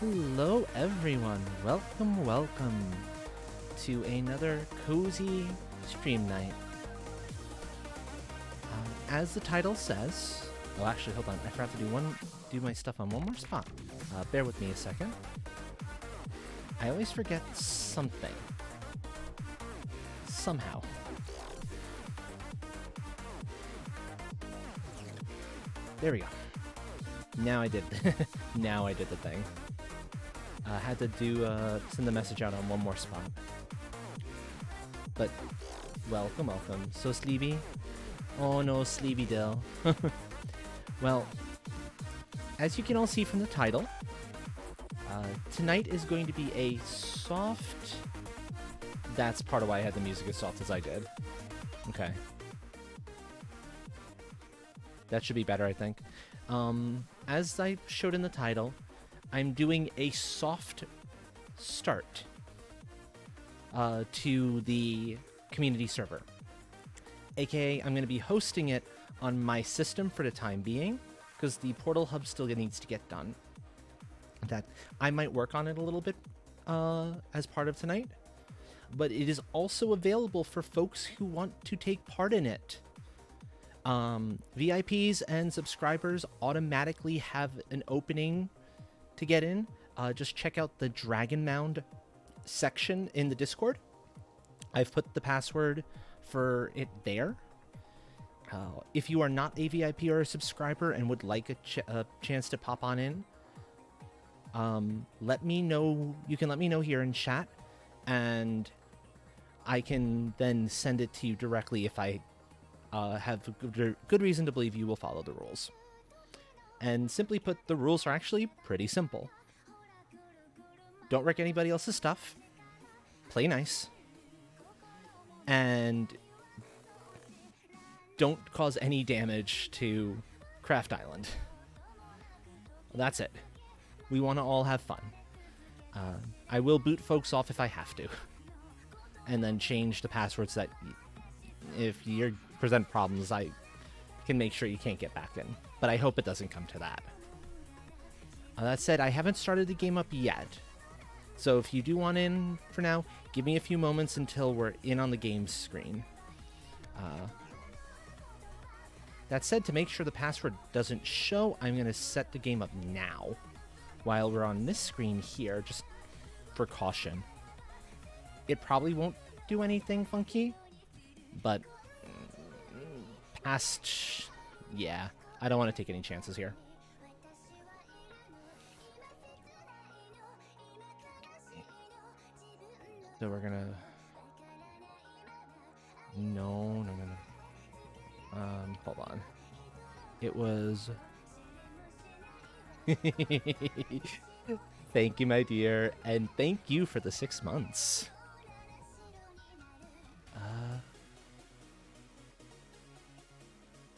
Hello everyone, welcome to another cozy stream night. As the title says, oh actually hold on, I forgot to do my stuff on one more spot. Bear with me a second. I always forget something. Somehow. There we go. Now I did now I did the thing. Had to send the message out on one more spot. But, welcome. So, Sleepy? Oh no, Sleepy Dill. Well, as you can all see from the title, tonight is going to be a soft... That's part of why I had the music as soft as I did. Okay. That should be better, I think. As I showed in the title, I'm doing a soft start to the community server. AKA, I'm going to be hosting it on my system for the time being, because the portal hub still needs to get done. That I might work on it a little bit as part of tonight, but it is also available for folks who want to take part in it. VIPs and subscribers automatically have an opening to get in. Just check out the Dragon Mound section in the Discord. I've put the password for it there. If you are not a VIP or a subscriber and would like a chance to pop on in, let me know. You can let me know here in chat, and I can then send it to you directly if I have good reason to believe you will follow the rules. And simply put, the rules are actually pretty simple. Don't wreck anybody else's stuff. Play nice. And don't cause any damage to Craft Island. That's it. We want to all have fun. I will boot folks off if I have to. And then change the passwords that if you present problems, I can make sure you can't get back in. But I hope it doesn't come to that. That said, I haven't started the game up yet. So if you do want in for now, give me a few moments until we're in on the game screen. That said, to make sure the password doesn't show, I'm going to set the game up now. While we're on this screen here, just for caution. It probably won't do anything funky, but yeah, I don't want to take any chances here. So we're gonna... No. Hold on. It was... Thank you, my dear, and thank you for the 6 months.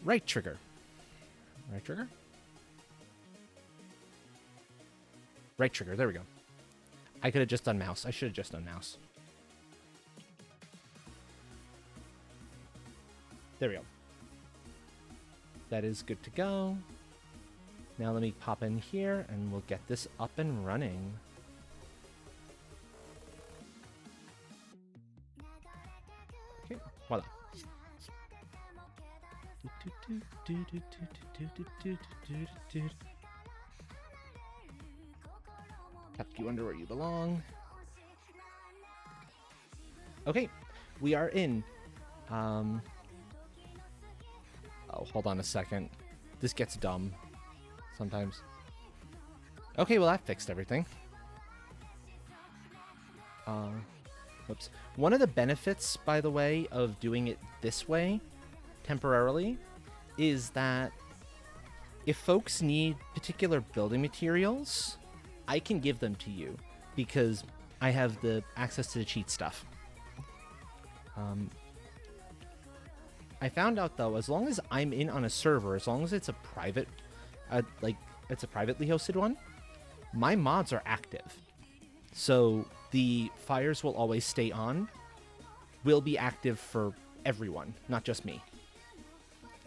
Right trigger. Right trigger? Right trigger, there we go. I could have just done mouse. I should have just done mouse. There we go. That is good to go. Now let me pop in here and we'll get this up and running. Okay, Voila. Tuck you under where you belong. Okay, we are in. Oh, hold on a second. This gets dumb sometimes. Okay, well, that fixed everything. Oops. One of the benefits, by the way, of doing it this way, temporarily, is that if folks need particular building materials, I can give them to you, because I have the access to the cheat stuff. I found out, though, as long as I'm in on a server, as long as it's a private, it's a privately hosted one, my mods are active. So the fires will always stay on, will be active for everyone, not just me.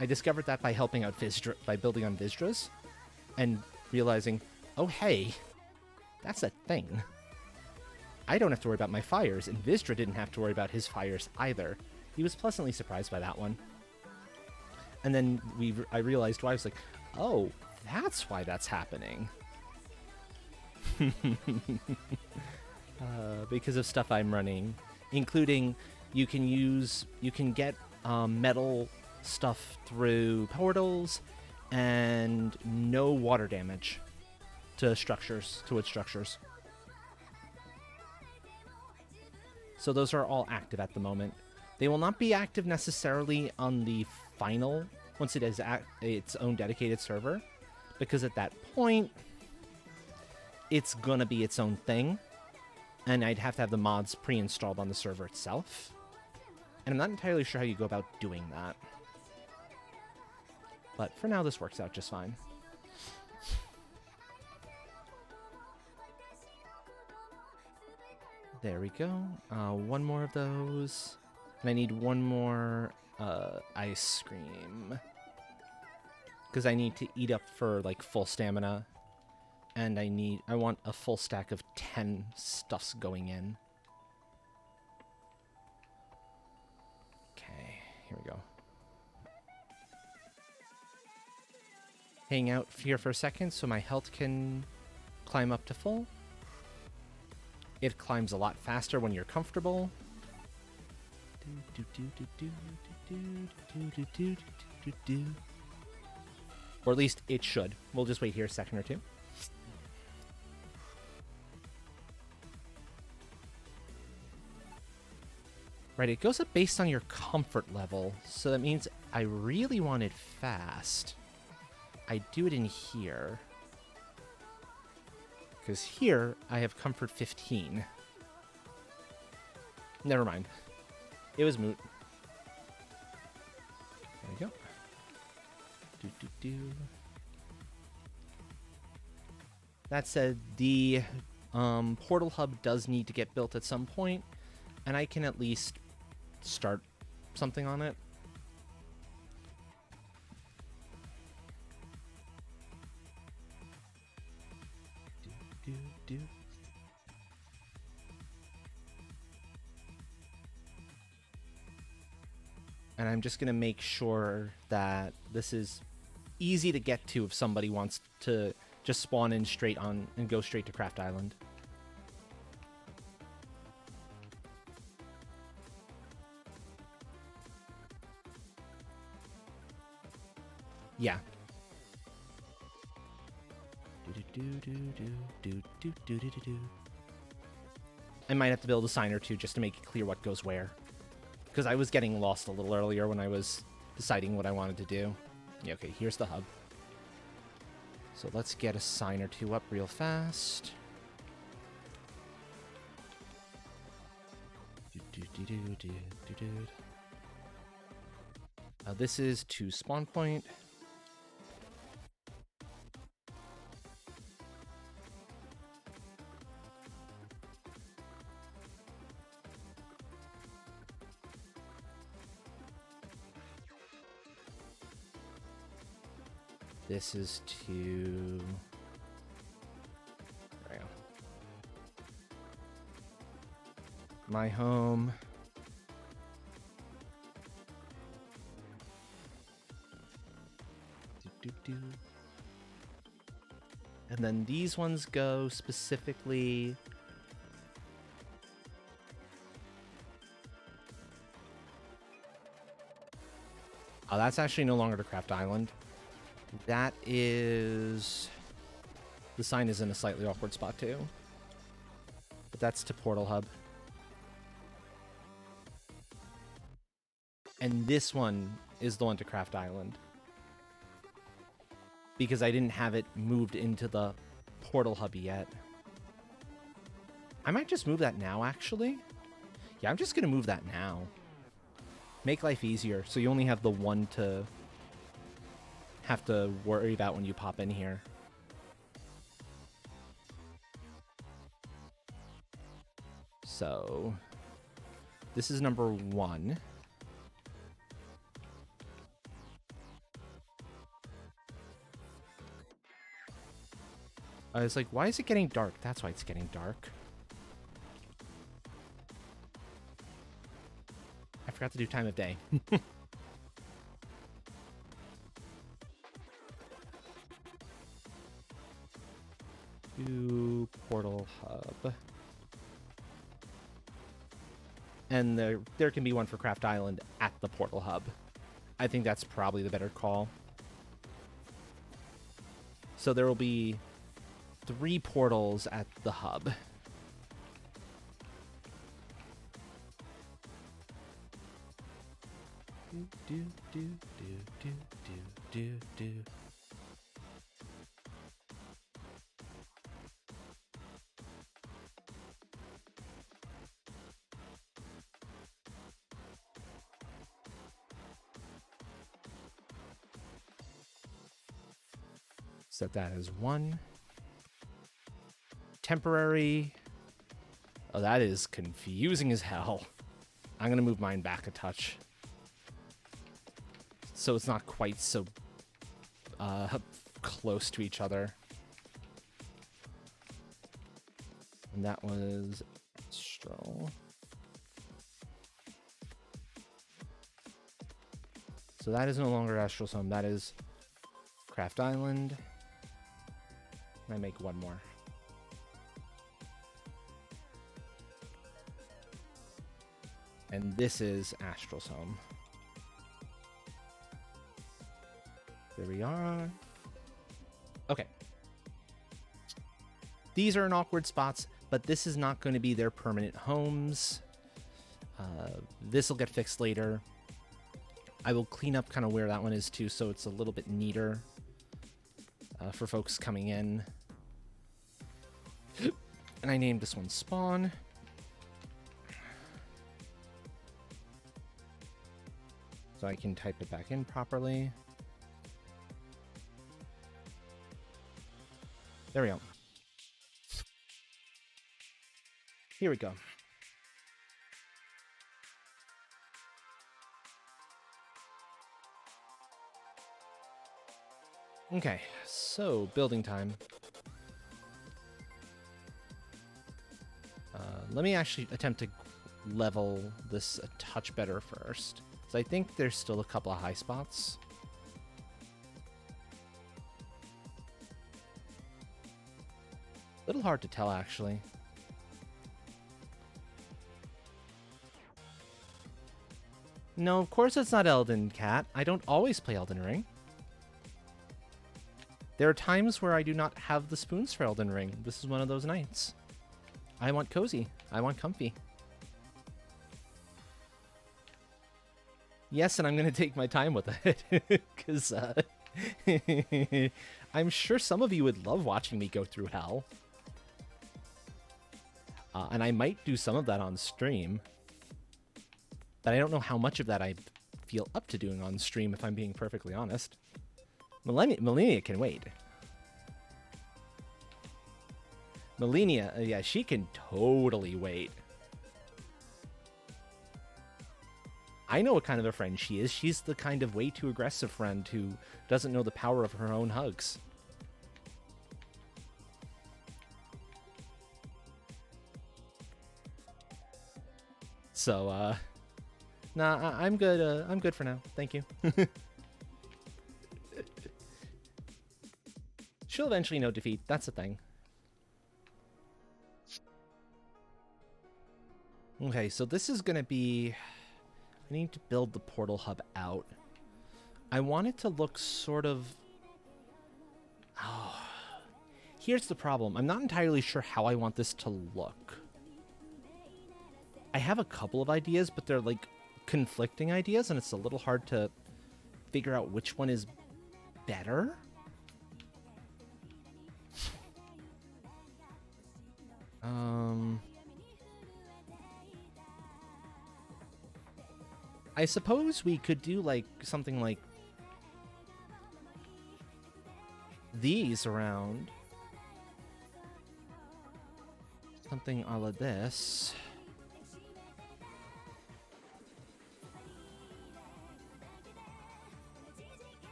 I discovered that by helping out Visdra, by building on Visdra's, and realizing, oh hey, that's a thing. I don't have to worry about my fires, and Visdra didn't have to worry about his fires either. He was pleasantly surprised by that one. And then I realized why. I was like, oh, that's why that's happening. Because of stuff I'm running, including you can get metal stuff through portals, and no water damage to structures, to wood structures. So those are all active at the moment. They will not be active necessarily on the final, once it is its own dedicated server, because at that point, it's gonna be its own thing, and I'd have to have the mods pre-installed on the server itself. And I'm not entirely sure how you go about doing that. But for now, this works out just fine. There we go. One more of those. And I need one more ice cream. Because I need to eat up for, like, full stamina. And I want a full stack of 10 stuffs going in. Okay, here we go. Hang out here for a second so my health can climb up to full. It climbs a lot faster when you're comfortable. Or at least it should. We'll just wait here a second or two. Right, it goes up based on your comfort level, so that means I really want it fast. I do it in here. Because here, I have comfort 15. Never mind. It was moot. There we go. That said, the portal hub does need to get built at some point, and I can at least start something on it. And I'm just going to make sure that this is easy to get to if somebody wants to just spawn in straight on and go straight to Craft Island. Yeah. I might have to build a sign or two just to make it clear what goes where. Because I was getting lost a little earlier when I was deciding what I wanted to do. Yeah, okay, here's the hub. So let's get a sign or two up real fast. This is to spawn point. This is to... There we go. My home. And then these ones go specifically... Oh, that's actually no longer the Craft Island. That is... The sign is in a slightly awkward spot, too. But that's to Portal Hub. And this one is the one to Craft Island. Because I didn't have it moved into the Portal Hub yet. I might just move that now, actually. Yeah, I'm just going to move that now. Make life easier, so you only have the one to have to worry about when you pop in here. So, this is number 1. I was like, why is it getting dark? That's why it's getting dark. I forgot to do time of day. Do Portal Hub. And there can be one for Craft Island at the Portal Hub. I think that's probably the better call. So there will be 3 portals at the hub. Do. Set that as 1. Temporary. Oh, that is confusing as hell. I'm going to move mine back a touch. So it's not quite so close to each other. And that was Astral. So that is no longer Astral Zone. That is Craft Island. And I make 1 more. And this is Astral's home. There we are. Okay. These are in awkward spots, but this is not going to be their permanent homes. This will get fixed later. I will clean up kind of where that one is too, so it's a little bit neater for folks coming in. And I named this one Spawn. So I can type it back in properly. There we go. Here we go. Okay, so building time. Let me actually attempt to level this a touch better first. So I think there's still a couple of high spots. A little hard to tell, actually. No, of course it's not Elden Cat. I don't always play Elden Ring. There are times where I do not have the spoons for Elden Ring. This is one of those nights. I want cozy. I want comfy. Yes, and I'm going to take my time with it. Because I'm sure some of you would love watching me go through hell. And I might do some of that on stream. But I don't know how much of that I feel up to doing on stream, if I'm being perfectly honest. Melania can wait. Melania, yeah, she can totally wait. I know what kind of a friend she is. She's the kind of way too aggressive friend who doesn't know the power of her own hugs. So, nah, I'm good. I'm good for now. Thank you. she'll eventually know defeat. That's the thing. Okay, so this is going to be... I need to build the portal hub out. I want it to look sort of... Oh. Here's the problem. I'm not entirely sure how I want this to look. I have a couple of ideas, but they're like conflicting ideas, and it's a little hard to figure out which one is better. I suppose we could do like something like these around. Something a la this.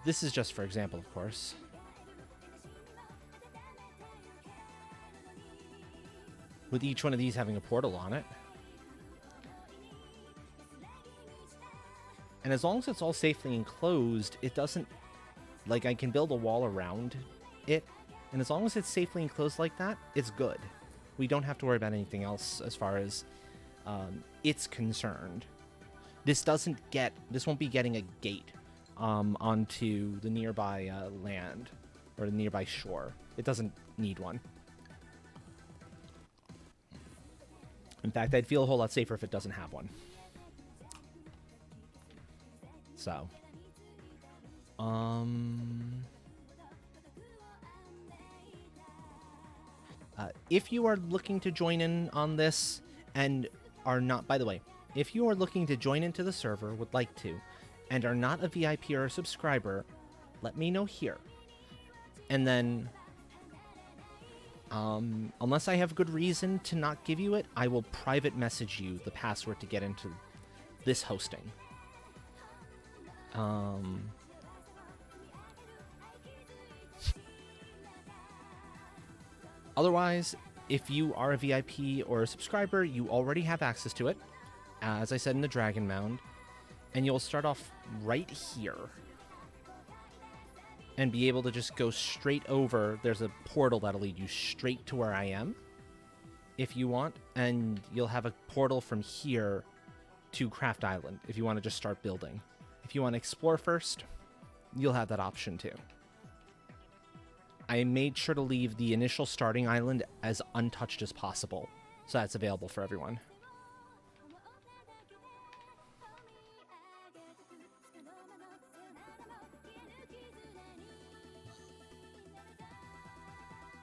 This is just for example, of course. With each one of these having a portal on it. And as long as it's all safely enclosed, it doesn't... Like, I can build a wall around it. And as long as it's safely enclosed like that, it's good. We don't have to worry about anything else as far as it's concerned. This won't be getting a gate onto the nearby land or the nearby shore. It doesn't need one. In fact, I'd feel a whole lot safer if it doesn't have one. So, if you are looking to join in on this and are not, by the way, if you are looking to join into the server, would like to, and are not a VIP or a subscriber, let me know here. And then, unless I have good reason to not give you it, I will private message you the password to get into this hosting. Otherwise, if you are a VIP or a subscriber, you already have access to it, as I said in the Dragon Mound, and you'll start off right here and be able to just go straight over. There's a portal that'll lead you straight to where I am, if you want, and you'll have a portal from here to Craft Island if you want to just start building. If you want to explore first, you'll have that option too. I made sure to leave the initial starting island as untouched as possible, so that's available for everyone.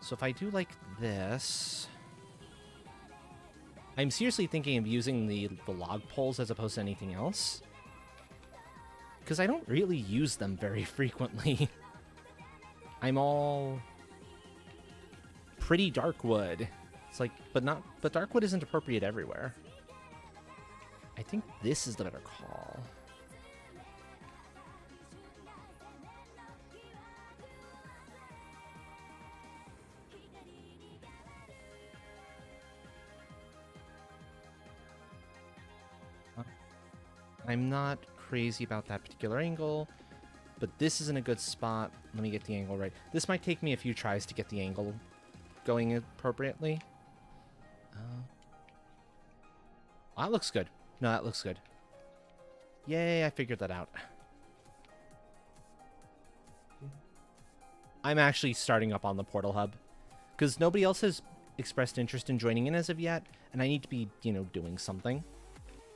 So if I do like this... I'm seriously thinking of using the log poles as opposed to anything else, because I don't really use them very frequently. I'm all pretty dark wood. It's like, but dark wood isn't appropriate everywhere. I think this is the better call. I'm not crazy about that particular angle, but this isn't a good spot. Let me get the angle right. This might take me a few tries to get the angle going appropriately. That looks good. No, that looks good. Yay, I figured that out. I'm actually starting up on the portal hub, because nobody else has expressed interest in joining in as of yet, and I need to be, doing something.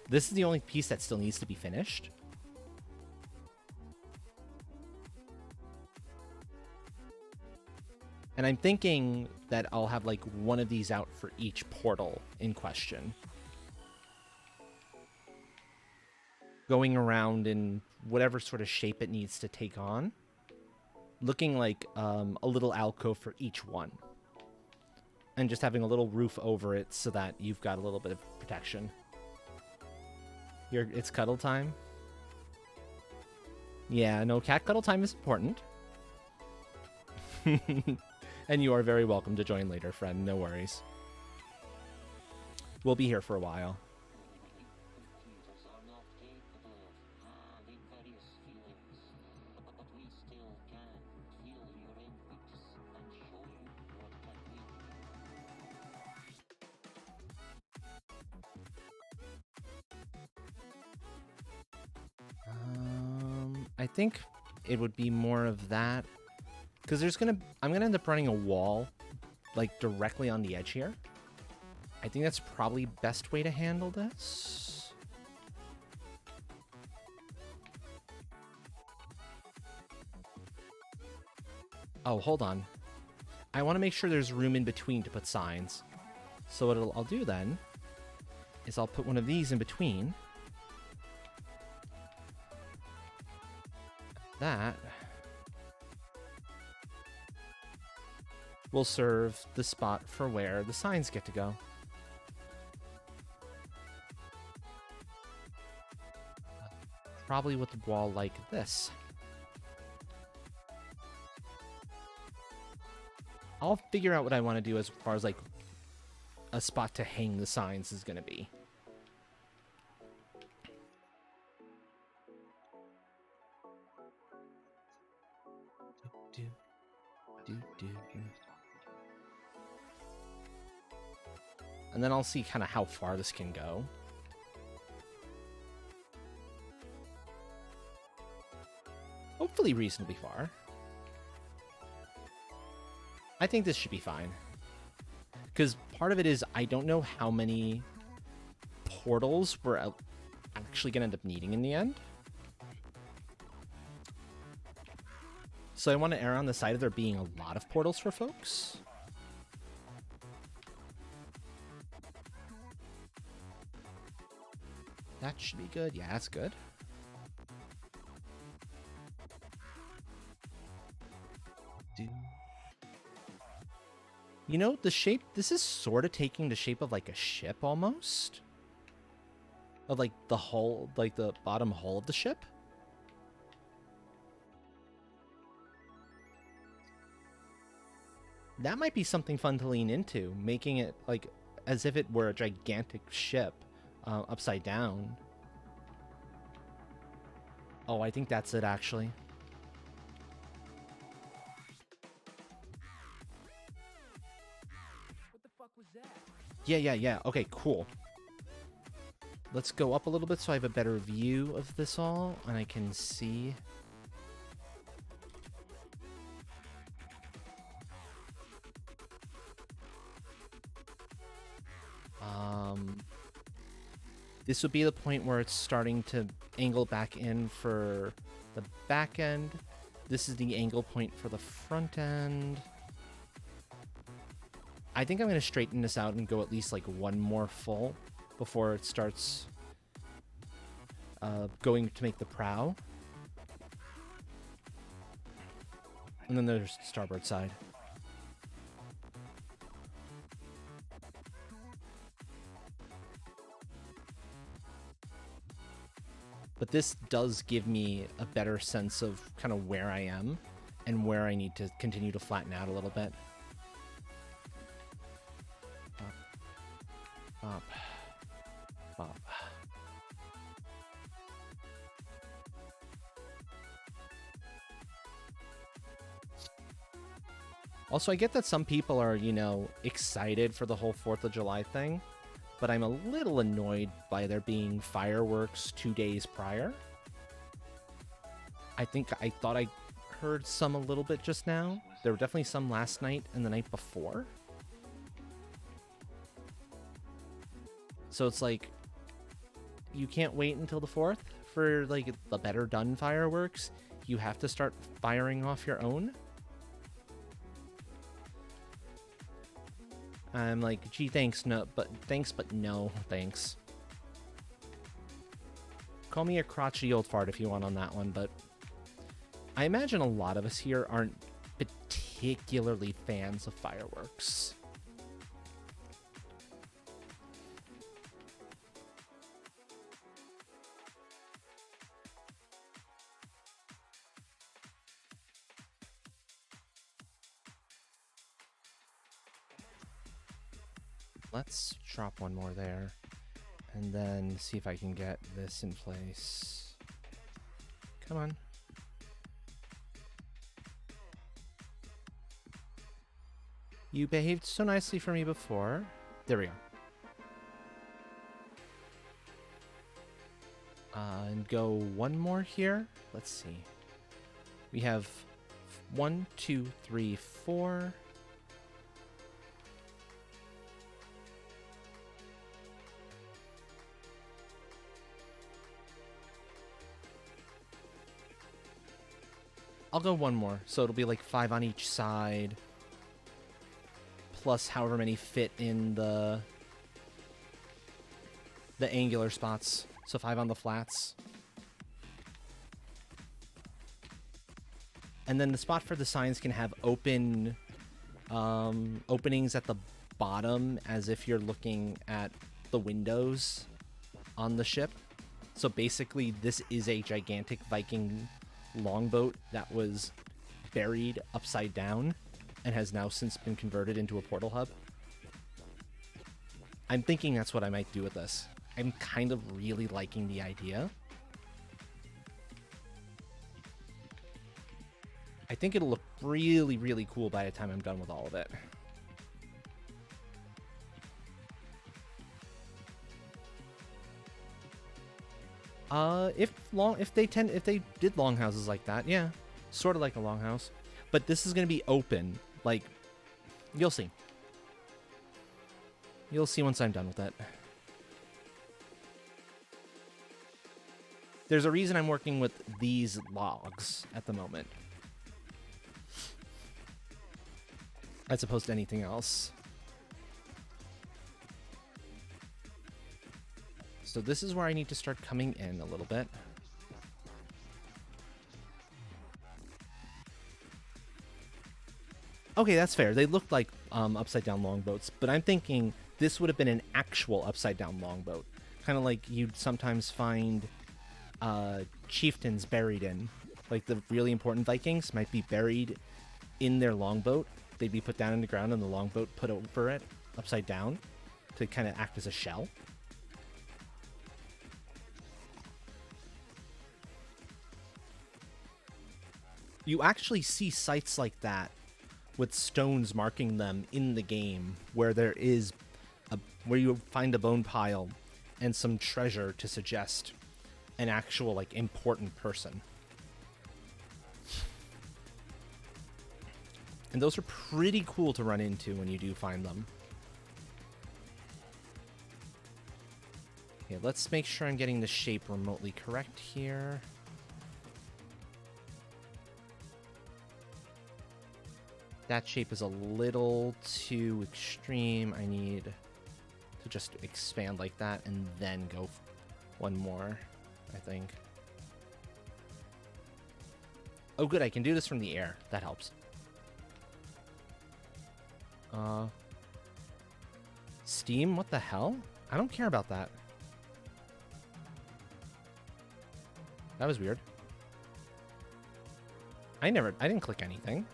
This is the only piece that still needs to be finished. And I'm thinking that I'll have like one of these out for each portal in question, going around in whatever sort of shape it needs to take on, looking like a little alcove for each one, and just having a little roof over it so that you've got a little bit of protection. It's cuddle time. Yeah, no, cat cuddle time is important. And you are very welcome to join later, friend. No worries. We'll be here for a while. I think it would be more of that. Because I'm gonna end up running a wall, like, directly on the edge here. I think that's probably best way to handle this. Oh, hold on. I want to make sure there's room in between to put signs. So what I'll do then is I'll put one of these in between. That will serve the spot for where the signs get to go. Probably with a wall like this. I'll figure out what I want to do as far as, like, a spot to hang the signs is going to be. And then I'll see kind of how far this can go. Hopefully reasonably far. I think this should be fine. Because part of it is I don't know how many portals we're actually going to end up needing in the end. So I want to err on the side of there being a lot of portals for folks. That should be good. Yeah, that's good. You know, the shape, this is sort of taking the shape of like a ship almost. Of like the hull, like the bottom hull of the ship. That might be something fun to lean into, making it like as if it were a gigantic ship upside down. Oh, I think that's it actually. Yeah. Okay, cool. Let's go up a little bit so I have a better view of this all, and I can see. This would be the point where it's starting to angle back in for the back end. This is the angle point for the front end. I think I'm going to straighten this out and go at least like one more full before it starts going to make the prow. And then there's the starboard side. But this does give me a better sense of kind of where I am and where I need to continue to flatten out a little bit. Up. Also, I get that some people are, you know, excited for the whole 4th of July thing, but I'm a little annoyed by there being fireworks 2 days prior. I thought I heard some a little bit just now. There were definitely some last night and the night before. So it's like, you can't wait until the 4th for, like, the better done fireworks. You have to start firing off your own. I'm like, gee, thanks, but no, thanks. Call me a crotchety old fart if you want on that one, but I imagine a lot of us here aren't particularly fans of fireworks. Let's drop one more there, and then see if I can get this in place. Come on. You behaved so nicely for me before. There we go. And go one more here. Let's see. We have 1, 2, 3, 4. I'll go one more, so it'll be like 5 on each side, plus however many fit in the angular spots. So 5 on the flats. And then the spot for the signs can have openings at the bottom, as if you're looking at the windows on the ship. So basically, this is a gigantic Viking longboat that was buried upside down and has now since been converted into a portal hub. I'm thinking that's what I might do with this. I'm kind of really liking the idea. I think it'll look really, really cool by the time I'm done with all of it. If they did longhouses like that, yeah, sort of like a longhouse, but this is gonna be open. Like, you'll see. You'll see once I'm done with it. There's a reason I'm working with these logs at the moment, as opposed to anything else. So this is where I need to start coming in a little bit. Okay, that's fair. They looked like upside down longboats, but I'm thinking this would have been an actual upside down longboat. Kind of like you'd sometimes find chieftains buried in. Like the really important Vikings might be buried in their longboat. They'd be put down in the ground and the longboat put over it upside down to kind of act as a shell. You actually see sites like that with stones marking them in the game, where there is where you find a bone pile and some treasure to suggest an actual like important person. And those are pretty cool to run into when you do find them. Okay, let's make sure I'm getting the shape remotely correct here. That shape is a little too extreme. I need to just expand like that and then go one more, I think. Oh, good, I can do this from the air. That helps. Steam? What the hell? I don't care about that. That was weird. I didn't click anything.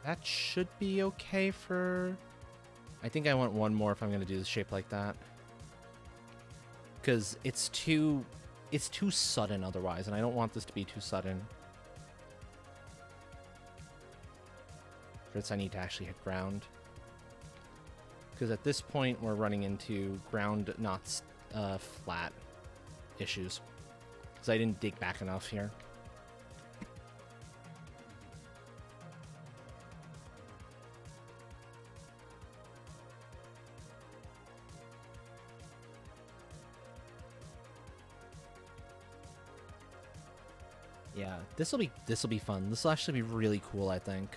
That should be okay for... I think I want one more if I'm going to do the shape like that. Because it's too sudden otherwise, and I don't want this to be too sudden. For this, I need to actually hit ground. Because at this point, we're running into ground not flat issues. Because I didn't dig back enough here. Yeah, this will be fun. This will actually be really cool, I think.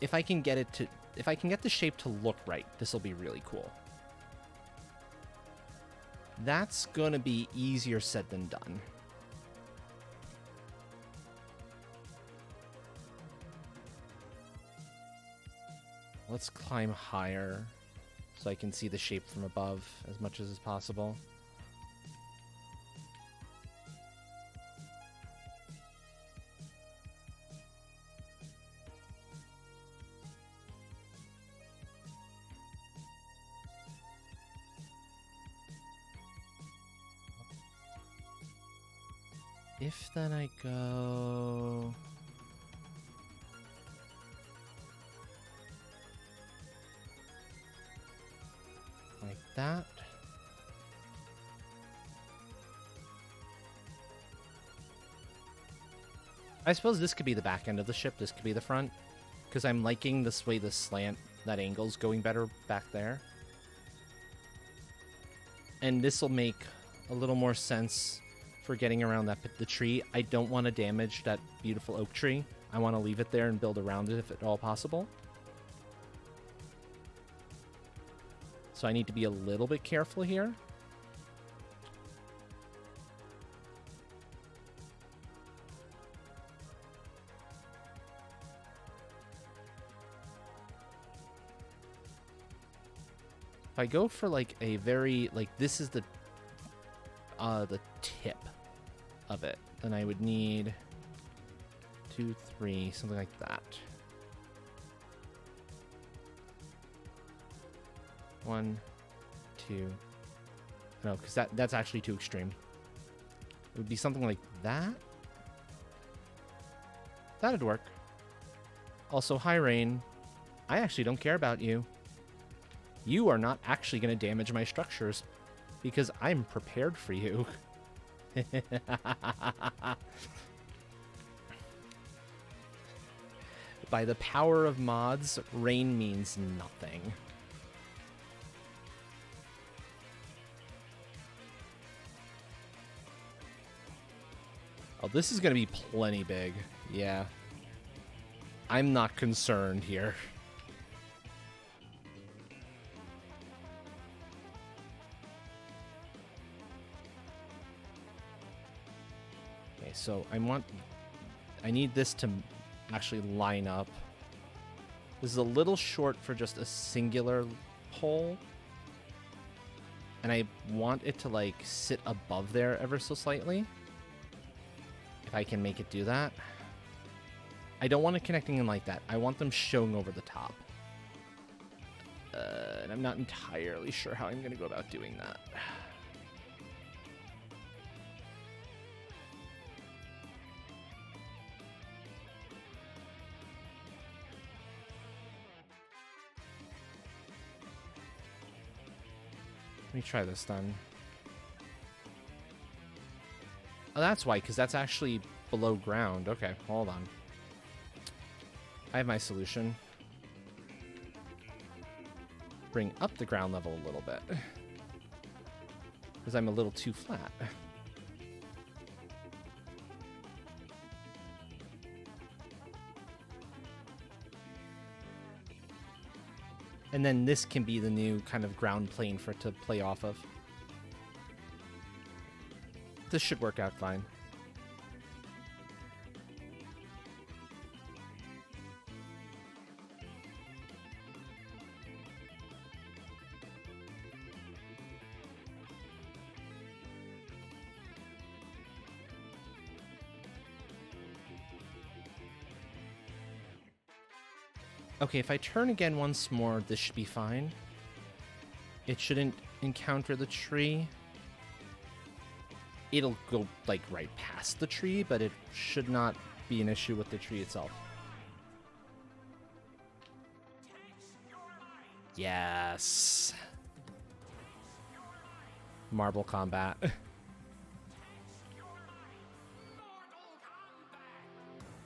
If I can get the shape to look right, this will be really cool. That's gonna be easier said than done. Let's climb higher so I can see the shape from above as much as is possible. If then I go... like that. I suppose this could be the back end of the ship. This could be the front. Because I'm liking this way the slant, that angle's going better back there. And this will make a little more sense for getting around the tree. I don't want to damage that beautiful oak tree. I want to leave it there and build around it if at all possible. So I need to be a little bit careful here. If I go for like a very, like this is the tip of it, then I would need 2, 3, something like that. 1, 2. No, because that's actually too extreme. It would be something like that. That'd work. Also, high rain. I actually don't care about you. You are not actually going to damage my structures because I'm prepared for you. By the power of mods, rain means nothing. Oh, this is going to be plenty big. Yeah. I'm not concerned here. Okay, so I need this to actually line up. This is a little short for just a singular pole. And I want it to like sit above there ever so slightly. If I can make it do that. I don't want it connecting in like that. I want them showing over the top. And I'm not entirely sure how I'm going to go about doing that. Let me try this then. Oh, that's why, because that's actually below ground. Okay, hold on. I have my solution. Bring up the ground level a little bit. Because I'm a little too flat. And then this can be the new kind of ground plane for it to play off of. This should work out fine. Okay, if I turn again once more, this should be fine. It shouldn't encounter the tree. It'll go, like, right past the tree, but it should not be an issue with the tree itself. Yes. Marble combat.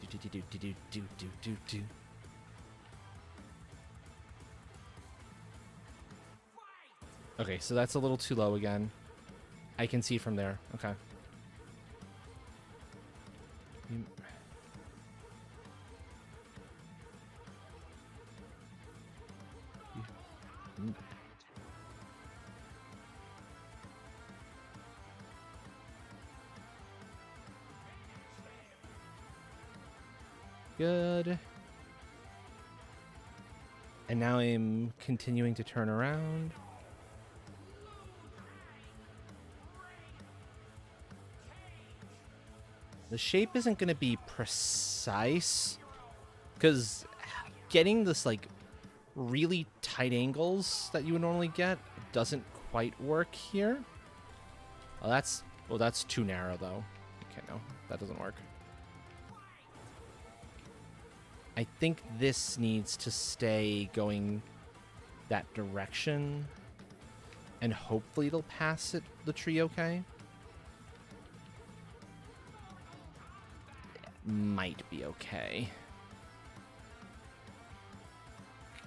Do. Okay, so that's a little too low again. I can see from there. Okay. Good. And now I'm continuing to turn around. The shape isn't going to be precise because getting this like really tight angles that you would normally get doesn't quite work here. Oh, that's too narrow though. Okay, no. that doesn't work. I think this needs to stay going that direction. And hopefully it'll pass it, the tree okay. Might be okay.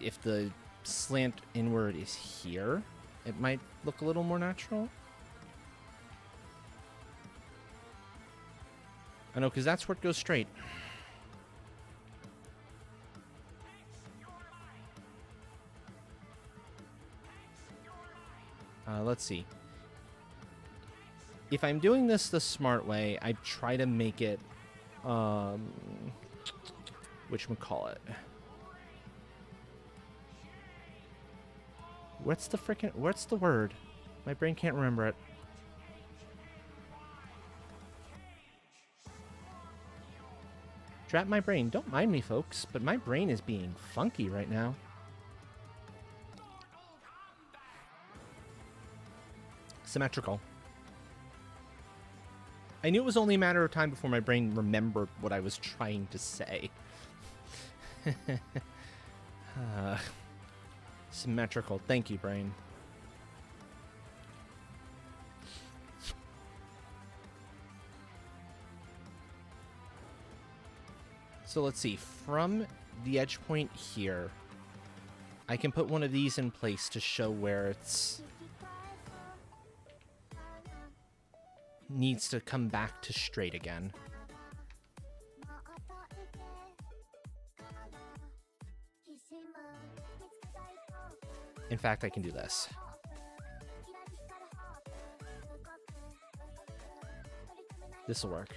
If the slant inward is here, it might look a little more natural. I know, because that's where it goes straight. Let's see. If I'm doing this the smart way, I try to make it, whatchamacallit. What's the word? My brain can't remember it. Trap my brain. Don't mind me, folks, but my brain is being funky right now. Symmetrical. I knew it was only a matter of time before my brain remembered what I was trying to say. Symmetrical. Thank you, brain. So let's see. From the edge point here, I can put one of these in place to show where it's needs to come back to straight again. In fact, I can do this. This will work.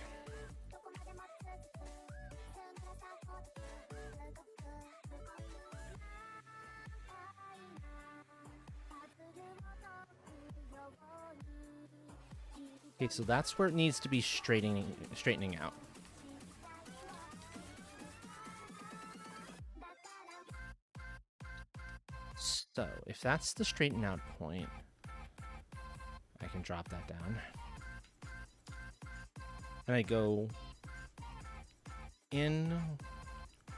Okay, so that's where it needs to be straightening out. So, if that's the straighten out point, I can drop that down. And I go in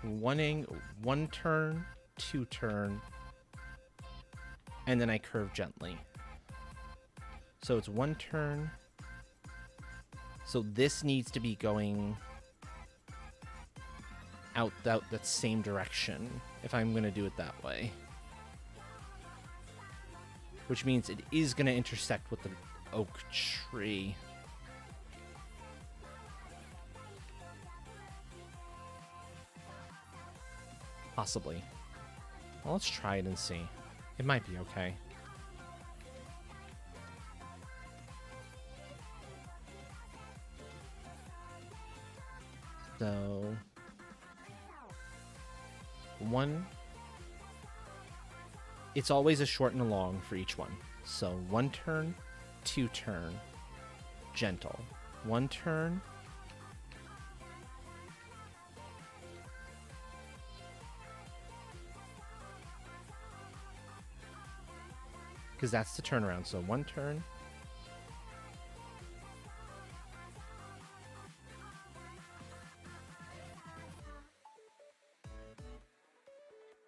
one turn, 2 turn, and then I curve gently. So it's 1 turn. So this needs to be going out that same direction if I'm going to do it that way. Which means it is going to intersect with the oak tree. Possibly. Well, let's try it and see. It might be okay. So, 1. It's always a short and a long for each one. So 1 turn, 2 turn, gentle. 1 turn, because that's the turnaround. So 1 turn,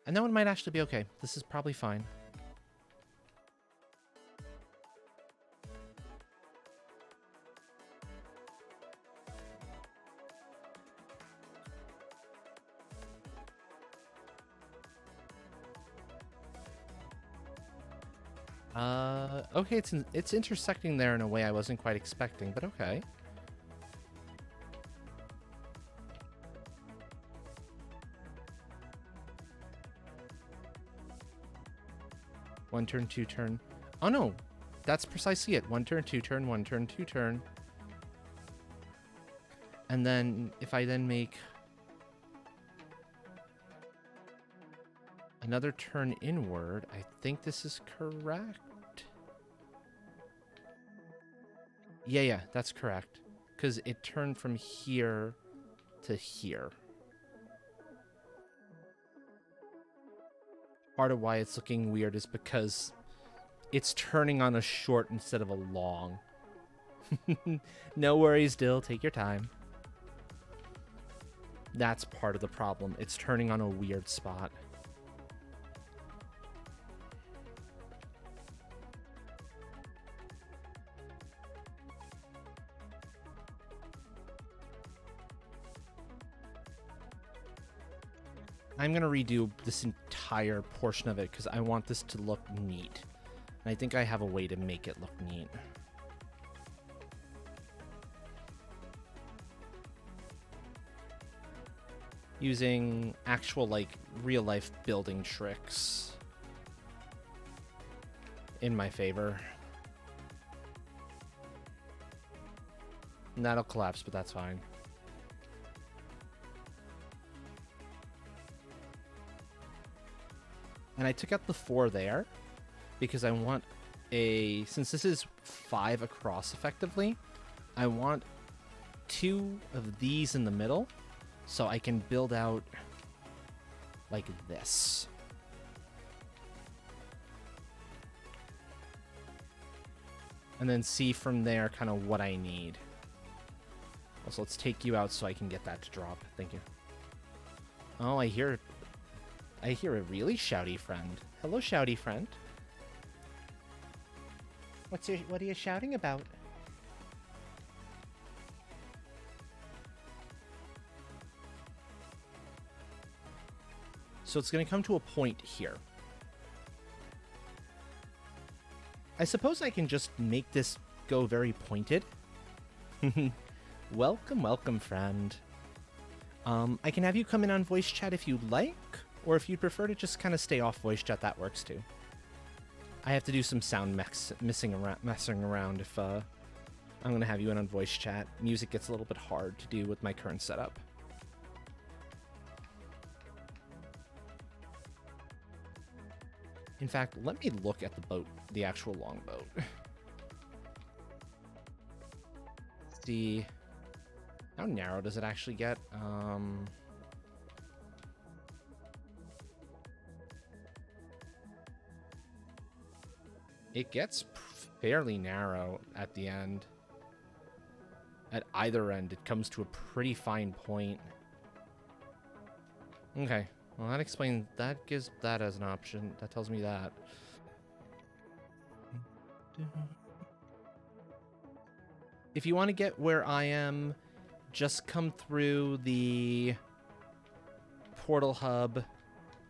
and that one might actually be okay. This is probably fine. Okay, it's intersecting there in a way I wasn't quite expecting, but okay. One turn, 2 turn. Oh no, that's precisely it. 1 turn, 2 turn, 1 turn, 2 turn. And then if I then make another turn inward, I think this is correct. Yeah, that's correct. Because it turned from here to here. Part of why it's looking weird is because it's turning on a short instead of a long. No worries, Dill. Take your time. That's part of the problem. It's turning on a weird spot. I'm going to redo this entire portion of it because I want this to look neat. And I think I have a way to make it look neat. Using actual, like, real-life building tricks in my favor. And that'll collapse, but that's fine. And I took out the 4 there because I want a... Since this is 5 across effectively, I want 2 of these in the middle so I can build out like this. And then see from there kind of what I need. Also, let's take you out so I can get that to drop. Thank you. Oh, I hear a really shouty friend. Hello, shouty friend. What are you shouting about? So it's going to come to a point here. I suppose I can just make this go very pointed. Welcome, welcome, friend. I can have you come in on voice chat if you'd like, or if you'd prefer to just kind of stay off voice chat, that works too. I have to do some sound messing around if I'm going to have you in on voice chat. Music gets a little bit hard to do with my current setup. In fact, let me look at the boat, the actual longboat. See, how narrow does it actually get? It gets fairly narrow at the end. At either end, it comes to a pretty fine point. Okay. Well, that explains... That gives that as an option. That tells me that. If you want to get where I am, just come through the portal hub.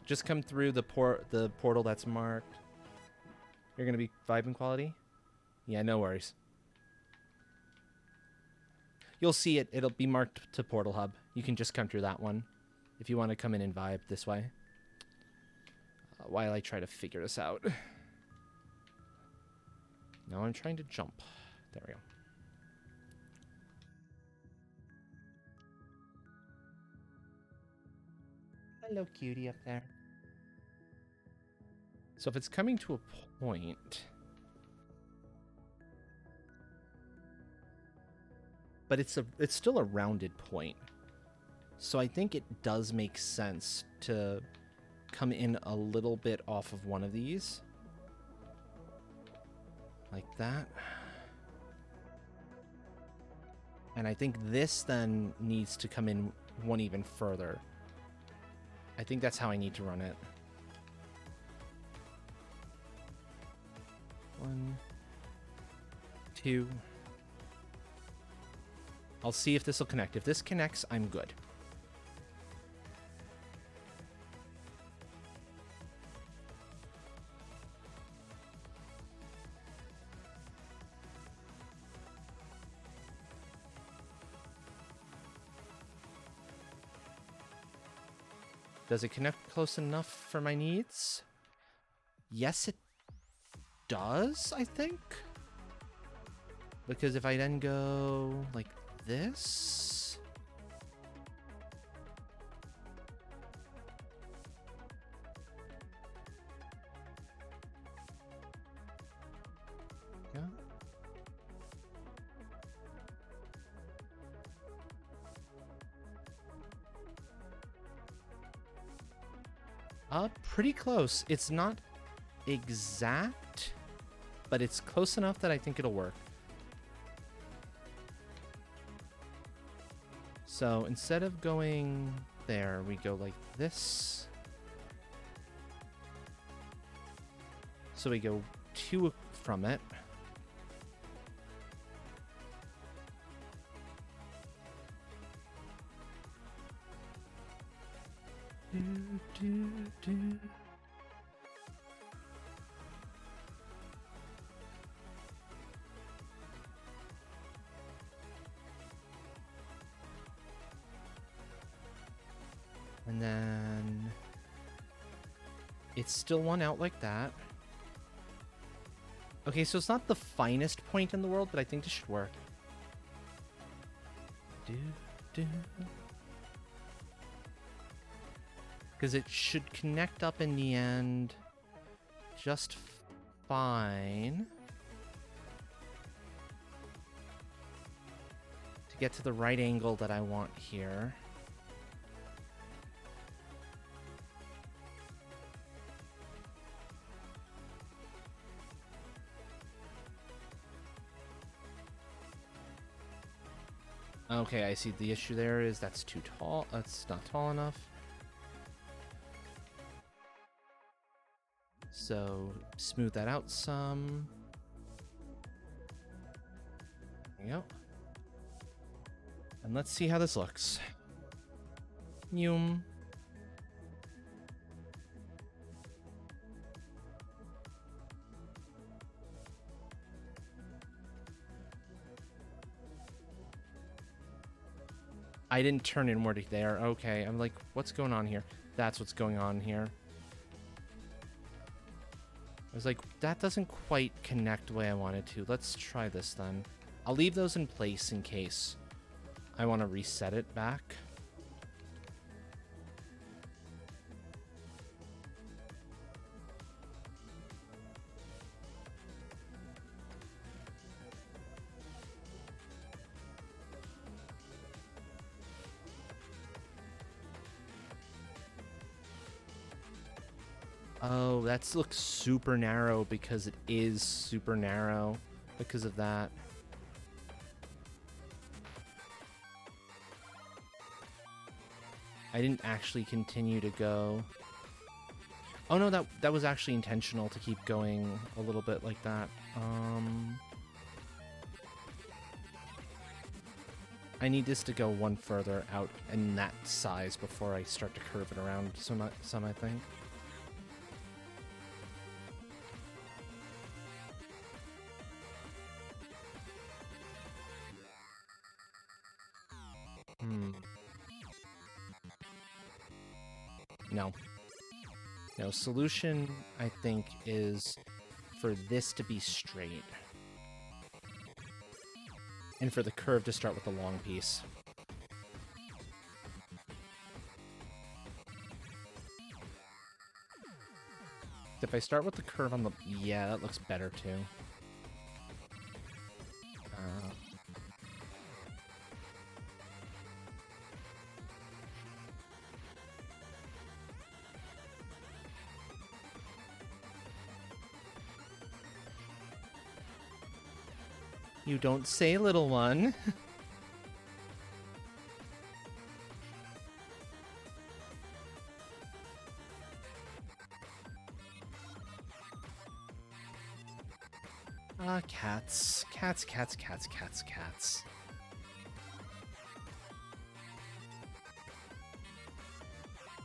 Just come through the portal that's marked. You're going to be vibing quality? Yeah, no worries. You'll see it. It'll be marked to portal hub. You can just come through that one if you want to come in and vibe this way. While I try to figure this out. Now I'm trying to jump. There we go. Hello, cutie up there. So if it's coming to a point... But it's still a rounded point. So I think it does make sense to come in a little bit off of one of these. Like that. And I think this then needs to come in one even further. I think that's how I need to run it. 1, 2. I'll see if this will connect. If this connects, I'm good. Does it connect close enough for my needs? Yes, it does, I think. Because if I then go like this... Yeah. Pretty close. It's not exact, but it's close enough that I think it'll work. So instead of going there, we go like this. So we go 2 from it. And then it's still 1 out like that. Okay, so it's not the finest point in the world, but I think this should work. Because it should connect up in the end just fine. To get to the right angle that I want here. Okay, I see the issue there is that's too tall. That's not tall enough. So, smooth that out some. There you go. And let's see how this looks. Yum. I didn't turn inward there. Okay, I'm like, what's going on here? That's what's going on here. I was like, that doesn't quite connect the way I wanted to. Let's try this then. I'll leave those in place in case I want to reset it back. Oh, that looks super narrow because it is super narrow because of that. I didn't actually continue to go. Oh no, that was actually intentional to keep going a little bit like that. I need this to go 1 further out in that size before I start to curve it around some I think. No. No, solution, I think, is for this to be straight. And for the curve to start with a long piece. If I start with the curve on the... Yeah, that looks better, too. You don't say, little one. Cats. Cats, cats, cats, cats, cats.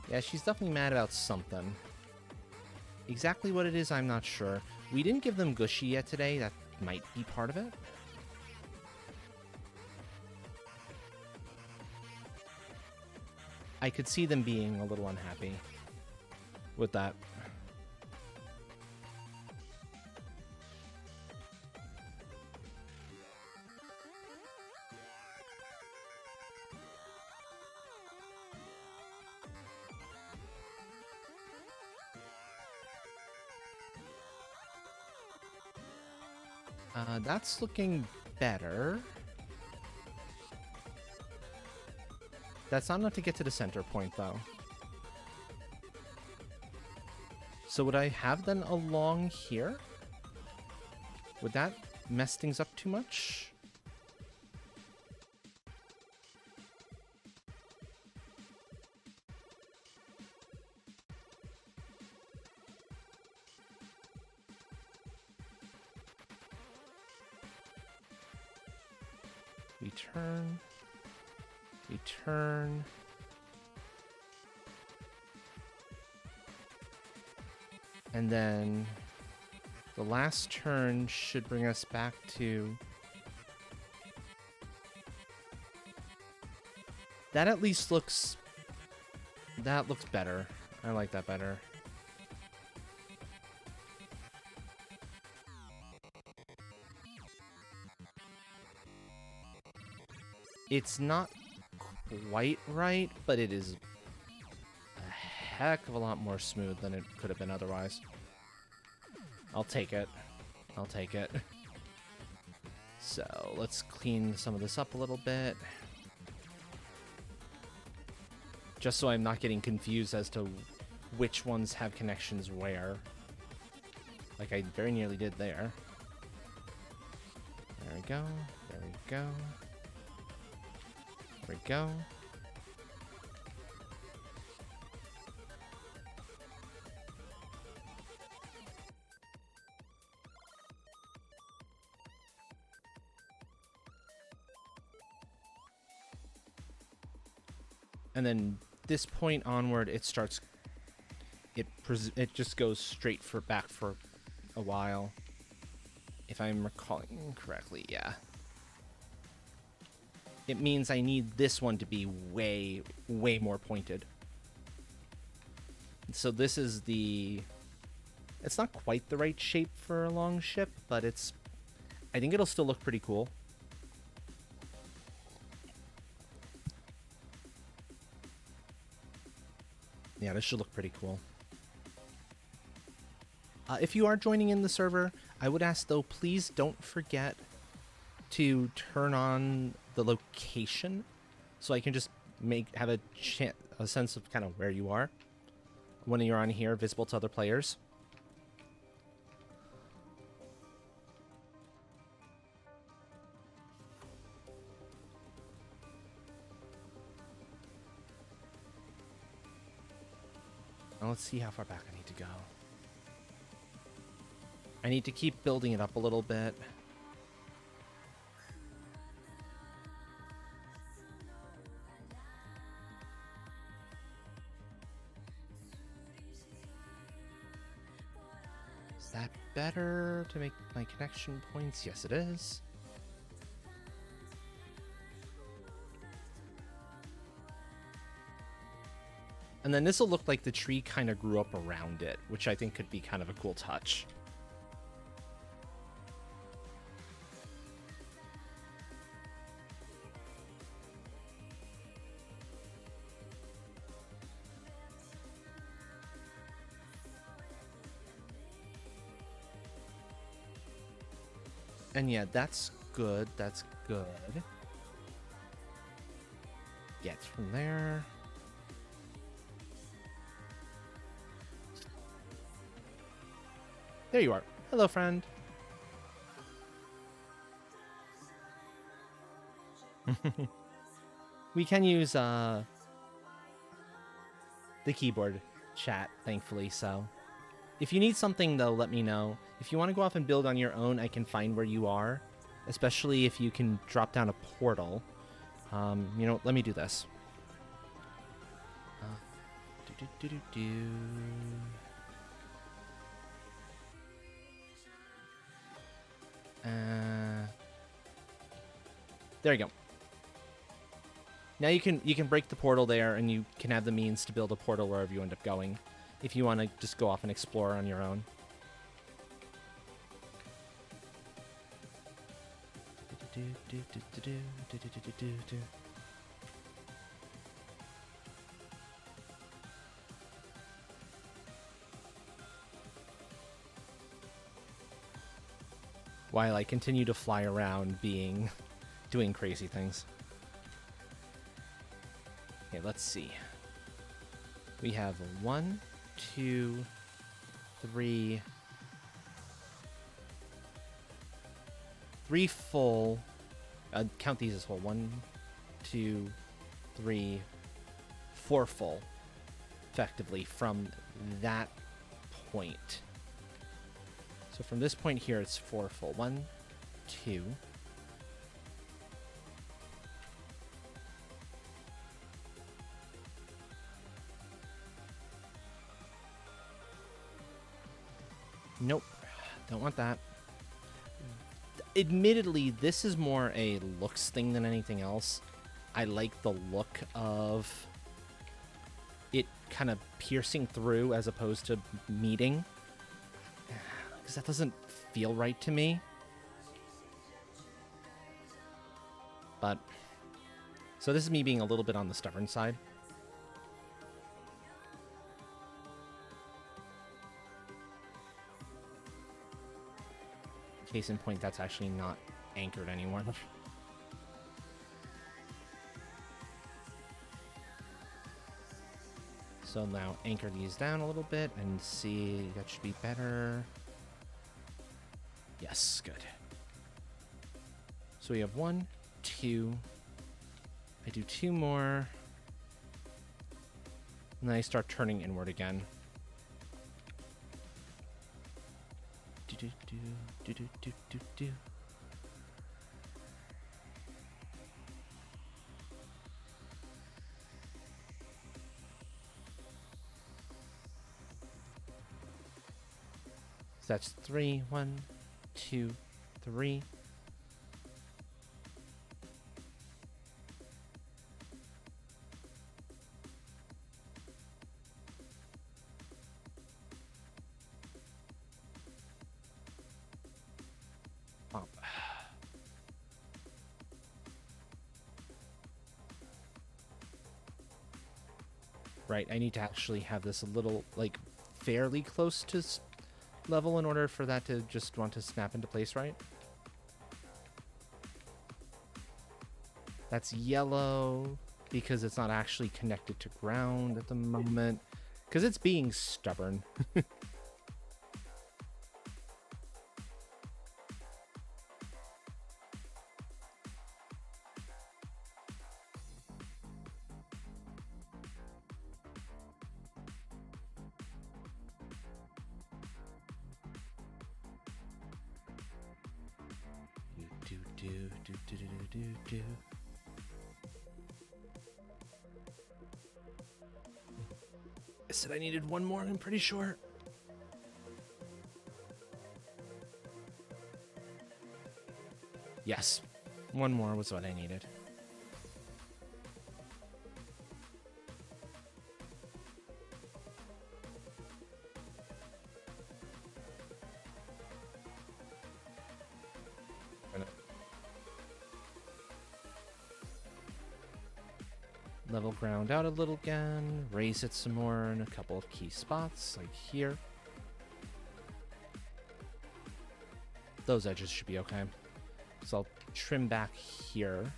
Yeah, she's definitely mad about something. Exactly what it is, I'm not sure. We didn't give them Gushy yet today. That might be part of it. I could see them being a little unhappy with that. That's looking better. That's not enough to get to the center point, though. So would I have them along here? Would that mess things up too much? return, return. And then the last turn should bring us back to... That at least looks... That looks better. I like that better. It's not quite right, but it is a heck of a lot more smooth than it could have been otherwise. I'll take it. I'll take it. So let's clean some of this up a little bit. Just so I'm not getting confused as to which ones have connections where. Like I very nearly did there. There we go. There we go. There we go. And then this point onward, it starts. It just goes straight for back for a while. If I'm recalling correctly, yeah. It means I need this one to be way, way more pointed. So this is the... It's not quite the right shape for a long ship, but it's... I think it'll still look pretty cool. Yeah, this should look pretty cool. If you are joining in the server, I would ask, though, please don't forget to turn on the location so I can just have a sense of kind of where you are when you're on here, visible to other players. Now let's see how far back I need to go. I need to keep building it up a little bit. Is that better to make my connection points? Yes, it is. And then this will look like the tree kind of grew up around it, which I think could be kind of a cool touch. And yeah, that's good. That's good. Get from there. There you are. Hello, friend. We can use the keyboard chat, thankfully, so... If you need something, though, let me know. If you want to go off and build on your own, I can find where you are. Especially if you can drop down a portal. You know, let me do this. There you go. Now you can break the portal there, and you can have the means to build a portal wherever you end up going. If you want to just go off and explore on your own. While I continue to fly around doing crazy things. Okay, let's see. We have 1, 2, 3 full. Count these as whole. 1, 2, 3, 4 full, effectively, from that point. So from this point here, it's 4 full. 1, 2, Nope. Don't want that. Admittedly, this is more a looks thing than anything else. I like the look of it kind of piercing through as opposed to meeting. Because that doesn't feel right to me. But, so this is me being a little bit on the stubborn side. Case in point, that's actually not anchored anymore. So now anchor these down a little bit and see, that should be better. Yes, good. So we have 1, 2. I do 2 more. And then I start turning inward again. Do do do do do do do do. So that's 3. 1, 2, 3. Pop. Right, I need to actually have this a little, like, fairly close to level in order for that to just want to snap into place, right? That's yellow because it's not actually connected to ground at the moment. Because it's being stubborn. do do do do do do do do. I said I needed 1 more, I'm pretty sure. Yes, 1 more was what I needed. Level ground out a little again, raise it some more in a couple of key spots, like here. Those edges should be okay. So I'll trim back here.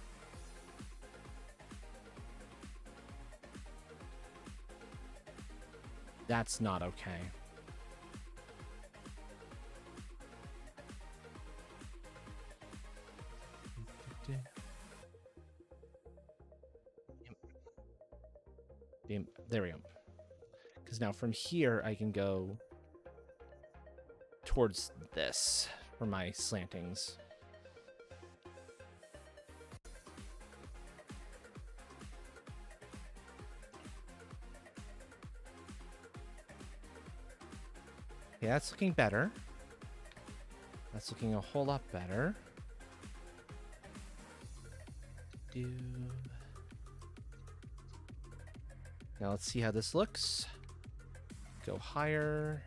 That's not okay. There we go. Because now from here, I can go towards this for my slantings. Yeah, that's looking better. That's looking a whole lot better. Now let's see how this looks. Go higher.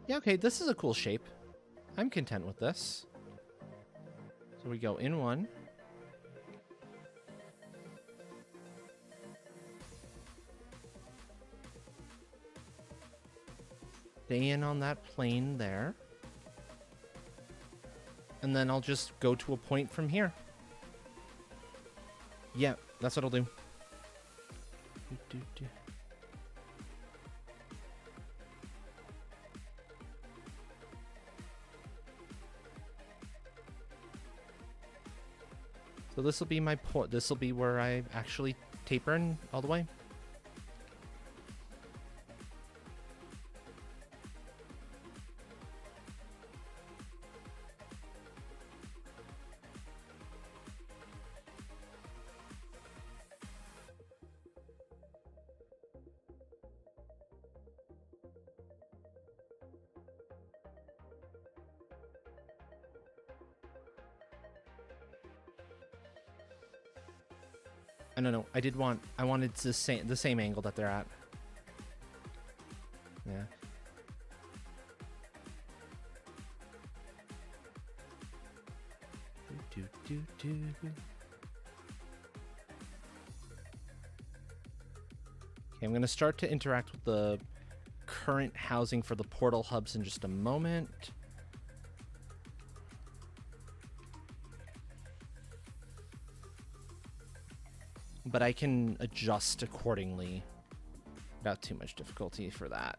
Yeah, okay, this is a cool shape. I'm content with this. So we go in 1. Stay in on that plane there. And then I'll just go to a point from here. Yeah, that's what I'll do. So this will be my point. This will be where I actually taper in all the way. No. I wanted the same angle that they're at. Yeah. Okay, I'm going to start to interact with the current housing for the portal hubs in just a moment. But I can adjust accordingly without too much difficulty for that.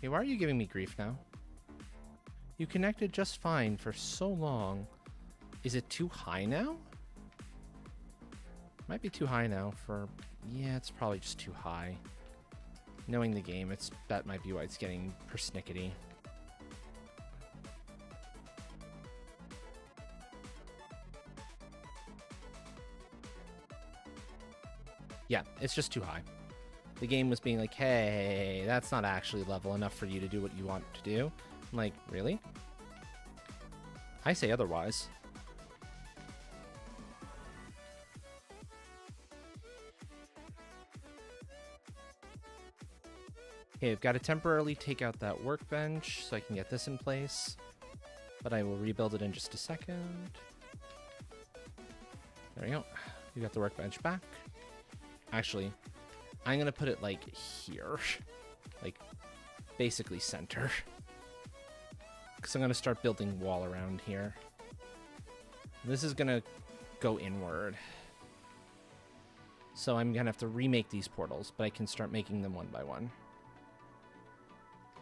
Hey, why are you giving me grief now? You connected just fine for so long. Is it too high now? Might be too high now for... Yeah, it's probably just too high. Knowing the game, that might be why it's getting persnickety. Yeah, it's just too high. The game was being like, hey, that's not actually level enough for you to do what you want to do. I'm like, really? I say otherwise. Okay, I've got to temporarily take out that workbench so I can get this in place. But I will rebuild it in just a second. There we go. We got the workbench back. Actually, I'm going to put it like here. Like, basically center. Because I'm going to start building wall around here. This is going to go inward. So I'm going to have to remake these portals, but I can start making them one by one.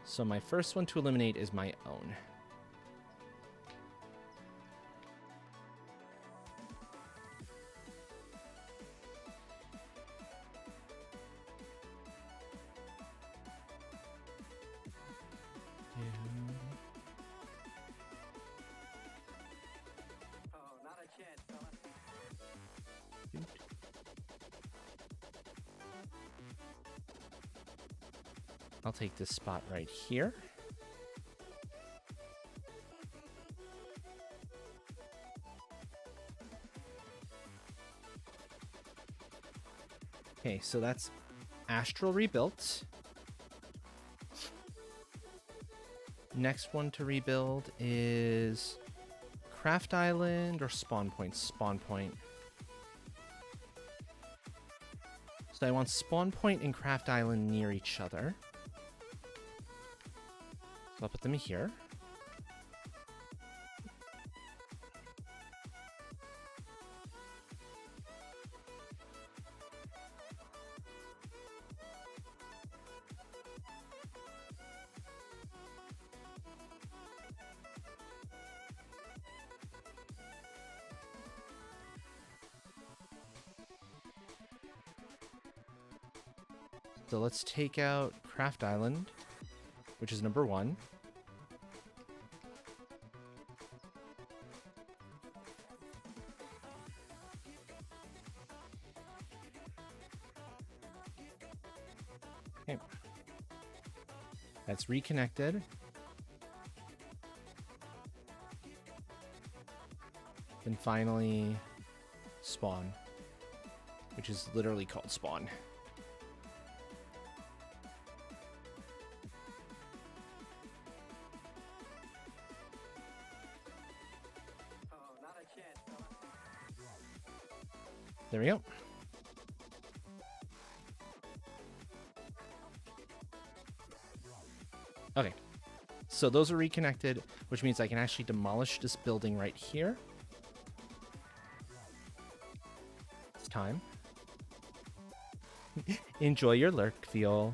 So my first one to eliminate is my own. I'll take this spot right here. Okay, so that's Astral rebuilt. Next one to rebuild is Craft Island or Spawn Point? Spawn Point. So I want Spawn Point and Craft Island near each other. So I'll put them here. So let's take out Craft Island, which is number 1. Okay. That's reconnected. Then finally, Spawn, which is literally called Spawn. There we go. Okay, so those are reconnected, which means I can actually demolish this building right here. It's time. Enjoy your lurk, Fiol.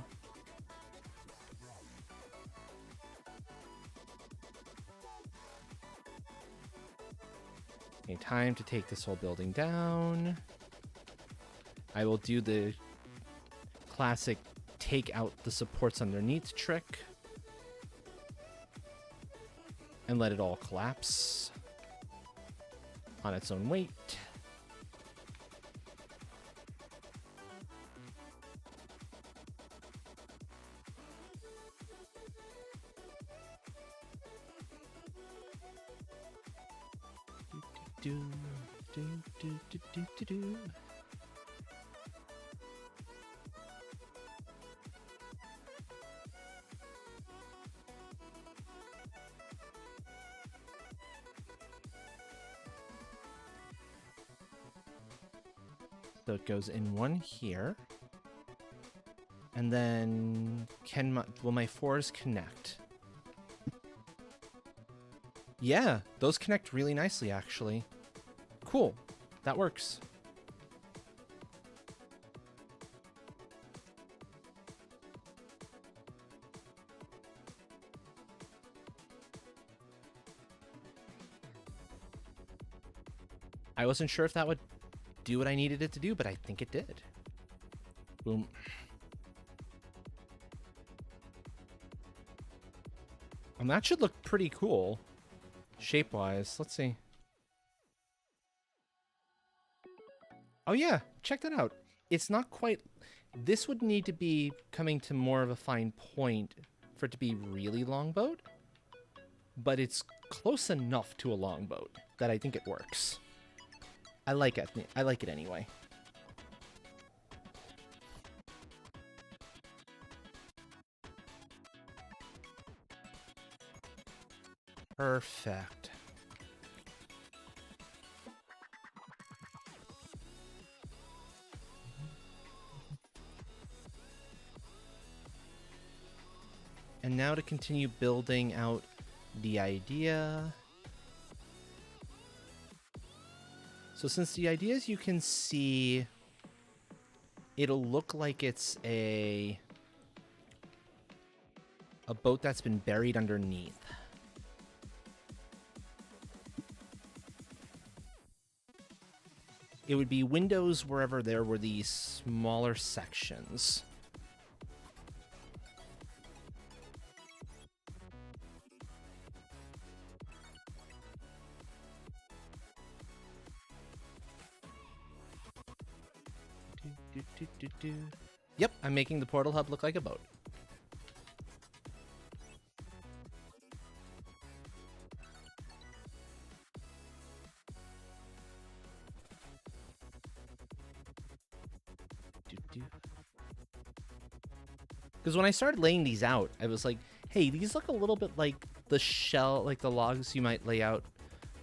Okay, time to take this whole building down. I will do the classic take out the supports underneath trick and let it all collapse on its own weight. do, do, do, do, do, do, do. So it goes in one here. And then will my 4s connect? Yeah, those connect really nicely, actually. Cool. That works. I wasn't sure if that would do what I needed it to do, but I think it did. Boom. And that should look pretty cool, shape-wise. Let's see. Oh yeah, check that out. It's not quite... This would need to be coming to more of a fine point for it to be really longboat, but it's close enough to a longboat that I think it works. I like it. I like it anyway. Perfect. And now to continue building out the idea. So since the idea is you can see, it'll look like it's a boat that's been buried underneath. It would be windows wherever there were these smaller sections. Yep, I'm making the portal hub look like a boat. Because when I started laying these out, I was like, hey, these look a little bit like the shell, like the logs you might lay out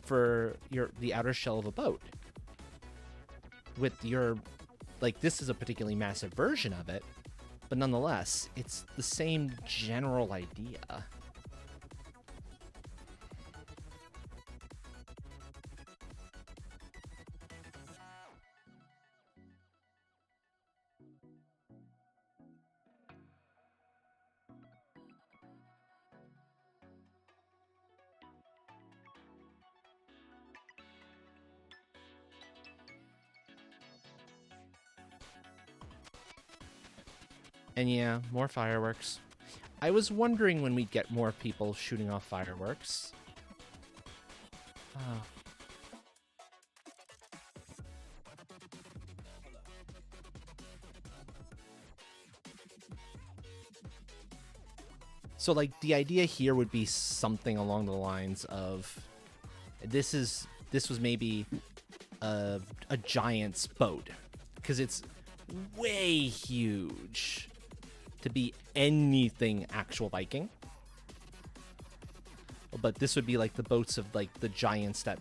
for the outer shell of a boat. With your, like, this is a particularly massive version of it, but nonetheless, it's the same general idea. And yeah, more fireworks. I was wondering when we'd get more people shooting off fireworks. Oh. So, like, the idea here would be something along the lines of, this was maybe a giant's boat, because it's way huge to be anything actual Viking. But this would be like the boats of like the giants that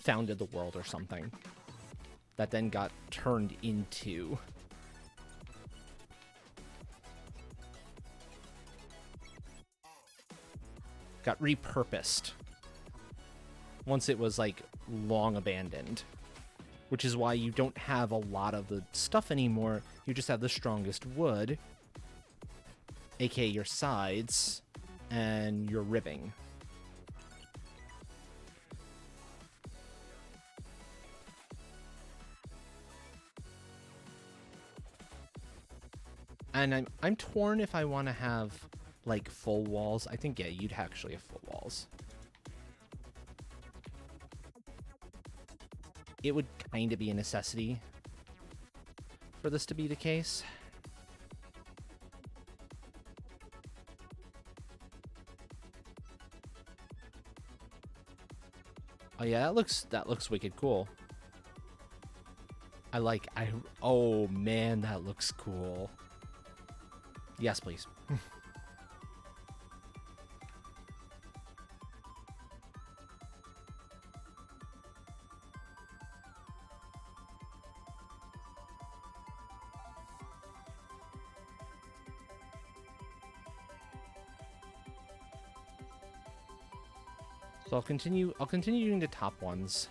founded the world or something, that then got turned into. Got repurposed once it was like long abandoned, which is why you don't have a lot of the stuff anymore. You just have the strongest wood, aka your sides, and your ribbing. And I'm torn if I want to have like full walls. I think, yeah, you'd actually have full walls. It would kind of be a necessity for this to be the case. Oh yeah, that looks wicked cool. Oh man, that looks cool. Yes, please. So I'll continue doing the top ones.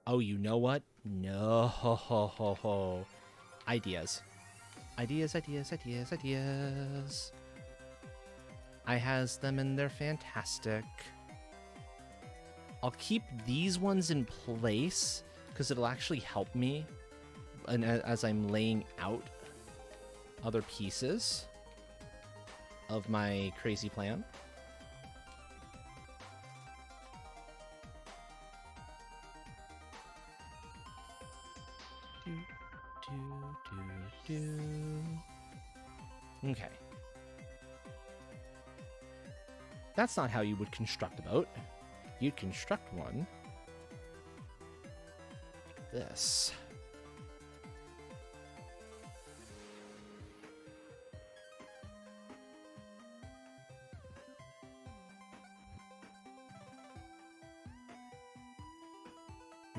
Oh, you know what? No. Ideas. Ideas, ideas, ideas, ideas. I has them and they're fantastic. I'll keep these ones in place because it'll actually help me and as I'm laying out other pieces of my crazy plan. Okay. That's not how you would construct a boat. You'd construct one like this.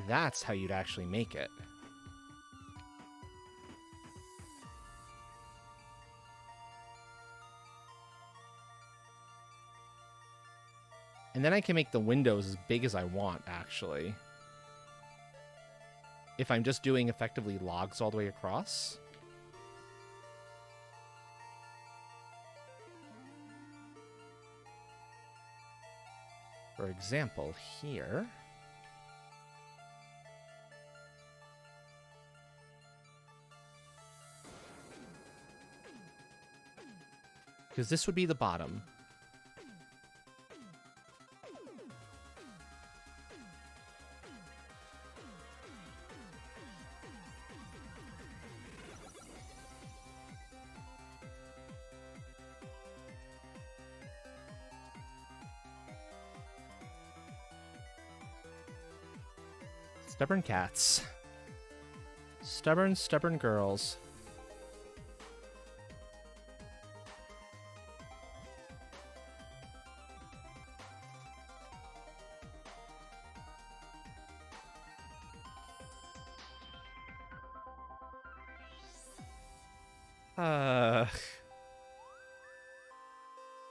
That's how you'd actually make it. And then I can make the windows as big as I want, actually. If I'm just doing effectively logs all the way across. For example, here. Because this would be the bottom. Stubborn cats. Stubborn girls.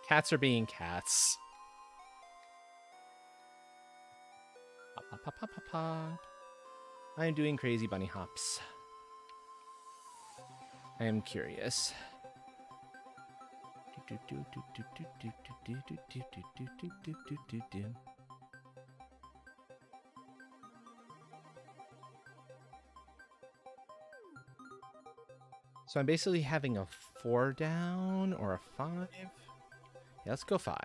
Cats are being cats. I am doing crazy bunny hops. I am curious. So I'm basically having a 4 down or a 5. Yeah, let's go 5.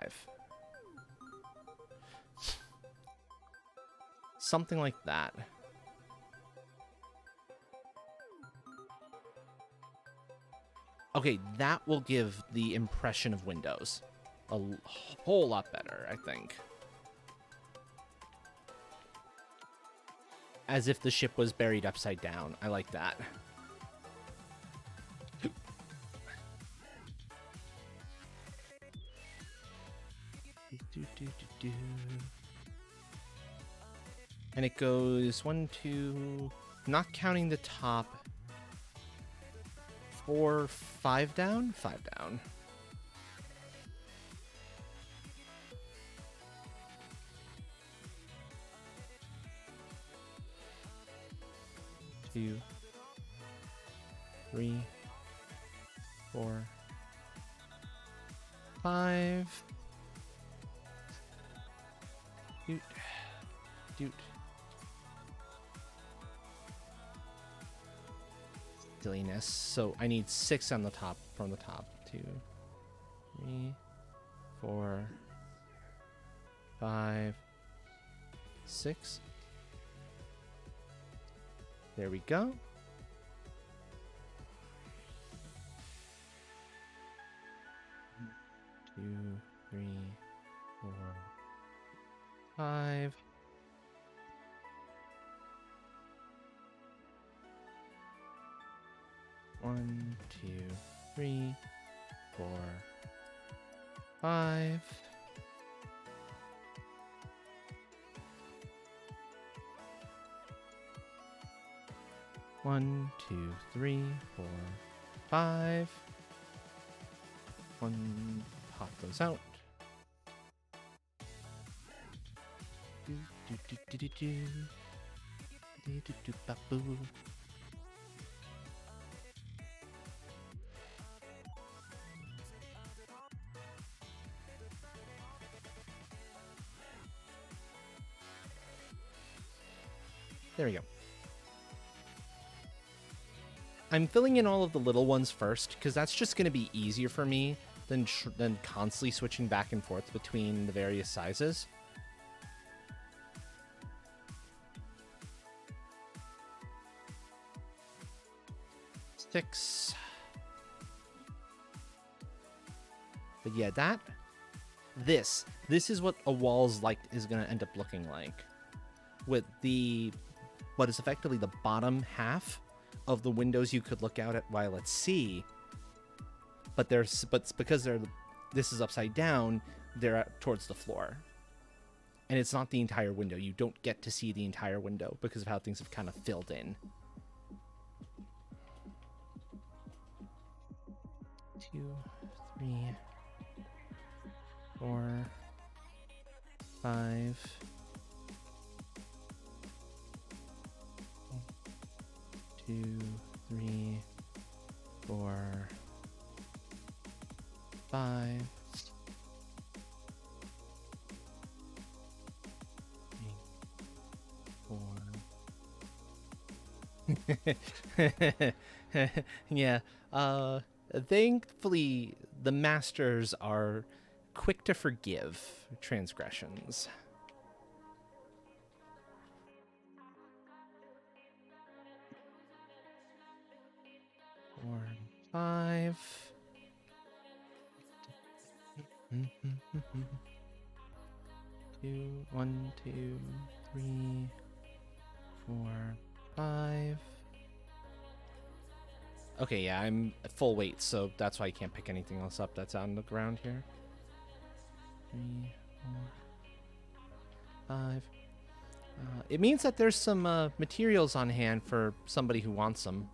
Something like that. Okay, that will give the impression of windows a whole lot better, I think. As if the ship was buried upside down. I like that. And it goes 1, 2, not counting the top. 4, 5 down? 5 down. Two, 3, 4, 5. Doot. Doot. Silliness. So I need 6 on the top from the top. 2, 3, 4, 5, 6. There we go. 2, 3, 4, 5. One, 2, 3, 4, 5. One, 2, 3, 4, 5. One, pop those out. Do, do, do, do, do, do. Do, do, do, ba, boo. There we go. I'm filling in all of the little ones first, because that's just going to be easier for me than constantly switching back and forth between the various sizes. Six. But yeah, this is what a wall's like is going to end up looking like. With what is effectively the bottom half of the windows you could look out at while at sea, but because this is upside down, they're towards the floor, and it's not the entire window. You don't get to see the entire window because of how things have kind of filled in. 2, 3, 4, 5. 2, 3, 4, 5. 3, 4. Yeah. Thankfully, the masters are quick to forgive transgressions. 4, 5. 2, 1, 2, 3, 4, 5. Okay, yeah, I'm at full weight, so that's why I can't pick anything else up that's on the ground here. 3, 4, 5. It means that there's some materials on hand for somebody who wants them.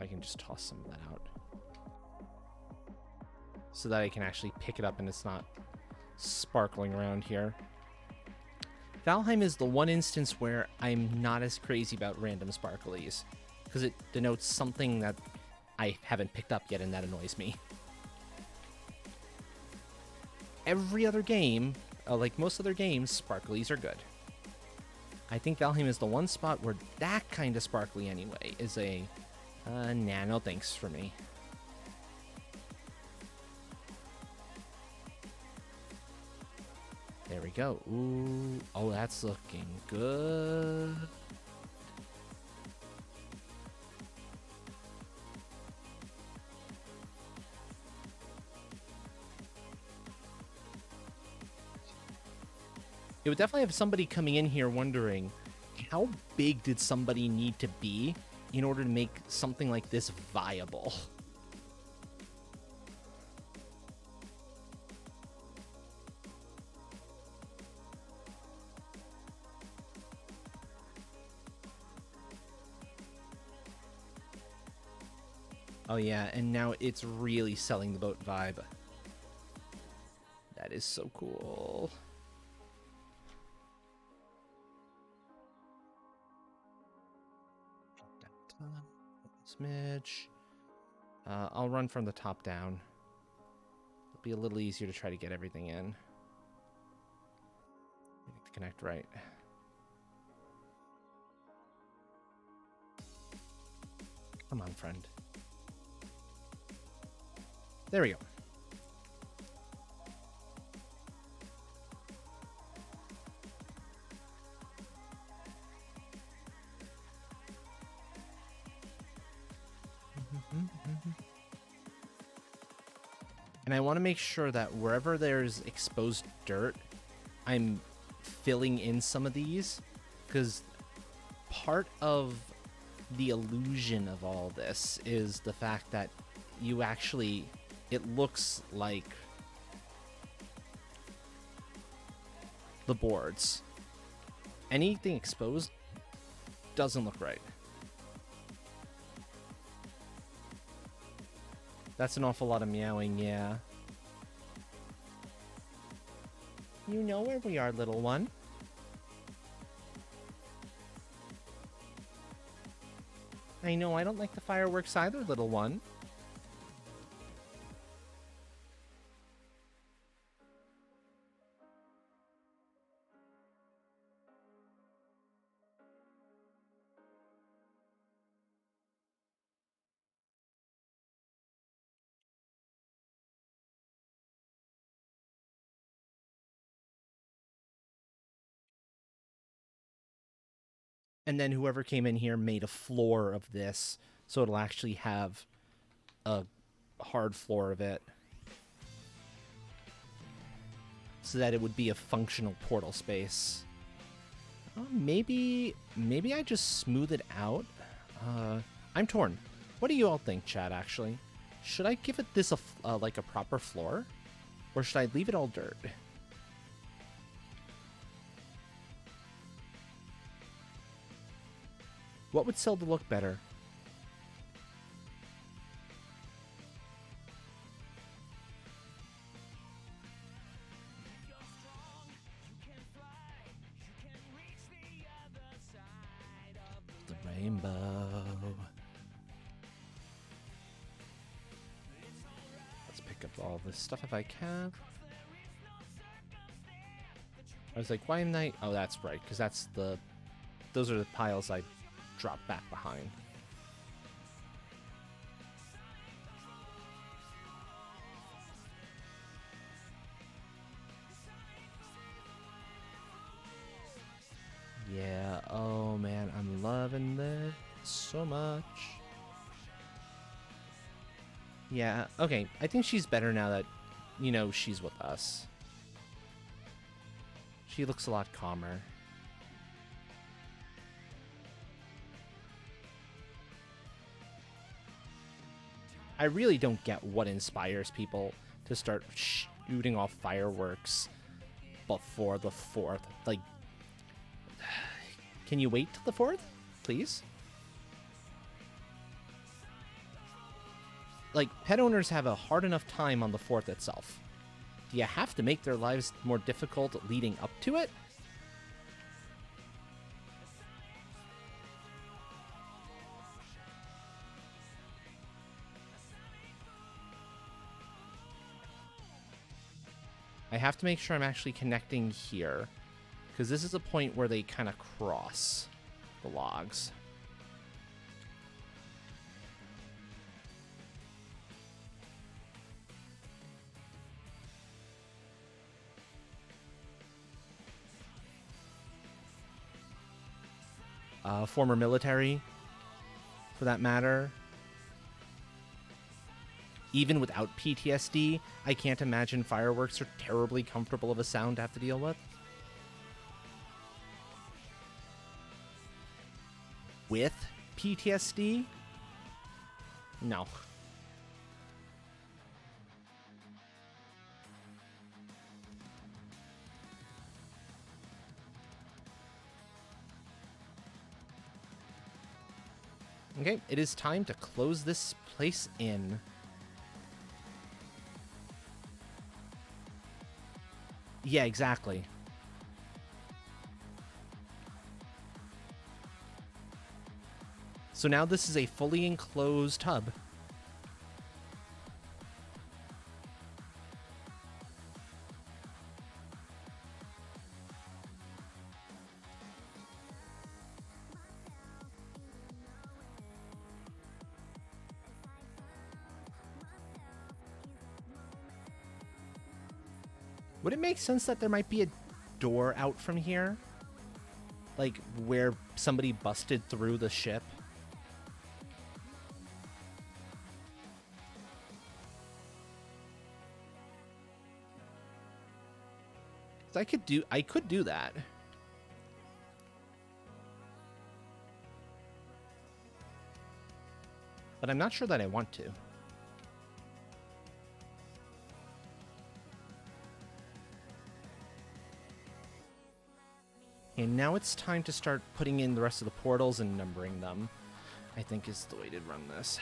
I can just toss some of that out so that I can actually pick it up and it's not sparkling around here. Valheim is the one instance where I'm not as crazy about random sparklies, because it denotes something that I haven't picked up yet, and that annoys me. Every other game, like most other games, sparklies are good. I think Valheim is the one spot where that kind of sparkly anyway is a nano thanks for me. There we go. Ooh, oh, that's looking good. It would definitely have somebody coming in here wondering, how big did somebody need to be in order to make something like this viable? Oh yeah, and now it's really selling the boat vibe. That is so cool. Smidge. I'll run from the top down. It'll be a little easier to try to get everything in. We need to connect right. Come on, friend. There we go. And I want to make sure that wherever there's exposed dirt, I'm filling in some of these, because part of the illusion of all this is the fact that you actually, it looks like the boards. Anything exposed doesn't look right. That's an awful lot of meowing, yeah. You know where we are, little one. I know I don't like the fireworks either, little one. And then whoever came in here made a floor of this, so it'll actually have a hard floor of it, so that it would be a functional portal space. Maybe I just smooth it out. I'm torn. What do you all think, chat? Actually, should I give it this like a proper floor, or should I leave it all dirt? What would sell the look better? The rainbow. Let's pick up all this stuff if I can. I was like, why am I? Oh, that's right, because that's the. Those are the piles I dropped back behind. Yeah, oh man, I'm loving this so much. Yeah, okay, I think she's better now that, you know, she's with us. She looks a lot calmer. I really don't get what inspires people to start shooting off fireworks before the 4th. Like, can you wait till the 4th, please? Like, pet owners have a hard enough time on the 4th itself. Do you have to make their lives more difficult leading up to it? I have to make sure I'm actually connecting here, because this is a point where they kind of cross the logs. Former military, for that matter. Even without PTSD, I can't imagine fireworks are terribly comfortable of a sound to have to deal with. With PTSD? No. Okay, it is time to close this place in. Yeah, exactly. So now this is a fully enclosed hub. Would it make sense that there might be a door out from here? Like, where somebody busted through the ship? I could do that. But I'm not sure that I want to. And now it's time to start putting in the rest of the portals and numbering them, I think is the way to run this.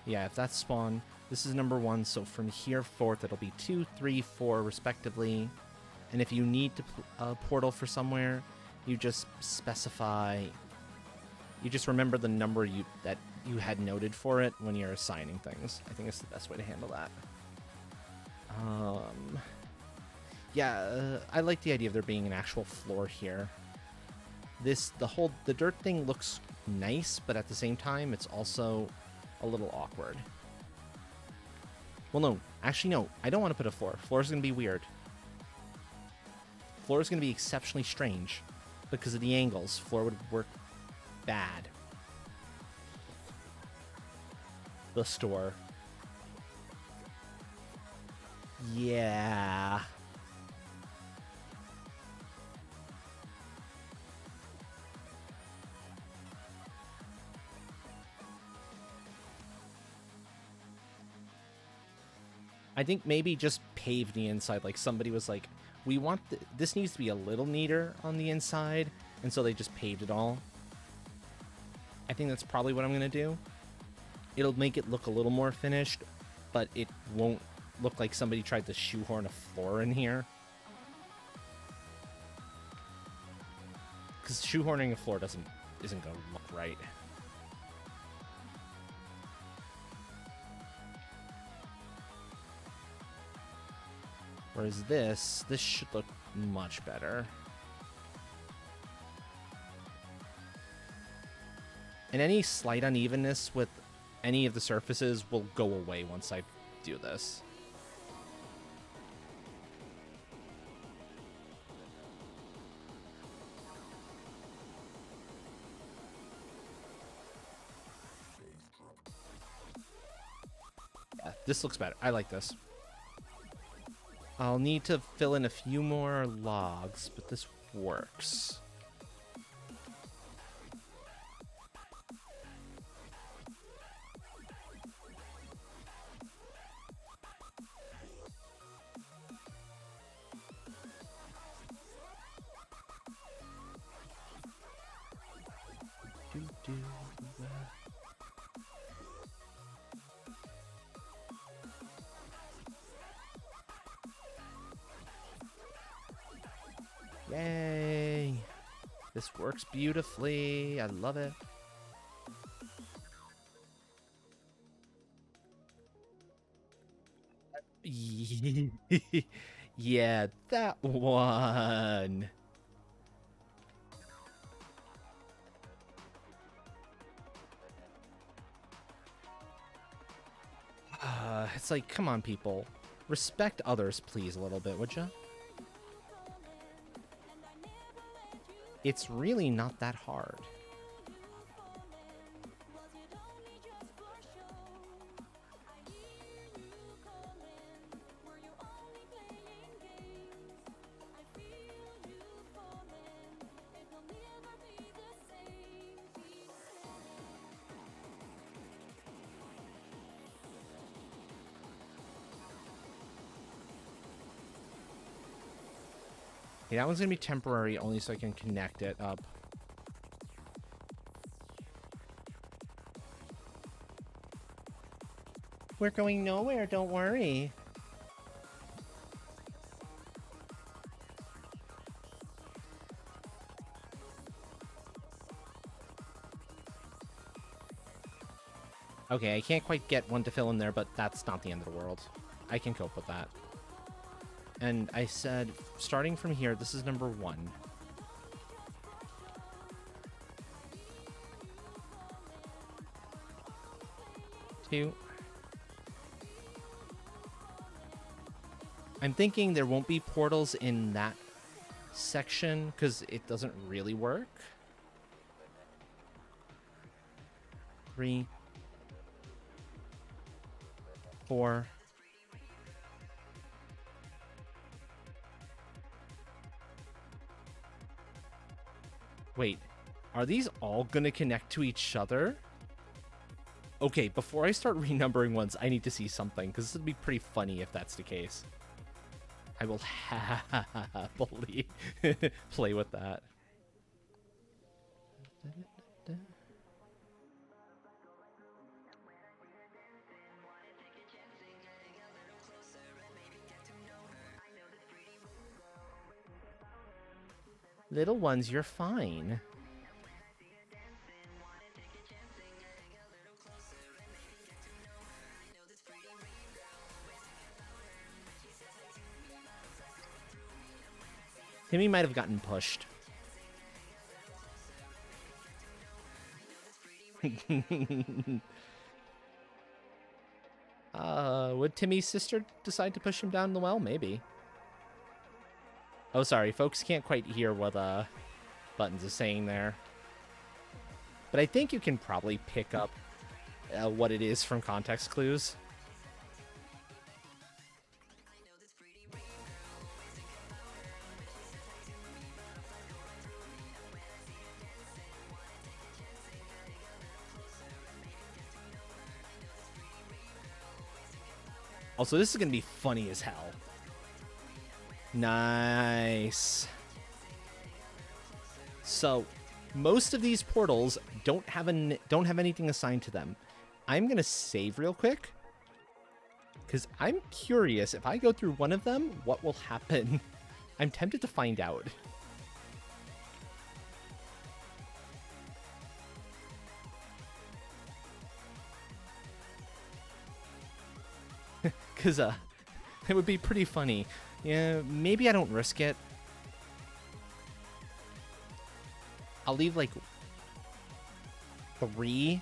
Yeah, if that's spawn, this is number 1, so from here forth it'll be 2, 3, 4 respectively. And if you need to a portal for somewhere, you just specify, you just remember the number that you had noted for it when you're assigning things. I think it's the best way to handle that. Yeah, I like the idea of there being an actual floor here. The dirt thing looks nice, but at the same time, it's also a little awkward. Well, no, actually, no, I don't want to put a floor. Floor's going to be weird. Floor is going to be exceptionally strange because of the angles. Floor would work bad. The store. Yeah. I think maybe just pave the inside. Like somebody was like, we want this needs to be a little neater on the inside. And so they just paved it all. I think that's probably what I'm going to do. It'll make it look a little more finished, but it won't look like somebody tried to shoehorn a floor in here. Because shoehorning a floor isn't going to look right. Whereas this should look much better. And any slight unevenness with any of the surfaces will go away once I do this. Yeah, this looks better. I like this. I'll need to fill in a few more logs, but this works. Yay! This works beautifully. I love it. Yeah, that one. It's like, come on, people. Respect others, please, a little bit, would you? It's really not that hard. Okay, that one's gonna be temporary, only so I can connect it up. We're going nowhere, don't worry. Okay, I can't quite get one to fill in there, but that's not the end of the world. I can cope with that. And I said, starting from here, this is number 1. 2. I'm thinking there won't be portals in that section because it doesn't really work. 3. 4. Wait, are these all gonna connect to each other? Okay, before I start renumbering ones, I need to see something, because this would be pretty funny if that's the case. I will happily play with that. Little ones, you're fine. Timmy might have gotten pushed. Would Timmy's sister decide to push him down the well? Maybe. Oh, sorry. Folks can't quite hear what Buttons is saying there. But I think you can probably pick up what it is from context clues. Also, this is going to be funny as hell. Nice. So, most of these portals don't have anything assigned to them. I'm going to save real quick, because I'm curious, if I go through one of them, what will happen? I'm tempted to find out. Because it would be pretty funny. Yeah, maybe I don't risk it. I'll leave like 3.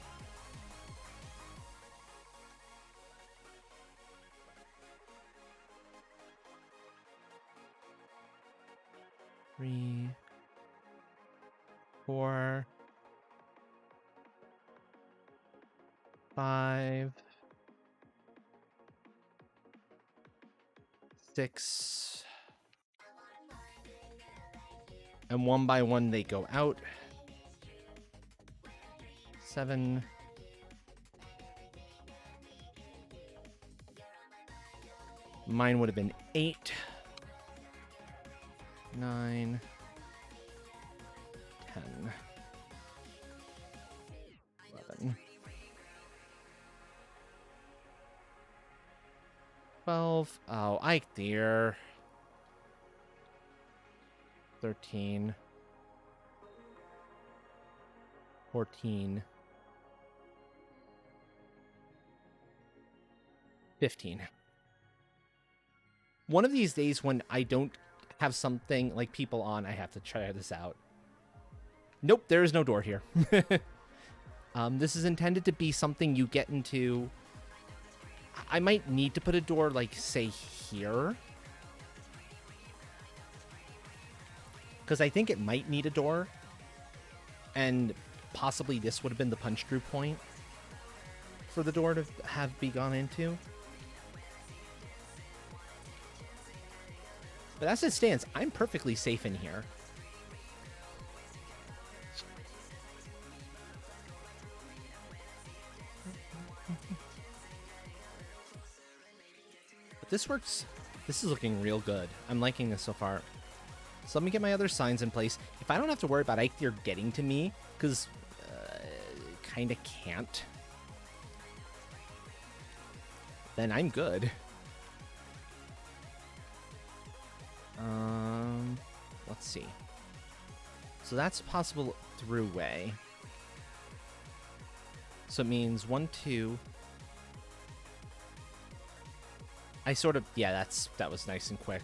Three, 4, 5, 6, and one by one they go out. 7. Mine would have been 8, 9, 10, 11, 12. Oh, I dear. 13, 14, 15. One of these days when I don't have something like people on, I have to try this out. Nope, there is no door here. This is intended to be something you get into. I might need to put a door, like, say, here. Because I think it might need a door. And possibly this would have been the punch through point for the door to have be gone into. But as it stands, I'm perfectly safe in here. But this works. This is looking real good. I'm liking this so far. So let me get my other signs in place. If I don't have to worry about Eikthyr getting to me, because kind of can't, then I'm good. Let's see. So that's a possible throughway. So it means 1, 2. I sort of, yeah, that was nice and quick.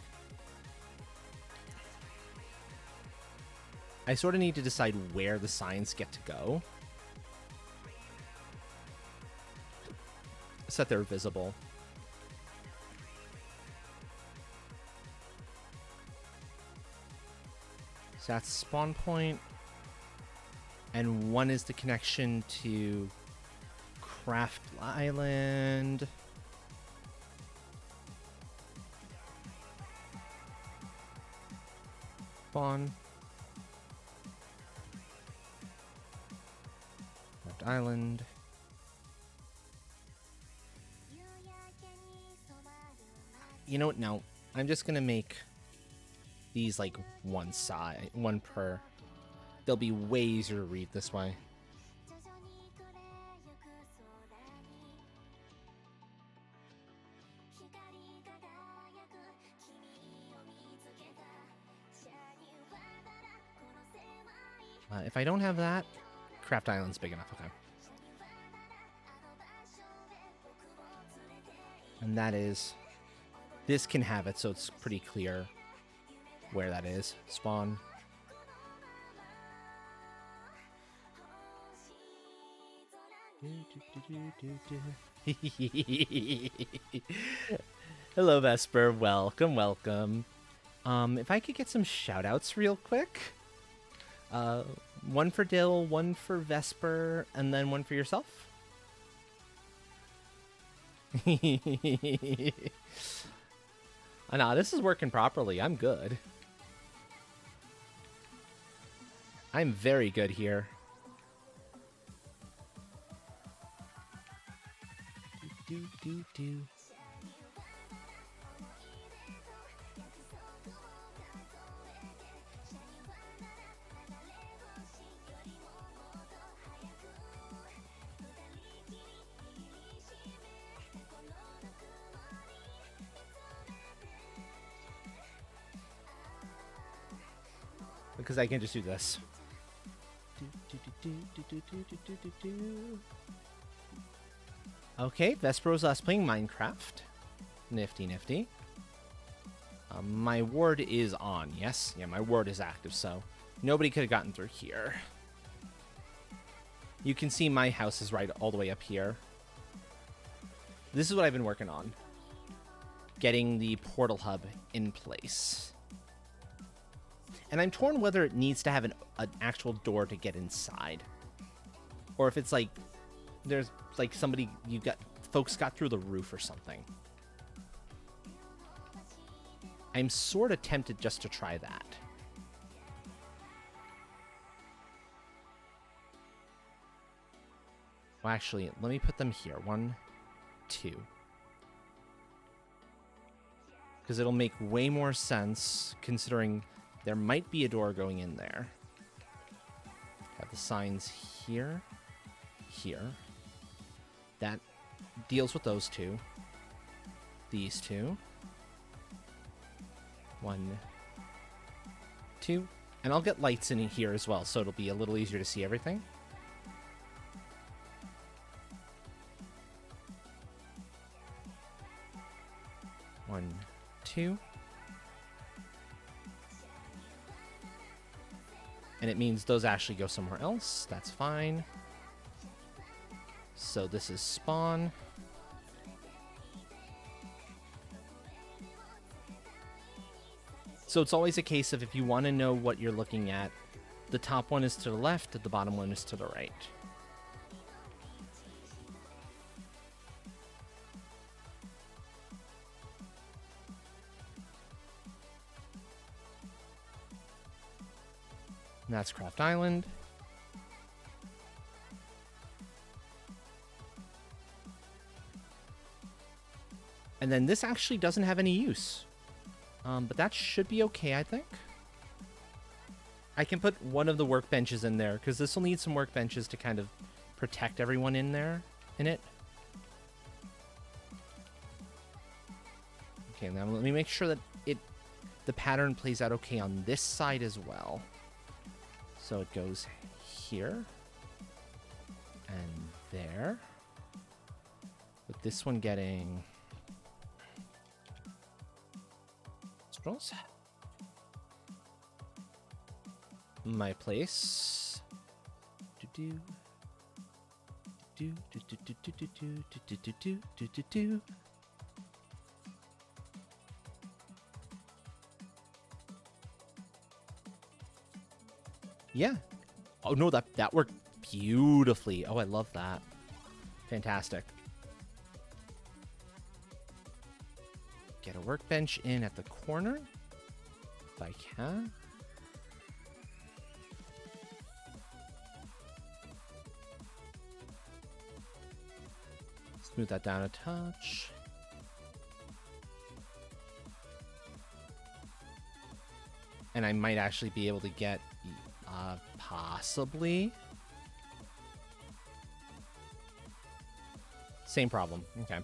I sort of need to decide where the signs get to go, so that they're visible. So that's spawn point, and 1 is the connection to Craft Island. Spawn. Island. You know what? No, I'm just gonna make these like one side, one per. They'll be way easier to read this way. If I don't have that, Craft Island's big enough. Okay. And that is... This can have it, so it's pretty clear where that is. Spawn. Hello, Vesper. Welcome, welcome. If I could get some shout-outs real quick. One for Dill, one for Vesper, and then one for yourself. Nah, this is working properly. I'm good. I'm very good here. Do. Because I can just do this. Okay, Vespero's us playing Minecraft. Nifty, nifty. My ward is on, yes? Yeah, my ward is active, so nobody could have gotten through here. You can see my house is right all the way up here. This is what I've been working on. Getting the portal hub in place. And I'm torn whether it needs to have an actual door to get inside. Or if it's like, there's like somebody, folks got through the roof or something. I'm sort of tempted just to try that. Well, actually, let me put them here. 1, 2. Because it'll make way more sense considering there might be a door going in there. Have the signs here, here. That deals with those two. These two. 1, 2. And I'll get lights in here as well, so it'll be a little easier to see everything. One, 2. And it means those actually go somewhere else. That's fine. So this is spawn. So it's always a case of if you want to know what you're looking at, the top one is to the left, the bottom one is to the right. And that's Craft Island. And then this actually doesn't have any use. But that should be okay, I think. I can put one of the workbenches in there, because this will need some workbenches to kind of protect everyone in there, in it. Okay, now let me make sure that the pattern plays out okay on this side as well. So it goes here and there, with this one getting scrolls. My place. Yeah. Oh no, that worked beautifully. Oh, I love that. Fantastic. Get a workbench in at the corner, if I can. Smooth that down a touch. And I might actually be able to get, possibly. Same problem. Okay.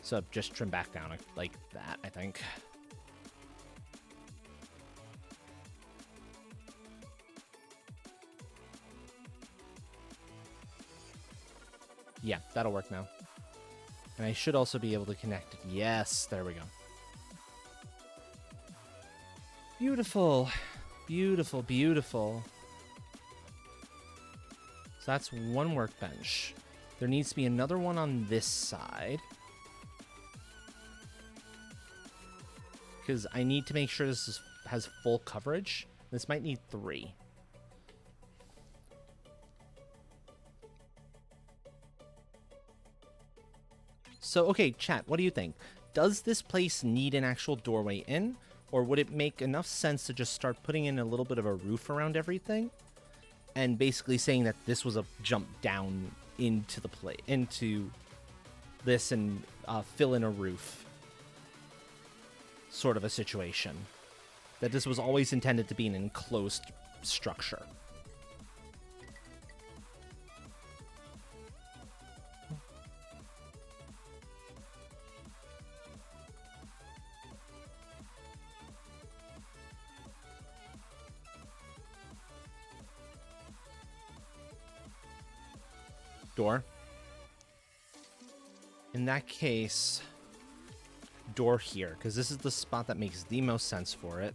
So just trim back down like that, I think. Yeah, that'll work now. And I should also be able to connect it. Yes, there we go. Beautiful. Beautiful, beautiful. So that's one workbench. There needs to be another one on this side. Because I need to make sure this has full coverage. This might need 3. So, okay, chat, what do you think? Does this place need an actual doorway in? Or would it make enough sense to just start putting in a little bit of a roof around everything? And basically saying that this was a jump down into the into this and fill in a roof. Sort of a situation. That this was always intended to be an enclosed structure. Door. In that case, door here, because this is the spot that makes the most sense for it.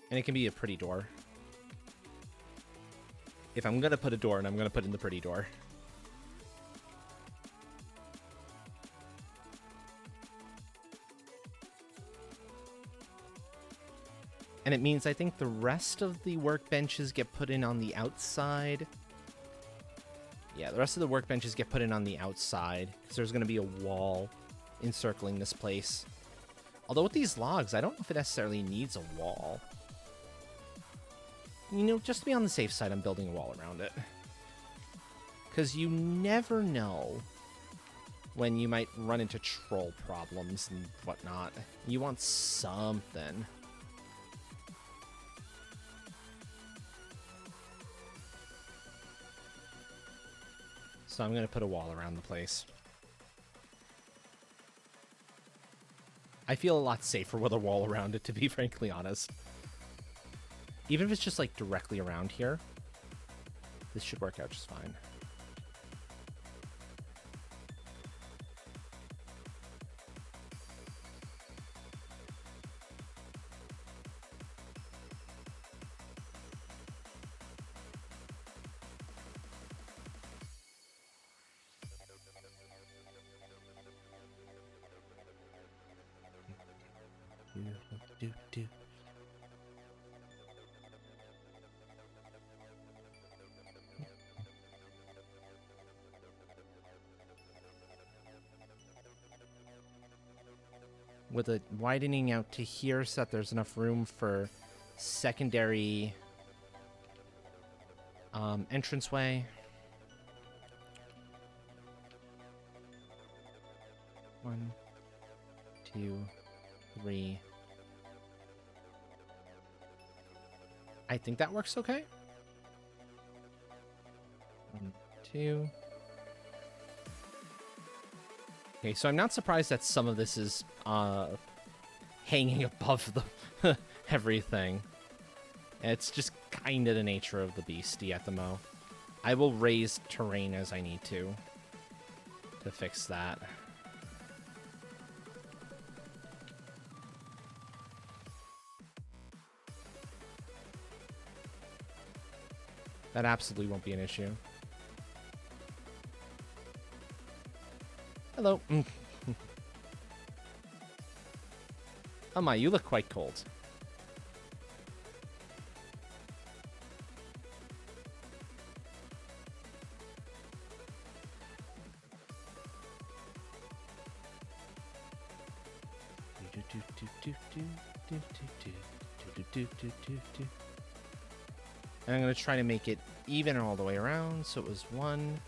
And it can be a pretty door. If I'm going to put a door, and I'm going to put in the pretty door. And it means I think the rest of the workbenches get put in on the outside. Yeah, the rest of the workbenches get put in on the outside, because there's going to be a wall encircling this place. Although with these logs, I don't know if it necessarily needs a wall. You know, just to be on the safe side, I'm building a wall around it. Because you never know when you might run into troll problems and whatnot. You want something. So I'm going to put a wall around the place. I feel a lot safer with a wall around it, to be frankly honest. Even if it's just like directly around here, this should work out just fine. Do. With it widening out to here so that there's enough room for secondary entranceway. 1, 2, 3. I think that works okay. 1, 2. Okay, so I'm not surprised that some of this is hanging above the everything. It's just kind of the nature of the beastie at the mo. I will raise terrain as I need to fix that. That absolutely won't be an issue. Hello. Oh my, you look quite cold. And I'm going to try to make it even all the way around. So it was 1.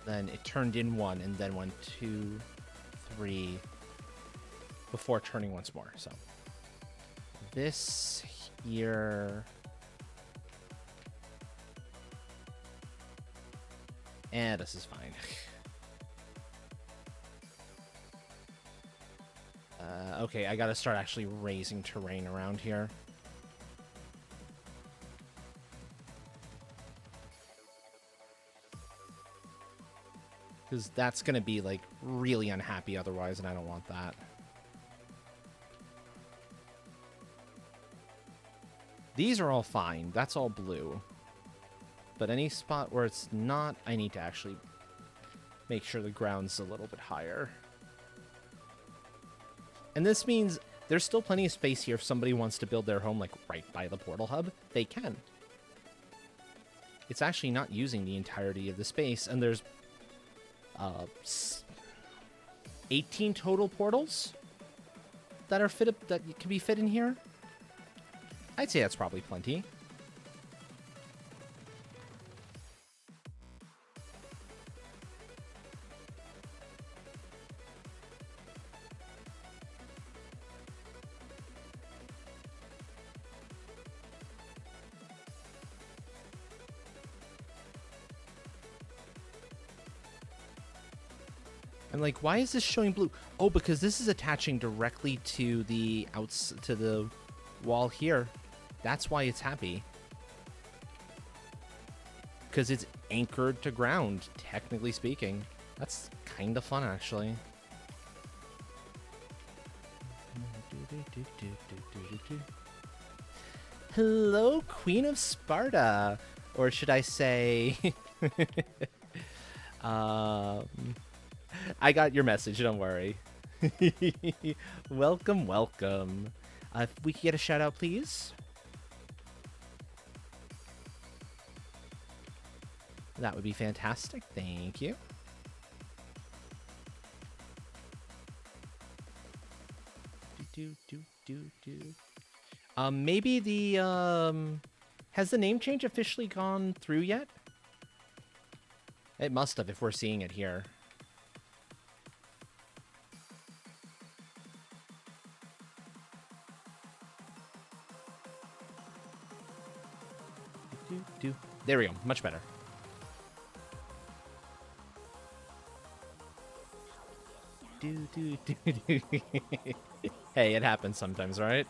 Then it turned in 1, and then 1, 2, 3, before turning once more. So this here, and this is fine. Okay, I gotta start actually raising terrain around here. Because that's gonna be, like, really unhappy otherwise, and I don't want that. These are all fine. That's all blue. But any spot where it's not, I need to actually make sure the ground's a little bit higher. And this means there's still plenty of space here if somebody wants to build their home, like, right by the portal hub. They can. It's actually not using the entirety of the space, and there's 18 total portals that are that can be fit in here. I'd say that's probably plenty. And like, why is this showing blue? Oh, because this is attaching directly to the to the wall here. That's why it's happy. Because it's anchored to ground, technically speaking. That's kind of fun, actually. Hello, Queen of Sparta. Or should I say... I got your message, don't worry. Welcome, welcome. If we could get a shout out, please. That would be fantastic. Thank you. Maybe the has the name change officially gone through yet? It must have if we're seeing it here. There we go. Much better. Hey, it happens sometimes, right?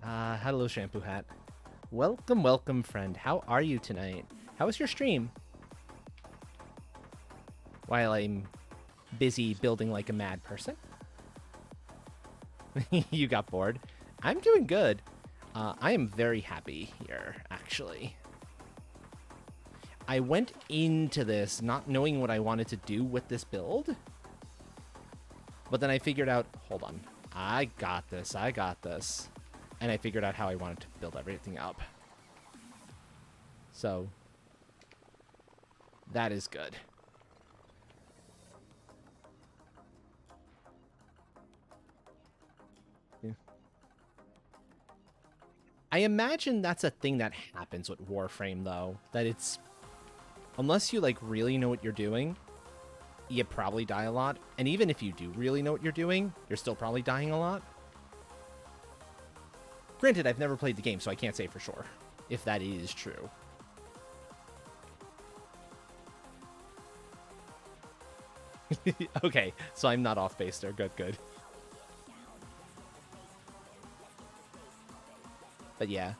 Hello, Shampoo Hat. Welcome, welcome, friend. How are you tonight? How was your stream? While I'm busy building like a mad person. You got bored. I'm doing good. I am very happy here, actually. I went into this not knowing what I wanted to do with this build. But then I figured out, hold on, I got this. And I figured out how I wanted to build everything up. So, that is good. I imagine that's a thing that happens with Warframe, though. That it's... Unless you, like, really know what you're doing, you probably die a lot. And even if you do really know what you're doing, you're still probably dying a lot. Granted, I've never played the game, so I can't say for sure if that is true. Okay, so I'm not off base there. Good, good. But yeah.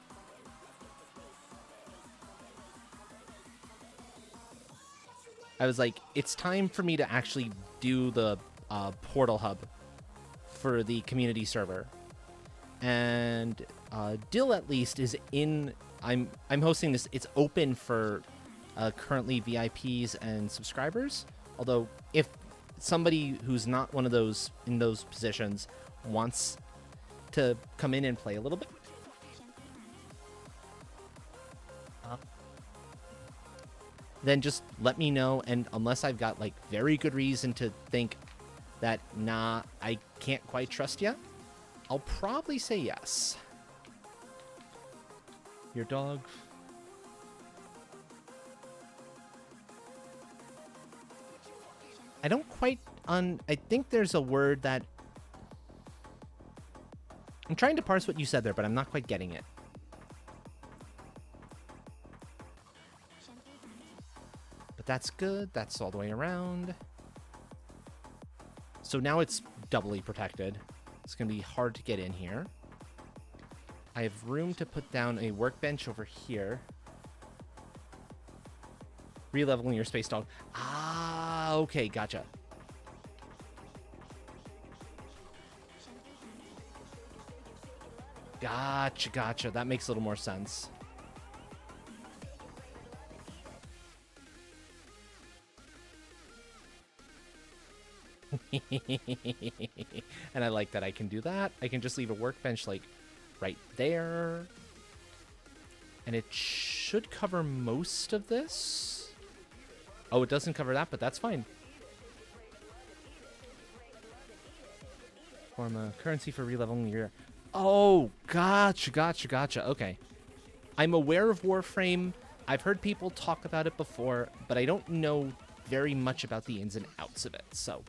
I was like, it's time for me to actually do the portal hub for the community server. And Dill at least is in. I'm hosting this. It's open for currently VIPs and subscribers. Although if somebody who's not one of those in those positions wants to come in and play a little bit, then just let me know. And unless I've got like very good reason to think that, nah, I can't quite trust you, I'll probably say yes. Your dog. I don't quite I think there's a word that I'm trying to parse what you said there, but I'm not quite getting it. But that's good. That's all the way around. So now it's doubly protected. It's going to be hard to get in here. I have room to put down a workbench over here. Releveling your space dog. Ah, okay, gotcha. Gotcha. That makes a little more sense. And I like that I can do that. I can just leave a workbench like right there. And it should cover most of this. Oh, it doesn't cover that, but that's fine. Form a currency for releveling your... Oh, gotcha. Okay. I'm aware of Warframe. I've heard people talk about it before, but I don't know very much about the ins and outs of it, so...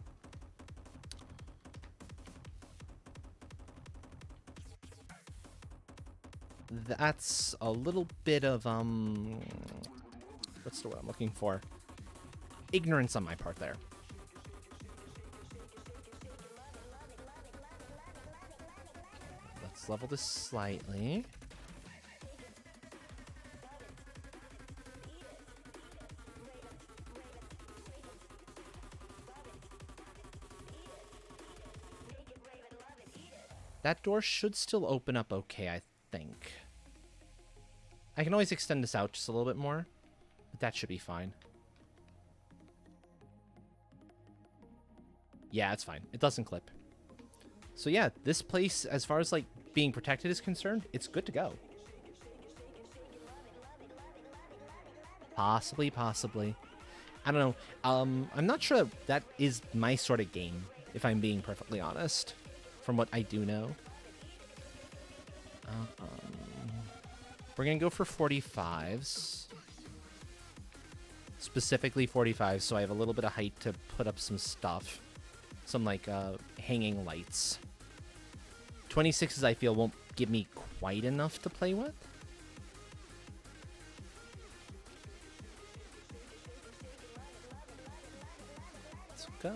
That's a little bit of, what's the word I'm looking for? Ignorance on my part there. Let's level this slightly. That door should still open up okay, I think. I can always extend this out just a little bit more, but that should be fine. Yeah, it's fine. It doesn't clip. So yeah, this place, as far as like being protected is concerned, it's good to go. Possibly. I don't know. I'm not sure that is my sort of game, if I'm being perfectly honest, from what I do know. We're going to go for 45s. Specifically 45s, so I have a little bit of height to put up some stuff. Some, like, hanging lights. 26s, I feel, won't give me quite enough to play with. Let's go.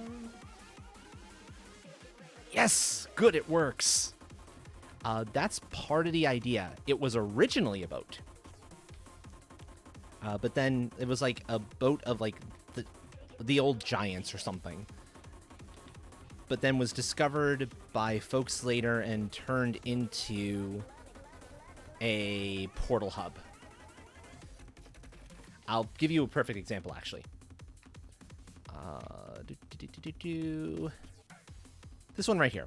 Yes! Good, it works! That's part of the idea. It was originally a boat. But then it was like a boat of like the old giants or something. But then was discovered by folks later and turned into a portal hub. I'll give you a perfect example, actually. This one right here.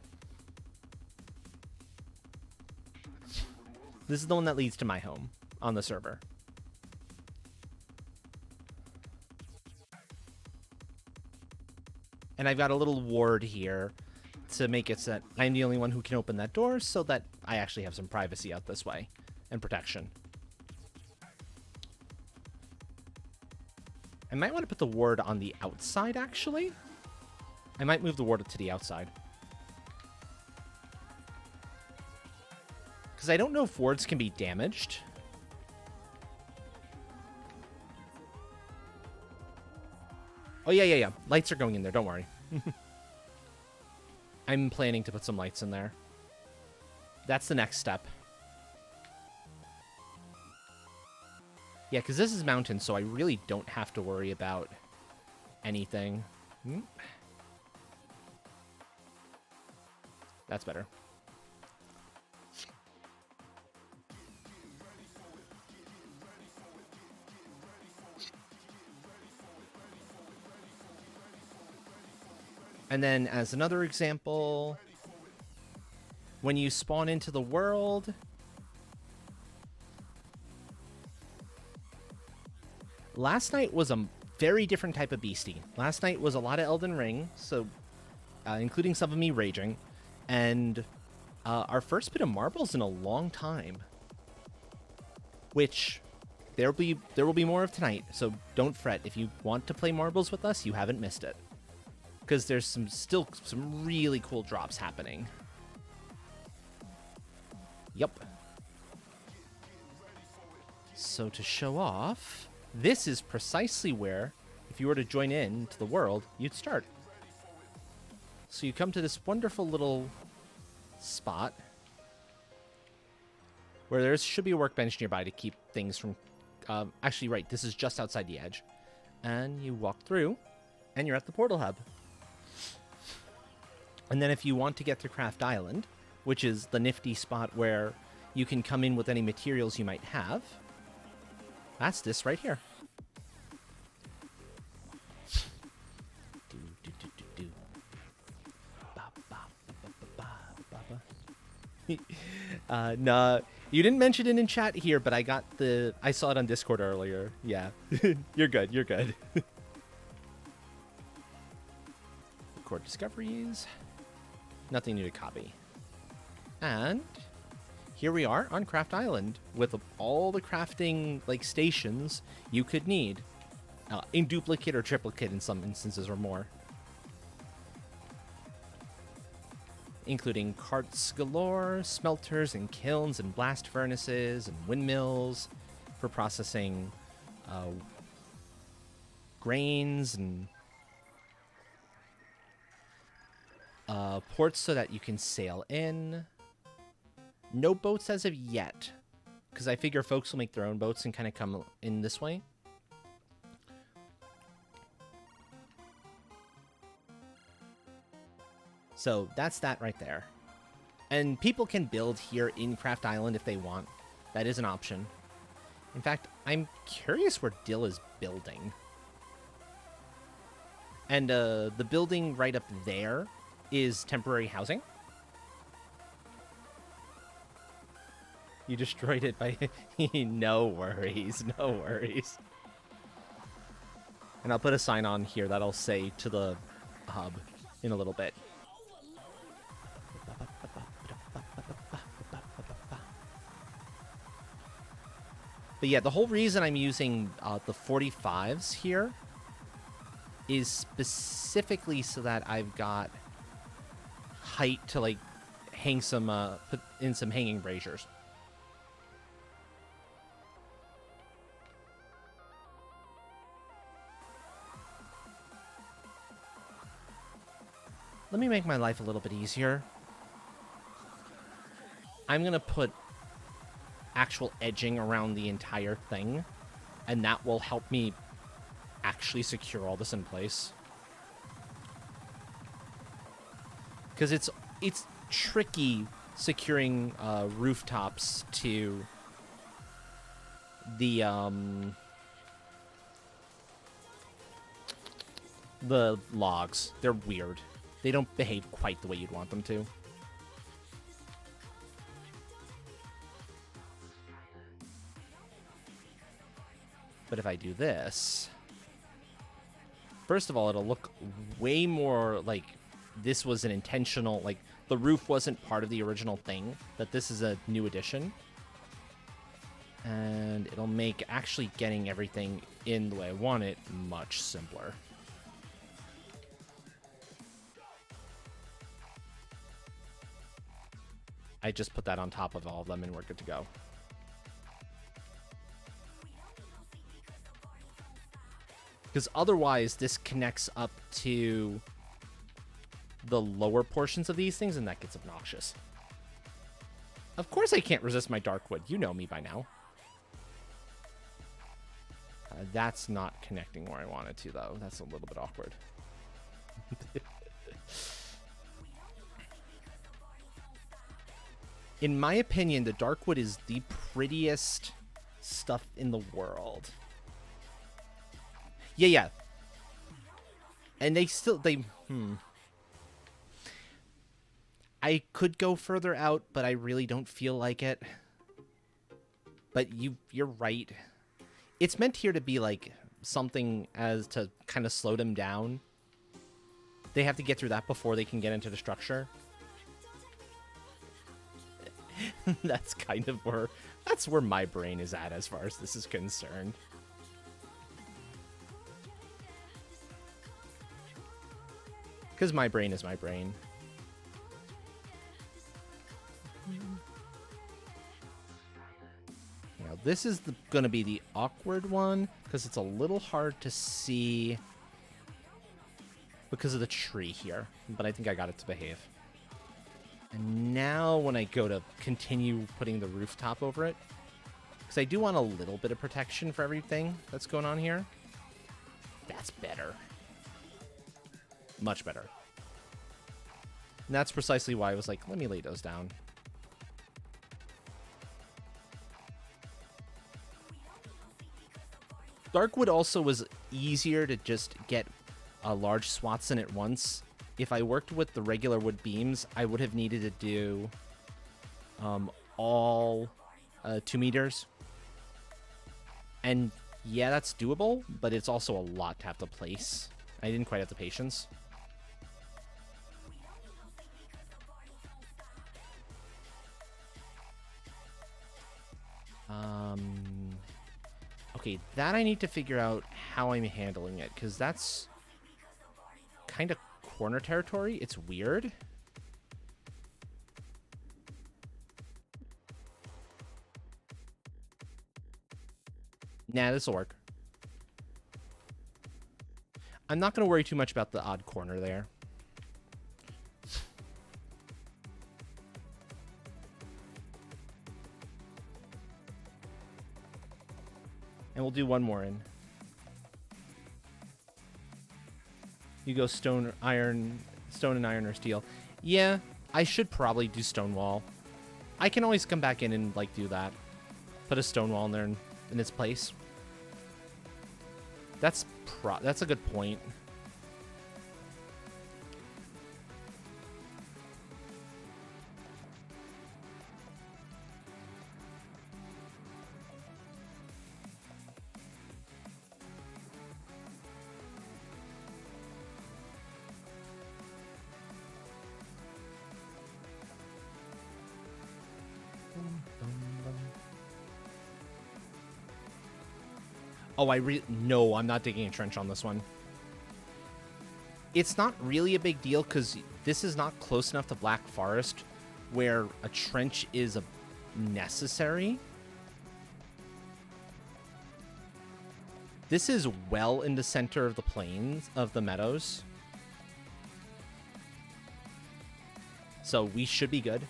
This is the one that leads to my home on the server. And I've got a little ward here to make it so that I'm the only one who can open that door so that I actually have some privacy out this way and protection. I might want to put the ward on the outside, actually. I might move the ward to the outside. Because I don't know if wards can be damaged. Oh, yeah. Lights are going in there, don't worry. I'm planning to put some lights in there. That's the next step. Yeah, because this is mountain, so I really don't have to worry about anything. That's better. And then as another example, when you spawn into the world, Last night was a very different type of beastie. Last night was a lot of Elden Ring, so including some of me raging, and our first bit of marbles in a long time. Which there will be more of tonight, so don't fret. If you want to play marbles with us, you haven't missed it. Because there's still some really cool drops happening. Yep. So to show off, this is precisely where, if you were to join in to the world, you'd start. So you come to this wonderful little spot where there should be a workbench nearby to keep things from... actually, right, this is just outside the edge. And you walk through, and you're at the portal hub. And then if you want to get to Craft Island, which is the nifty spot where you can come in with any materials you might have, that's this right here. Nah, you didn't mention it in chat here, but I saw it on Discord earlier. Yeah, you're good. You're good. Record discoveries. Nothing new to copy. And here we are on Craft Island with all the crafting stations you could need, in duplicate or triplicate in some instances or more, including carts galore, smelters and kilns and blast furnaces and windmills for processing grains and ports so that you can sail in. No boats as of yet, because I figure folks will make their own boats and kind of come in this way. So that's that right there. And people can build here in Craft Island if they want. That is an option. In fact, I'm curious where Dill is building. And the building right up there is temporary housing. You destroyed it by... No worries, no worries. And I'll put a sign on here that'll say to the hub in a little bit. But yeah, the whole reason I'm using the 45s here is specifically so that I've got height to hang some put in some hanging braziers. Let me make my life a little bit easier. I'm gonna put actual edging around the entire thing, and that will help me actually secure all this in place. Because it's tricky securing rooftops to the logs. They're weird. They don't behave quite the way you'd want them to. But if I do this, first of all, it'll look way more like this was an intentional, the roof wasn't part of the original thing, that this is a new addition. And it'll make actually getting everything in the way I want it much simpler. I just put that on top of all of them and we're good to go. Because otherwise, this connects up to the lower portions of these things, and that gets obnoxious. Of course I can't resist my Darkwood. You know me by now. That's not connecting where I wanted to, though. That's a little bit awkward. In my opinion, the Darkwood is the prettiest stuff in the world. Yeah. And I could go further out, but I really don't feel like it. But you're right. It's meant here to be something as to kind of slow them down. They have to get through that before they can get into the structure. That's kind of where my brain is at as far as this is concerned. Because my brain is my brain. Now, this is going to be the awkward one, because it's a little hard to see because of the tree here. But I think I got it to behave. And now when I go to continue putting the rooftop over it, because I do want a little bit of protection for everything that's going on here. That's better. Much better. And that's precisely why I was like, let me lay those down. Darkwood also was easier to just get large swaths in at once. If I worked with the regular wood beams, I would have needed to do all 2 meters. And yeah, that's doable, but it's also a lot to have to place. I didn't quite have the patience. Okay, that I need to figure out how I'm handling it, because that's kind of corner territory. It's weird. Nah, this'll work. I'm not going to worry too much about the odd corner there. And we'll do one more in. You go stone, iron, stone and iron or steel. Yeah, I should probably do stone wall. I can always come back in and like do that. Put a stone wall in there in its place. That's a good point. Oh, no, I'm not digging a trench on this one. It's not really a big deal because this is not close enough to Black Forest where a trench is necessary. This is well in the center of the plains, of the meadows. So we should be good.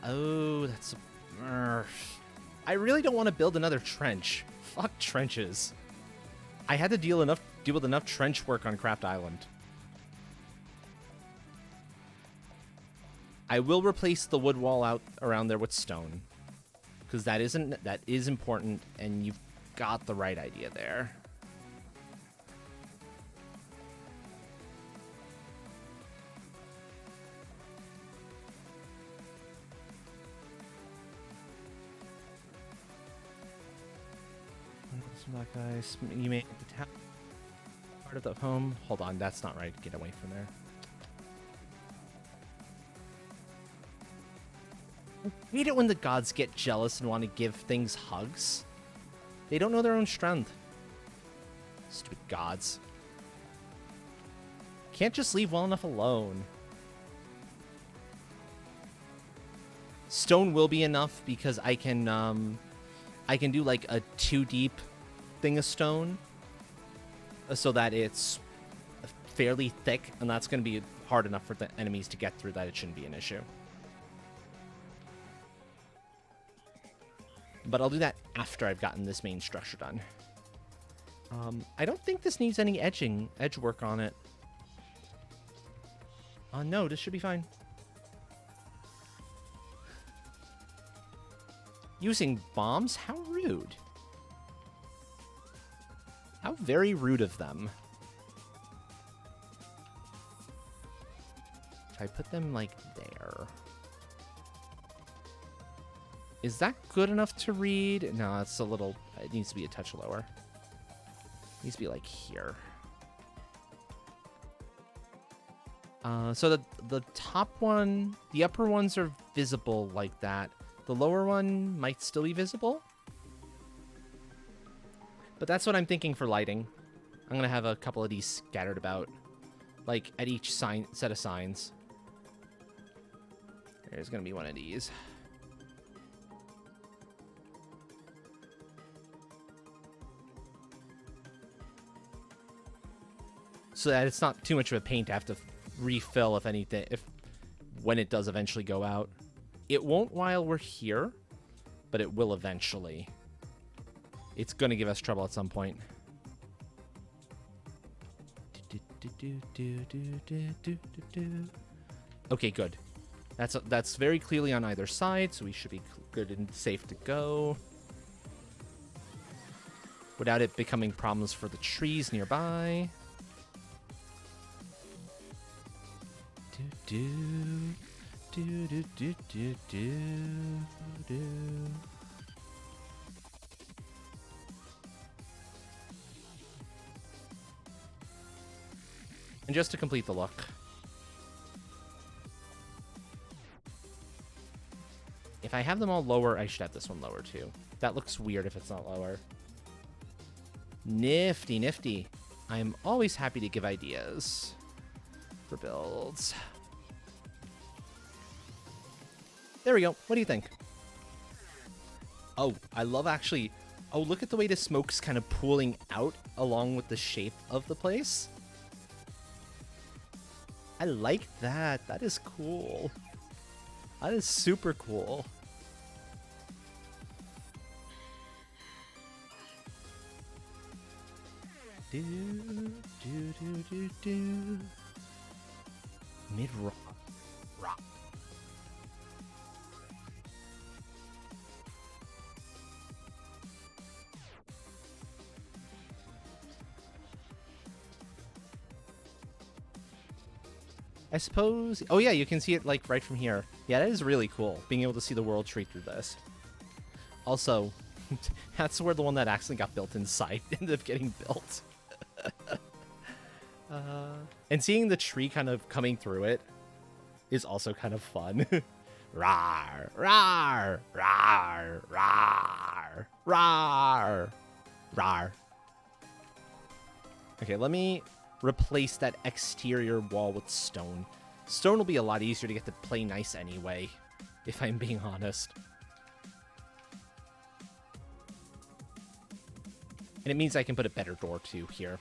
Oh, that's... I really don't want to build another trench. Fuck trenches. I had to deal with enough trench work on Craft Island. I will replace the wood wall out around there with stone. Because that is important, and you've got the right idea there. Black ice. You made the town part of the home. Hold on, that's not right. Get away from there. I hate it when the gods get jealous and want to give things hugs. They don't know their own strength. Stupid gods. Can't just leave well enough alone. Stone will be enough because I can do like a 2 deep thing of stone so that it's fairly thick, and that's going to be hard enough for the enemies to get through that it shouldn't be an issue. But I'll do that after I've gotten this main structure done. I don't think this needs any edge work on it. No, this should be fine. Using bombs? How rude. How very rude of them. If I put them, like, there. Is that good enough to read? No, it's a little... It needs to be a touch lower. It needs to be like here. So the top one, the upper ones are visible like that. The lower one might still be visible. But that's what I'm thinking for lighting. I'm going to have a couple of these scattered about, like at each set of signs. There's going to be one of these. So that it's not too much of a pain to have to refill if anything, when it does eventually go out. It won't while we're here, but it will eventually. It's going to give us trouble at some point. Okay, good. That's very clearly on either side, so we should be good and safe to go. Without it becoming problems for the trees nearby. And just to complete the look. If I have them all lower, I should have this one lower too. That looks weird if it's not lower. Nifty, nifty. I'm always happy to give ideas for builds. There we go. What do you think? Oh, I love actually... Oh, look at the way the smoke's kind of pooling out along with the shape of the place. I like that. That is cool. That is super cool. Mid-rock. Rock. I suppose... Oh, yeah, you can see it, like, right from here. Yeah, that is really cool, being able to see the world tree through this. Also, that's where the one that accidentally got built inside ended up getting built. And seeing the tree kind of coming through it is also kind of fun. Rawr, rawr, rawr, rawr, rawr, rawr. Okay, let me replace that exterior wall with stone. Stone will be a lot easier to get to play nice anyway, if I'm being honest. And it means I can put a better door too here.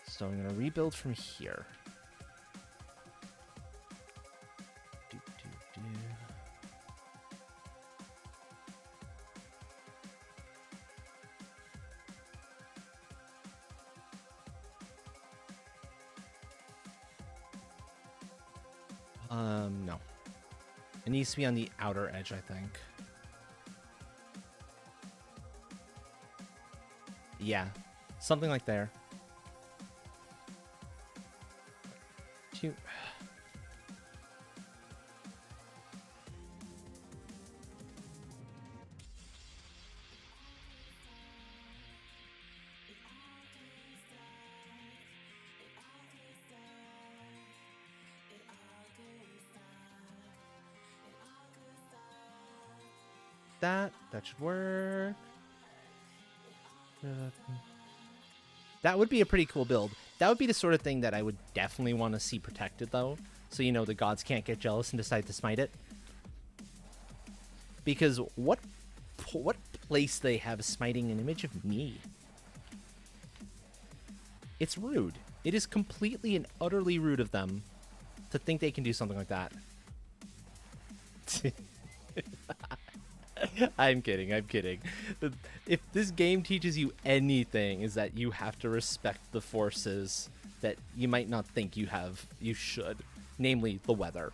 So I'm going to rebuild from here. No. It needs to be on the outer edge, I think. Yeah, something like there. Cute. That should work. That would be a pretty cool build. That would be the sort of thing that I would definitely want to see protected, though. So, you know, the gods can't get jealous and decide to smite it. Because what place they have smiting an image of me? It's rude. It is completely and utterly rude of them to think they can do something like that. I'm kidding, I'm kidding. If this game teaches you anything, is that you have to respect the forces that you might not think you should. Namely, the weather.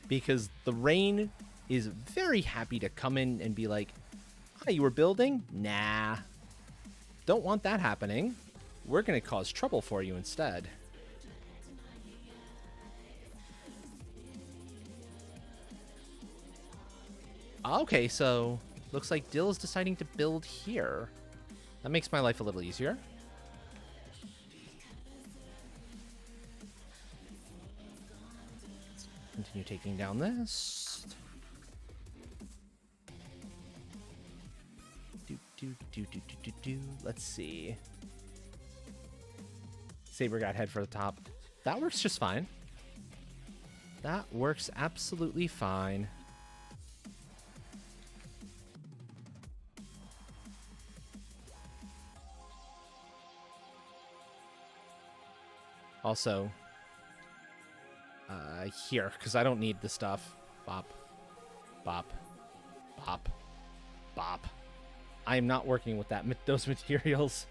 Because the rain is very happy to come in and be like, "Hi, you were building? Nah. Don't want that happening. We're going to cause trouble for you instead." Okay, so looks like Dill is deciding to build here. That makes my life a little easier. Continue taking down this. Let's see. Saber got head for the top. That works just fine. That works absolutely fine. Also, here, because I don't need the stuff. Bop, bop, bop, bop. I am not working with those materials.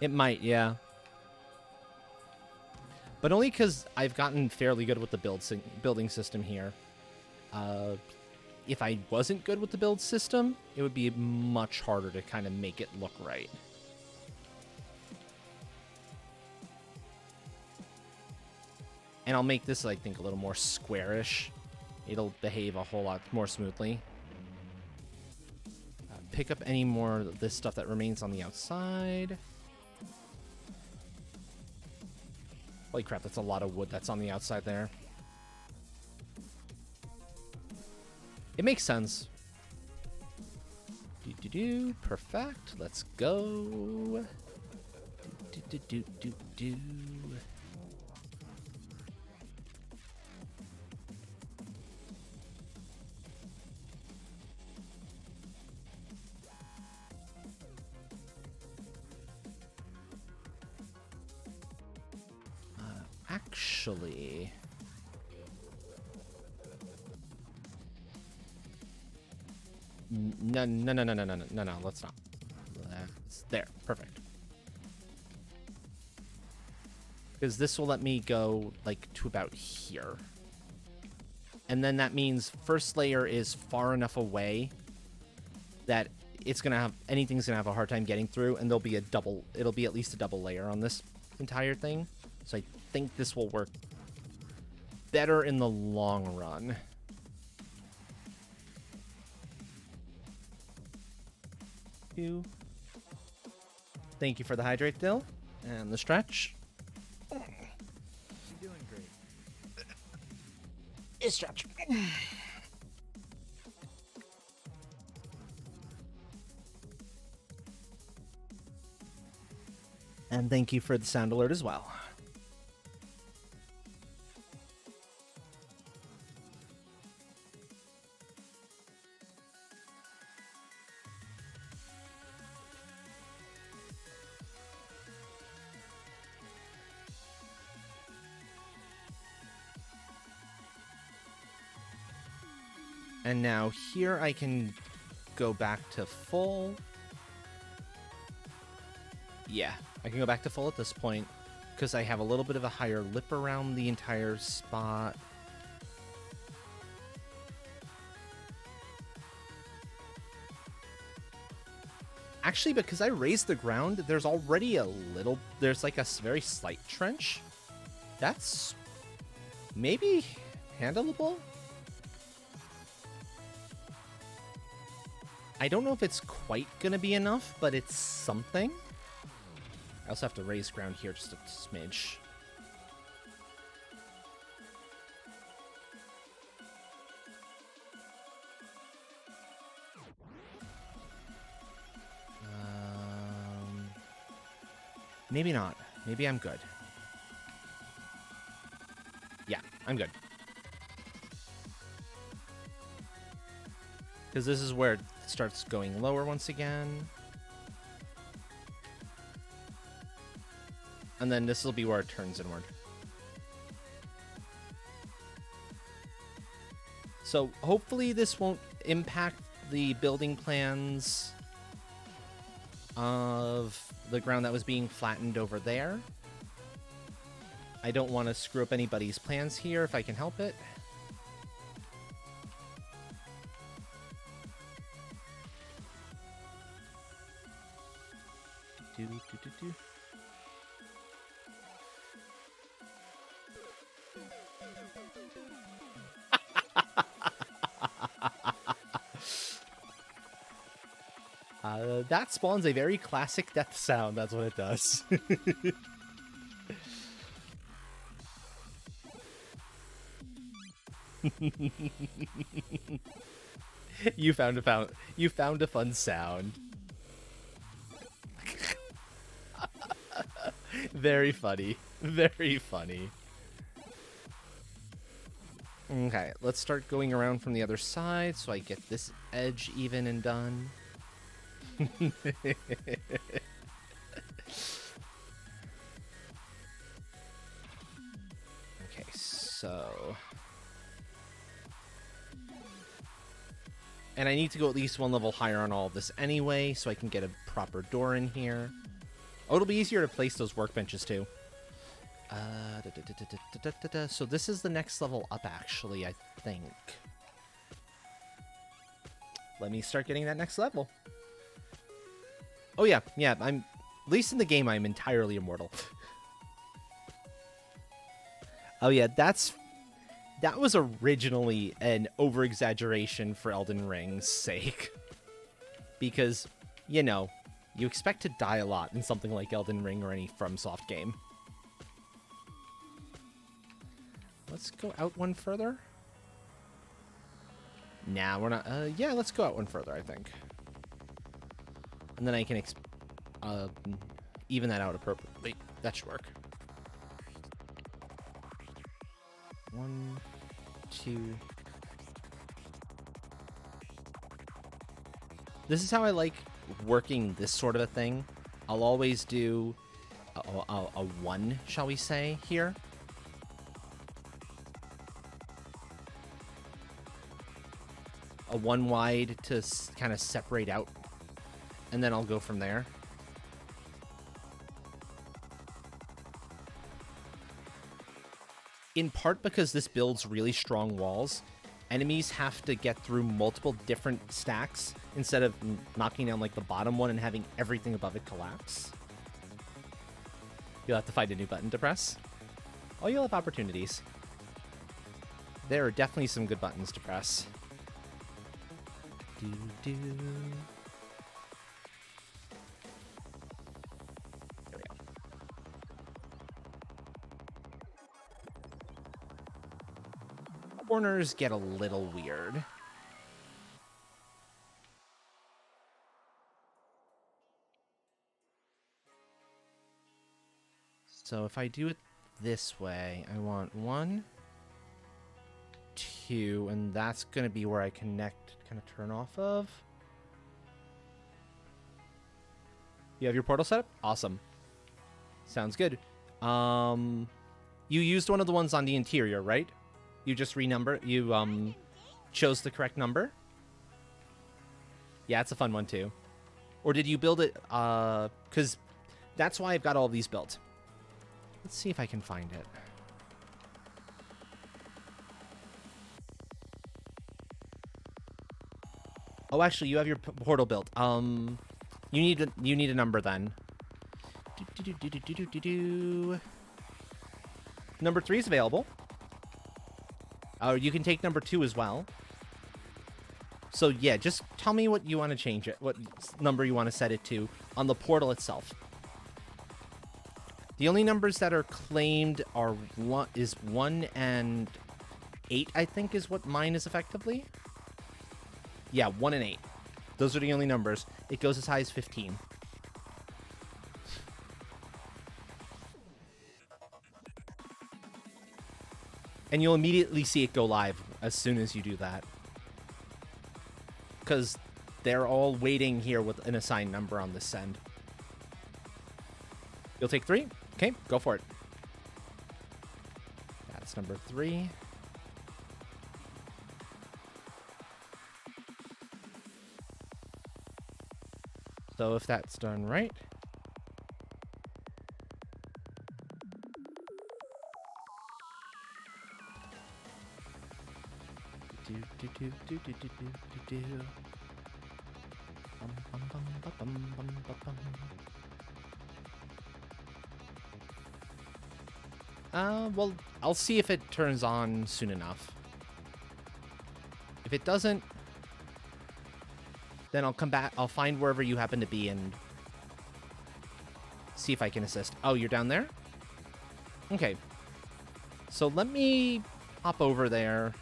It might, yeah. But only because I've gotten fairly good with the building system here. If I wasn't good with the build system, it would be much harder to kind of make it look right. And I'll make this, I think, a little more squarish. It'll behave a whole lot more smoothly. Pick up any more of this stuff that remains on the outside. Holy crap, that's a lot of wood that's on the outside there. It makes sense. Perfect. Let's go. Actually, no, let's not. There, perfect. Because this will let me go, like, to about here. And then that means first layer is far enough away that it's gonna have, anything's gonna have a hard time getting through, and it'll be at least a double layer on this entire thing. So I think this will work better in the long run. Thank you for the hydrate, Dill, and the stretch. You're doing great. It's stretch. And thank you for the sound alert as well. And now here I can go back to full. Yeah, I can go back to full at this point because I have a little bit of a higher lip around the entire spot. Actually, because I raised the ground, there's already there's like a very slight trench. That's maybe handleable. I don't know if it's quite gonna be enough, but it's something. I also have to raise ground here just a smidge. Maybe not. Maybe I'm good. Yeah, I'm good. Because this is where it starts going lower once again. And then this will be where it turns inward. So hopefully this won't impact the building plans of the ground that was being flattened over there. I don't want to screw up anybody's plans here if I can help it. That spawns a very classic death sound. That's what it does. You found a fun sound. Very funny. Very funny. Okay, let's start going around from the other side so I get this edge even and done. Okay, so... And I need to go at least one level higher on all of this anyway, so I can get a proper door in here. Oh, it'll be easier to place those workbenches, too. So this is the next level up, actually, I think. Let me start getting that next level. Oh, yeah, I'm... At least in the game, I'm entirely immortal. Oh, yeah, that was originally an over-exaggeration for Elden Ring's sake. Because, you know, you expect to die a lot in something like Elden Ring or any FromSoft game. Let's go out one further. Nah, we're not... yeah, let's go out one further, I think. And then I can even that out appropriately. That should work. 1, 2. This is how I like working this sort of a thing. I'll always do a 1, shall we say, here. A 1 wide to kind of separate out. And then I'll go from there. In part because this builds really strong walls, enemies have to get through multiple different stacks instead of knocking down like the bottom one and having everything above it collapse. You'll have to find a new button to press. Oh, you'll have opportunities. There are definitely some good buttons to press. Do. There we go. Corners get a little weird. So if I do it this way, I want 1, 2, and that's going to be where I connect, kind of turn off of. You have your portal set up? Awesome. Sounds good. You used one of the ones on the interior, right? You just you chose the correct number? Yeah, it's a fun one too. Or did you build it, because that's why I've got all these built. Let's see if I can find it. Oh, actually, you have your portal built. You need a number then. Number 3 is available. You can take number 2 as well. So yeah, just tell me what you want to change it, what number you want to set it to on the portal itself. The only numbers that are claimed are 1 and 8, I think, is what mine is effectively. Yeah, 1 and 8. Those are the only numbers. It goes as high as 15. And you'll immediately see it go live as soon as you do that. Because they're all waiting here with an assigned number on this send. You'll take 3? Okay, go for it. That's number 3. So if that's done right... Well, I'll see if it turns on soon enough. If it doesn't... Then I'll come back. I'll find wherever you happen to be and see if I can assist. Oh, you're down there? Okay. So let me hop over there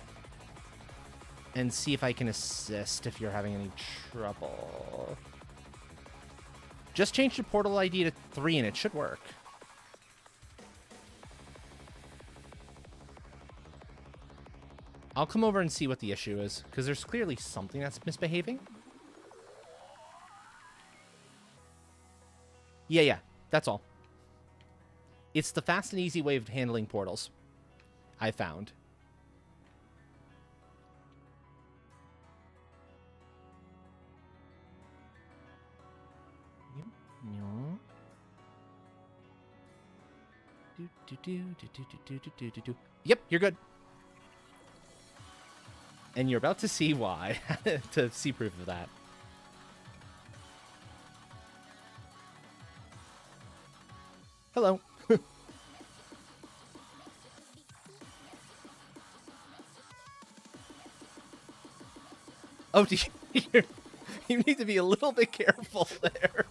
and see if I can assist if you're having any trouble. Just change your portal ID to 3 and it should work. I'll come over and see what the issue is, because there's clearly something that's misbehaving. Yeah, that's all. It's the fast and easy way of handling portals, I found. Yep, you're good. And you're about to see why, to see proof of that. Hello. Oh, you need to be a little bit careful there.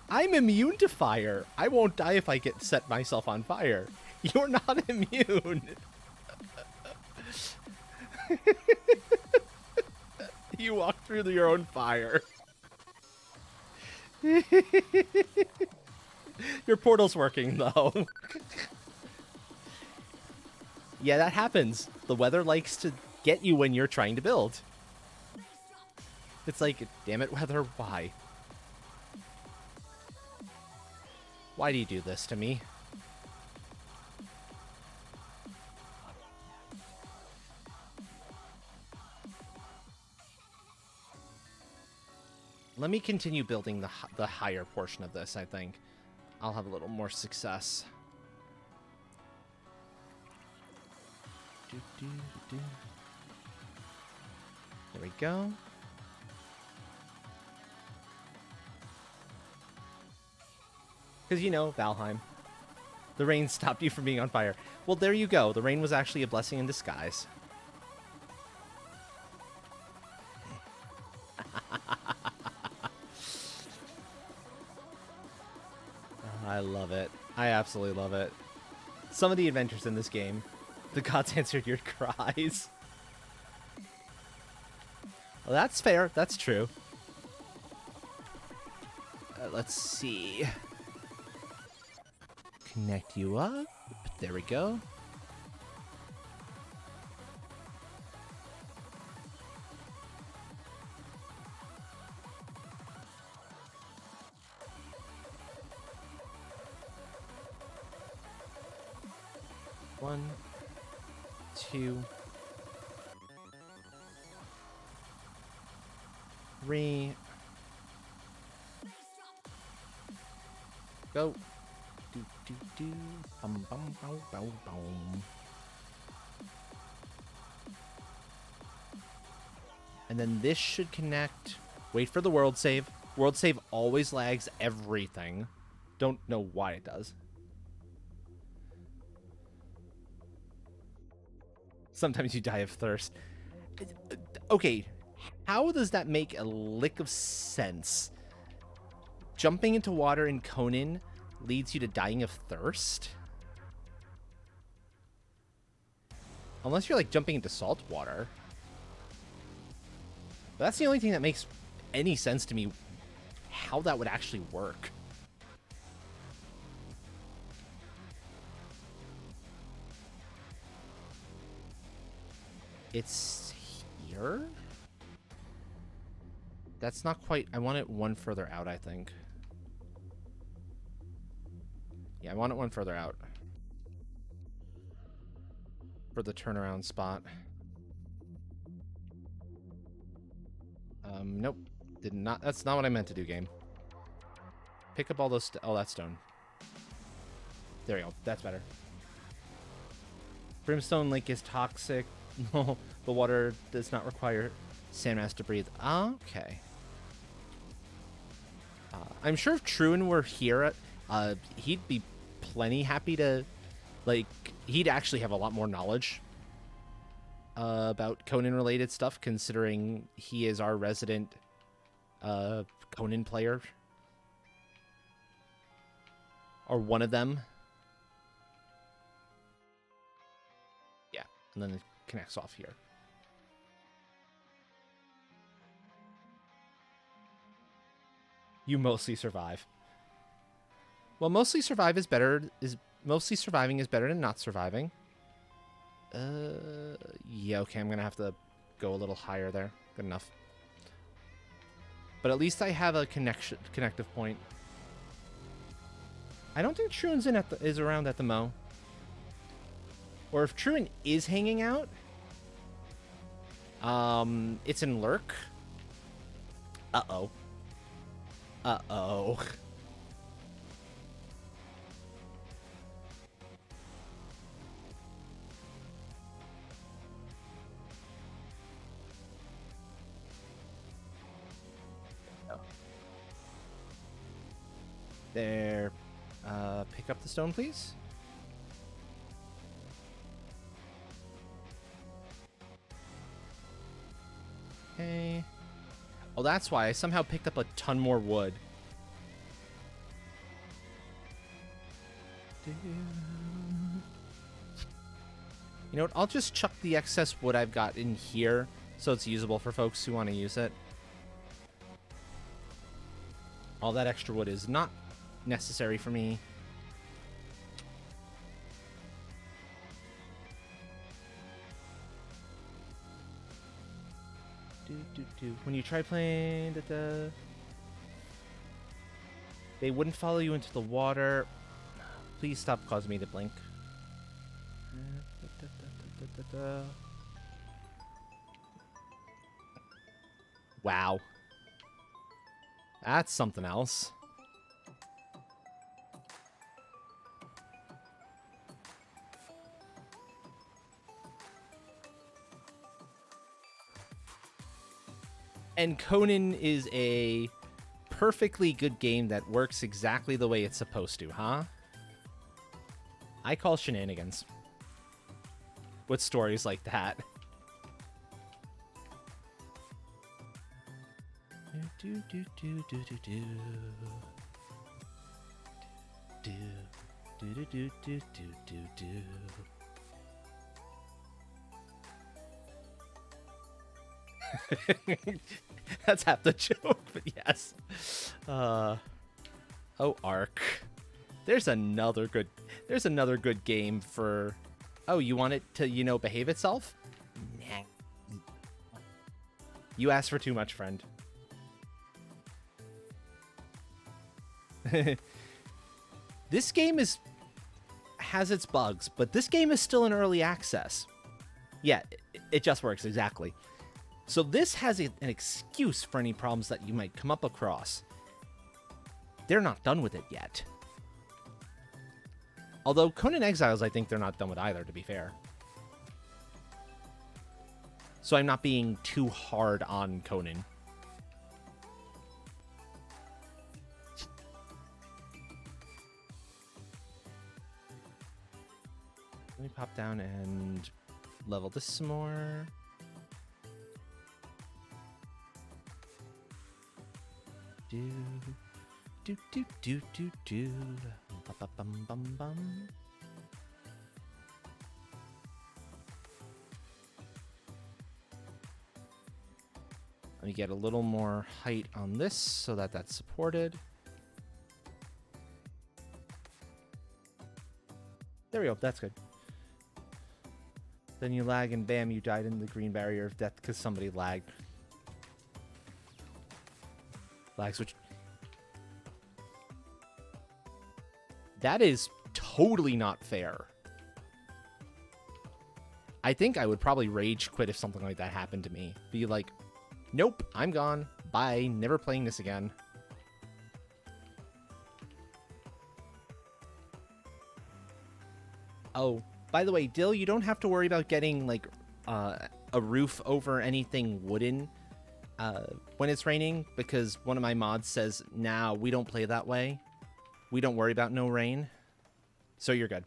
I'm immune to fire. I won't die if I get set myself on fire. You're not immune. You walk through your own fire. Your portal's working, though. Yeah, that happens. The weather likes to get you when you're trying to build. It's like, damn it, weather, why? Why do you do this to me? Let me continue building the higher portion of this, I think. I'll have a little more success. There we go. Because, you know, Valheim. The rain stopped you from being on fire. Well, there you go. The rain was actually a blessing in disguise. I love it. I absolutely love it. Some of the adventures in this game, the gods answered your cries. Well, that's fair. That's true. Let's see. Connect you up. There we go. One, two, three. Go. Do, do, do. Bum, bum, bow, bow, boom. And then this should connect. Wait for the world save. World save always lags everything. Don't know why it does. Sometimes you die of thirst. Okay, how does that make a lick of sense? Jumping into water in Conan leads you to dying of thirst? Unless you're, like, jumping into salt water. But that's the only thing that makes any sense to me how that would actually work. It's here? That's not quite... I want it one further out, I think. Yeah, I want it one further out. For the turnaround spot. Nope. Did not... That's not what I meant to do, game. Pick up all those... Oh, that's stone. There we go. That's better. Brimstone Lake is toxic. No, the water does not require sandmass to breathe. Okay. I'm sure if Truan were here, he'd be plenty happy to, like, he'd actually have a lot more knowledge about Conan-related stuff, considering he is our resident Conan player. Or one of them. Yeah, and then it connects off here. You mostly survive. Well, mostly surviving is better than not surviving. Yeah, okay, I'm gonna have to go a little higher there. Good enough. But at least I have a connective point. I don't think Truan's is around at the Mo. Or if Truan is hanging out, it's in Lurk. Uh-oh. Uh-oh. There. Pick up the stone, please. Okay. Oh, that's why I somehow picked up a ton more wood. You know what? I'll just chuck the excess wood I've got in here so it's usable for folks who want to use it. All that extra wood is not necessary for me. When you try playing, they wouldn't follow you into the water. Please stop causing me to blink. Wow. That's something else. And Conan is a perfectly good game that works exactly the way it's supposed to, huh? I call shenanigans with stories like that. That's half the joke, but yes. Oh, Ark. There's another good game for... Oh, you want it to, you know, behave itself? Nah. You asked for too much, friend. This game has its bugs, but this game is still in early access. Yeah, it just works, exactly. So this has an excuse for any problems that you might come up across. They're not done with it yet. Although Conan Exiles, I think they're not done with either, to be fair. So I'm not being too hard on Conan. Let me pop down and level this some more. Do. Bum, bum, bum. Let me get a little more height on this so that that's supported. There we go. That's good. Then you lag and bam, you died in the green barrier of death because somebody lagged. Lag switch. That is totally not fair. I think I would probably rage quit if something like that happened to me. Be like, nope, I'm gone. Bye. Never playing this again. Oh, by the way, Dill, you don't have to worry about getting like a roof over anything wooden when it's raining, because one of my mods says, nah, we don't play that way. We don't worry about no rain. So you're good.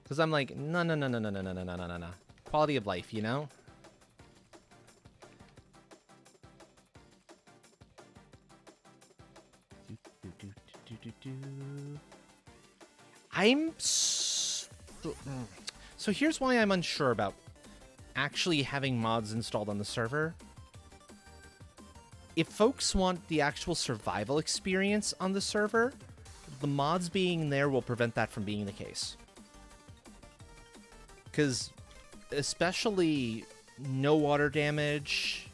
Because I'm like, no, no, no, no, no, no, no, no, no, no, no. Quality of life, you know? I'm so here's why I'm unsure about actually having mods installed on the server. If folks want the actual survival experience on the server, the mods being there will prevent that from being the case. Because especially no water damage.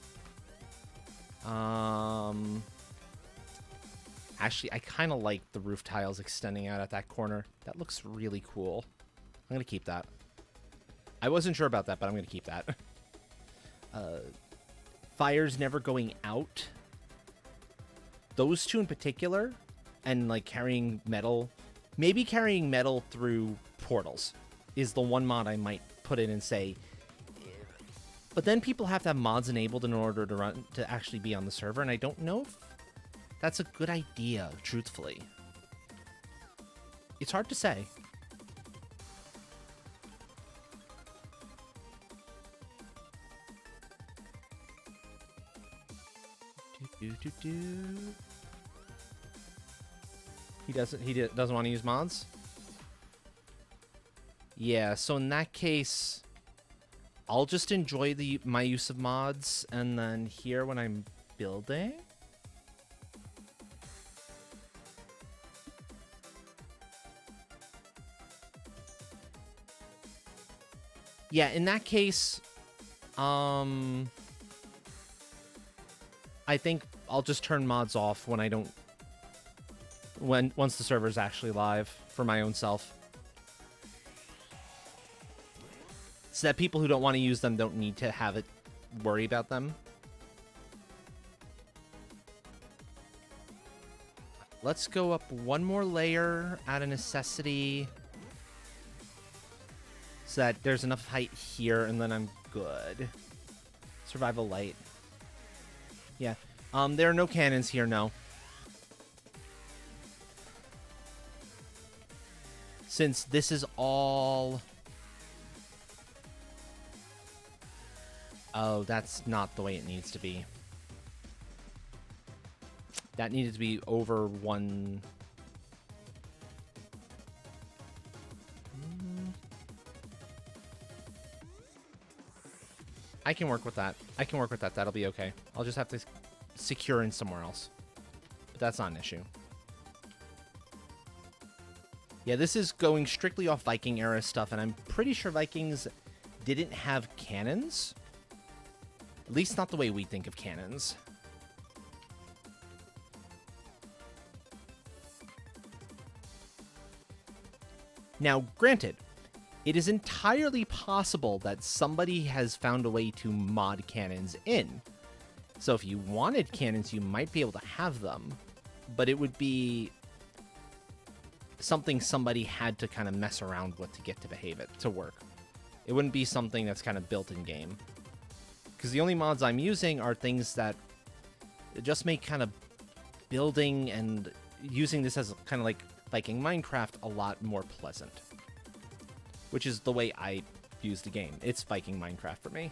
Actually, I kind of like the roof tiles extending out at that corner. That looks really cool. I'm going to keep that. I wasn't sure about that, but I'm going to keep that. Fires never going out. Those two in particular, and like carrying metal, maybe carrying metal through portals is the one mod I might put in and say. But then people have to have mods enabled in order to actually be on the server, and I don't know if that's a good idea, truthfully. It's hard to say. He doesn't want to use mods? Yeah, so in that case, I'll just enjoy my use of mods, and then here when I'm building. Yeah, in that case, I think I'll just turn mods off when I don't once the server's actually live for my own self. So that people who don't want to use them don't need to have it worry about them. Let's go up one more layer out of necessity so that there's enough height here, and then I'm good. Survival light. Yeah. There are no cannons here, no. Since this is all... Oh, that's not the way it needs to be. That needed to be over one... I can work with that. I can work with that. That'll be okay. I'll just have to secure in somewhere else. But that's not an issue. Yeah, this is going strictly off Viking era stuff, and I'm pretty sure Vikings didn't have cannons. At least not the way we think of cannons. Now, granted, it is entirely possible that somebody has found a way to mod cannons in. So if you wanted cannons, you might be able to have them. But it would be something somebody had to kind of mess around with to get to behave it, to work. It wouldn't be something that's kind of built in game. Because the only mods I'm using are things that just make kind of building and using this as kind of like Viking Minecraft a lot more pleasant. Which is the way I use the game. It's Viking Minecraft for me.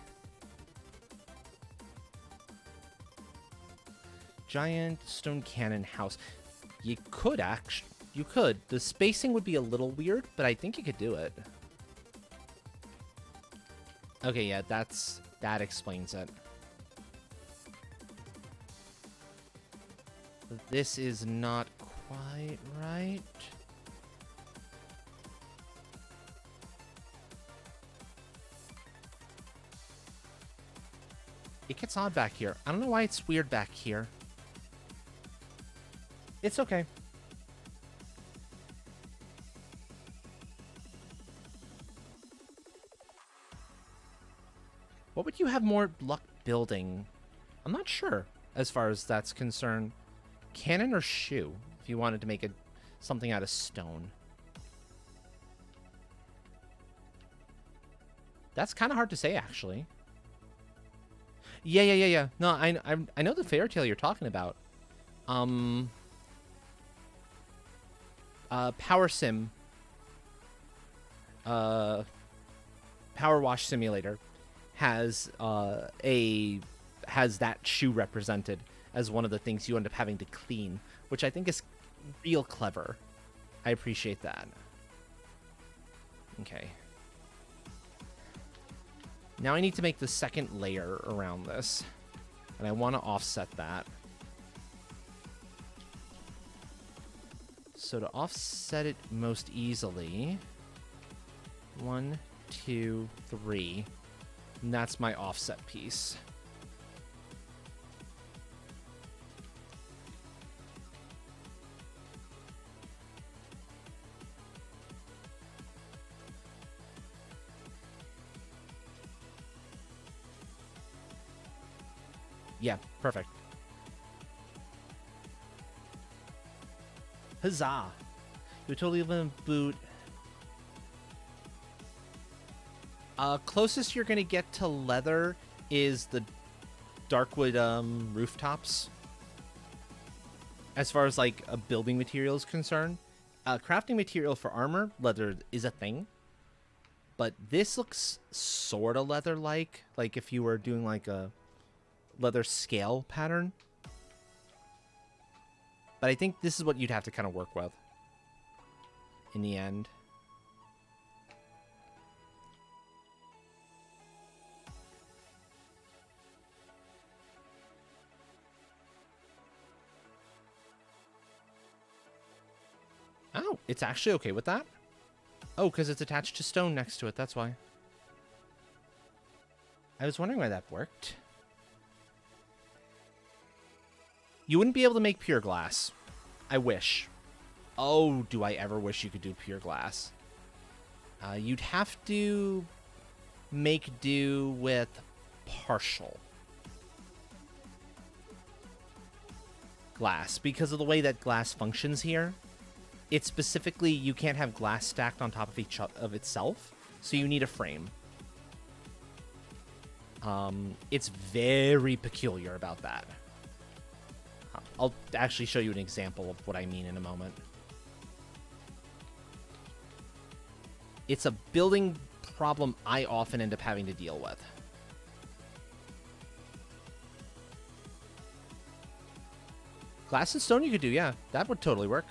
Giant stone cannon house. You could actually... You could. The spacing would be a little weird, but I think you could do it. Okay, yeah, that explains it. This is not quite right. It gets odd back here. I don't know why it's weird back here. It's okay. What would you have more luck building? I'm not sure as far as that's concerned. Cannon or shoe, if you wanted to make something out of stone. That's kind of hard to say, actually. Yeah. No, I know the fairy tale you're talking about. Power Sim, Power Wash Simulator has has that shoe represented as one of the things you end up having to clean, which I think is real clever. I appreciate that. Okay. Now I need to make the second layer around this, and I want to offset that. So to offset it most easily, 1, 2, 3, and that's my offset piece. Yeah, perfect. Huzzah! You totally live in a boot. Closest you're gonna get to leather is the Darkwood rooftops. As far as like a building material is concerned, crafting material for armor, leather is a thing. But this looks sort of leather-like if you were doing like a leather scale pattern. But I think this is what you'd have to kind of work with in the end. Oh, it's actually okay with that? Oh, because it's attached to stone next to it, that's why. I was wondering why that worked. You wouldn't be able to make pure glass. I wish. Oh, do I ever wish you could do pure glass. You'd have to make do with partial glass because of the way that glass functions here. It's specifically, you can't have glass stacked on top of each of itself, so you need a frame. It's very peculiar about that. I'll actually show you an example of what I mean in a moment. It's a building problem I often end up having to deal with. Glass and stone you could do, yeah. That would totally work.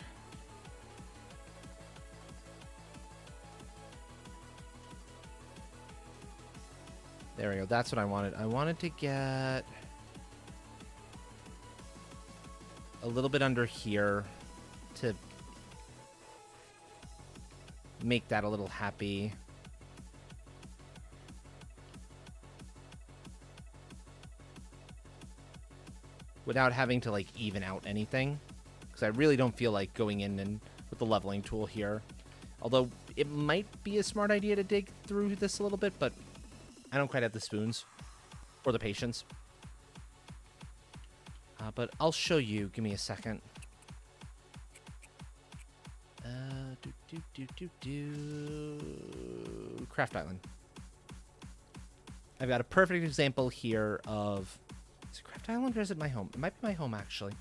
There we go. That's what I wanted. I wanted to get a little bit under here to make that a little happy. Without having to like even out anything, because I really don't feel like going in and with the leveling tool here. Although it might be a smart idea to dig through this a little bit, but I don't quite have the spoons or the patience. But I'll show you. Give me a second. Craft Island. I've got a perfect example here of... Is it Craft Island or is it my home? It might be my home, actually.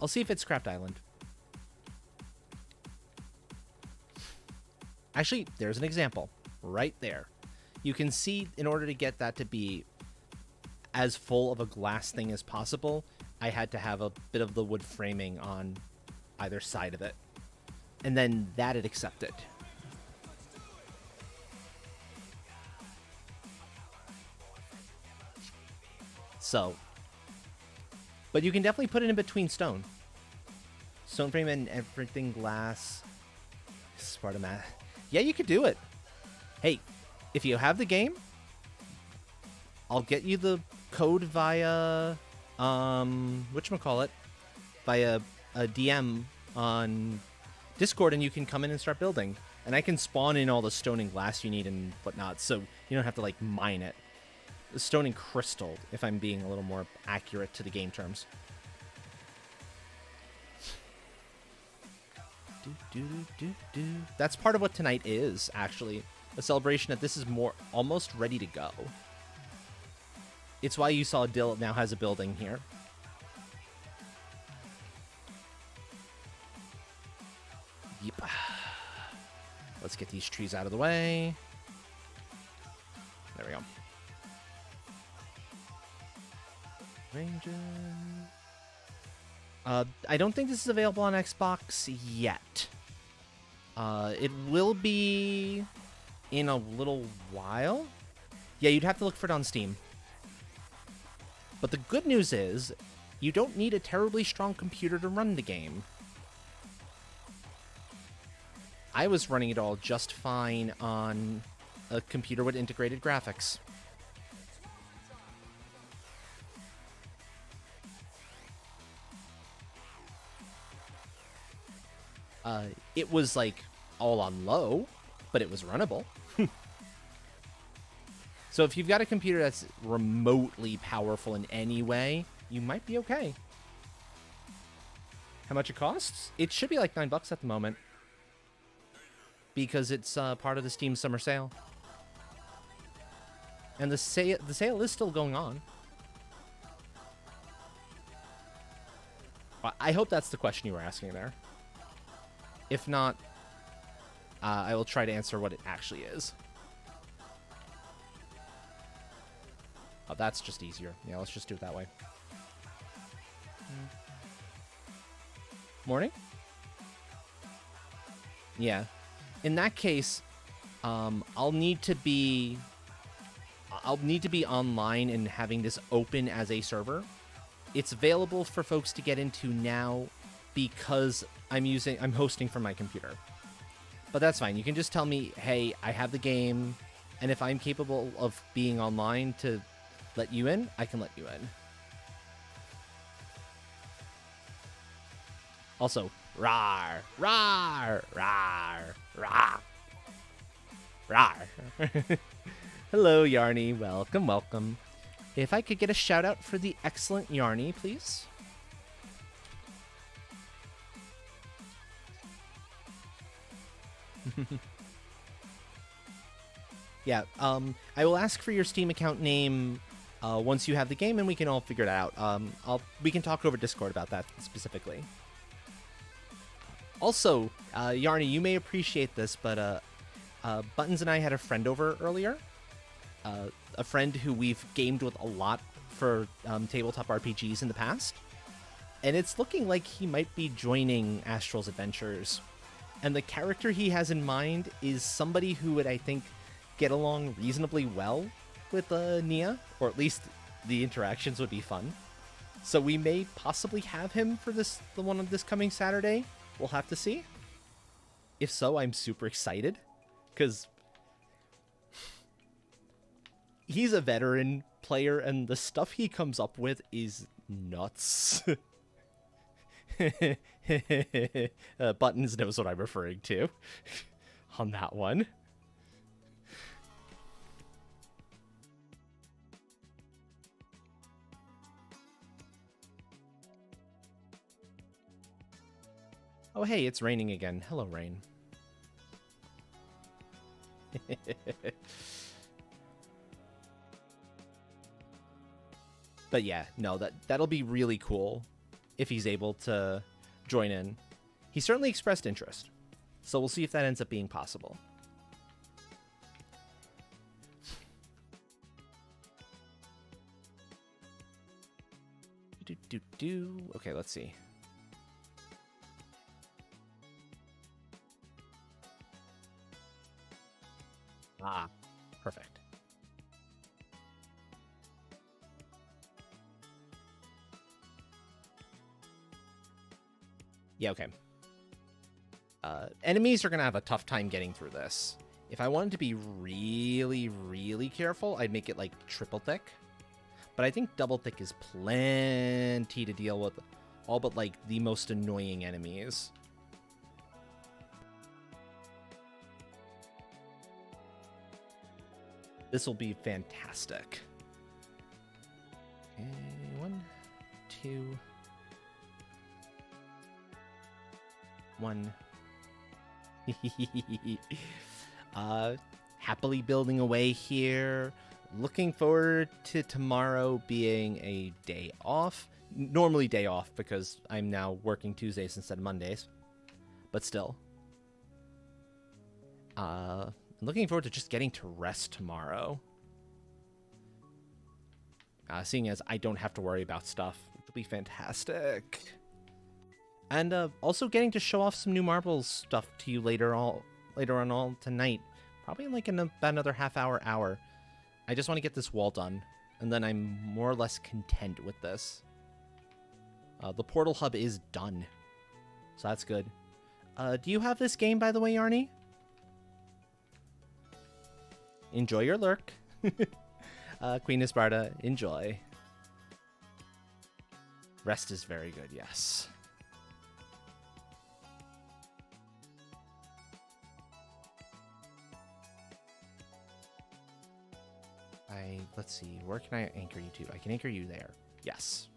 I'll see if it's Craft Island. Actually, there's an example right there. You can see, in order to get that to be as full of a glass thing as possible, I had to have a bit of the wood framing on either side of it. And then that it accepted. So, but you can definitely put it in between stone. Stone frame and everything glass. This is part of math. Yeah, you could do it. Hey, if you have the game, I'll get you the code via, whatchamacallit, via a DM on Discord, and you can come in and start building. And I can spawn in all the stone and glass you need and whatnot, so you don't have to, like, mine it. Stone and crystal, if I'm being a little more accurate to the game terms. That's part of what tonight is, actually. A celebration that this is more almost ready to go. It's why you saw Dill now has a building here. Yep. Let's get these trees out of the way. There we go. Ranges. I don't think this is available on Xbox yet. It will be in a little while. Yeah, you'd have to look for it on Steam. But the good news is, you don't need a terribly strong computer to run the game. I was running it all just fine on a computer with integrated graphics. It was like all on low, but it was runnable. So if you've got a computer that's remotely powerful in any way, you might be okay. How much it costs? It should be like $9 at the moment, because it's part of the Steam Summer Sale. And the sale is still going on. I hope that's the question you were asking there. If not, I will try to answer what it actually is. Oh, that's just easier. Yeah, let's just do it that way. Morning? Yeah. In that case, I'll need to be online and having this open as a server. It's available for folks to get into now because I'm hosting from my computer. But that's fine. You can just tell me, hey, I have the game, and if I'm capable of being online to let you in, I can let you in. Also, rawr, rawr, rawr, rawr, rawr. Hello, Yarny. Welcome, welcome. If I could get a shout out for the excellent Yarny, please. Yeah, I will ask for your Steam account name once you have the game, and we can all figure it out. We can talk over Discord about that specifically. Also, Yarny, you may appreciate this, but Buttons and I had a friend over earlier. A friend who we've gamed with a lot for tabletop RPGs in the past. And it's looking like he might be joining Astral's Adventures. And the character he has in mind is somebody who would, I think, get along reasonably well with Nia, or at least the interactions would be fun. So we may possibly have him for the one of this coming Saturday. We'll have to see. If so, I'm super excited, because he's a veteran player, and the stuff he comes up with is nuts. Buttons knows what I'm referring to on that one. Oh, hey, it's raining again. Hello, rain. But yeah, no, that'll be really cool if he's able to join in. He certainly expressed interest, so we'll see if that ends up being possible. Okay, let's see. Ah, perfect. Yeah, okay. Enemies are going to have a tough time getting through this. If I wanted to be really, really careful, I'd make it like triple thick. But I think double thick is plenty to deal with all but like the most annoying enemies. This will be fantastic. Okay, 1, 2, 1. Happily building away here. Looking forward to tomorrow being a day off. Normally day off because I'm now working Tuesdays instead of Mondays. But still. I'm looking forward to just getting to rest tomorrow. Seeing as I don't have to worry about stuff. It'll be fantastic. And also getting to show off some new Marbles stuff to you later on all tonight. Probably in like about another half hour. I just want to get this wall done, and then I'm more or less content with this. The portal hub is done, so that's good. Do you have this game, by the way, Arnie? Enjoy your lurk. Queen Esparta, enjoy. Rest is very good, yes. Let's see, where can I anchor you to? I can anchor you there. Yes.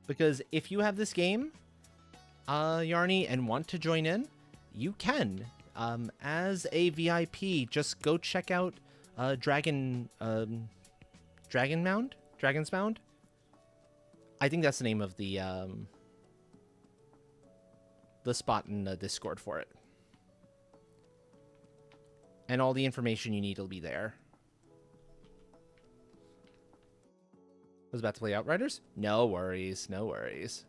Because if you have this game, Yarny, and want to join in, you can. As a VIP, just go check out Dragon's Mound? I think that's the name of the spot in the Discord for it. And all the information you need will be there. Was about to play Outriders? No worries, no worries.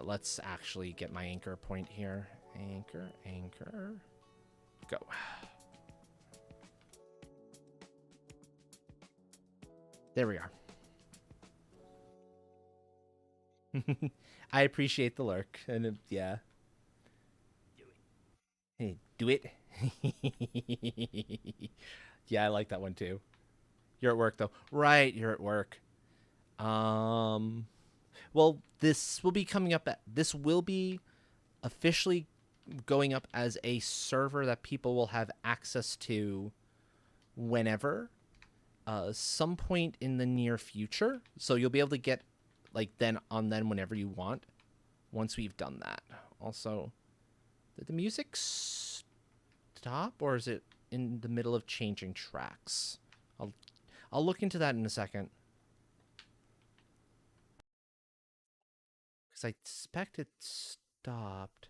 Let's actually get my anchor point here. Anchor, go. There we are. I appreciate the lurk, and yeah. Hey, do it. Yeah, I like that one too. You're at work though. Right, you're at work. Well, this will be coming up this will be officially going up as a server that people will have access to whenever, some point in the near future. So you'll be able to get like then whenever you want once we've done that. Also, did the music stop, or is it in the middle of changing tracks? I'll look into that in a second. Because I suspect it stopped.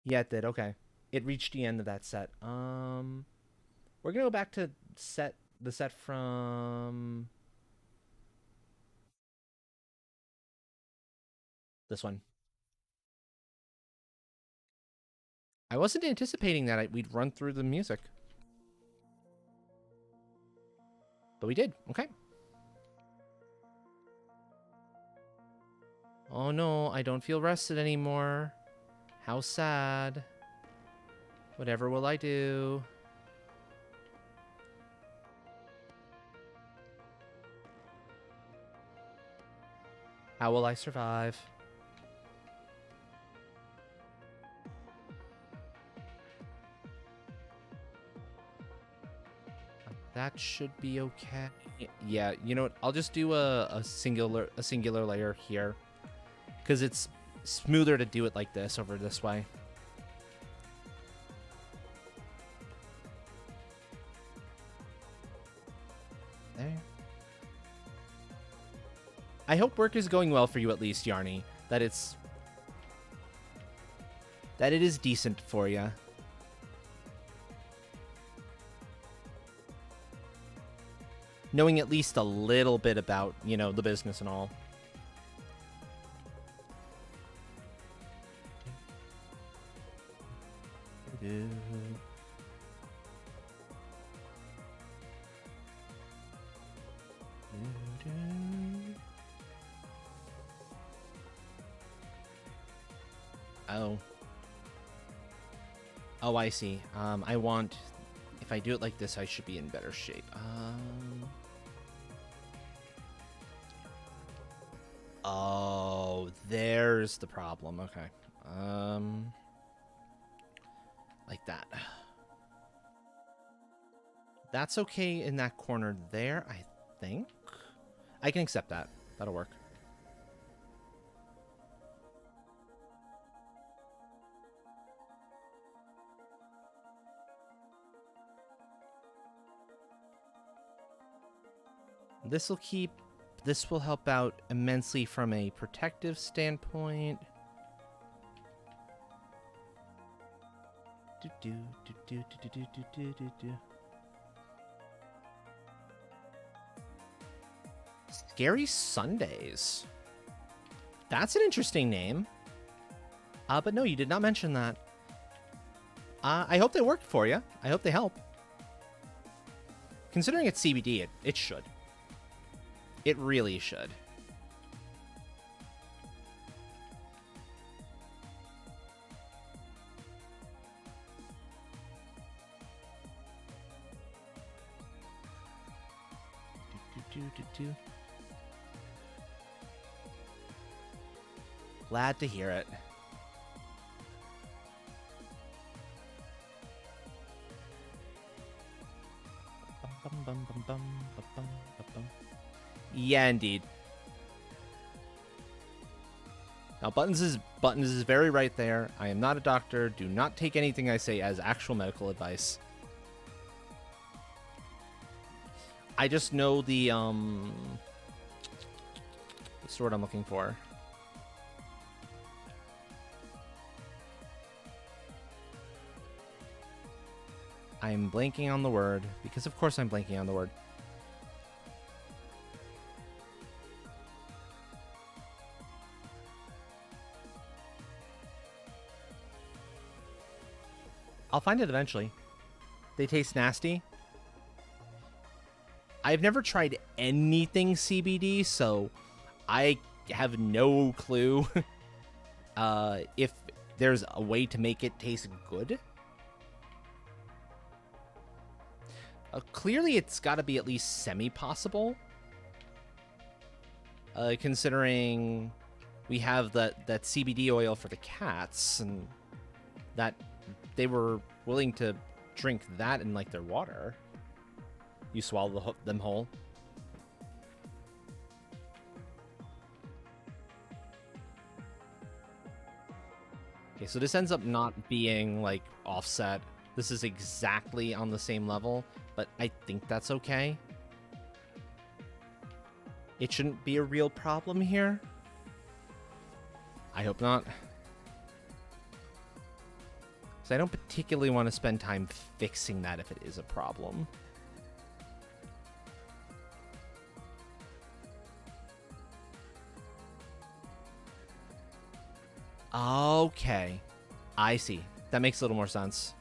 Yeah, it did. Okay. It reached the end of that set. We're gonna go back to the set from this one. I wasn't anticipating that we'd run through the music. But we did. Okay. Oh no, I don't feel rested anymore. How sad. Whatever will I do? How will I survive? That should be okay. Yeah, you know what? I'll just do a singular layer here, because it's smoother to do it like this over this way. There. I hope work is going well for you at least, Yarny. That it is decent for you. Knowing at least a little bit about, the business and all. Oh, I see. If I do it like this, I should be in better shape. Oh, there's the problem. Okay. Like that. That's okay in that corner there, I think. I can accept that. That'll work. this will help out immensely from a protective standpoint. Scary Sundays. That's an interesting name. But no, you did not mention that. I hope they worked for you. I hope they help. Considering it's CBD, it should. It really should. Glad to hear it. Yeah, indeed. Now, Buttons is very right there. I am not a doctor. Do not take anything I say as actual medical advice. I just know the what's the word I'm looking for? I'm blanking on the word, because of course I'm blanking on the word. I'll find it eventually. They taste nasty. I've never tried anything CBD, so I have no clue if there's a way to make it taste good. Clearly, it's got to be at least semi-possible. Considering we have that CBD oil for the cats, and that they were willing to drink that in like their water. You swallow them whole. Okay, so this ends up not being like offset. This is exactly on the same level, but I think that's okay. It shouldn't be a real problem here. I hope not. So I don't particularly want to spend time fixing that if it is a problem. Okay. I see. That makes a little more sense.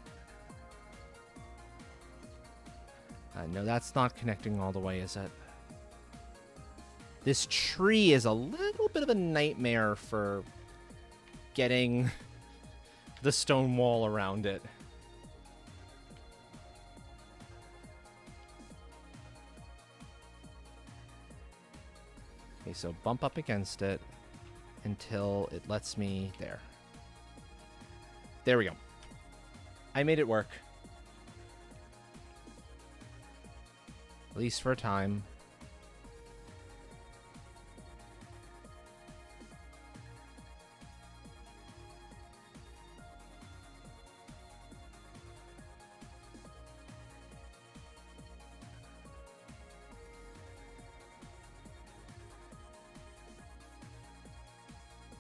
No, that's not connecting all the way, is it? This tree is a little bit of a nightmare for getting the stone wall around it. Okay, so bump up against it until it lets me there. There we go. I made it work. At least for a time.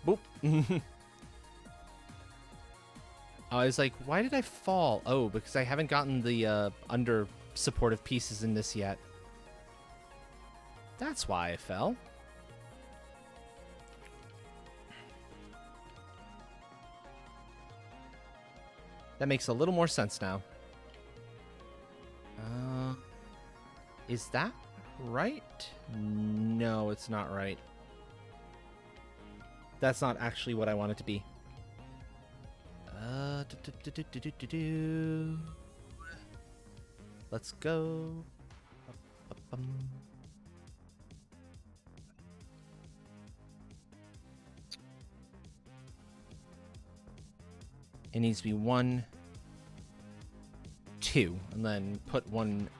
Boop. I was like, why did I fall? Oh, because I haven't gotten the under supportive pieces in this yet. That's why I fell. That makes a little more sense now. Is that right? No, it's not right. That's not actually what I want it to be. Let's go. It needs to be 1, 2, and then put one.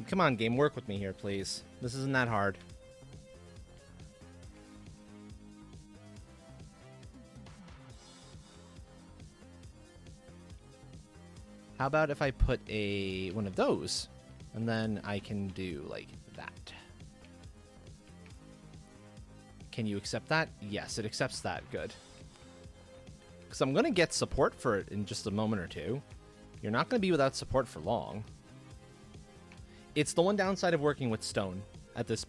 Come on, game, work with me here, please. This isn't that hard. How about if I put one of those, and then I can do like that. Can you accept that? Yes, it accepts that. Good. Because I'm going to get support for it in just a moment or two. You're not going to be without support for long. It's the one downside of working with stone at this,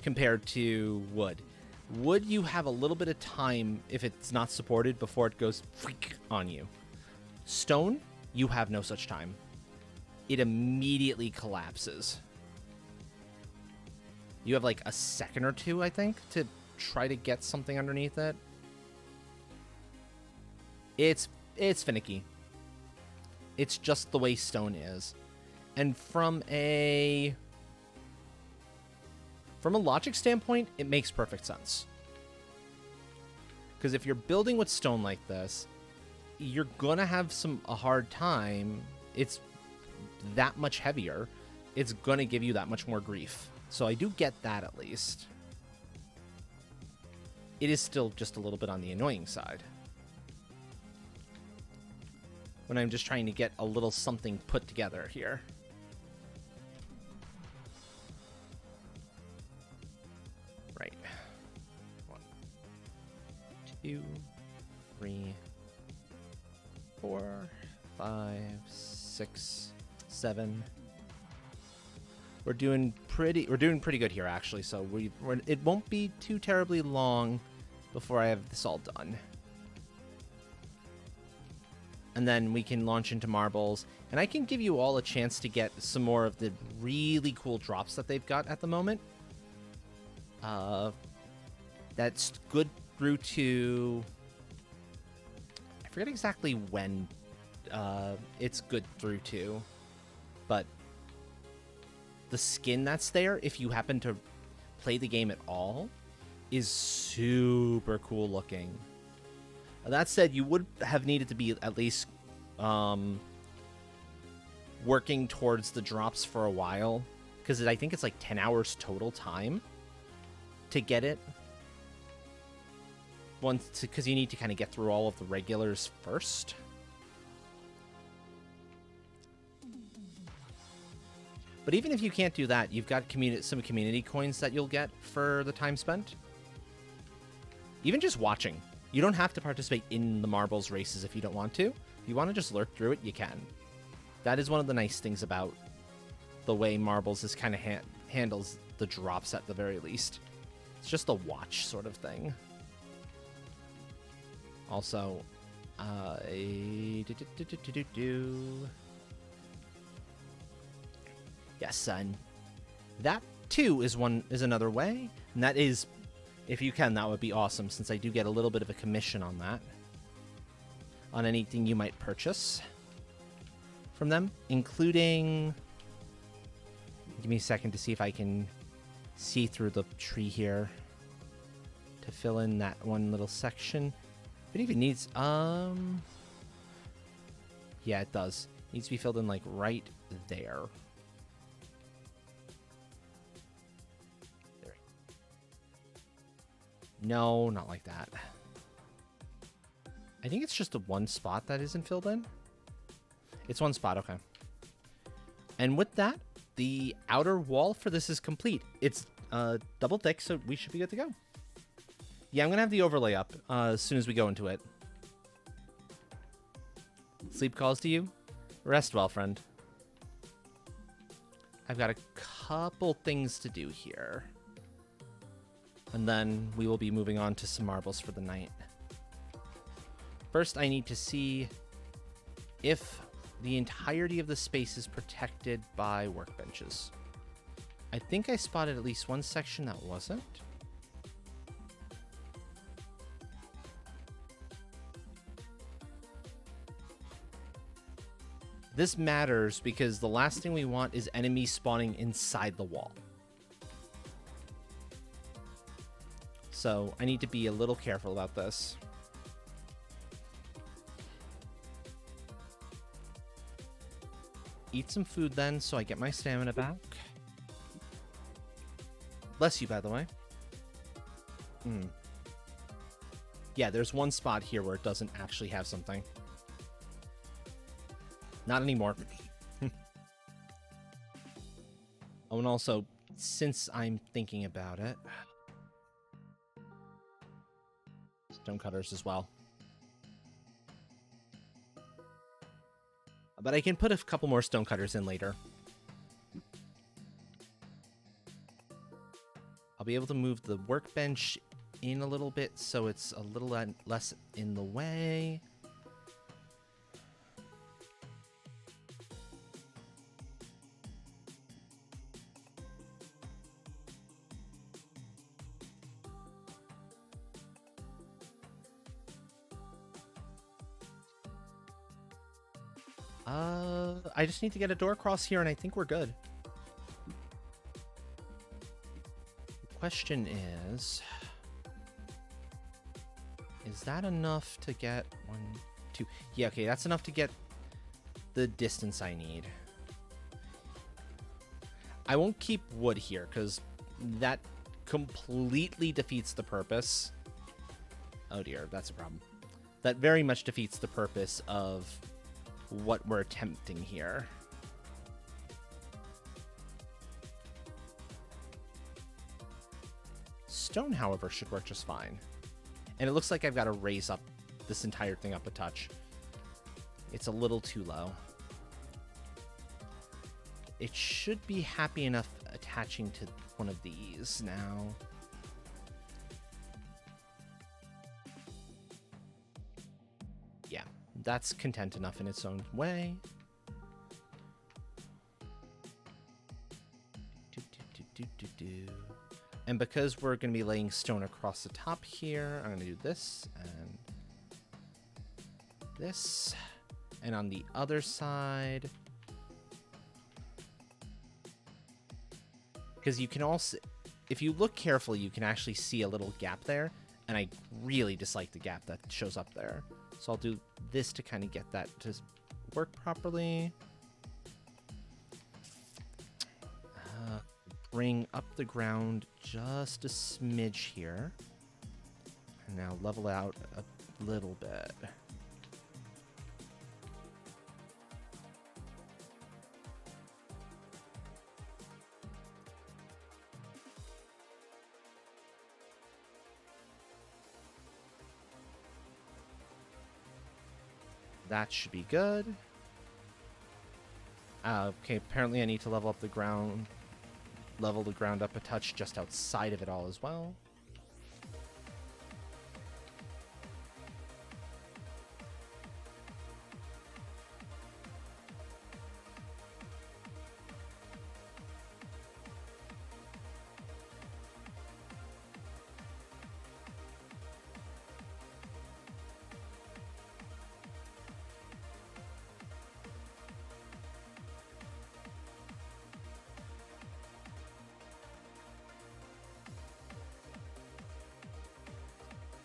compared to wood. Wood, you have a little bit of time if it's not supported before it goes freak on you. Stone, you have no such time. It immediately collapses. You have like a second or two, I think, to try to get something underneath it. It's finicky. It's just the way stone is. And from a logic standpoint, it makes perfect sense. Because if you're building with stone like this, you're gonna have a hard time. It's that much heavier. It's gonna give you that much more grief. So I do get that at least. It is still just a little bit on the annoying side. When I'm just trying to get a little something put together here. Right. 1, 2, 3, 4, 5, 6, 7. We're doing pretty good here, actually. So it won't be too terribly long before I have this all done. And then we can launch into marbles, and I can give you all a chance to get some more of the really cool drops that they've got at the moment. That's good through to, I forget exactly when it's good through to, but the skin that's there, if you happen to play the game at all, is super cool looking. That said, you would have needed to be at least working towards the drops for a while, because I think it's like 10 hours total time to get it. Because you need to kind of get through all of the regulars first. But even if you can't do that, you've got some community coins that you'll get for the time spent. Even just watching. You don't have to participate in the marbles races if you don't want to. If you want to just lurk through it, you can. That is one of the nice things about the way marbles is kind of handles the drops at the very least. It's just a watch sort of thing. Also, yes, son. That too is another way, and that is, if you can, that would be awesome, since I do get a little bit of a commission on that, on anything you might purchase from them, including. Give me a second to see if I can see through the tree here to fill in that one little section. It even needs, yeah, it does. It needs to be filled in, like, right there. There. No, not like that. I think it's just the one spot that isn't filled in. It's one spot, okay. And with that, the outer wall for this is complete. It's double thick, so we should be good to go. Yeah, I'm going to have the overlay up as soon as we go into it. Sleep calls to you? Rest well, friend. I've got a couple things to do here. And then we will be moving on to some marbles for the night. First, I need to see if the entirety of the space is protected by workbenches. I think I spotted at least one section that wasn't. This matters because the last thing we want is enemies spawning inside the wall. So I need to be a little careful about this. Eat some food then so I get my stamina back. Bless you, by the way. Yeah, there's one spot here where it doesn't actually have something. Not anymore. Oh, and also, since I'm thinking about it, stonecutters as well. But I can put a couple more stonecutters in later. I'll be able to move the workbench in a little bit so it's a little less in the way. I just need to get a door across here and I think we're good. The question is that enough to get 1, 2? Yeah, okay, that's enough to get the distance I need. I won't keep wood here because that completely defeats the purpose. Oh dear, that's a problem. That very much defeats the purpose of what we're attempting here. Stone, however, should work just fine. And it looks like I've got to raise up this entire thing up a touch. It's a little too low. It should be happy enough attaching to one of these now. Yeah, that's content enough in its own way. And because we're going to be laying stone across the top here, I'm going to do this and this. And on the other side, because you can also, if you look carefully, you can actually see a little gap there. And I really dislike the gap that shows up there. So I'll do this to kind of get that to work properly. Bring up the ground just a smidge here. And now level out a little bit. That should be good. Okay, apparently I need to level up the ground. Level the ground up a touch just outside of it all as well.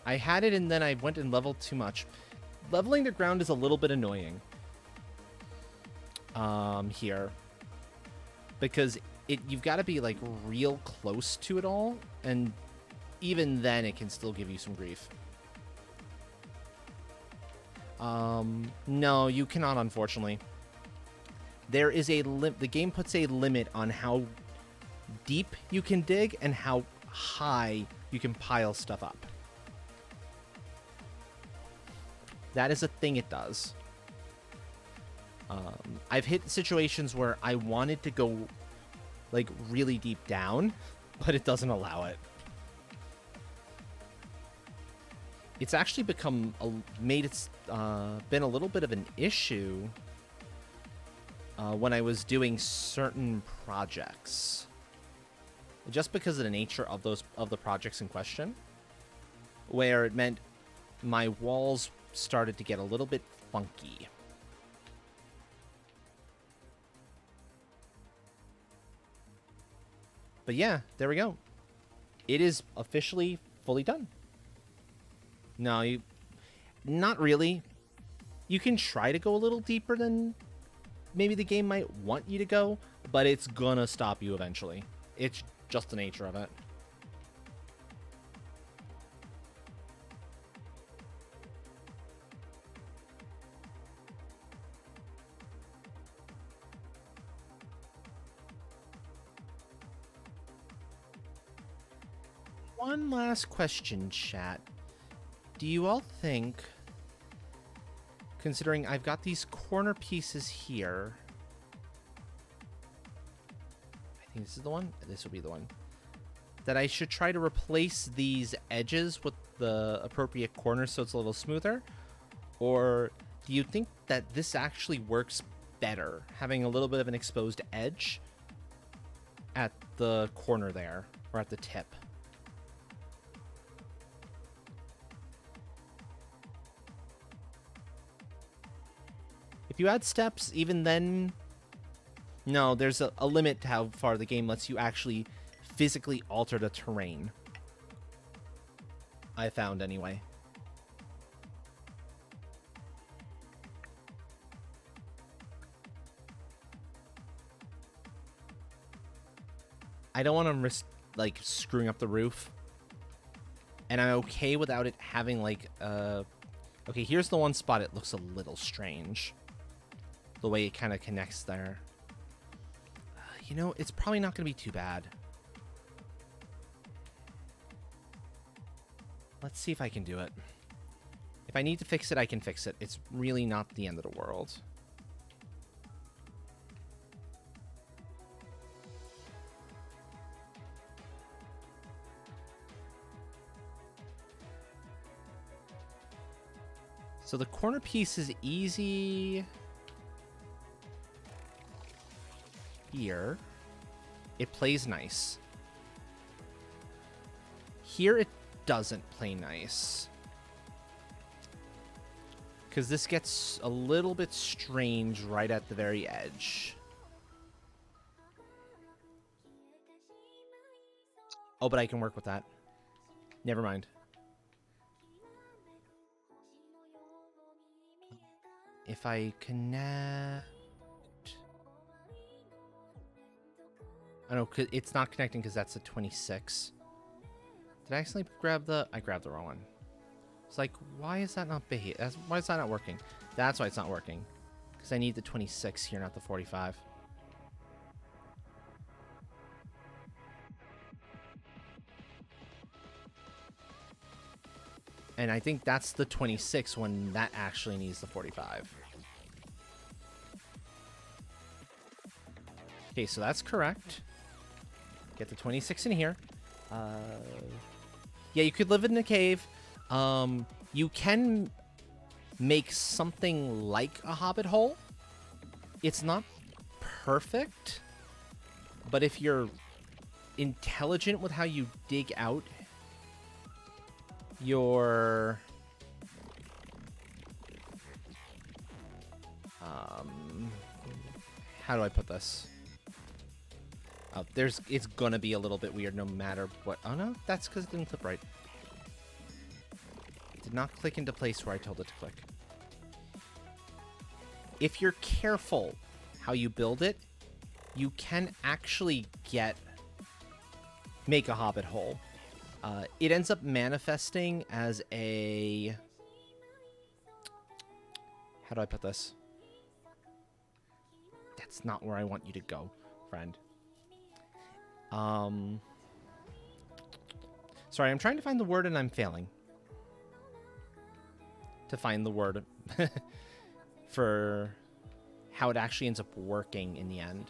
I had it and then I went and leveled too much. Leveling the ground is a little bit annoying. Here. Because you've got to be like real close to it all, and even then it can still give you some grief. No, you cannot, unfortunately. There is a the game puts a limit on how deep you can dig and how high you can pile stuff up. That is a thing it does. I've hit situations where I wanted to go like really deep down, but it doesn't allow it. It's actually become been a little bit of an issue when I was doing certain projects, just because of the nature of the projects in question, where it meant my walls started to get a little bit funky. But yeah, there we go. It is officially fully done. No, not really. You can try to go a little deeper than maybe the game might want you to go, but it's gonna stop you eventually. It's just the nature of it. one last question, chat. Do you all think, considering I've got these corner pieces here, I think this is the one, this will be the one, that I should try to replace these edges with the appropriate corners so it's a little smoother? Or do you think that this actually works better, having a little bit of an exposed edge at the corner there, or at the tip? If you add steps, even then, no, there's a limit to how far the game lets you actually physically alter the terrain. I found anyway. I don't want to risk, like, screwing up the roof. And I'm okay without it having, like, okay, here's the one spot it looks a little strange. The way it kind of connects there. You know, it's probably not going to be too bad. Let's see if I can do it. If I need to fix it, I can fix it. It's really not the end of the world. So the corner piece is easy here. It plays nice. Here it doesn't play nice. Because this gets a little bit strange right at the very edge. Oh, but I can work with that. Never mind. If I connect... Oh no, it's not connecting because that's a 26. Did I accidentally grab the... I grabbed the wrong one. It's like, why is that not why is that not working? That's why it's not working. Because I need the 26 here, not the 45. And I think that's the 26 when that actually needs the 45. Okay, so that's correct. Get the 26 in here. Yeah, you could live in a cave. You can make something like a hobbit hole. It's not perfect, but if you're intelligent with how you dig out your how do I put this? It's gonna be a little bit weird no matter what. Oh no, that's because it didn't clip right. It did not click into place where I told it to click. If you're careful how you build it, you can actually make a hobbit hole. It ends up manifesting as a... How do I put this? That's not where I want you to go, friend. Sorry, I'm trying to find the word and I'm failing. To find the word for how it actually ends up working in the end.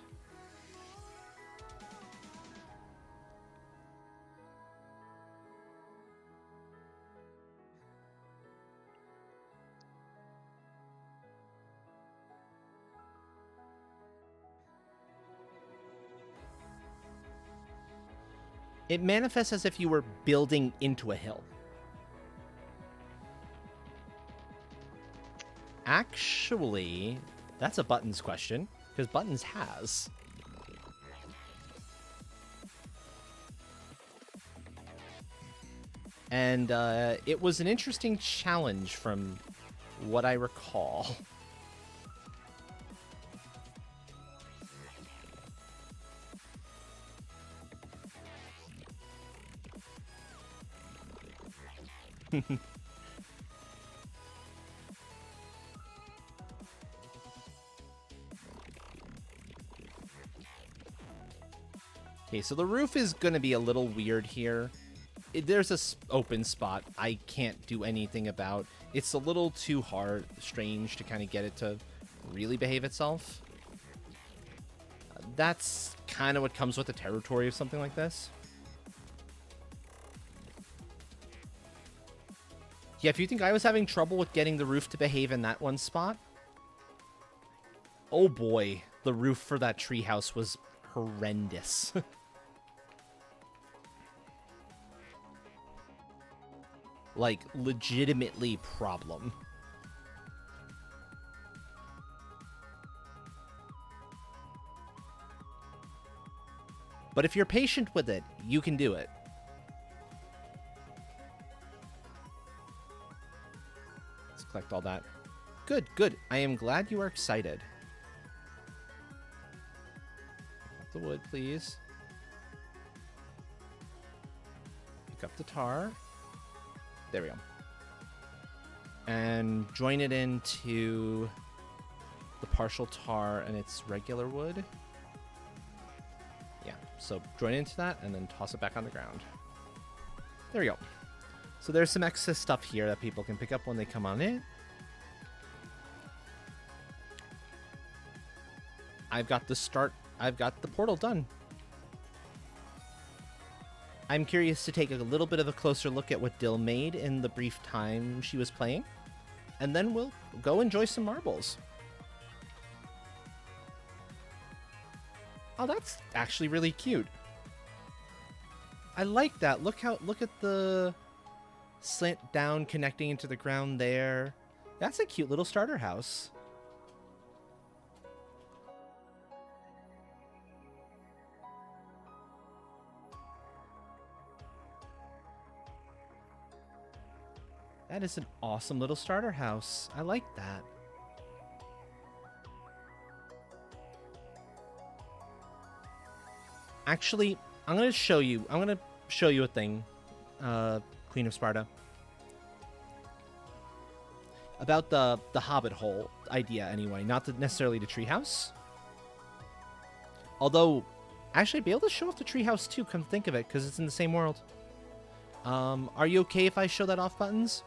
It manifests as if you were building into a hill. Actually, that's a Buttons question, because Buttons has. And it was an interesting challenge from what I recall. Okay, so the roof is going to be a little weird here. there's a open spot I can't do anything about. It's a little too strange to kind of get it to really behave itself. That's kind of what comes with the territory of something like this. Yeah, if you think I was having trouble with getting the roof to behave in that one spot, oh boy, the roof for that treehouse was horrendous. Like, legitimately problem. But if you're patient with it, you can do it. Let's collect all that. Good, good. I am glad you are excited. Pick up the wood, please. Pick up the tar. There we go. And join it into the partial tar and its regular wood. Yeah, so join into that and then toss it back on the ground. There we go. So there's some excess stuff here that people can pick up when they come on in. I've got the portal done. I'm curious to take a little bit of a closer look at what Dill made in the brief time she was playing. And then we'll go enjoy some marbles. Oh, that's actually really cute. I like that. Look at the slant down connecting into the ground there. That's a cute little starter house. That is an awesome little starter house. I like that. Actually, I'm going to show you a thing, Queen of Sparta. About the Hobbit hole idea anyway, not necessarily the treehouse. Although, actually, I'd be able to show off the treehouse too, come to think of it, because it's in the same world. Are you okay if I show that off, Buttons?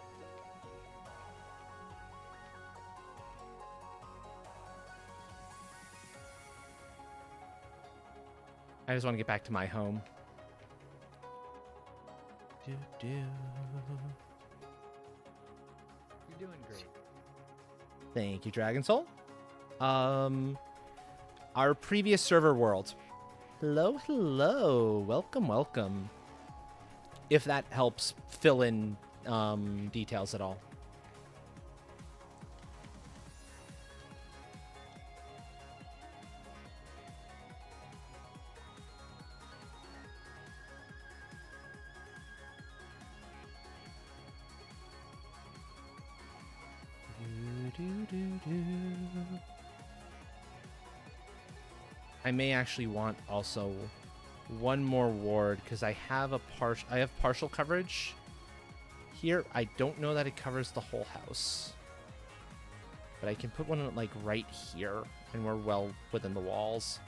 I just want to get back to my home. You're doing great. Thank you, Dragon Soul. Our previous server world. Hello, hello. Welcome, welcome. If that helps fill in details at all. I may actually want also one more ward because I have partial coverage here. I don't know that it covers the whole house, but I can put one like right here, and we're well within the walls.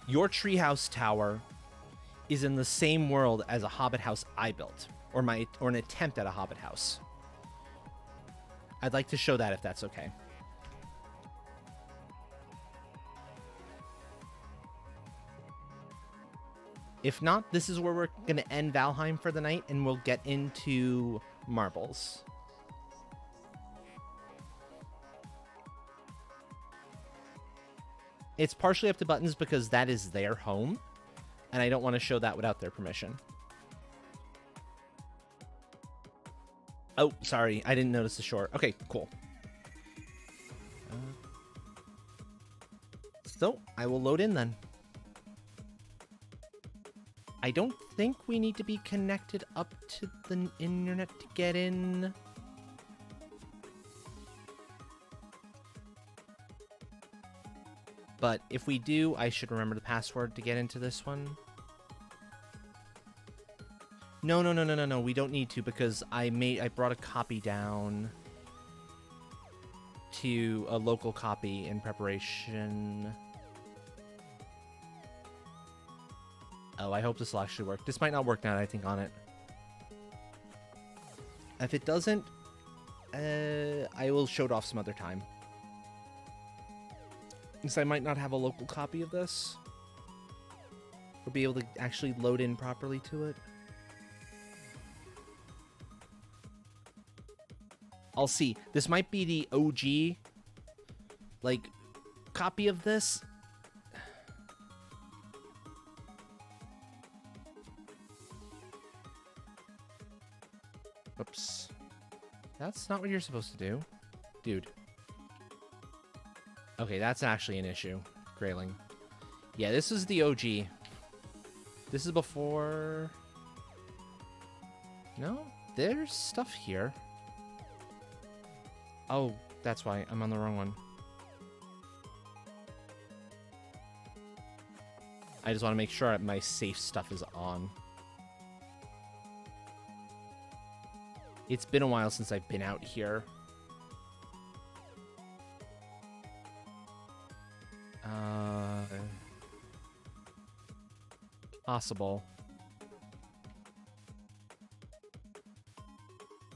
Your treehouse tower is in the same world as a hobbit house I built, or an attempt at a hobbit house. I'd like to show that if that's okay. If not, this is where we're going to end Valheim for the night, and we'll get into marbles. It's partially up to Buttons because that is their home, and I don't want to show that without their permission. Oh, sorry. I didn't notice the shore. Okay, cool. So, I will load in then. I don't think we need to be connected up to the internet to get in. But if we do, I should remember the password to get into this one. No. We don't need to because I brought a copy down. to a local copy in preparation. Oh, I hope this will actually work. This might not work now that I think on it. If it doesn't, I will show it off some other time. Because I might not have a local copy of this. Or be able to actually load in properly to it. I'll see. This might be the OG, like, copy of this. Oops. That's not what you're supposed to do. Dude. Okay, that's actually an issue. Grayling. Yeah, this is the OG. This is before... No? There's stuff here. Oh, that's why. I'm on the wrong one. I just want to make sure my safe stuff is on. It's been a while since I've been out here. Possible.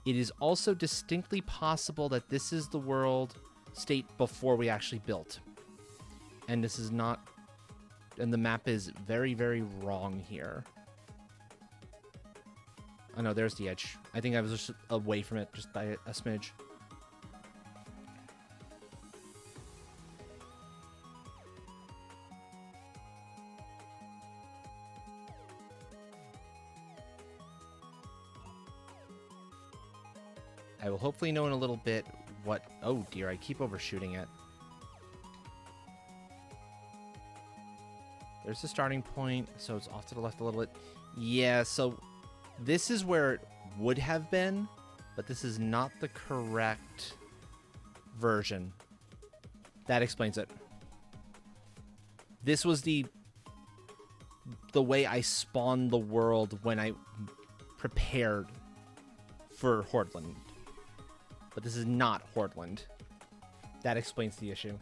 It is also distinctly possible that this is the world state before we actually built. And this is not... And the map is very, very wrong here. Oh no, there's the edge. I think I was just away from it just by a smidge. I will hopefully know in a little bit what... Oh dear, I keep overshooting it. There's the starting point, so it's off to the left a little bit. Yeah, so this is where it would have been, but this is not the correct version. That explains it. This was the way I spawned the world when I prepared for Hordland. But this is not Hordland. That explains the issue.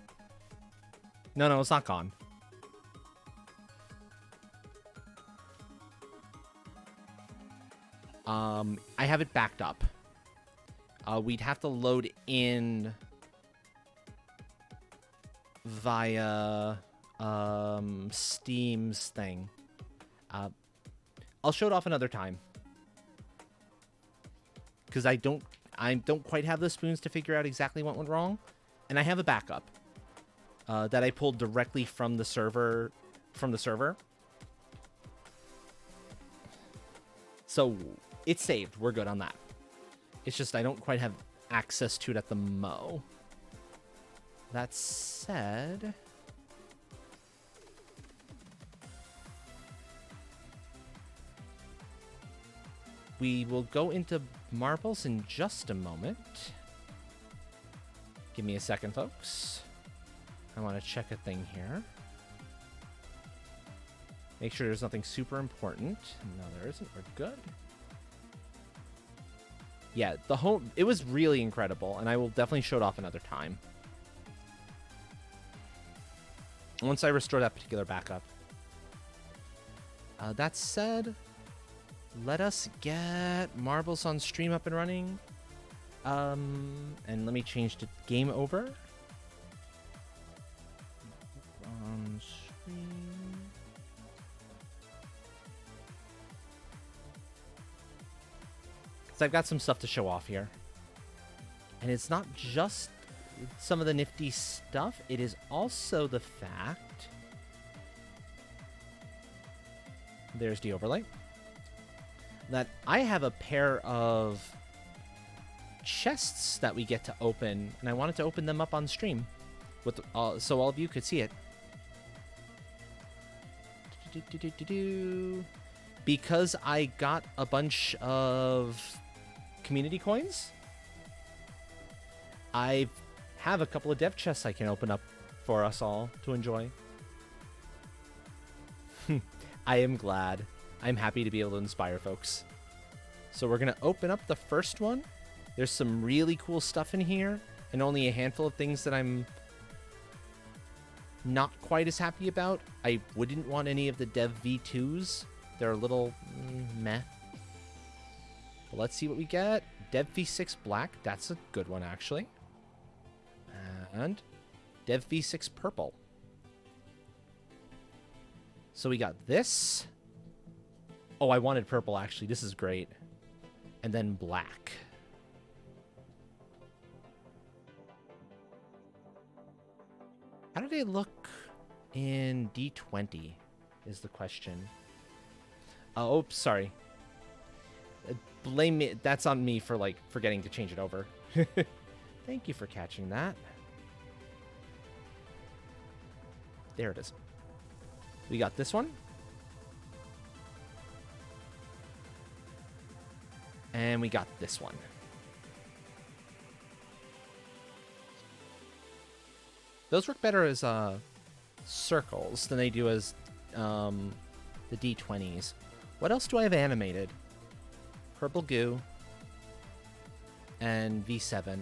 No, it's not gone. I have it backed up. We'd have to load in via Steam's thing. I'll show it off another time. Because I don't quite have the spoons to figure out exactly what went wrong. And I have a backup that I pulled directly from the server. So it's saved. We're good on that. It's just I don't quite have access to it at the mo. That said... We will go into marbles in just a moment. Give me a second, folks. I want to check a thing here. Make sure there's nothing super important. No, there isn't. We're good. Yeah, it was really incredible, and I will definitely show it off another time. Once I restore that particular backup. That said, let us get Marbles on stream up and running. And let me change to game over. On stream. So I've got some stuff to show off here. And it's not just some of the nifty stuff. It is also the fact... There's the overlay. That I have a pair of chests that we get to open. And I wanted to open them up on stream. So all of you could see it. Because I got a bunch of community coins, I have a couple of dev chests I can open up for us all to enjoy. I am glad. I'm happy to be able to inspire folks. So we're going to open up the first one. There's some really cool stuff in here. and only a handful of things that I'm not quite as happy about. I wouldn't want any of the Dev V2s. They're a little meh. But let's see what we get. Dev V6 Black. That's a good one, actually. And Dev V6 Purple. So we got this. Oh, I wanted purple, actually. This is great. And then black. How do they look in D20 is the question. Oh, oops, sorry. Blame me. That's on me for, like, forgetting to change it over. Thank you for catching that. There it is. We got this one. And we got this one. Those work better as circles than they do as the D20s. What else do I have animated? Purple Goo and V7.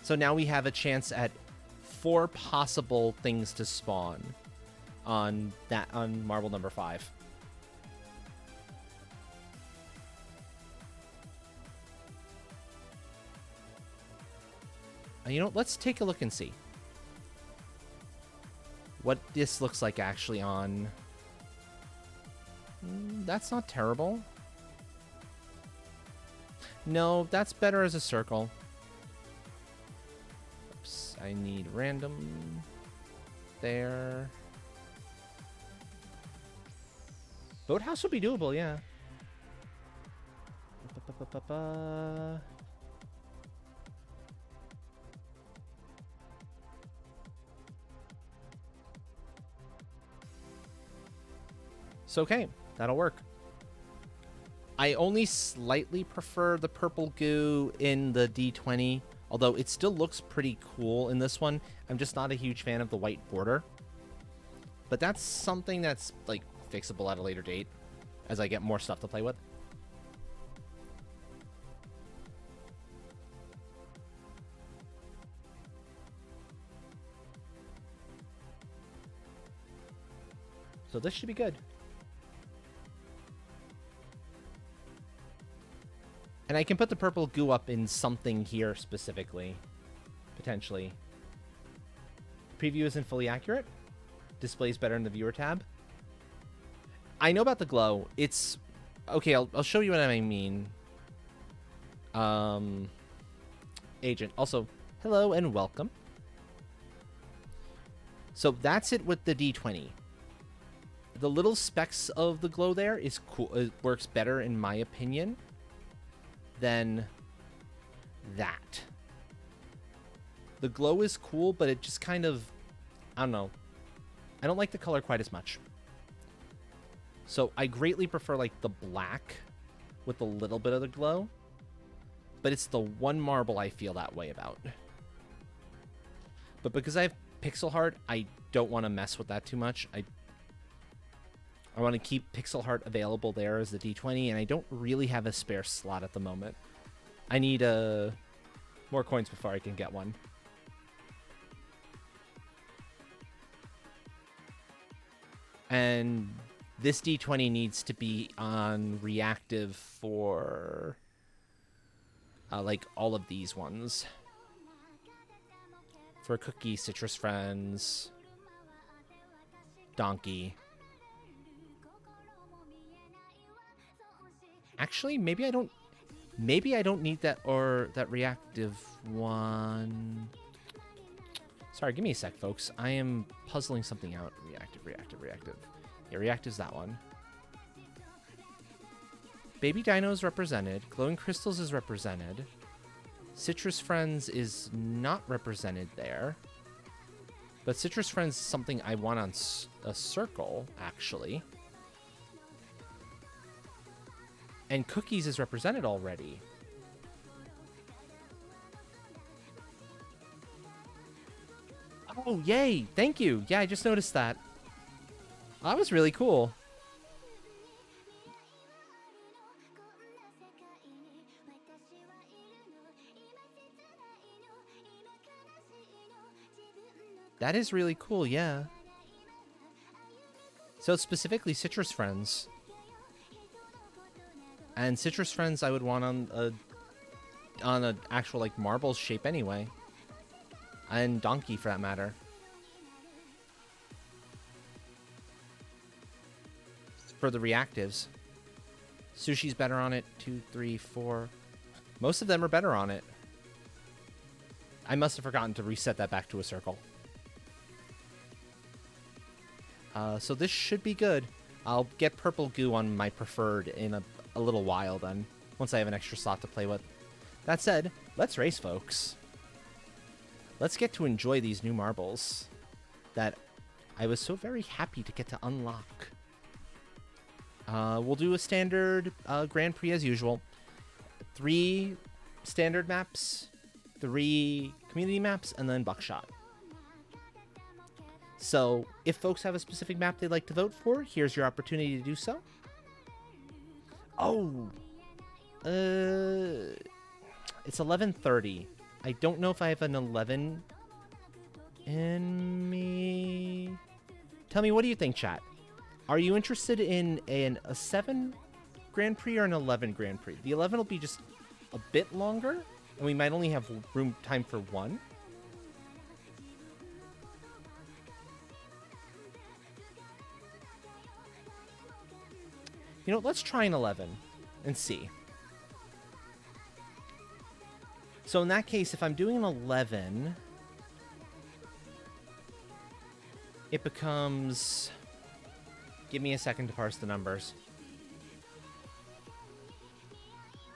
So now we have a chance at 4 possible things to spawn on marble number 5. You know, let's take a look and see what this looks like actually on. That's not terrible. No, that's better as a circle. Oops, I need random there. Boathouse would be doable, yeah. So, okay, that'll work. I only slightly prefer the purple goo in the D20, although it still looks pretty cool in this one. I'm just not a huge fan of the white border. But that's something that's, like, fixable at a later date as I get more stuff to play with. So this should be good. And I can put the purple goo up in something here specifically, potentially. Preview isn't fully accurate. Displays better in the viewer tab. I know about the glow. It's okay. I'll show you what I mean. Agent. Also, hello and welcome. So that's it with the D20. The little specks of the glow there is cool. It works better in my opinion than that. The glow is cool, but it just kind of, I don't know. I don't like the color quite as much. So I greatly prefer like the black with a little bit of the glow, but it's the one marble I feel that way about. But because I have pixel heart, I don't want to mess with that too much. I want to keep pixel heart available there as the D20, and I don't really have a spare slot at the moment. I need more coins before I can get one. And this D20 needs to be on reactive for like all of these ones. For Cookie, Citrus Friends, Donkey. Actually, maybe I don't need that or that reactive one. Sorry, give me a sec, folks. I am puzzling something out. Reactive. Yeah, reactive's that one. Baby Dino's represented. Glowing Crystals is represented. Citrus Friends is not represented there. But Citrus Friends is something I want on a circle, actually. And Cookies is represented already. Oh, yay! Thank you! Yeah, I just noticed that. That was really cool. That is really cool, yeah. So specifically Citrus Friends. And Citrus Friends I would want on a actual like marbles shape anyway. And Donkey for that matter. For the reactives. Sushi's better on it. 2, 3, 4. Most of them are better on it. I must have forgotten to reset that back to a circle. So this should be good. I'll get purple goo on my preferred in a little while then, once I have an extra slot to play with. That said, let's race, folks. Let's get to enjoy these new marbles that I was so very happy to get to unlock. We'll do a standard Grand Prix as usual. 3 standard maps, 3 community maps, and then Buckshot. So, if folks have a specific map they'd like to vote for, here's your opportunity to do so. Oh! It's 11:30. I don't know if I have an 11 in me. Tell me, what do you think, chat? Are you interested in a 7 Grand Prix or an 11 Grand Prix? The 11 will be just a bit longer, and we might only have time for 1. You know, let's try an 11 and see. So in that case, if I'm doing an 11, it becomes... Give me a second to parse the numbers.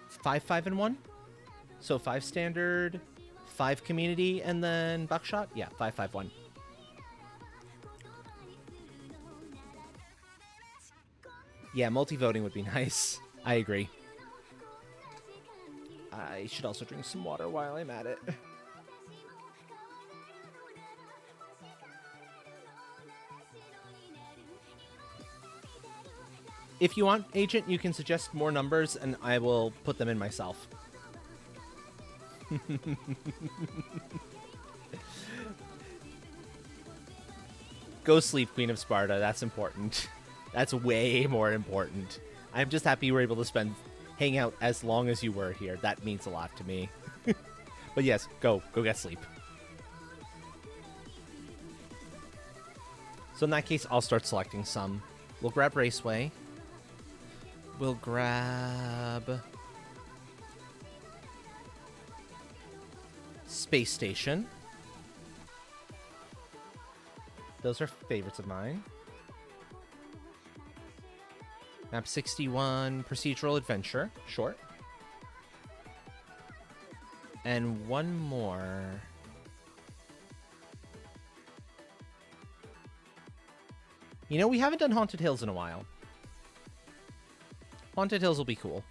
5, 5, and 1? So 5 standard, 5 community, and then Buckshot? Yeah, 5, 5, 1. Yeah, multi-voting would be nice. I agree. I should also drink some water while I'm at it. If you want, Agent, you can suggest more numbers, and I will put them in myself. Go sleep, Queen of Sparta. That's important. That's way more important. I'm just happy you were able to hang out as long as you were here. That means a lot to me. But yes, go get sleep. So in that case, I'll start selecting some. We'll grab Raceway. We'll grab Space Station. Those are favorites of mine. Map 61, Procedural Adventure. Short. And one more. You know, we haven't done Haunted Hills in a while. Haunted Hills will be cool.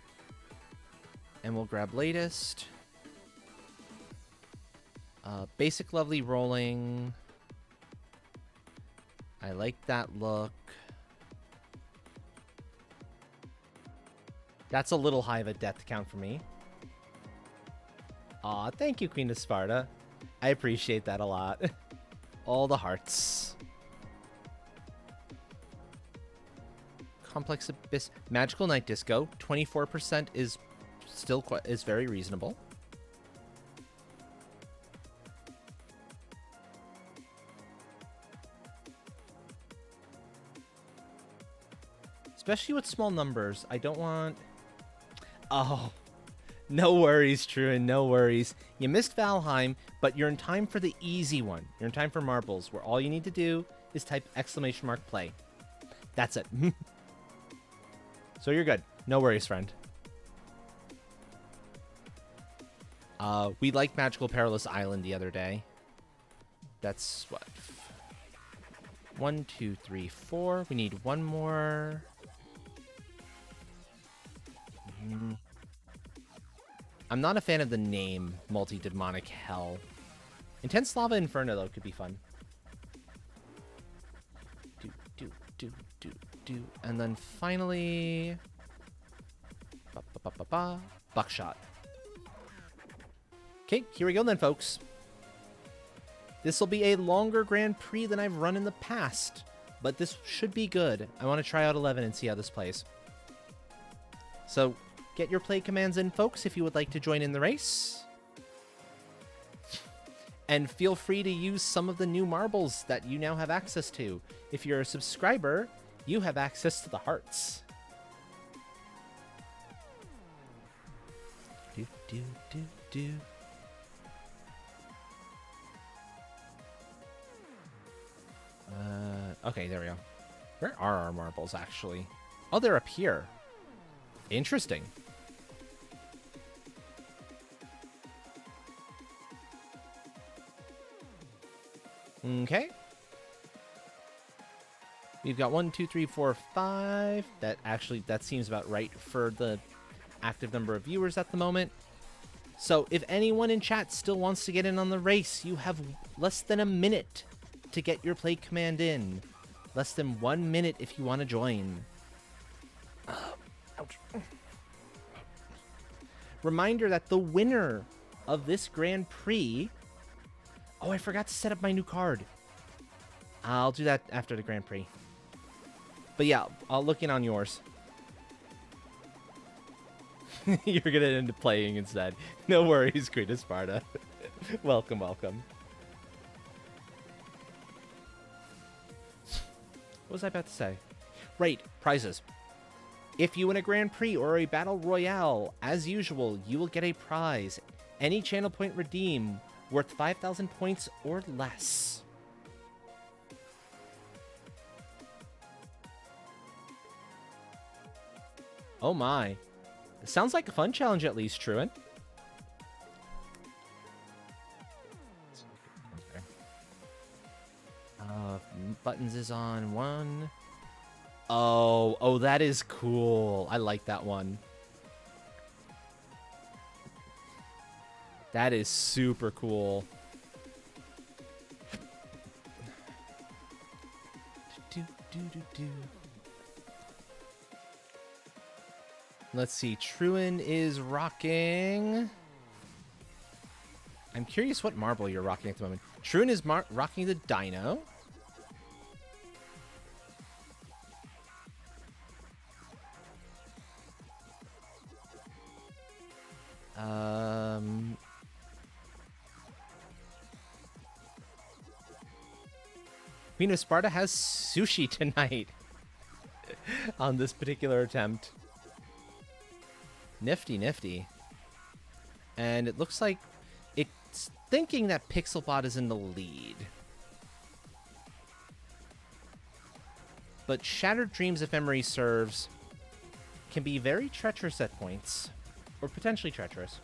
And we'll grab Latest. Basic Lovely Rolling. I like that look. That's a little high of a death count for me. Aw, thank you, Queen of Sparta. I appreciate that a lot. All the hearts. Complex Abyss. Magical Night Disco. 24% is still is very reasonable. Especially with small numbers. I don't want... Oh, no worries, Truan, no worries. You missed Valheim, but you're in time for the easy one. You're in time for Marbles, where all you need to do is type !play. That's it. So you're good. No worries, friend. We liked Magical Perilous Island the other day. That's what? 1, 2, 3, 4. We need one more. I'm not a fan of the name Multi-Demonic Hell. Intense Lava Inferno, though, could be fun. Do. And then finally... Buckshot. Okay, here we go then, folks. This will be a longer Grand Prix than I've run in the past, but this should be good. I want to try out 11 and see how this plays. So get your play commands in, folks, if you would like to join in the race. And feel free to use some of the new marbles that you now have access to. If you're a subscriber, you have access to the hearts. Do, do, do, do. Okay, there we go. Where are our marbles, actually? Oh, they're up here. Interesting. Okay. We've got 1, 2, 3, 4, 5. That seems about right for the active number of viewers at the moment. So if anyone in chat still wants to get in on the race, you have less than a minute to get your play command in. Less than 1 minute if you want to join. Ouch. Reminder that the winner of this Grand Prix... Oh, I forgot to set up my new card. I'll do that after the Grand Prix. But yeah, I'll look in on yours. You're going to end up playing instead. No worries, Queen of Sparta. Welcome, welcome. What was I about to say? Right, prizes. If you win a Grand Prix or a Battle Royale, as usual, you will get a prize. Any channel point redeem worth 5,000 points or less. Oh my. It sounds like a fun challenge at least, Truant. Buttons is on 1. Oh, that is cool. I like that one. That is super cool. Let's see. Truan is rocking. I'm curious what marble you're rocking at the moment. Truan is rocking the Dino. Queen of Sparta has sushi tonight on this particular attempt. Nifty, nifty. And it looks like it's thinking that Pixelbot is in the lead. But Shattered Dreams, if memory serves, can be very treacherous at points. Or potentially treacherous.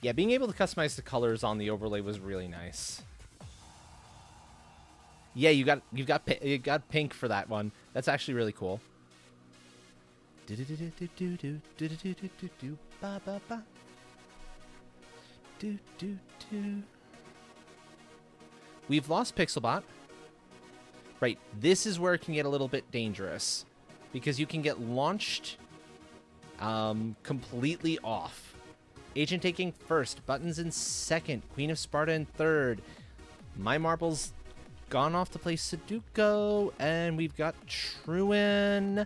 Yeah, being able to customize the colors on the overlay was really nice. Yeah, you got pink for that one. That's actually really cool. We've lost Pixelbot. Right, this is where it can get a little bit dangerous because you can get launched completely off. Agent taking first, Buttons in second, Queen of Sparta in third. My marble's gone off to play Sudoku, and we've got Truan.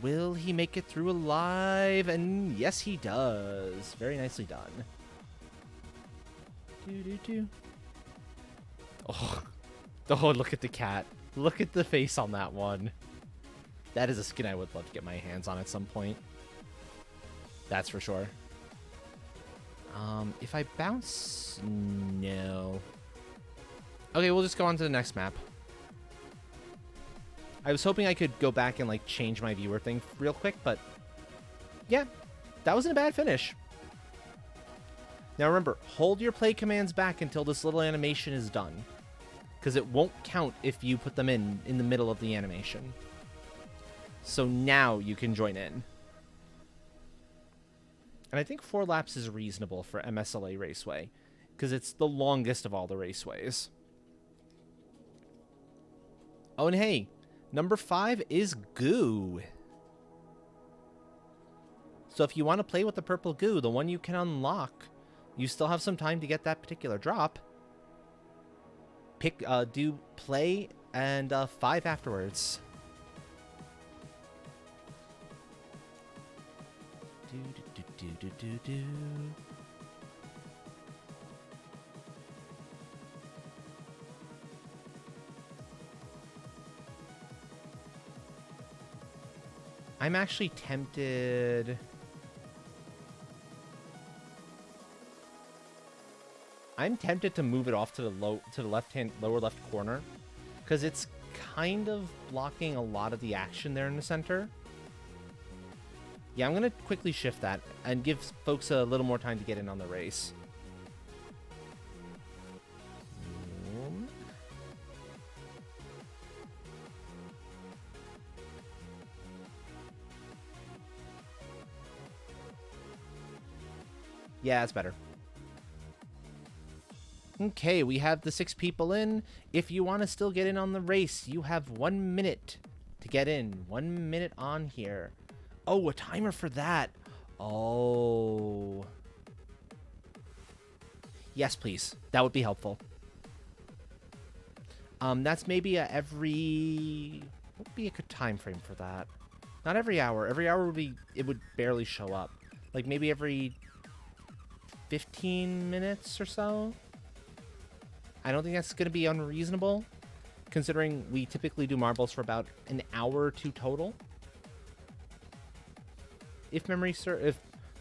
Will he make it through alive? And yes, he does. Very nicely done. Oh, look at the cat. Look at the face on that one. That is a skin I would love to get my hands on at some point. That's for sure. If I bounce... No. Okay, we'll just go on to the next map. I was hoping I could go back and, like, change my viewer thing real quick, but... Yeah, that wasn't a bad finish. Now remember, hold your play commands back until this little animation is done. Because it won't count if you put them in the middle of the animation. So now you can join in. And I think 4 laps is reasonable for MSLA Raceway. because it's the longest of all the raceways. Oh, and hey, number 5 is goo. So if you want to play with the purple goo, the one you can unlock, you still have some time to get that particular drop. Do play and 5 afterwards. Do. I'm actually tempted. I'm tempted to move it off to the lower left corner, because it's kind of blocking a lot of the action there in the center. Yeah, I'm gonna quickly shift that and give folks a little more time to get in on the race. Yeah, that's better. Okay, we have the 6 people in. If you want to still get in on the race, you have 1 minute to get in. 1 minute on here. Oh, a timer for that. Oh. Yes, please. That would be helpful. That's maybe what would be a good time frame for that? Not every hour. Every hour it would barely show up. Like maybe every 15 minutes or so. I don't think that's going to be unreasonable, considering we typically do marbles for about an hour or 2 total. If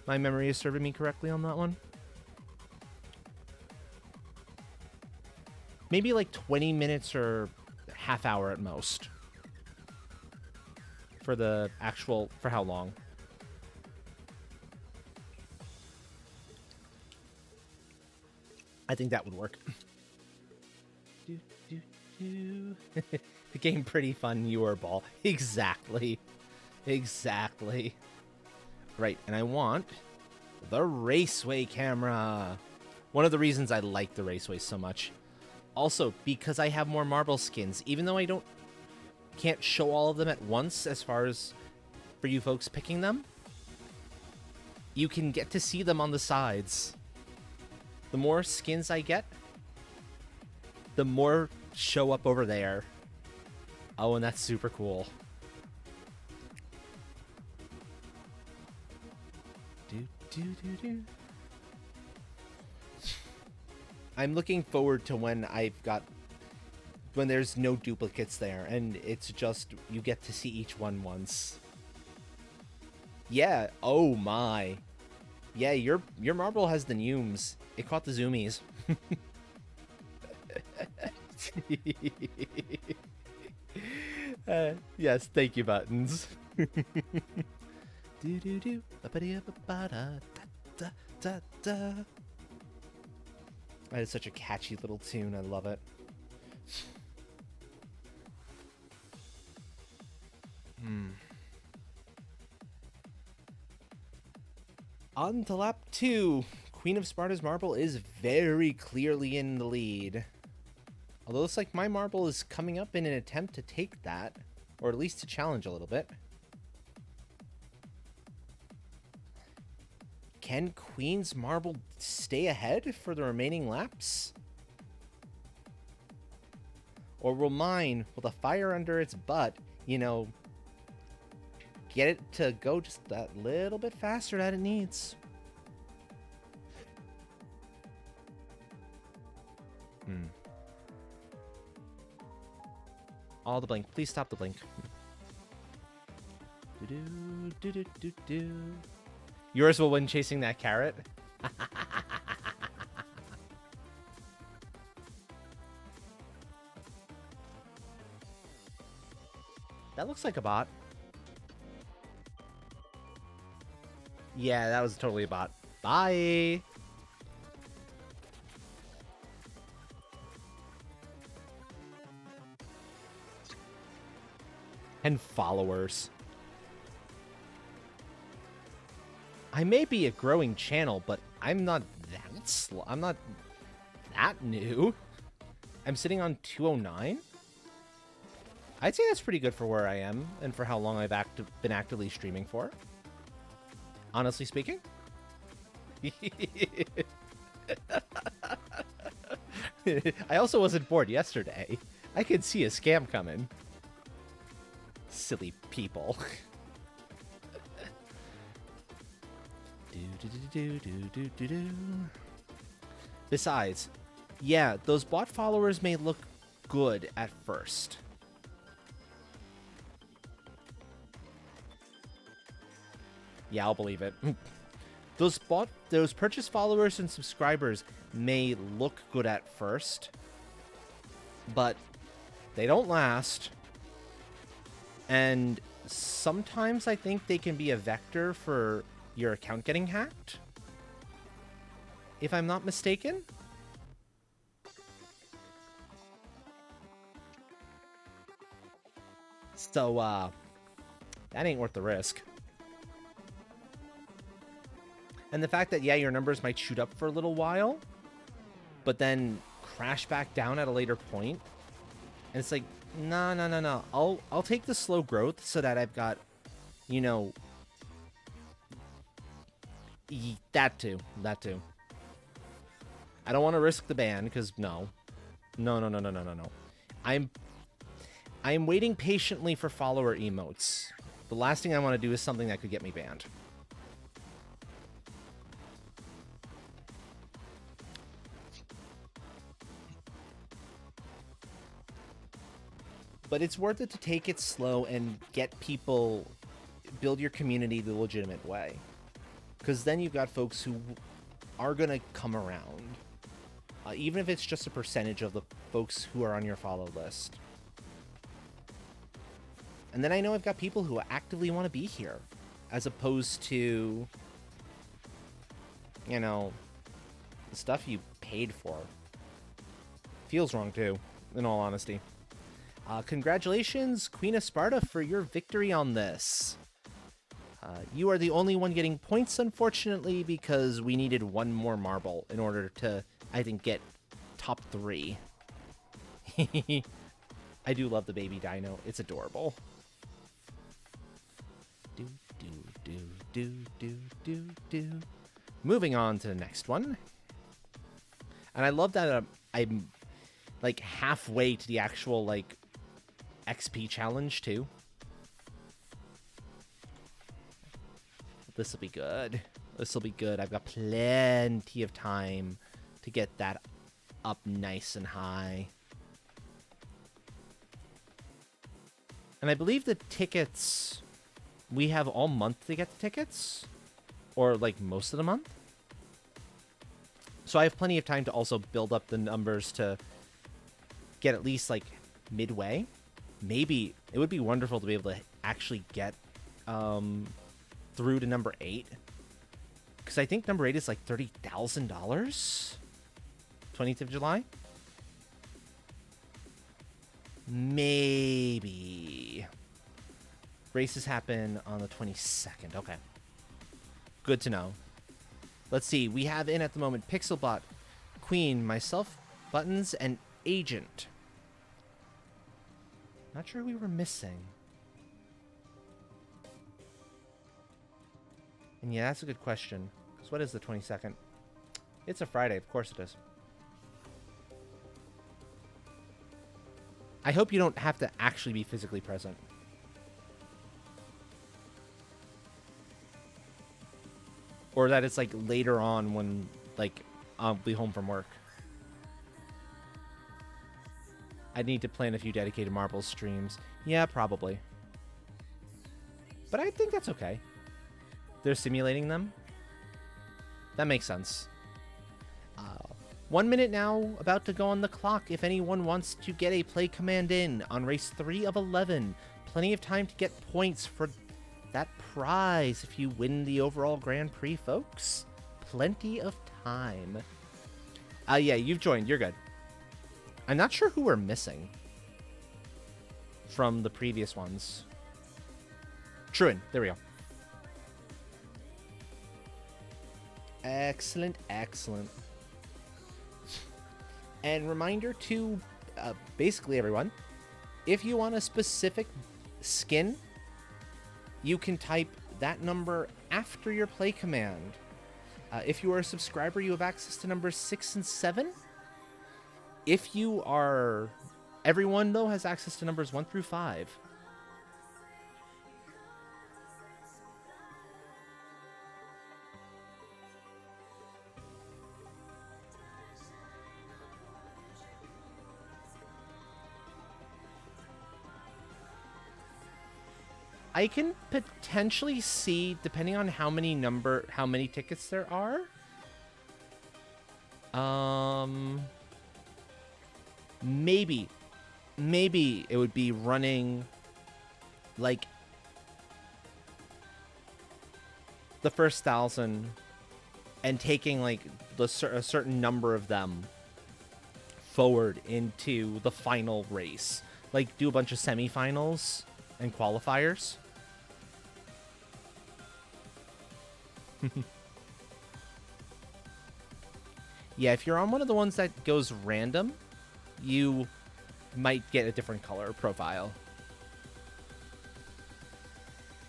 my memory is serving me correctly on that one. Maybe like 20 minutes or half hour at most. For how long. I think that would work. The game pretty fun, your ball. Exactly. Exactly. Right, and I want the raceway camera. One of the reasons I like the raceway so much. Also, because I have more marble skins, even though I can't show all of them at once as far as for you folks picking them, you can get to see them on the sides. The more skins I get, the more show up over there. Oh, and that's super cool. I'm looking forward to when there's no duplicates there and it's just you get to see each one once. Yeah, oh my. Yeah, your marble has the neumes. It caught the zoomies. Yes, thank you, Buttons. That is such a catchy little tune. I love it. On to lap 2. Queen of Sparta's marble is very clearly in the lead. Although it looks like my marble is coming up in an attempt to take that, or at least to challenge a little bit. Can Queen's marble stay ahead for the remaining laps? Or will mine, with a fire under its butt, get it to go just that little bit faster that it needs? All the blink. Please stop the blink. Yours will win chasing that carrot. That looks like a bot. Yeah, that was totally a bot. Bye. And followers. I may be a growing channel, but I'm not that slow. I'm not that new. I'm sitting on 209. I'd say that's pretty good for where I am and for how long I've been actively streaming for. Honestly speaking. I also wasn't bored yesterday. I could see a scam coming. Silly people. Besides, yeah, those bot followers may look good at first. Yeah, I'll believe it. Those purchase followers and subscribers may look good at first, but they don't last. And sometimes I think they can be a vector for your account getting hacked, if I'm not mistaken. So, that ain't worth the risk. And the fact that, yeah, your numbers might shoot up for a little while, but then crash back down at a later point. And it's like, no. I'll take the slow growth so that I've got, you know, that too. I don't want to risk the ban because no. I'm waiting patiently for follower emotes. The last thing I want to do is something that could get me banned. But it's worth it to take it slow and get people, build your community the legitimate way. Because then you've got folks who are going to come around. Even if it's just a percentage of the folks who are on your follow list. And then I know I've got people who actively want to be here. As opposed to, you know, the stuff you paid for. Feels wrong too, in all honesty. Congratulations, Queen of Sparta, for your victory on this. You are the only one getting points, unfortunately, because we needed one more marble in order to, I think, get top 3. I do love the baby dino. It's adorable. Moving on to the next one. And I love that I'm, like, halfway to the actual, like, XP challenge too. This will be good. I've got plenty of time to get that up nice and high. And I believe the tickets, we have all month to get the tickets, or like most of the month. So I have plenty of time to also build up the numbers to get at least like midway. Maybe it would be wonderful to be able to actually get through to number 8. Because I think number 8 is like $30,000. 20th of July? Maybe. Races happen on the 22nd. Okay. Good to know. Let's see. We have in at the moment Pixelbot, Queen, myself, Buttons, and Agent. Not sure we were missing. And yeah, that's a good question. Because what is the 22nd? It's a Friday. Of course it is. I hope you don't have to actually be physically present. Or that it's like later on when, like, I'll be home from work. I'd need to plan a few dedicated Marbles streams. Yeah, probably. But I think that's okay. They're simulating them. That makes sense. 1 minute now, about to go on the clock. If anyone wants to get a play command in on race 3 of 11, plenty of time to get points for that prize if you win the overall Grand Prix, folks. Plenty of time. Yeah, you've joined. You're good. I'm not sure who we're missing from the previous ones. Truin. There we go. Excellent, excellent. And reminder to basically everyone, if you want a specific skin, you can type that number after your play command. If you are a subscriber, you have access to numbers 6 and 7. If you are... Everyone, though, has access to numbers 1 through 5. I can potentially see, depending on how many tickets there are. Maybe it would be running like the first 1,000 and taking like a certain number of them forward into the final race. Like do a bunch of semifinals and qualifiers. Yeah, if you're on one of the ones that goes random, you might get a different color profile.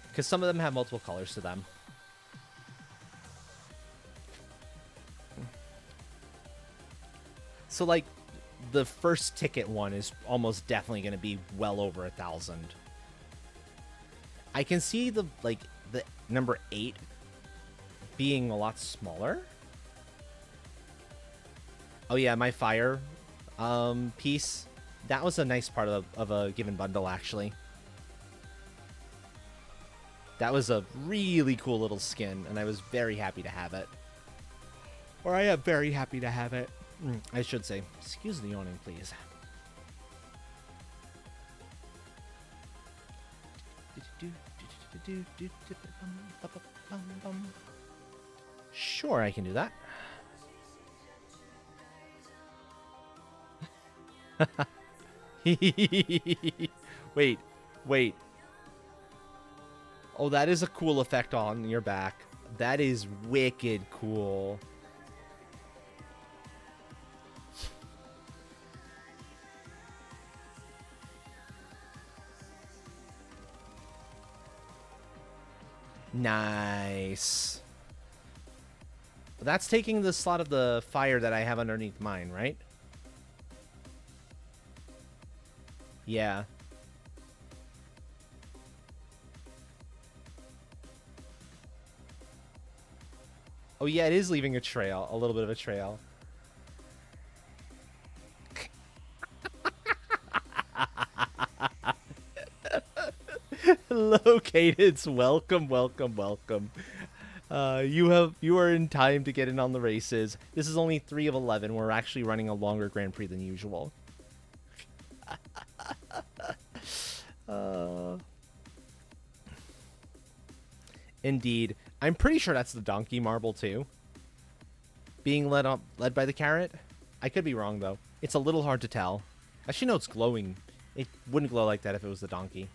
Because some of them have multiple colors to them. So, like, the first ticket one is almost definitely going to be well over 1,000. I can see the number 8 being a lot smaller. Oh yeah, my fire piece. That was a nice part of a given bundle, actually. That was a really cool little skin, and I was very happy to have it. Or I am very happy to have it. I should say. Excuse the yawning, please. Sure, I can do that. Wait. Oh, that is a cool effect on your back. That is wicked cool. Nice. That's taking the slot of the fire that I have underneath mine, right? Yeah. Oh yeah, it is leaving a trail. A little bit of a trail. Hello, Cadence. Welcome. You are in time to get in on the races. This is only 3 of 11. We're actually running a longer Grand Prix than usual. Indeed. I'm pretty sure that's the donkey marble too. Being led by the carrot. I could be wrong though. It's a little hard to tell. Actually, no, it's glowing. It wouldn't glow like that if it was the donkey.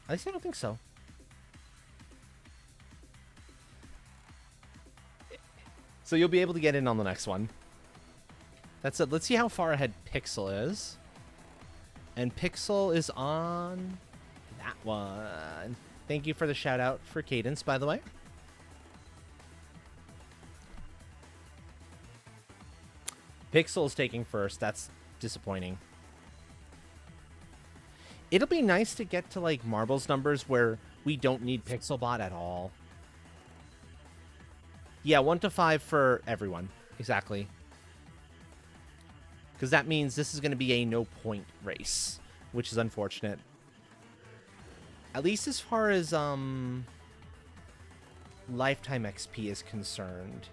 At least I don't think so. So you'll be able to get in on the next one. That's it. Let's see how far ahead Pixel is. And Pixel is on that one. Thank you for the shout out for Cadence, by the way. Pixel's taking first. That's disappointing. It'll be nice to get to like Marbles numbers where we don't need Pixelbot at all. Yeah, 1 to 5 for everyone. Exactly. Because that means this is going to be a no-point race, which is unfortunate. At least as far as lifetime XP is concerned.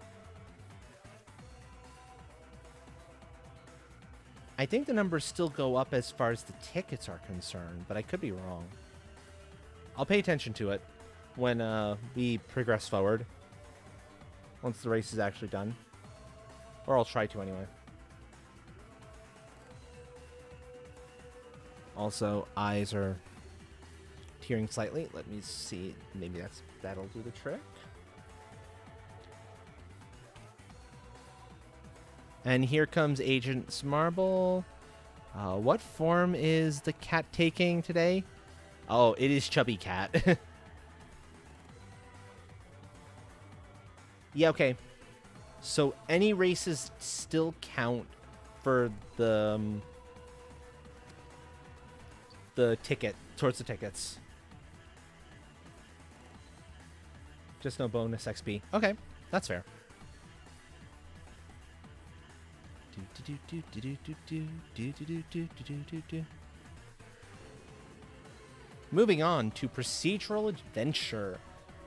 I think the numbers still go up as far as the tickets are concerned, but I could be wrong. I'll pay attention to it when we progress forward. Once the race is actually done. Or I'll try to anyway. Also, eyes are tearing slightly. Let me see. Maybe that'll do the trick. And here comes Agent's Marble. What form is the cat taking today? Oh, it is Chubby Cat. Yeah, okay. So any races still count for the ticket, towards the tickets. Just no bonus XP. Okay, that's fair. Moving on to procedural adventure,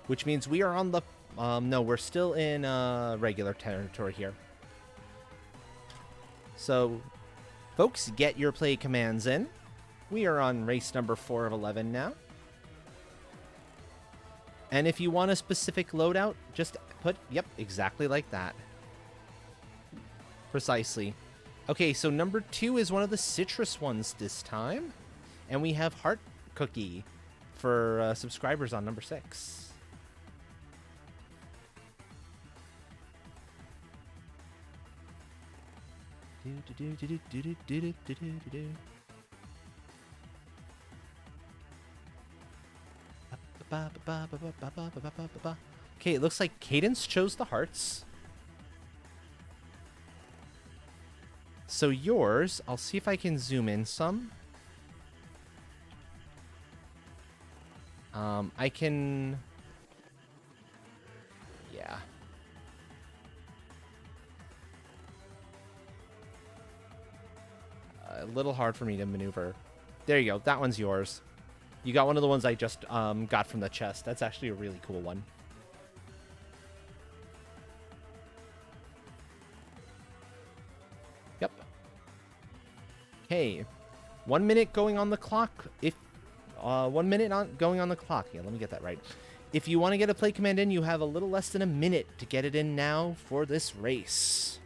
which means we are on the no, we're still in regular territory here. So, folks, get your play commands in. We are on race number 4 of 11 now. And if you want a specific loadout, just put, yep, exactly like that. Precisely. Okay, so number 2 is one of the citrus ones this time. And we have Heart Cookie for subscribers on number 6. Okay, it looks like Cadence chose the hearts. So yours, I'll see if I can zoom in some. I can... Yeah. A little hard for me to maneuver. There you go. That one's yours. You got one of the ones I just got from the chest. That's actually a really cool one. Yep. Okay. 1 minute going on the clock. If 1 minute going on the clock. Yeah, let me get that right. If you want to get a play command in, you have a little less than a minute to get it in now for this race.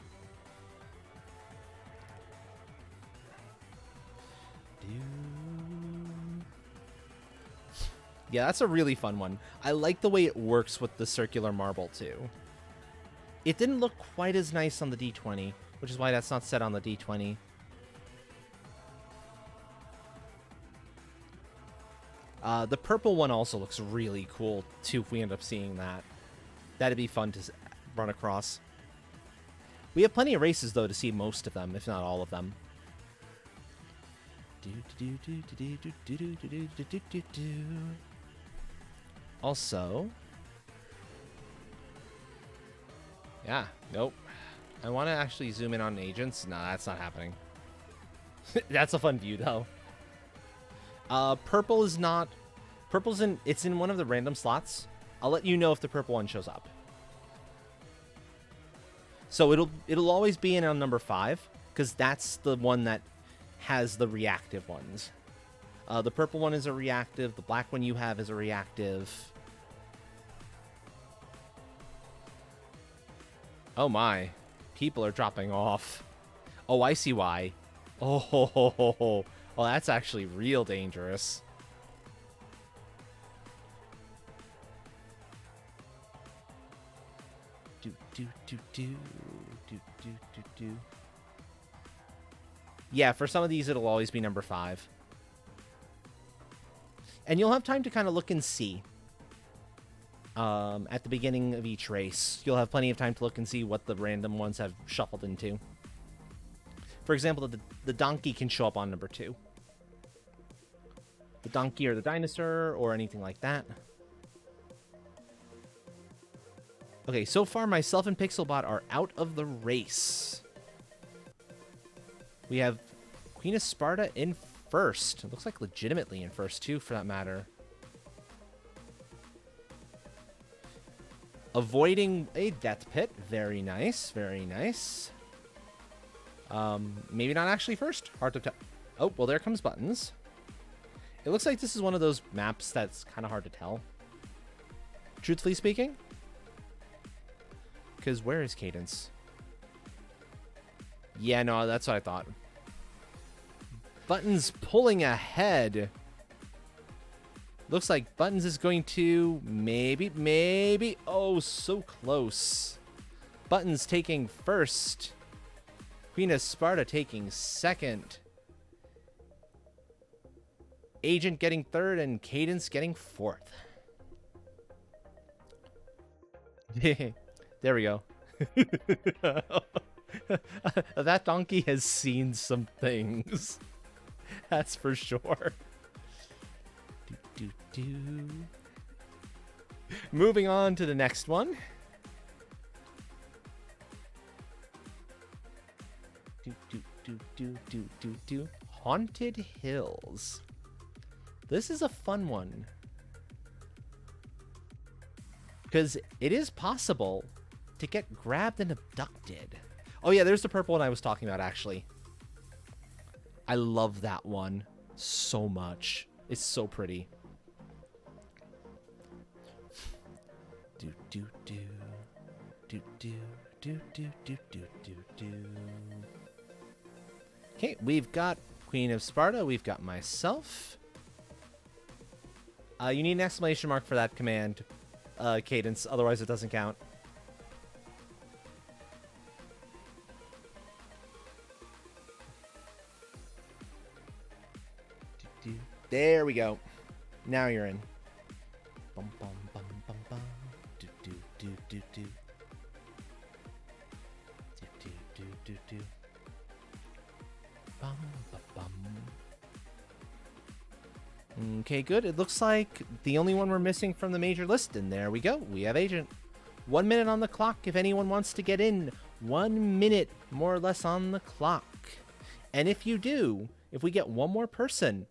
Yeah, that's a really fun one. I like the way it works with the circular marble, too. It didn't look quite as nice on the D20, which is why that's not set on the D20. The purple one also looks really cool, too, if we end up seeing that. That'd be fun to run across. We have plenty of races, though, to see most of them, if not all of them. Also, yeah, nope. I want to actually zoom in on agents. No, that's not happening. That's a fun view, though. Purple is not... Purple's in... It's in one of the random slots. I'll let you know if the purple one shows up. So it'll always be in on number 5, because that's the one that has the reactive ones. The purple one is a reactive. The black one you have is a reactive. Oh my. People are dropping off. Oh, I see why. Oh, ho, ho, ho, ho. Well, that's actually real dangerous. Yeah, for some of these, it'll always be number 5. And you'll have time to kind of look and see. At the beginning of each race, you'll have plenty of time to look and see what the random ones have shuffled into. For example, the donkey can show up on number 2. The donkey or the dinosaur or anything like that. Okay, so far myself and Pixelbot are out of the race. We have Queen of Sparta in first. It looks like legitimately in first, too, for that matter. Avoiding a death pit. Very nice, very nice. Maybe not actually first. Hard to tell. Oh, well, there comes Buttons. It looks like this is one of those maps that's kind of hard to tell. Truthfully speaking. Because where is Cadence? Yeah, no, that's what I thought. Buttons pulling ahead. Looks like Buttons is going to maybe. Oh, so close. Buttons taking first. Queen of Sparta taking second. Agent getting third, and Cadence getting fourth. There we go. That donkey has seen some things. That's for sure. Moving on to the next one. Haunted Hills. This is a fun one. Because it is possible to get grabbed and abducted. Oh yeah, there's the purple one I was talking about, actually. I love that one so much. It's so pretty. Do do do do do do do do do do do. Okay, we've got Queen of Sparta. We've got myself. You need an exclamation mark for that command, Cadence. Otherwise, it doesn't count. There we go. Now you're in. Bum bum bum bum bum. Do do do do do. Do do do do do. Bum bum bum. Okay, good. It looks like the only one we're missing from the major list, and there we go. We have Agent. 1 minute on the clock if anyone wants to get in. 1 minute, more or less, on the clock. And if you do, if we get one more person,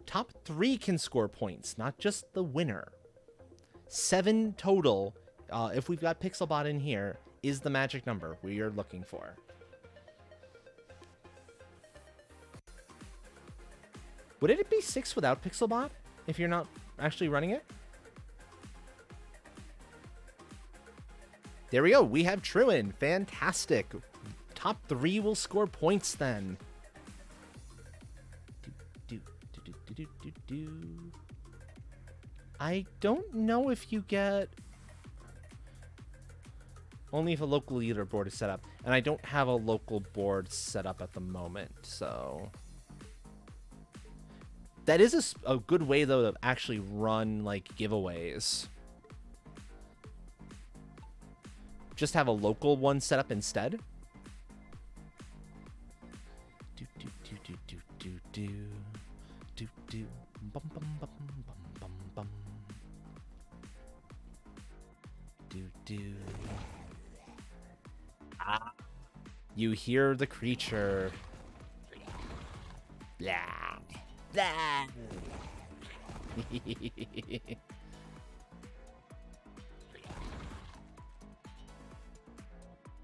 top 3 can score points, not just the winner. 7 total, if we've got Pixelbot in here, is the magic number we are looking for. Would it be 6 without Pixelbot if you're not actually running it? There we go. We have Truin. Fantastic. Top 3 will score points then. I don't know if you get... Only if a local leaderboard is set up. And I don't have a local board set up at the moment, so... That is a good way, though, to actually run, like, giveaways. Just have a local one set up instead. Do do do do do do do do do bum bum bum bum bum bum. Do do. Ah. You hear the creature. Blah. Blah.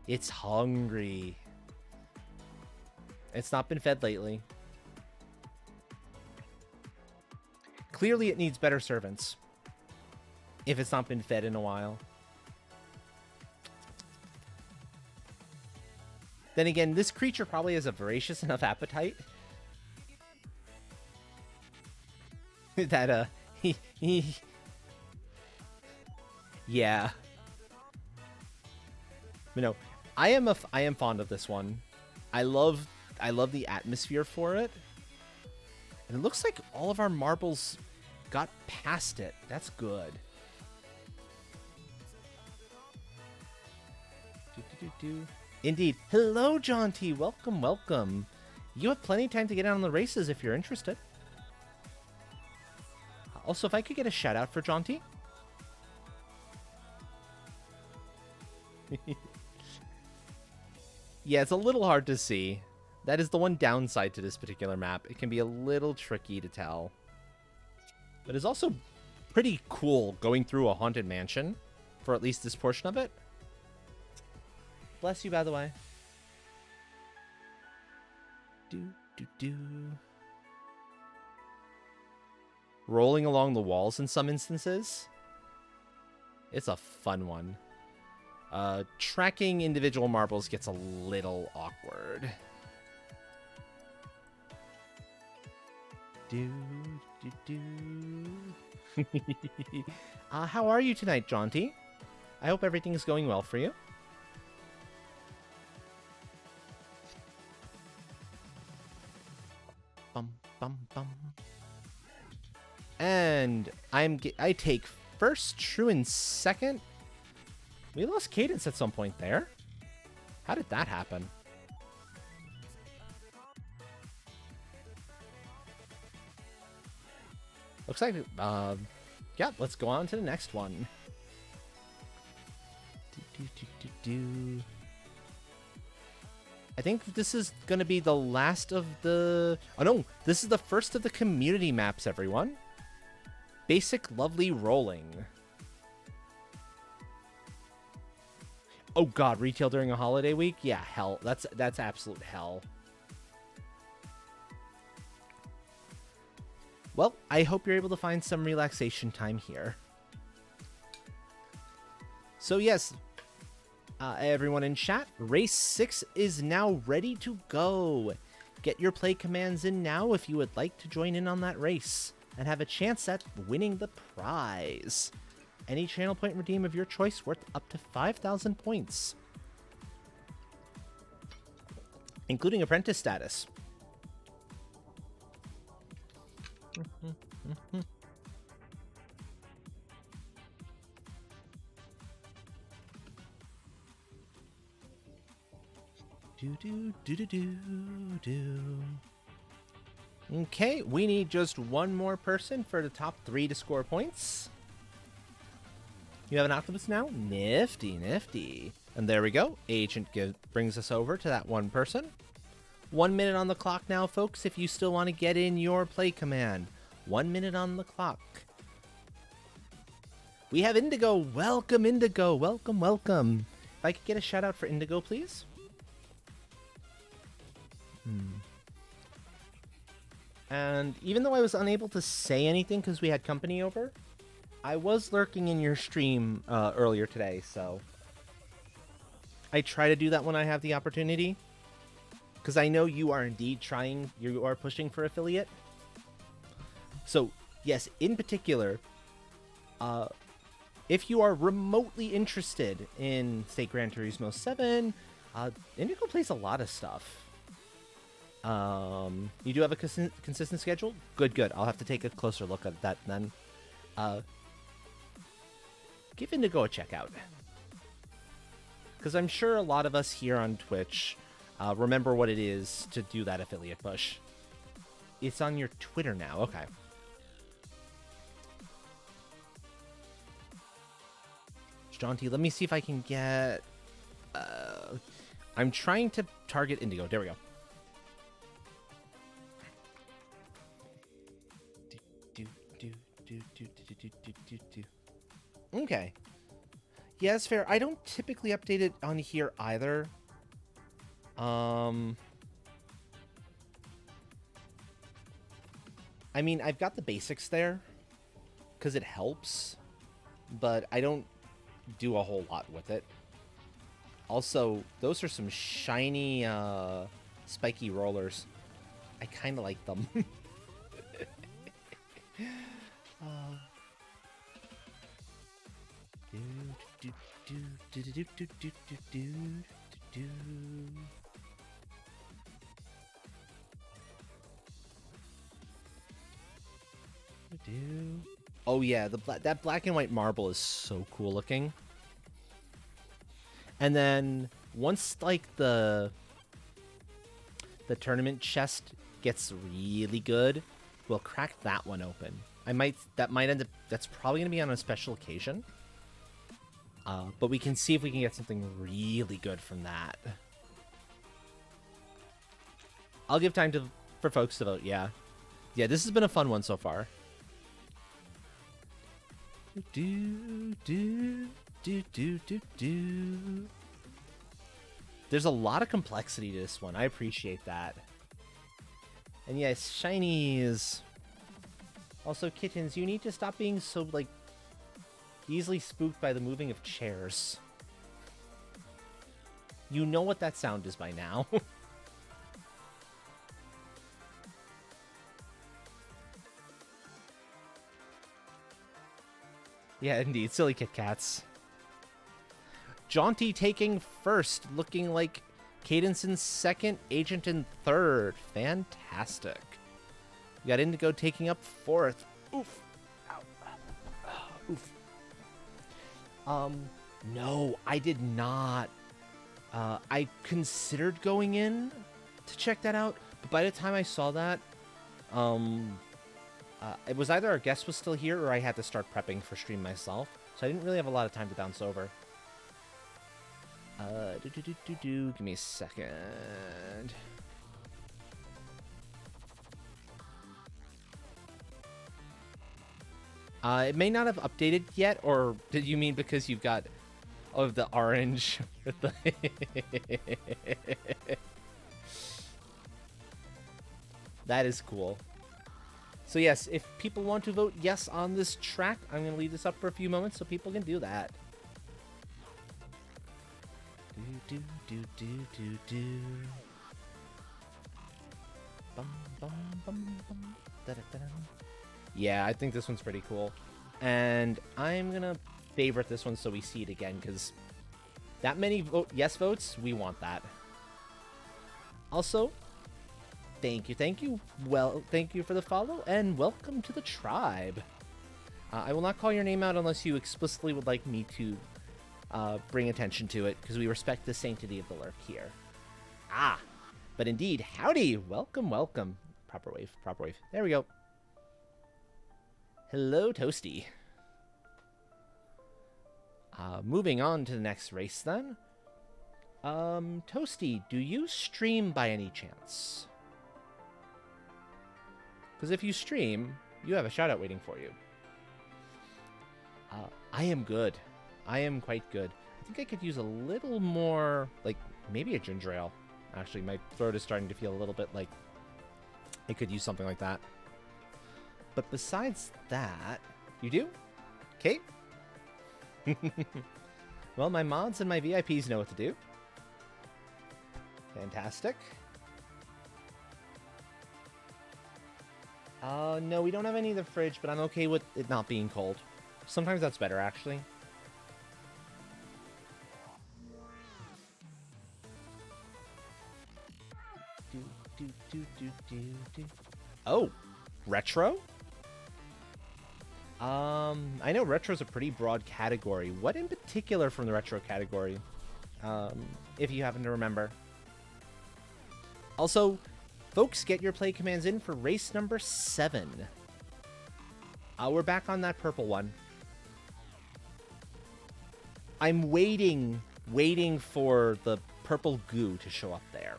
It's hungry. It's not been fed lately. Clearly it needs better servants. If it's not been fed in a while. Then again, this creature probably has a voracious enough appetite that yeah. But no, I am fond of this one. I love the atmosphere for it. And it looks like all of our marbles got past it. That's good. Indeed. Hello, Jaunty. Welcome, welcome. You have plenty of time to get out on the races if you're interested. Also, if I could get a shout out for Jaunty. Yeah, it's a little hard to see. That is the one downside to this particular map. It can be a little tricky to tell. But it's also pretty cool going through a haunted mansion for at least this portion of it. Bless you, by the way. Do, do, do. Rolling along the walls in some instances. It's a fun one. Tracking individual marbles gets a little awkward. Do, do, do. How are you tonight, Jaunty? I hope everything is going well for you. Bum, bum. And I take first, True in second. We lost Cadence at some point there. How did that happen? Looks like, yeah, let's go on to the next one. I think this is going to be the last of the... Oh, no. This is the first of the community maps, everyone. Basic Lovely Rolling. Oh, God. Retail during a holiday week? Yeah, hell. That's absolute hell. Well, I hope you're able to find some relaxation time here. So, yes... everyone in chat, race 6 is now ready to go. Get your play commands in now if you would like to join in on that race and have a chance at winning the prize. Any channel point redeem of your choice worth up to 5,000 points, including apprentice status. Okay, we need just one more person for the top 3 to score points. You have an octopus now? Nifty, nifty. And there we go. Agent brings us over to that one person. 1 minute on the clock now, folks, if you still want to get in your play command. 1 minute on the clock. We have Indigo. Welcome, Indigo. Welcome, welcome. If I could get a shout out for Indigo, please. And even though I was unable to say anything because we had company over, I was lurking in your stream earlier today, so I try to do that when I have the opportunity, because I know you are indeed trying, you are pushing for affiliate. So yes, in particular, if you are remotely interested in, say, Gran Turismo 7, Indigo plays a lot of stuff. You do have a consistent schedule? Good, good. I'll have to take a closer look at that then. Give Indigo a check out. Because I'm sure a lot of us here on Twitch remember what it is to do that affiliate push. It's on your Twitter now. Okay. Jaunty, let me see if I can get... I'm trying to target Indigo. There we go. Okay. Yeah, it's fair. I don't typically update it on here either. I mean, I've got the basics there because it helps, but I don't do a whole lot with it. Also, those are some shiny, spiky rollers. I kind of like them. Oh yeah, that black and white marble is so cool looking. And then once like the tournament chest gets really good, we'll crack that one open. That might end up, that's probably gonna be on a special occasion. But we can see if we can get something really good from that. I'll give time for folks to vote, yeah. Yeah, this has been a fun one so far. There's a lot of complexity to this one. I appreciate that. And yes, shinies. Also, kittens, you need to stop being so, like, easily spooked by the moving of chairs. You know what that sound is by now. Yeah, indeed. Silly Kit Kats. Jaunty taking first, looking like Cadence in second, Agent in third. Fantastic. We got Indigo taking up 4th. Oof. Ow. Oof. No, I did not. I considered going in to check that out, but by the time I saw that, it was either our guest was still here or I had to start prepping for stream myself, so I didn't really have a lot of time to bounce over. Give me a second. It may not have updated yet, or did you mean because you've got the orange with the That is cool. So yes, if people want to vote yes on this track, I'm going to leave this up for a few moments so people can do that. Bum, bum, bum, bum. Da-da-da-da. Yeah, I think this one's pretty cool. And I'm going to favorite this one so we see it again, because that many yes votes, we want that. Also, thank you. Well, thank you for the follow, and welcome to the tribe. I will not call your name out unless you explicitly would like me to bring attention to it, because we respect the sanctity of the lurk here. Ah, but indeed, howdy, welcome. Proper wave. There we go. Hello, Toasty. Moving on to the next race, then. Toasty, do you stream by any chance? Because if you stream, you have a shout-out waiting for you. I am good. I am quite good. I think I could use a little more, like, maybe a ginger ale. Actually, my throat is starting to feel a little bit like it could use something like that. But besides that, you do? Okay. Well, my mods and my VIPs know what to do. Fantastic. No, we don't have any in the fridge, but I'm okay with it not being cold. Sometimes that's better, actually. Oh, retro? I know retro's a pretty broad category. What in particular from the retro category? If you happen to remember. Also, folks, get your play commands in for race number 7. We're back on that purple one. I'm waiting for the purple goo to show up there.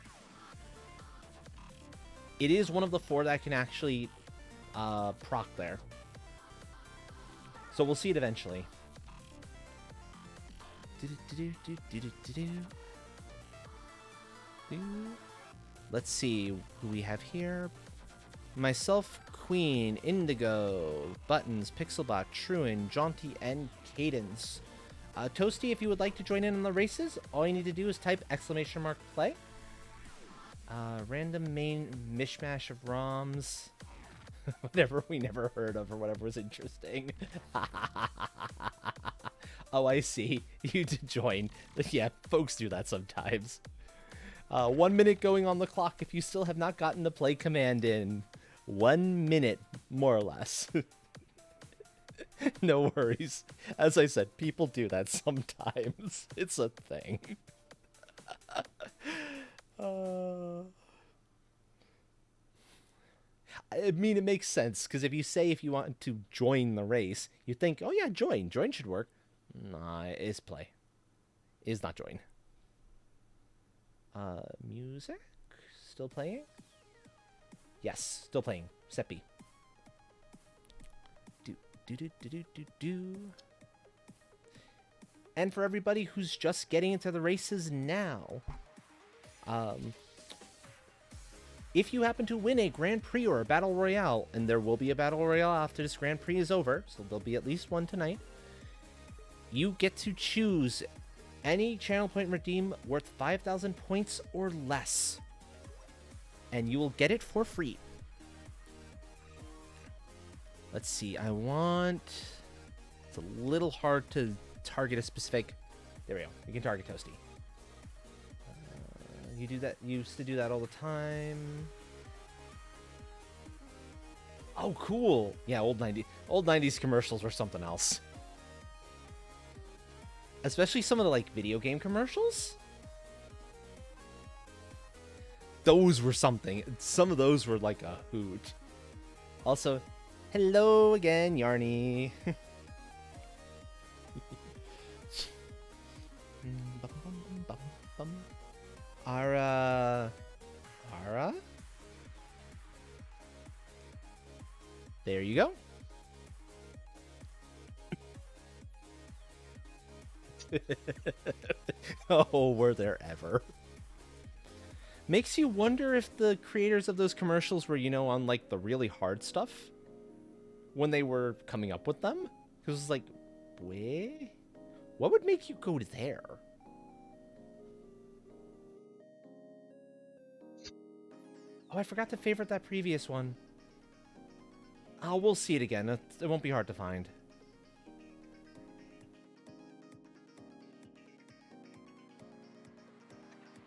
It is one of the 4 that can actually proc there. So we'll see it eventually. Let's see who we have here. Myself, Queen, Indigo, Buttons, Pixelbot, Truan, Jaunty, and Cadence. Toasty, if you would like to join in on the races, all you need to do is type !play. Random main mishmash of ROMs. Whatever we never heard of or whatever was interesting. Oh, I see. You did join. Yeah, folks do that sometimes. 1 minute going on the clock if you still have not gotten the play command in. 1 minute, more or less. No worries. As I said, people do that sometimes. It's a thing. I mean, it makes sense, because if you want to join the race, you think, oh yeah, join. Join should work. Nah, it is play. It is not join. Music? Still playing? Yes, still playing. Seppi. Do. And for everybody who's just getting into the races now, if you happen to win a Grand Prix or a Battle Royale, and there will be a Battle Royale after this Grand Prix is over, so there'll be at least one tonight, you get to choose any channel point redeem worth 5,000 points or less, and you will get it for free. Let's see, it's a little hard to target a specific, there we go, you can target Toasty. You used to do that all the time. Oh, cool. Yeah, old 90s commercials were something else. Especially some of the like video game commercials. Those were something. Some of those were like a hoot. Also, hello again, Yarny. Ara. There you go. Oh, were there ever? Makes you wonder if the creators of those commercials were, on like the really hard stuff when they were coming up with them. Because it's like, wait, what would make you go to there? Oh, I forgot to favorite that previous one. Oh, we'll see it again. It won't be hard to find.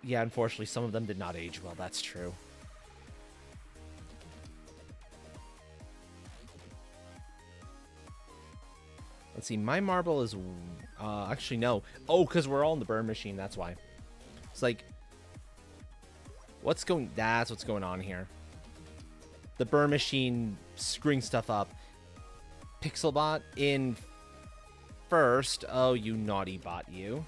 Yeah, unfortunately, some of them did not age well. That's true. Let's see. My marble is... actually, no. Oh, because we're all in the burn machine. That's why. It's like... That's what's going on here. The burn machine screwing stuff up. Pixelbot in first. Oh, you naughty bot, you.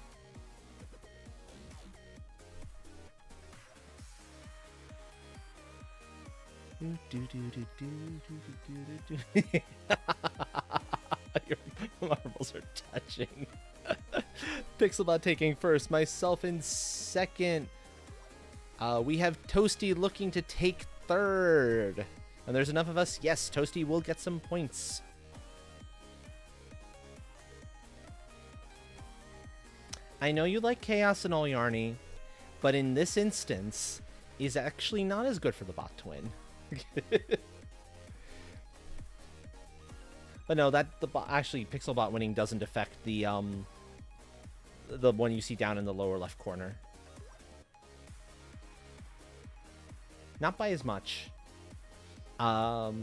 Your marbles are touching. Pixelbot taking first. Myself in second. We have Toasty looking to take third. And there's enough of us. Yes, Toasty will get some points. I know you like chaos and all, Yarny, but in this instance, is actually not as good for the bot to win. But no, actually Pixelbot winning doesn't affect the one you see down in the lower left corner. Not by as much. But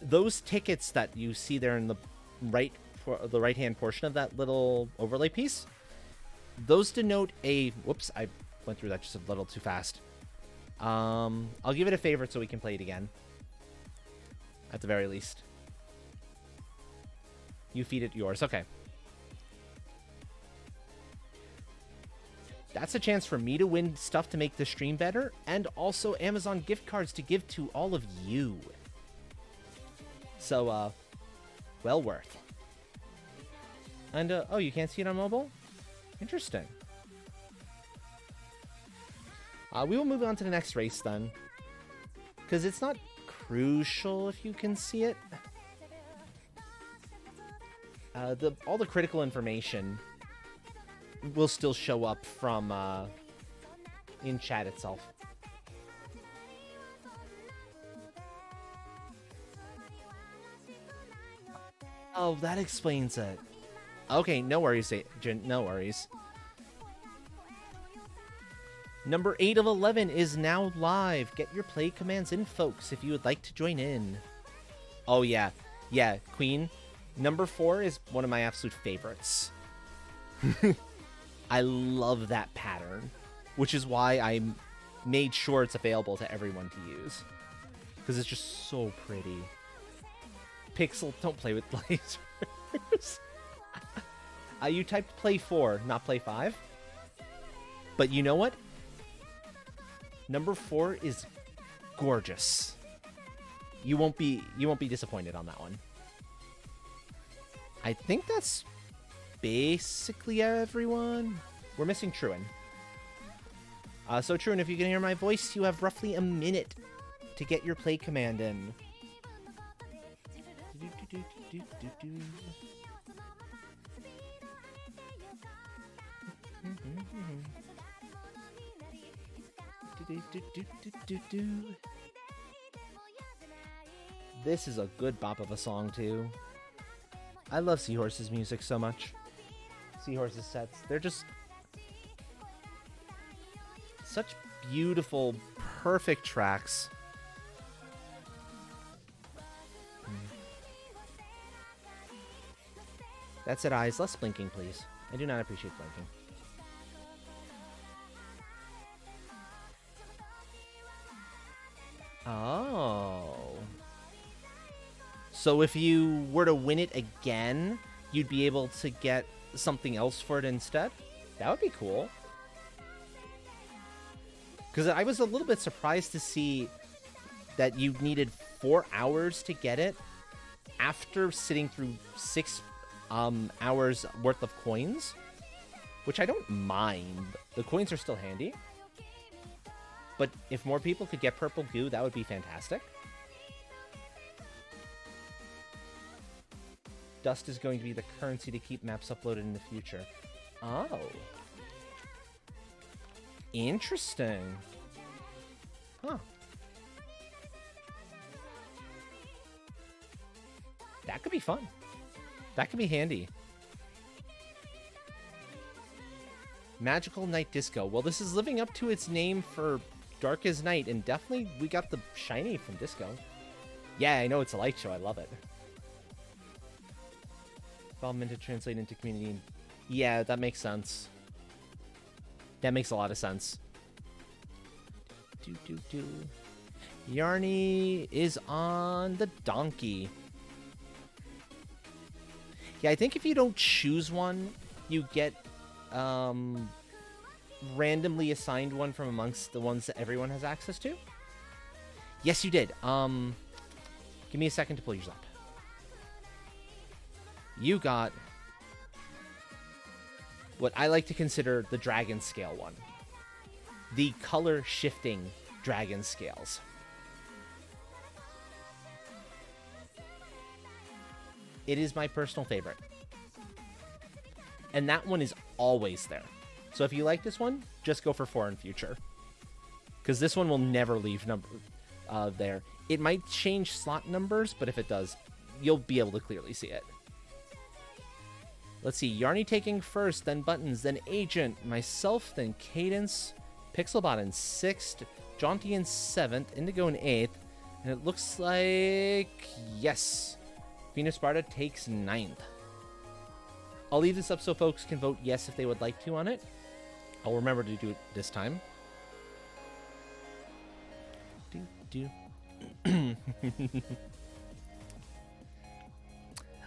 those tickets that you see there in the right-hand portion of that little overlay piece, those denote a... Whoops, I went through that just a little too fast. I'll give it a favorite so we can play it again. At the very least. You feed it yours. Okay. That's a chance for me to win stuff to make the stream better, and also Amazon gift cards to give to all of you. So, well worth. And, oh, you can't see it on mobile? Interesting. We will move on to the next race then. Because it's not crucial if you can see it. All the critical information will still show up from in chat itself. Oh, that explains it. Okay, no worries, Jin. No worries. Number 8 of 11 is now live. Get your play commands in, folks, if you would like to join in. Oh, yeah. Yeah, Queen. Number 4 is one of my absolute favorites. I love that pattern, which is why I made sure it's available to everyone to use. Because it's just so pretty. Pixel, don't play with lasers. You typed play 4, not play 5. But you know what? Number 4 is gorgeous. You won't be disappointed on that one. I think that's basically everyone. We're missing Truin. So Truin, if you can hear my voice, you have roughly a minute to get your play command in. This is a good bop of a song too. I love Seahorse's music so much. Seahorse's sets, they're just such beautiful, perfect tracks. That's it, eyes. Less blinking, please. I do not appreciate blinking. Oh. So if you were to win it again, you'd be able to get something else for it instead? That would be cool. Because I was a little bit surprised to see that you needed 4 hours to get it after sitting through 6 hours worth of coins, which I don't mind. The coins are still handy. But if more people could get purple goo, that would be fantastic. Dust is going to be the currency to keep maps uploaded in the future. Oh. Interesting. Huh. That could be fun. That could be handy. Magical Night Disco. Well, this is living up to its name for Dark as Night, and definitely we got the shiny from Disco. Yeah, I know it's a light show. I love it. All meant to translate into community. Yeah, that makes sense. That makes a lot of sense. Yarny is on the donkey. Yeah, I think if you don't choose one, you get randomly assigned one from amongst the ones that everyone has access to. Yes, you did. Give me a second to pull yours up. You got what I like to consider the dragon scale one. The color shifting dragon scales. It is my personal favorite. And that one is always there. So if you like this one, just go for 4 in future. Because this one will never leave there. It might change slot numbers, but if it does, you'll be able to clearly see it. Let's see, Yarny taking first, then Buttons, then Agent, myself, then Cadence, Pixelbot in 6th, Jaunty in 7th, Indigo in 8th, and it looks like, yes, Venus Sparta takes 9th. I'll leave this up so folks can vote yes if they would like to on it. I'll remember to do it this time.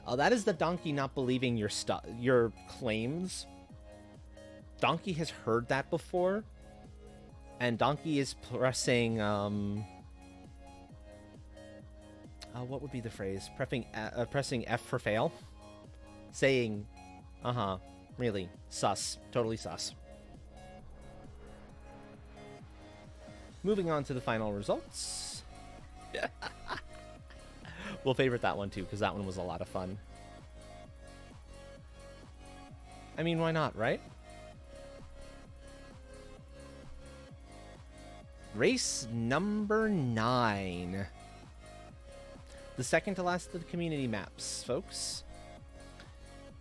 Oh, that is the donkey not believing your claims. Donkey has heard that before, and Donkey is pressing what would be the phrase? Pressing F for fail, saying, really, sus, totally sus. Moving on to the final results. We'll favorite that one too, because that one was a lot of fun. I mean, why not, right? Race number 9. The second to last of the community maps, folks.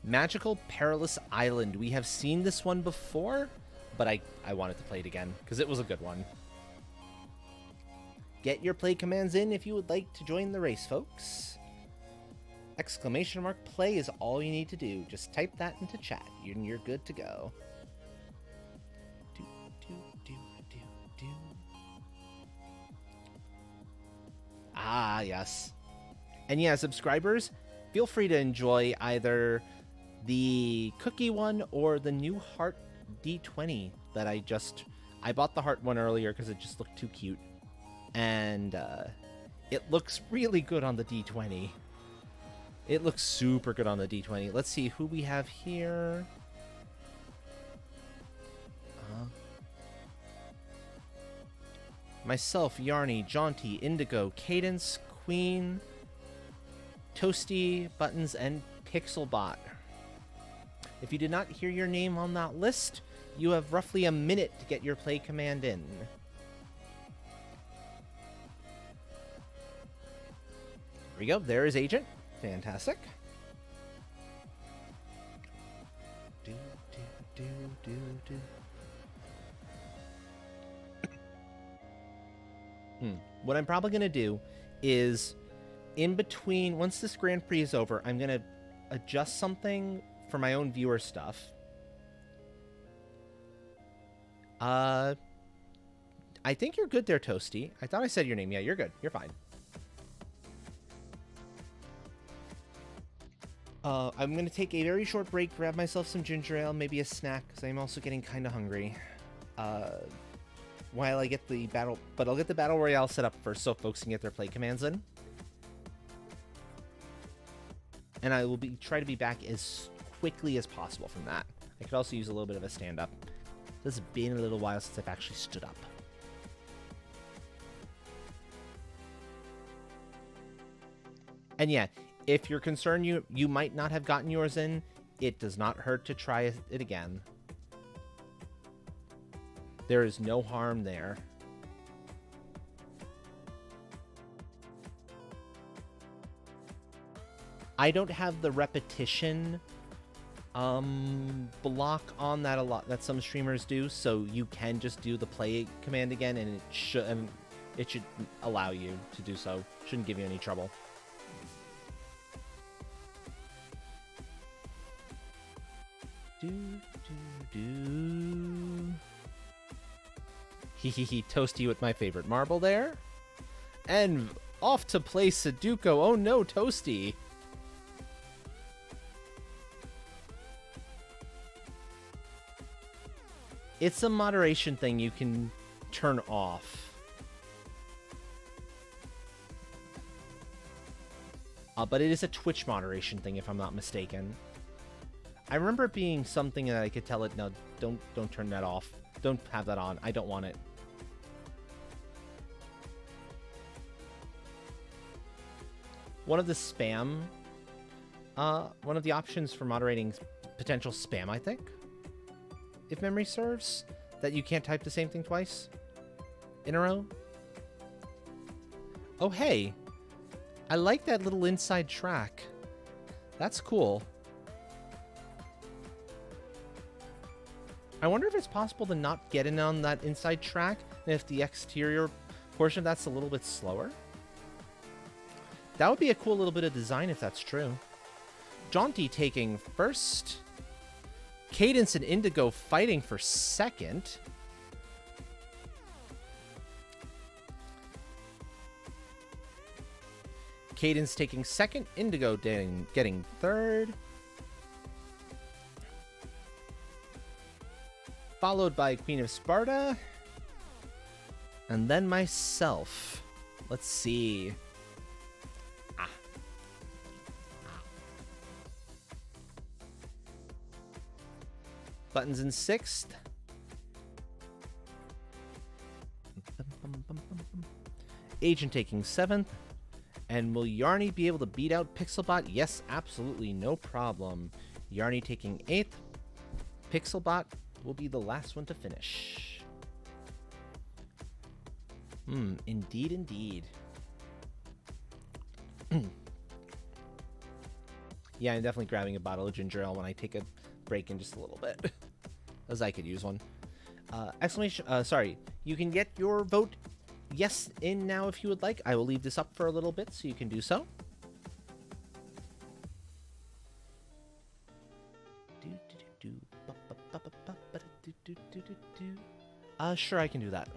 Magical Perilous Island. We have seen this one before, but I wanted to play it again, because it was a good one. Get your play commands in if you would like to join the race, folks. Exclamation mark play is all you need to do. Just type that into chat and you're good to go. Ah, yes. And yeah, subscribers, feel free to enjoy either the cookie one or the new heart D20 that I bought the heart one earlier because it just looked too cute. And it looks really good on the D20. It looks super good on the D20. Let's see who we have here. Myself, Yarny, Jaunty, Indigo, Cadence, Queen, Toasty, Buttons, and Pixelbot. If you did not hear your name on that list, you have roughly a minute to get your play command in. There we go. There is Agent. Fantastic. What I'm probably going to do is, in between, once this Grand Prix is over, I'm going to adjust something for my own viewer stuff, I think you're good there, Toasty. I thought I said your name. Yeah, you're good. You're fine. I'm going to take a very short break, grab myself some ginger ale, maybe a snack, because I'm also getting kind of hungry. While I get the battle... But I'll get the Battle Royale set up first so folks can get their play commands in. And I will try to be back as quickly as possible from that. I could also use a little bit of a stand-up. This has been a little while since I've actually stood up. And yeah, if you're concerned you might not have gotten yours in, it does not hurt to try it again. There is no harm there. I don't have the repetition block on that a lot that some streamers do, so you can just do the play command again, and it should allow you to do so. Shouldn't give you any trouble. Hee Toasty with my favorite marble there. And off to play Sudoku. Oh no, Toasty. It's a moderation thing you can turn off. But it is a Twitch moderation thing, if I'm not mistaken. I remember it being something that I could tell it, no, don't turn that off. Don't have that on. I don't want it. One of the spam, one of the options for moderating potential spam, I think, if memory serves, that you can't type the same thing twice in a row. Oh, hey, I like that little inside track. That's cool. I wonder if it's possible to not get in on that inside track, and if the exterior portion of that's a little bit slower. That would be a cool little bit of design if that's true. Jaunty taking first. Cadence and Indigo fighting for second. Cadence taking second. Indigo getting third. Followed by Queen of Sparta. And then myself. Let's see. Buttons in sixth. Agent taking seventh. And will Yarny be able to beat out Pixelbot? Yes, absolutely, no problem. Yarny taking eighth. Pixelbot will be the last one to finish. Indeed, indeed. Yeah, I'm definitely grabbing a bottle of ginger ale when I take a break in just a little bit, as I could use one. Sorry, you can get your vote yes in now if you would like. I will leave this up for a little bit so you can do so. Sure, I can do that.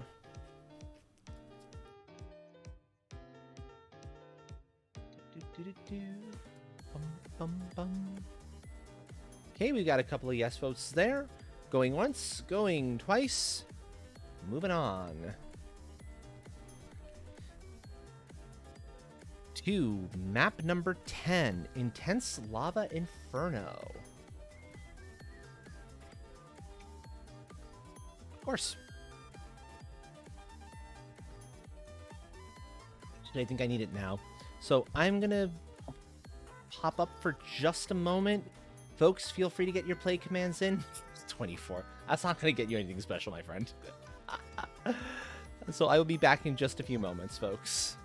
Okay, we got a couple of yes votes there. Going once, going twice. Moving on. To map number 10, Intense Lava Inferno. Of course. I think I need it now. So I'm going to pop up for just a moment. Folks, feel free to get your play commands in. 24. That's not going to get you anything special, my friend. So I will be back in just a few moments, folks.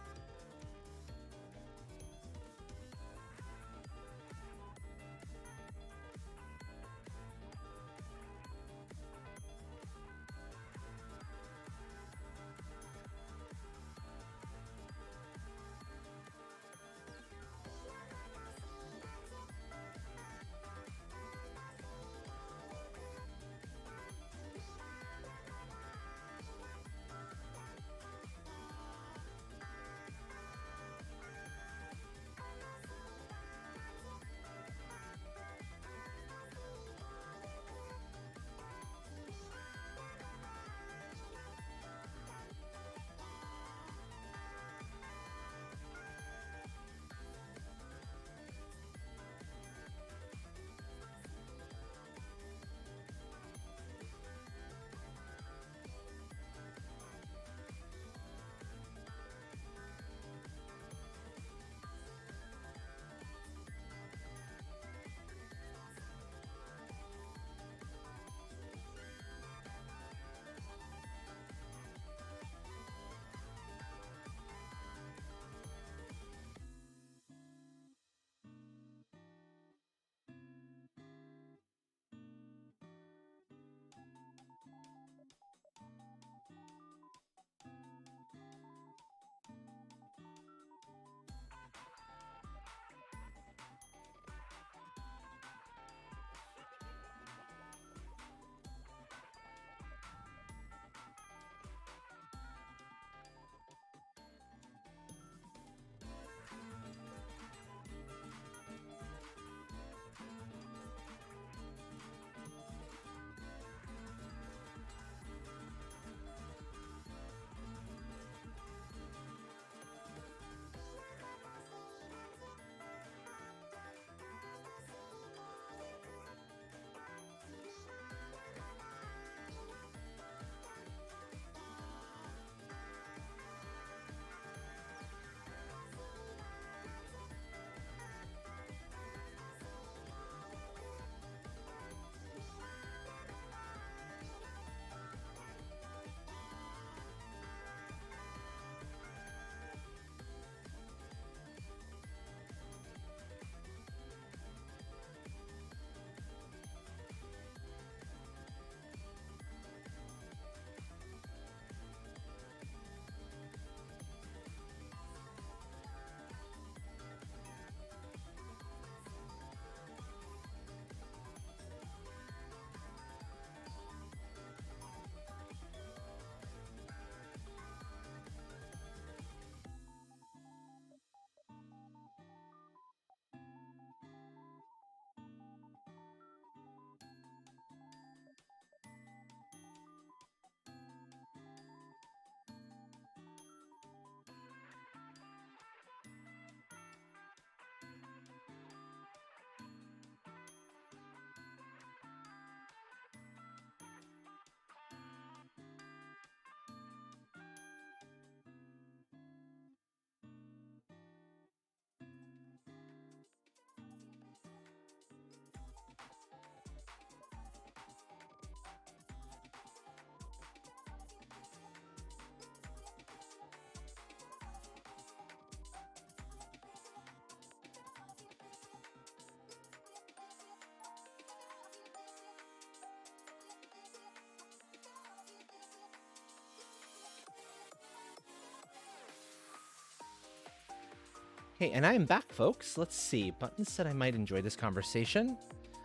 Hey, and I am back, folks. Let's see. Button said I might enjoy this conversation.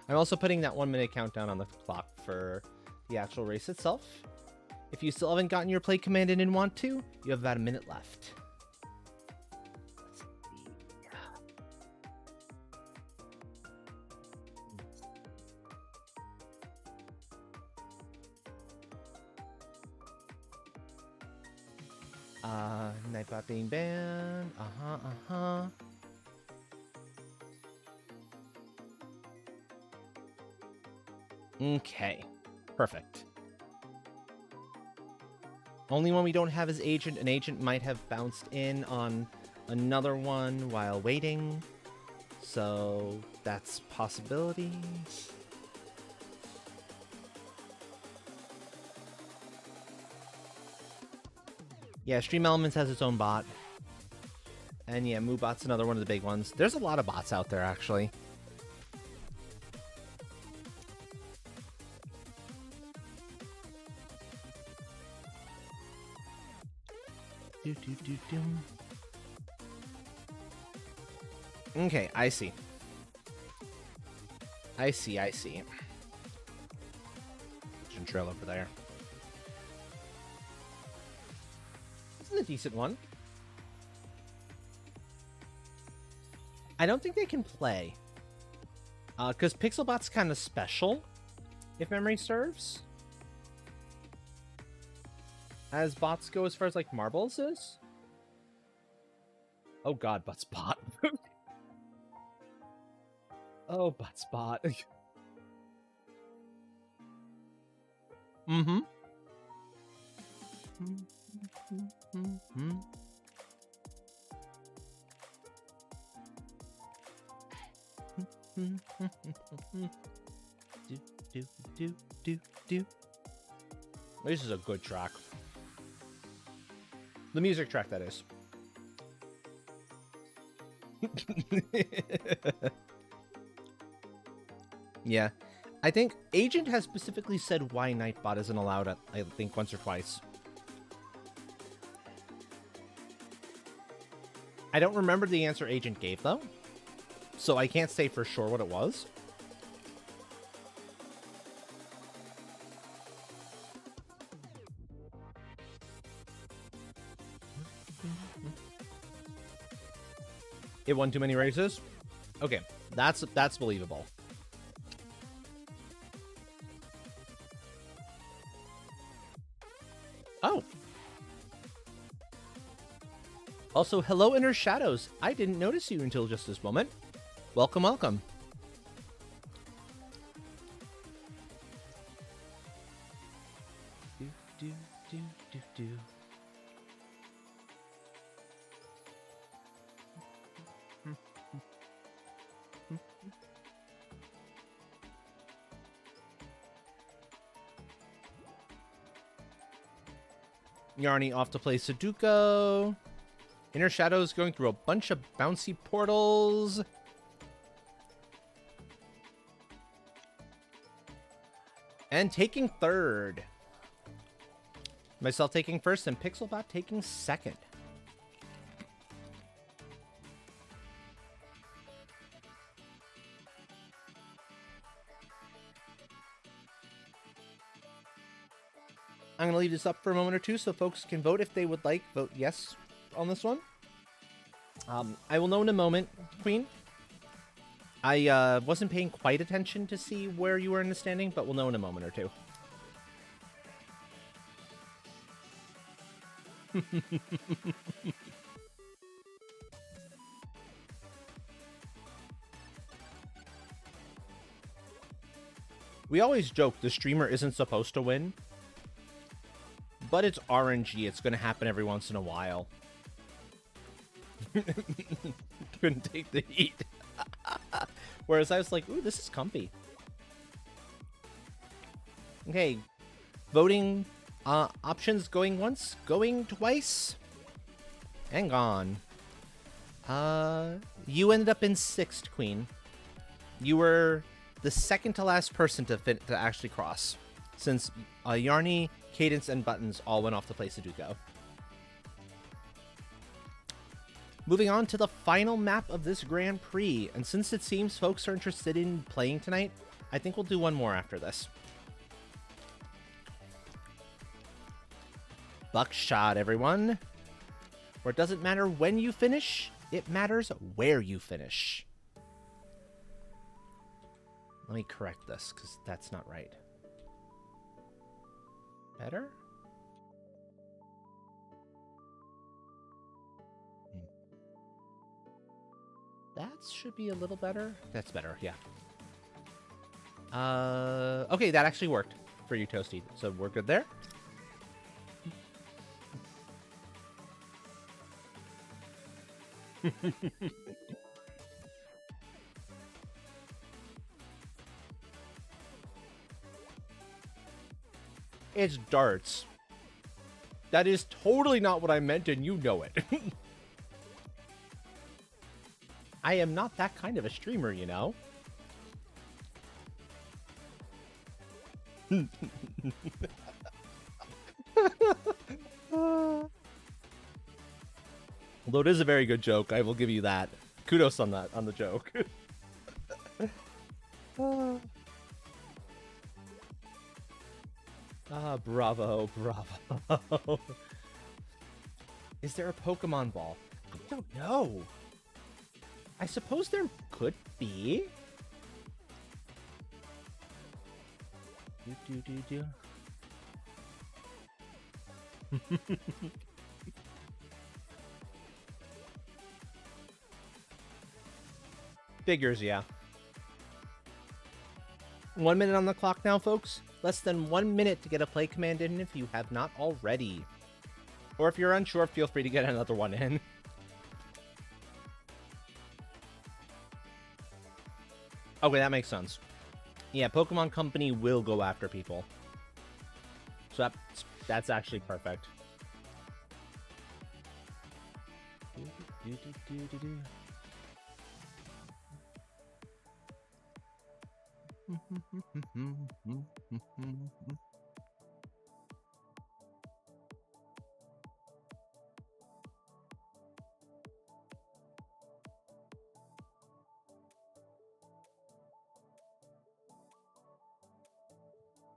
I'm also putting that 1 minute countdown on the clock for the actual race itself. If you still haven't gotten your play command in and want to, you have about a minute left. Nightbot being banned. Okay. Perfect. Only one we don't have is Agent. An Agent might have bounced in on another one while waiting. So that's possibilities. Yeah, Stream Elements has its own bot. And yeah, MooBot's another one of the big ones. There's a lot of bots out there, actually. Okay, I see. I see. Trail over there. This is a decent one. I don't think they can play. Because Pixelbot's kind of special, if memory serves. As bots go as far as, like, Marbles is. Oh god, Buttspot. Oh, Buttspot. Mm-hmm. Do. This is a good track. The music track, that is. Yeah. I think Agent has specifically said why Nightbot isn't allowed, I think, once or twice. I don't remember the answer Agent gave, though. So I can't say for sure what it was. It won too many races? Okay, that's believable. Oh. Also, hello, Inner Shadows. I didn't notice you until just this moment. Welcome, welcome. Do. Yarny off to play Sudoku. Inner Shadows going through a bunch of bouncy portals. And taking third. Myself taking first and Pixelbot taking second. I'm going to leave this up for a moment or two so folks can vote if they would like. Vote yes on this one. I will know in a moment, Queen. I wasn't paying quite attention to see where you were in the standing, but we'll know in a moment or two. We always joke the streamer isn't supposed to win, but it's RNG. It's going to happen every once in a while. Couldn't take the heat. Whereas I was like, ooh, this is comfy. Okay, voting options going once, going twice, and gone. You ended up in 6th, Queen. You were the second to last person to actually cross, since Yarny, Cadence, and Buttons all went off to play Sudoku. Moving on to the final map of this Grand Prix, and since it seems folks are interested in playing tonight, I think we'll do one more after this. Buckshot, everyone. Where it doesn't matter when you finish, it matters where you finish. Let me correct this, because that's not right. Better? That should be a little better. That's better, yeah. Okay, that actually worked for you, Toasty. So we're good there. It's darts. That is totally not what I meant, and you know it. I am not that kind of a streamer, you know? Although it is a very good joke, I will give you that. Kudos on that, on the joke. Bravo, bravo. Is there a Pokemon ball? I don't know. I suppose there could be. Do. Figures, yeah. 1 minute on the clock now, folks. Less than 1 minute to get a play command in if you have not already. Or if you're unsure, feel free to get another one in. Okay, that makes sense. Yeah, Pokemon Company will go after people. So that's actually perfect.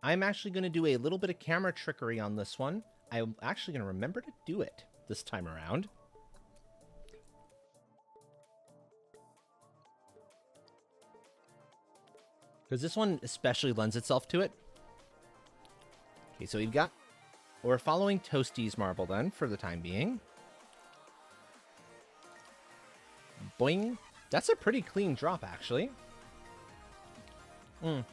I'm actually going to do a little bit of camera trickery on this one. I'm actually going to remember to do it this time around. Because this one especially lends itself to it. Okay, so we're following Toasty's marble then, for the time being. Boing. That's a pretty clean drop, actually.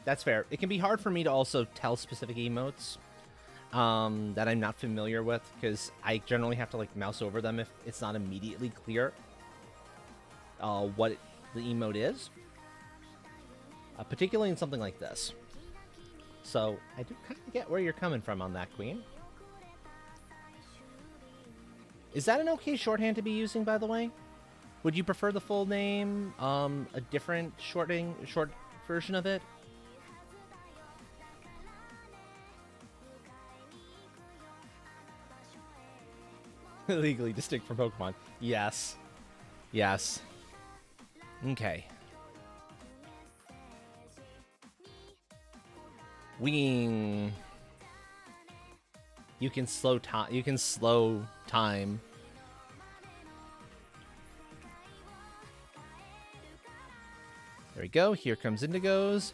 That's fair. It can be hard for me to also tell specific emotes that I'm not familiar with, because I generally have to like mouse over them if it's not immediately clear what the emote is. Particularly in something like this. So I do kind of get where you're coming from on that, Queen. Is that an okay shorthand to be using, by the way? Would you prefer the full name, a different short version of it? Legally distinct from Pokemon. Yes. Yes. Okay. Wing. You can slow time. You can slow time. There we go. Here comes Indigos.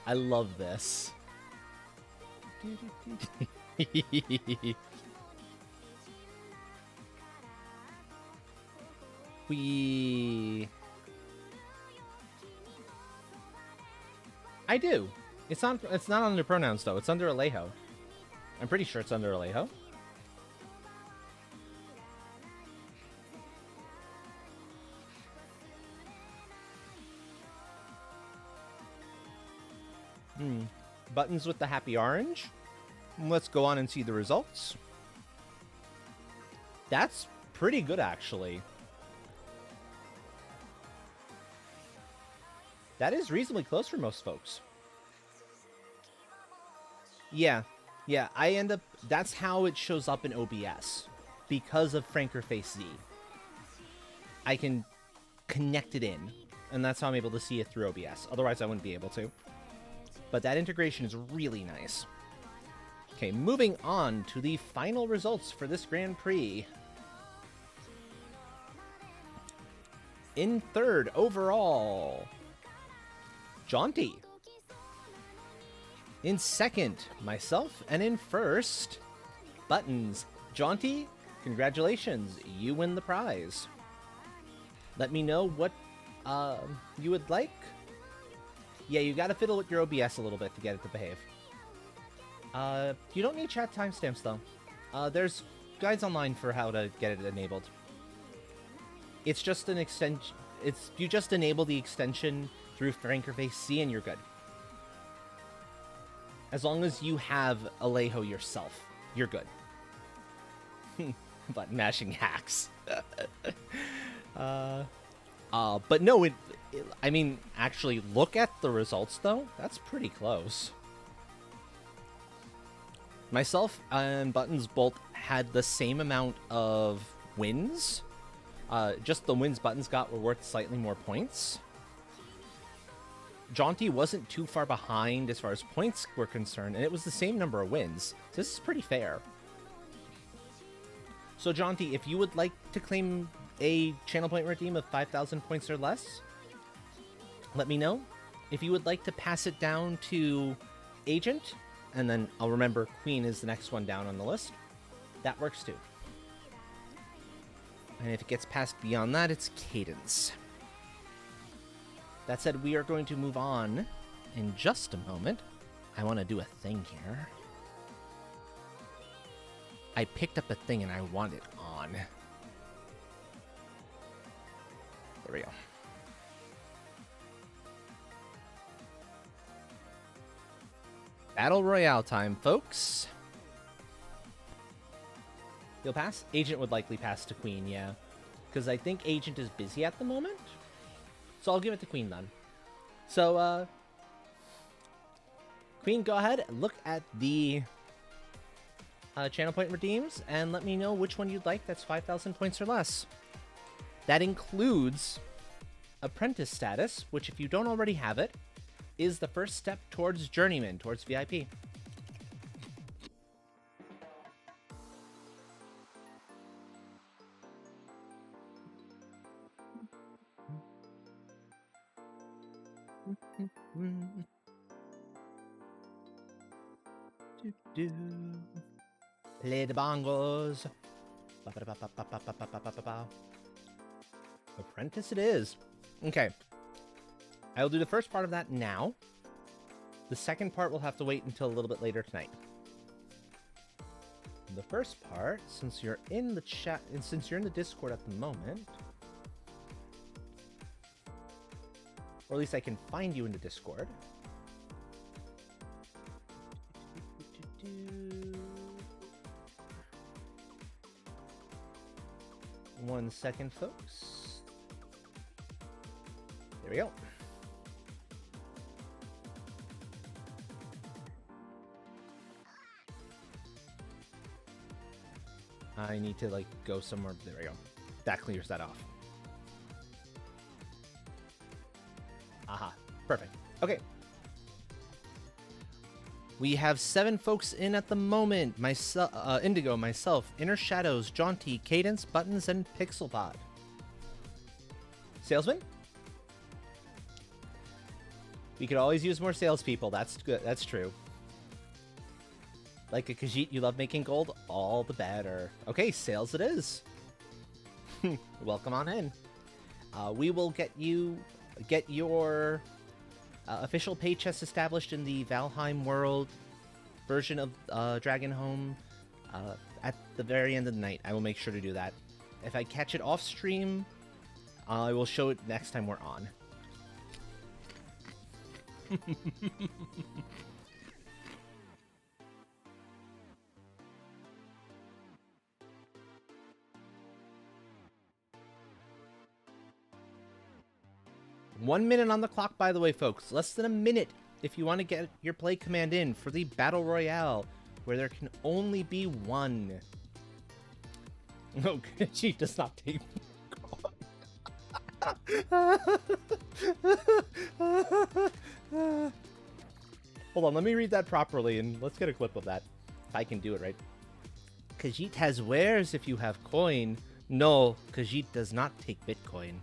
I love this. I do. It's not under pronouns though. It's under Alejo. I'm pretty sure it's under Alejo. Buttons with the happy orange. Let's go on and see the results. That's pretty good, actually. That is reasonably close for most folks. Yeah, I end up... That's how it shows up in OBS. Because of Franker Face Z. I can connect it in, and that's how I'm able to see it through OBS. Otherwise, I wouldn't be able to. But that integration is really nice. Okay, moving on to the final results for this Grand Prix. In third overall, Jaunty. In second, myself. And in first, Buttons. Jaunty, congratulations. You win the prize. Let me know what you would like. Yeah, you gotta fiddle with your OBS a little bit to get it to behave. You don't need chat timestamps, though. There's guides online for how to get it enabled. It's just an extension. You just enable the extension through Frankerface C and you're good. As long as you have Alejo yourself, you're good. Button mashing hacks. But no, I mean, actually, look at the results, though. That's pretty close. Myself and Buttons both had the same amount of wins. Just the wins Buttons got were worth slightly more points. Jaunty wasn't too far behind as far as points were concerned, and it was the same number of wins. So this is pretty fair. So Jaunty, if you would like to claim a channel point redeem of 5,000 points or less, let me know. If you would like to pass it down to Agent, and then I'll remember Queen is the next one down on the list, that works too. And if it gets passed beyond that, it's Cadence. That said, we are going to move on in just a moment. I want to do a thing here. I picked up a thing and I want it on. There we go. Battle Royale time, folks. You'll pass? Agent would likely pass to Queen, yeah. Because I think Agent is busy at the moment. So I'll give it to Queen then. So, Queen, go ahead, look at the channel point redeems, and let me know which one you'd like that's 5,000 points or less. That includes Apprentice status, which if you don't already have it, is the first step towards Journeyman, towards VIP. Play the bongos. Apprentice it is. Okay. I'll do the first part of that now. The second part will have to wait until a little bit later tonight. The first part, since you're in the chat, and since you're in the Discord at the moment, or at least I can find you in the Discord. One second, folks. There we go. I need to, like, go somewhere. There we go. That clears that off. Aha. Perfect. Okay. We have 7 folks in at the moment. Myself, Indigo, myself, Inner Shadows, Jaunty, Cadence, Buttons, and Pixelpod. Salesman? We could always use more salespeople. That's good. That's true. Like a Khajiit, you love making gold? All the better. Okay, sales it is. Welcome on in. We will get your official pay chest established in the Valheim world version of Dragonhome at the very end of the night. I will make sure to do that. If I catch it off stream, I will show it next time we're on. One minute on the clock, by the way, folks. Less than a minute if you want to get your play command in for the Battle Royale, where there can only be one. Oh, she does not take. Hold on, let me read that properly, and let's get a clip of that. If I can do it right. Khajiit has wares if you have coin. No, Khajiit does not take Bitcoin.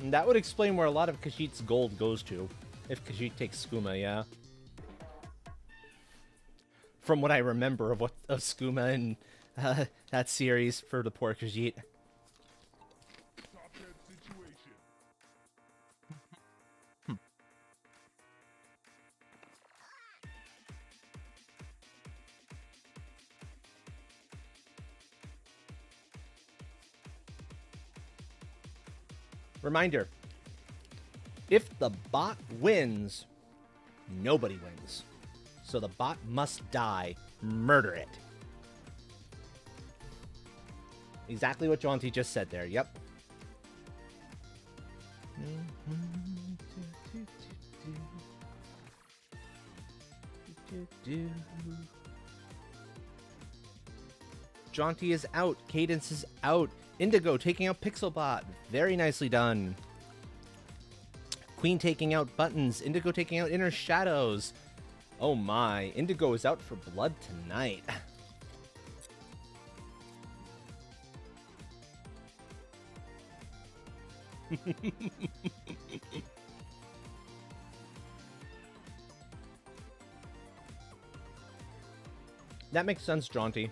That would explain where a lot of Khajiit's gold goes to. If Khajiit takes skooma, yeah. From what I remember of skooma and that series for the poor Khajiit. Reminder, if the bot wins, nobody wins. So the bot must die. Murder it. Exactly what Jaunty just said there. Yep. Jaunty is out. Cadence is out. Indigo taking out Pixelbot. Very nicely done. Queen taking out Buttons. Indigo taking out Inner Shadows. Oh my. Indigo is out for blood tonight. That makes sense, Jaunty.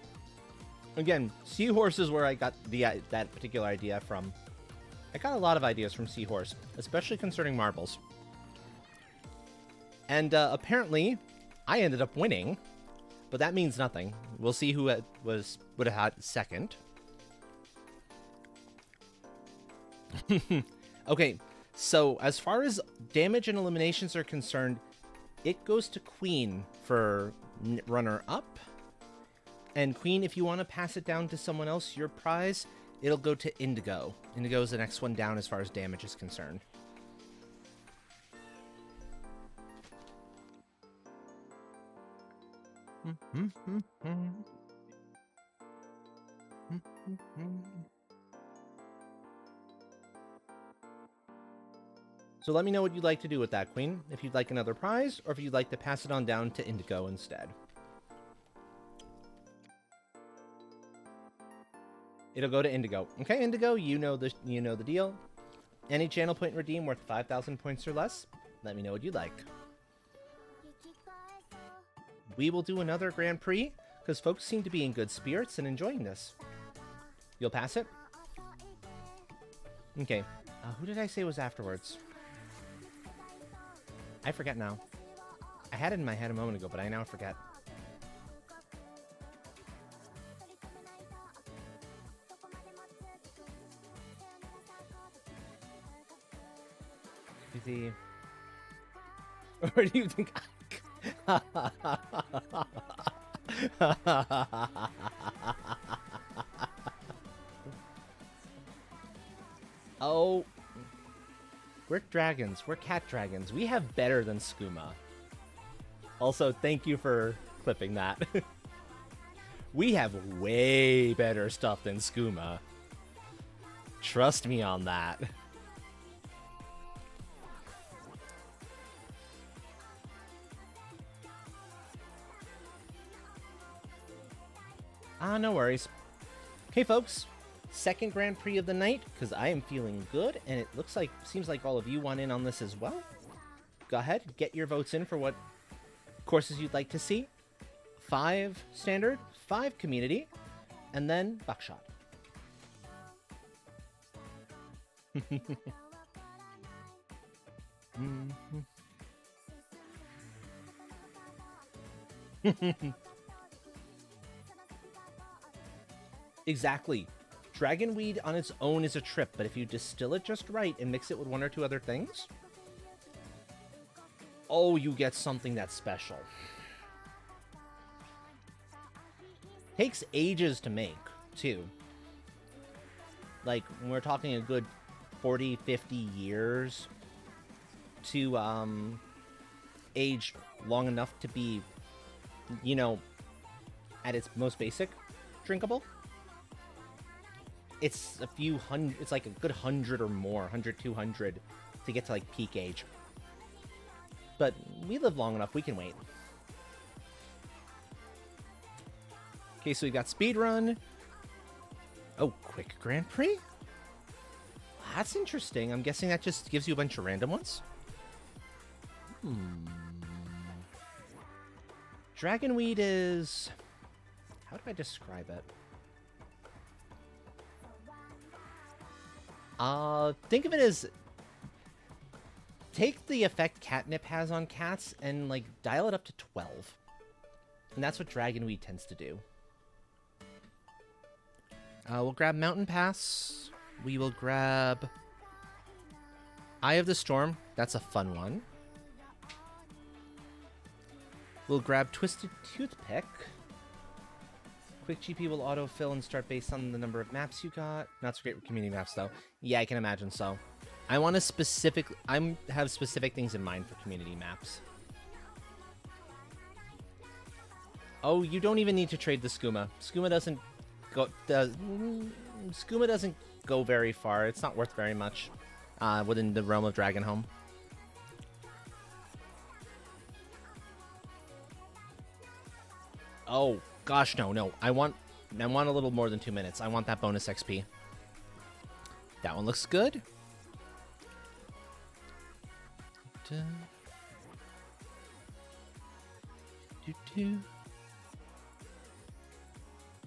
Again, Seahorse is where I got that particular idea from. I got a lot of ideas from Seahorse, especially concerning marbles. And apparently, I ended up winning, but that means nothing. We'll see who would have had second. Okay, so as far as damage and eliminations are concerned, it goes to Queen for runner-up. And Queen, if you want to pass it down to someone else, your prize, it'll go to Indigo. Indigo is the next one down as far as damage is concerned. So let me know what you'd like to do with that, Queen. If you'd like another prize, or if you'd like to pass it on down to Indigo instead. It'll go to Indigo. Okay, Indigo, you know the deal. Any channel point redeem worth 5,000 points or less. Let me know what you'd like. We will do another Grand Prix, because folks seem to be in good spirits and enjoying this. You'll pass it? Okay. Who did I say was afterwards? I forget now. I had it in my head a moment ago, but I now forget. Or do you think Oh, we're dragons. We're cat dragons. We have better than skooma. Also, thank you for clipping that. We have way better stuff than skooma. Trust me on that. No worries. Okay, folks. Second Grand Prix of the night, because I am feeling good, and it seems like all of you want in on this as well. Go ahead, get your votes in for what courses you'd like to see. 5 standard, 5 community, and then buckshot. Exactly. Dragonweed on its own is a trip, but if you distill it just right and mix it with 1 or 2 other things, oh, you get something that's special. Takes ages to make, too. Like, we're talking a good 40, 50 years to age long enough to be, you know, at its most basic, drinkable. It's a few hundred, it's like a good 100 or more, 100, 200 to get to like peak age. But we live long enough, we can wait. Okay, so we've got speedrun. Oh, quick Grand Prix? That's interesting. I'm guessing that just gives you a bunch of random ones. Dragonweed is... How do I describe it? Think of it as... Take the effect catnip has on cats and, like, dial it up to 12. And that's what Dragonweed tends to do. We'll grab Mountain Pass. We will grab Eye of the Storm. That's a fun one. We'll grab Twisted Toothpick. Quick GP will autofill and start based on the number of maps you got. Not so great with community maps, though. Yeah, I can imagine so. I want to have specific things in mind for community maps. Oh, you don't even need to trade the Skooma. Skooma doesn't go very far. It's not worth very much within the realm of Dragonhome. Oh gosh, no. I want a little more than 2 minutes. I want that bonus XP. That one looks good.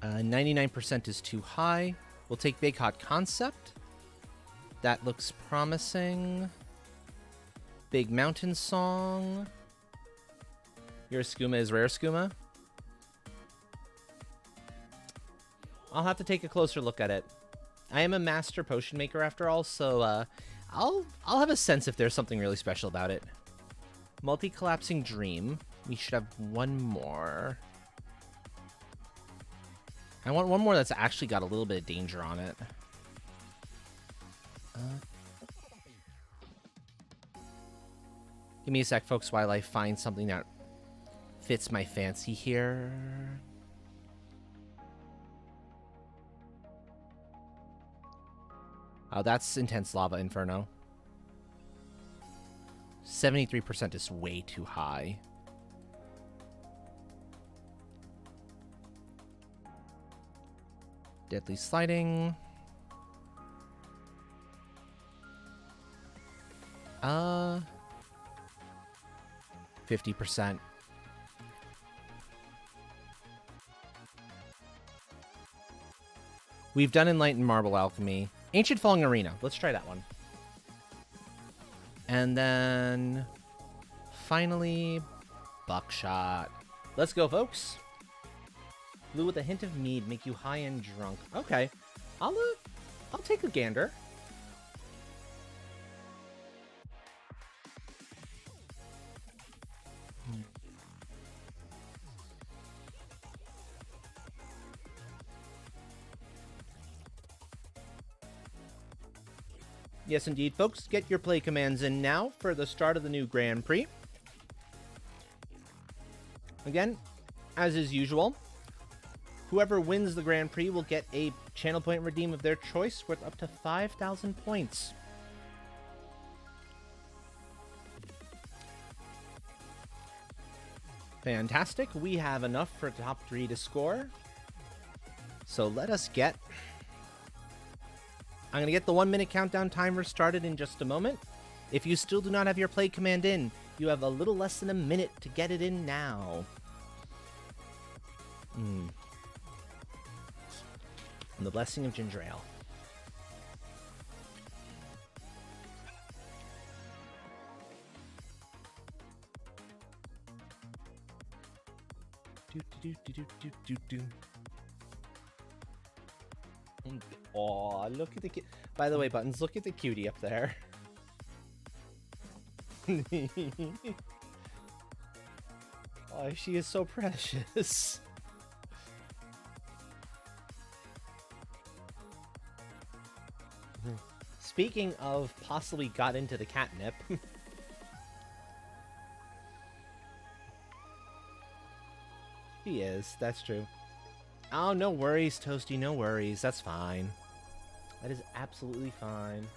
99% is too high. We'll take Big Hot Concept. That looks promising. Big Mountain Song. Your Skooma is rare Skooma. I'll have to take a closer look at it. I am a master potion maker after all, so I'll have a sense if there's something really special about it. Multi-collapsing Dream. We should have one more. I want one more that's actually got a little bit of danger on it. Give me a sec, folks, while I find something that fits my fancy here. Oh, that's Intense Lava Inferno. 73% is way too high. Deadly Sliding. 50%. We've done Enlightened Marble Alchemy. Ancient Falling Arena. Let's try that one. And then finally, Buckshot. Let's go, folks. Blue with a hint of mead, make you high and drunk. Okay, I'll take a gander. Yes, indeed, folks. Get your play commands in now for the start of the new Grand Prix. Again, as is usual, whoever wins the Grand Prix will get a channel point redeem of their choice worth up to 5,000 points. Fantastic. We have enough for top 3 to score. So let us get... I'm going to get the 1 minute countdown timer started in just a moment. If you still do not have your play command in, you have a little less than a minute to get it in now. And the blessing of ginger ale. Aw, look at the by the way, Buttons, look at the cutie up there. Oh, she is so precious. Speaking of possibly got into the catnip, He is. That's true. Oh, no worries, Toasty. No worries. That's fine. That is absolutely fine.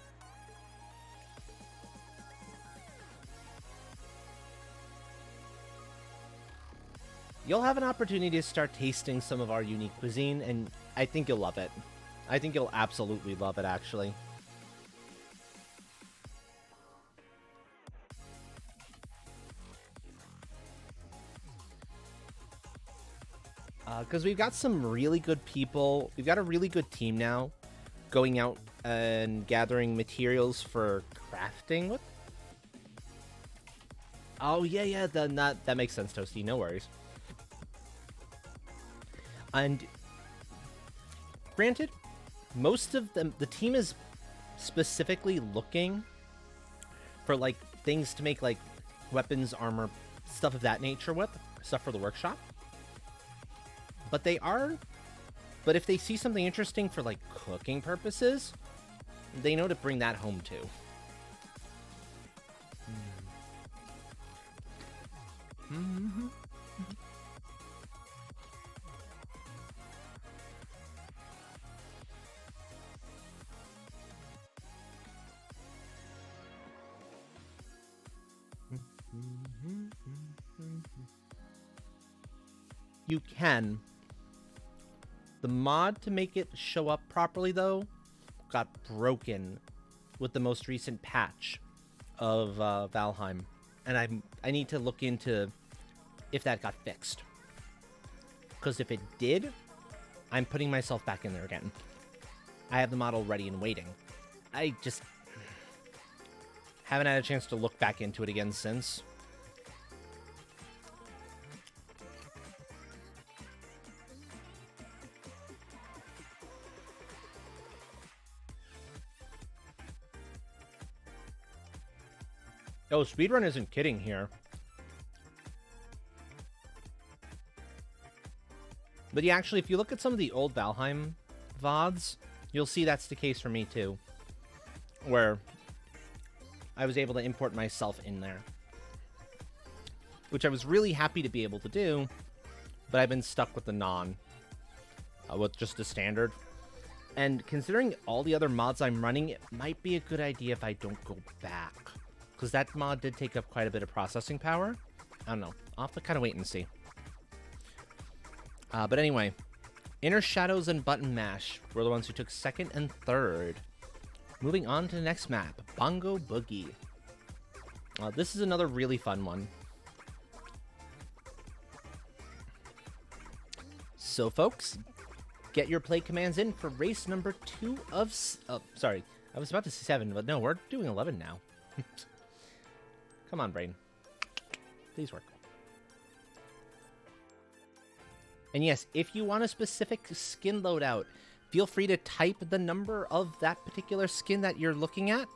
You'll have an opportunity to start tasting some of our unique cuisine, and I think you'll love it. I think you'll absolutely love it, actually. Because we've got some really good people. We've got a really good team now going out and gathering materials for crafting. What? Oh, yeah, then that makes sense, Toasty. No worries. And granted, most of them, the team is specifically looking for, like, things to make, like, weapons, armor, stuff of that nature with, stuff for the workshop. But if they see something interesting for, like, cooking purposes, they know to bring that home, too. Mm-hmm. You can. The mod to make it show up properly, though, got broken with the most recent patch of Valheim. And I need to look into if that got fixed. Because if it did, I'm putting myself back in there again. I have the model ready and waiting. I just haven't had a chance to look back into it again since. Oh, speedrun isn't kidding here. But yeah, actually, if you look at some of the old Valheim VODs, you'll see that's the case for me too. Where I was able to import myself in there. Which I was really happy to be able to do, but I've been stuck with the with just the standard. And considering all the other mods I'm running, it might be a good idea if I don't go back. Because that mod did take up quite a bit of processing power. I don't know. I'll have to kind of wait and see. But anyway, Inner Shadows and Button Mash were the ones who took second and third. Moving on to the next map, Bongo Boogie. This is another really fun one. So, folks, get your play commands in for race number 2 of... sorry, I was about to say 7, but no, we're doing 11 now. Come on, brain. Please work. And yes, if you want a specific skin loadout, feel free to type the number of that particular skin that you're looking at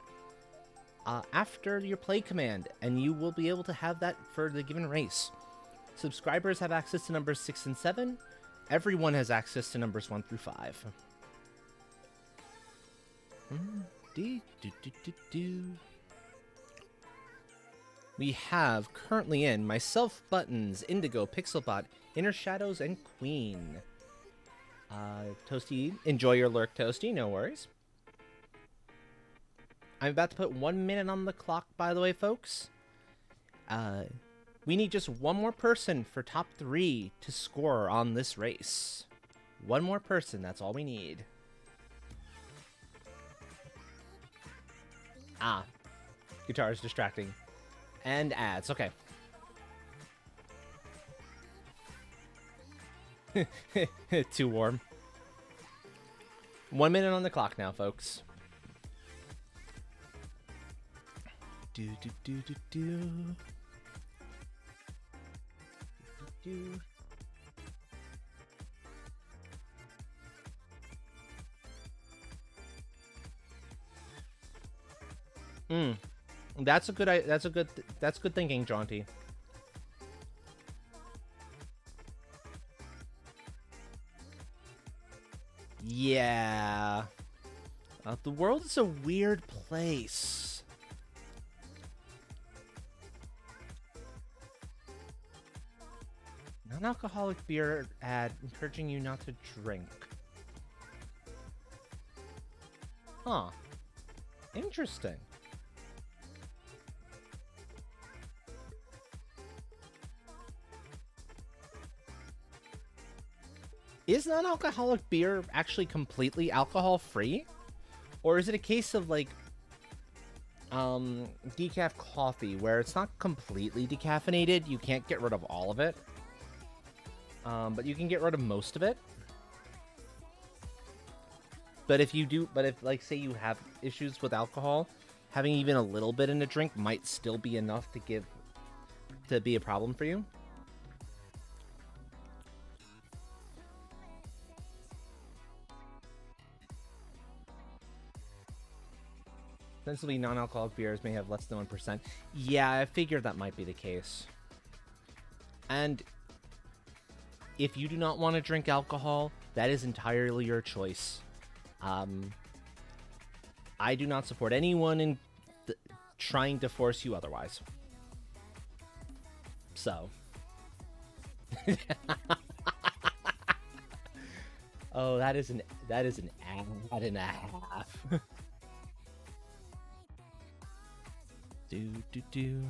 after your play command, and you will be able to have that for the given race. Subscribers have access to numbers 6 and 7. Everyone has access to numbers 1 through 5. We have currently in myself, Buttons, Indigo, Pixelbot, Inner Shadows, and Queen. Toasty, enjoy your lurk, Toasty, no worries. I'm about to put 1 minute on the clock, by the way, folks. We need just one more person for top 3 to score on this race. One more person, that's all we need. Guitar is distracting. And ads, okay. Too warm. 1 minute on the clock now, folks. Do. That's good thinking, Jaunty. Yeah. The world is a weird place. Non-alcoholic beer ad encouraging you not to drink. Huh. Interesting. Is non-alcoholic beer actually completely alcohol-free? Or is it a case of, like, decaf coffee, where it's not completely decaffeinated, you can't get rid of all of it, but you can get rid of most of it? But if, like, say you have issues with alcohol, having even a little bit in a drink might still be enough to be a problem for you. Ostensibly, non-alcoholic beers may have less than 1%. Yeah, I figured that might be the case. And if you do not want to drink alcohol, that is entirely your choice. I do not support anyone in trying to force you otherwise. So. Oh, that is an ad and a half. do.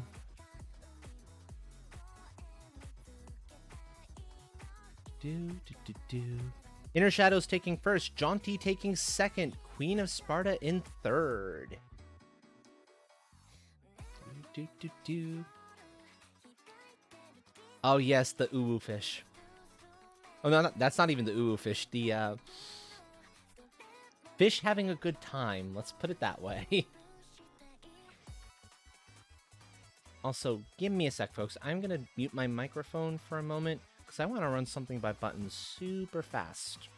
Inner Shadows taking first, Jaunty taking second, Queen of Sparta in third. Oh yes, the uwu fish. Oh no, that's not even the uwu fish. The fish having a good time. Let's put it that way. Also, give me a sec, folks. I'm gonna mute my microphone for a moment because I want to run something by buttons super fast.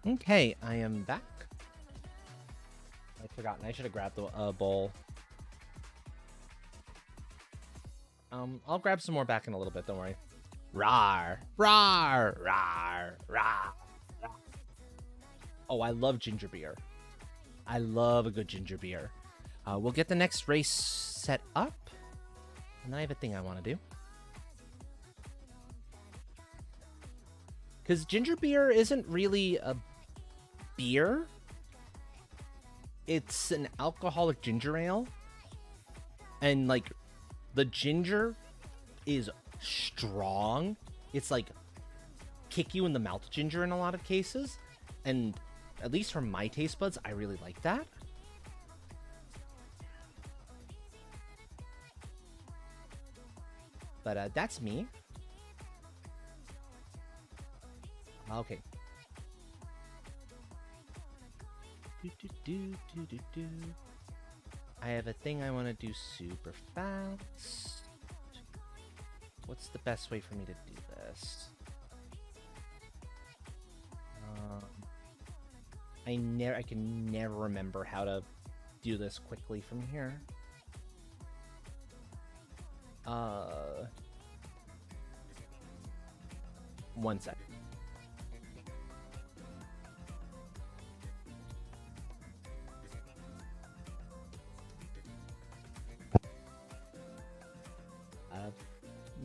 Okay, I am back. I'd forgotten. I should have grabbed the bowl. I'll grab some more back in a little bit. Don't worry. Rawr, rawr, rawr, rawr. Oh, I love ginger beer. I love a good ginger beer. We'll get the next race set up, and then I have a thing I want to do. Because ginger beer isn't really a beer. It's an alcoholic ginger ale. And, like, the ginger is strong. It's, like, kick you in the mouth ginger in a lot of cases. And at least for my taste buds, I really like that. But that's me. Okay. I have a thing I want to do super fast. What's the best way for me to do this? I can never remember how to do this quickly from here. One sec.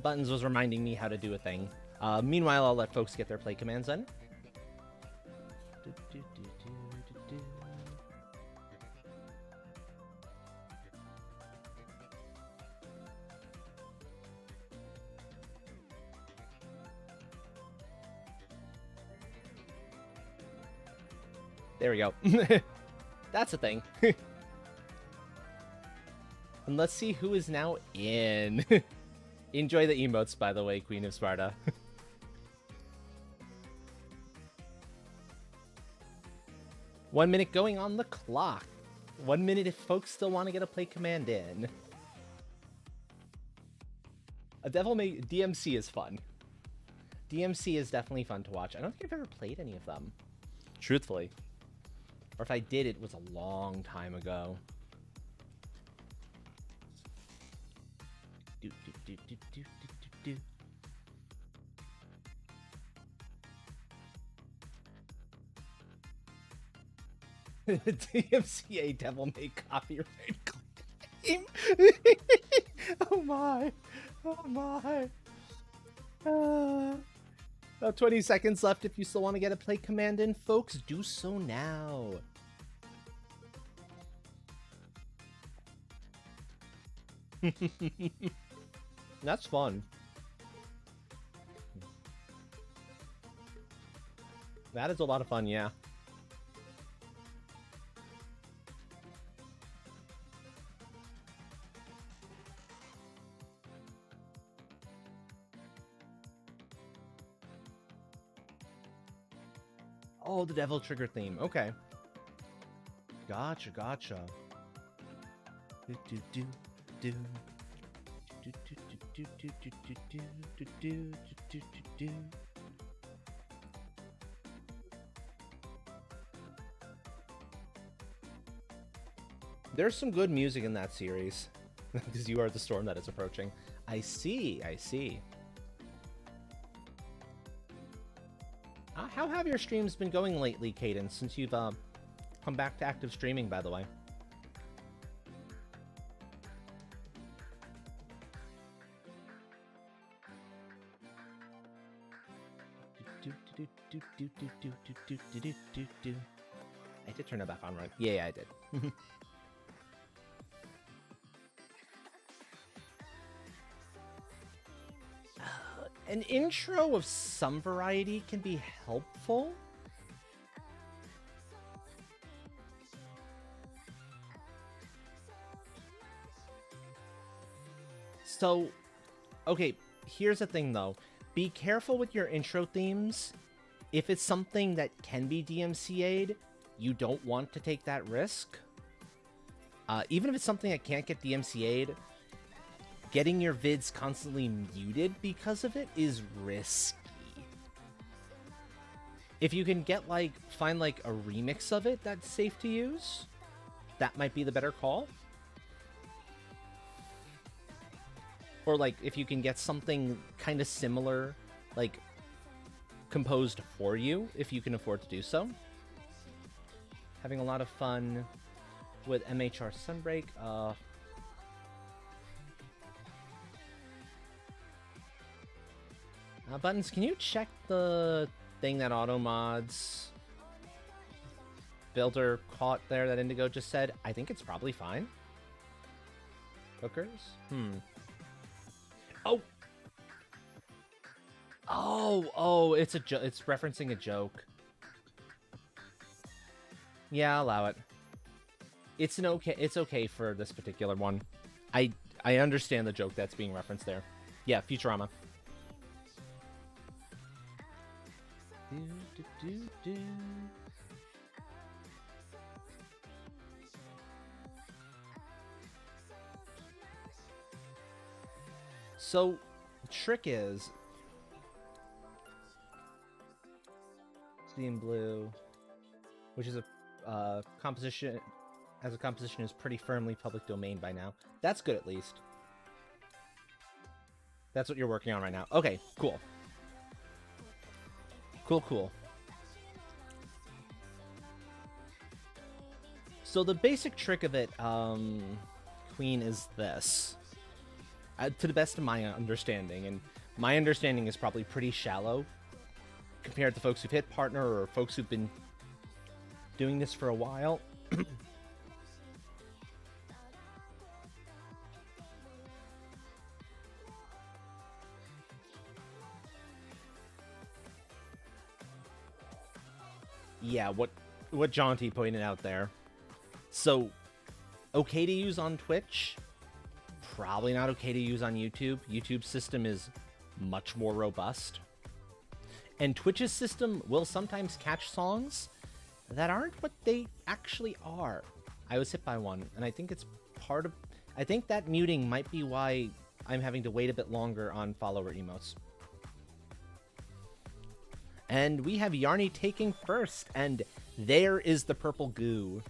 Buttons was reminding me how to do a thing. Meanwhile, I'll let folks get their play commands in. There we go. That's a thing. And let's see who is now in. Enjoy the emotes, by the way, Queen of Sparta. 1 minute going on the clock. 1 minute if folks still want to get a play command in. A Devil May DMC is fun. DMC is definitely fun to watch. I don't think I've ever played any of them, truthfully. Or if I did, it was a long time ago. Do, do, do, do, do, do, do, do. DMCA Devil May copyright claim. Oh my. Oh my. About 20 seconds left. If you still want to get a play command in, folks, do so now. That's fun. That is a lot of fun, yeah. Oh, the Devil Trigger theme. Okay. Gotcha, gotcha. Do do do do. Do do do do do do do do do do do do. There's some good music in that series. Because you are the storm that is approaching. I see, I see. How have your streams been going lately, Cadence, since you've come back to active streaming, by the way? I did turn it back on, right? Yeah, I did. An intro of some variety can be helpful. So, okay, here's the thing though. Be careful with your intro themes. If it's something that can be DMCA'd, you don't want to take that risk. Even if it's something that can't get DMCA'd, getting your vids constantly muted because of it is risky. If you can get find a remix of it that's safe to use, that might be the better call. Or if you can get something kind of similar, composed for you, if you can afford to do so. Having a lot of fun with MHR Sunbreak. Buttons, can you check the thing that auto mods builder caught there that Indigo just said? I think it's probably fine. Hookers? Oh! Oh, it's it's referencing a joke. Yeah, I'll allow it. It's okay for this particular one. I understand the joke that's being referenced there. Yeah, Futurama. So, the trick is Steam Blue, which is a composition, as a composition is pretty firmly public domain by now. That's good, at least. That's what you're working on right now. Okay, cool. Cool. So the basic trick of it, Queen, is this. To the best of my understanding, and my understanding is probably pretty shallow compared to folks who've hit partner or folks who've been doing this for a while. Yeah, what Jaunty pointed out there. So, okay to use on Twitch, probably not okay to use on YouTube. YouTube's system is much more robust. And Twitch's system will sometimes catch songs that aren't what they actually are. I was hit by one, and I think it's part of... I think that muting might be why I'm having to wait a bit longer on follower emotes. And we have Yarny taking first, and there is the purple goo.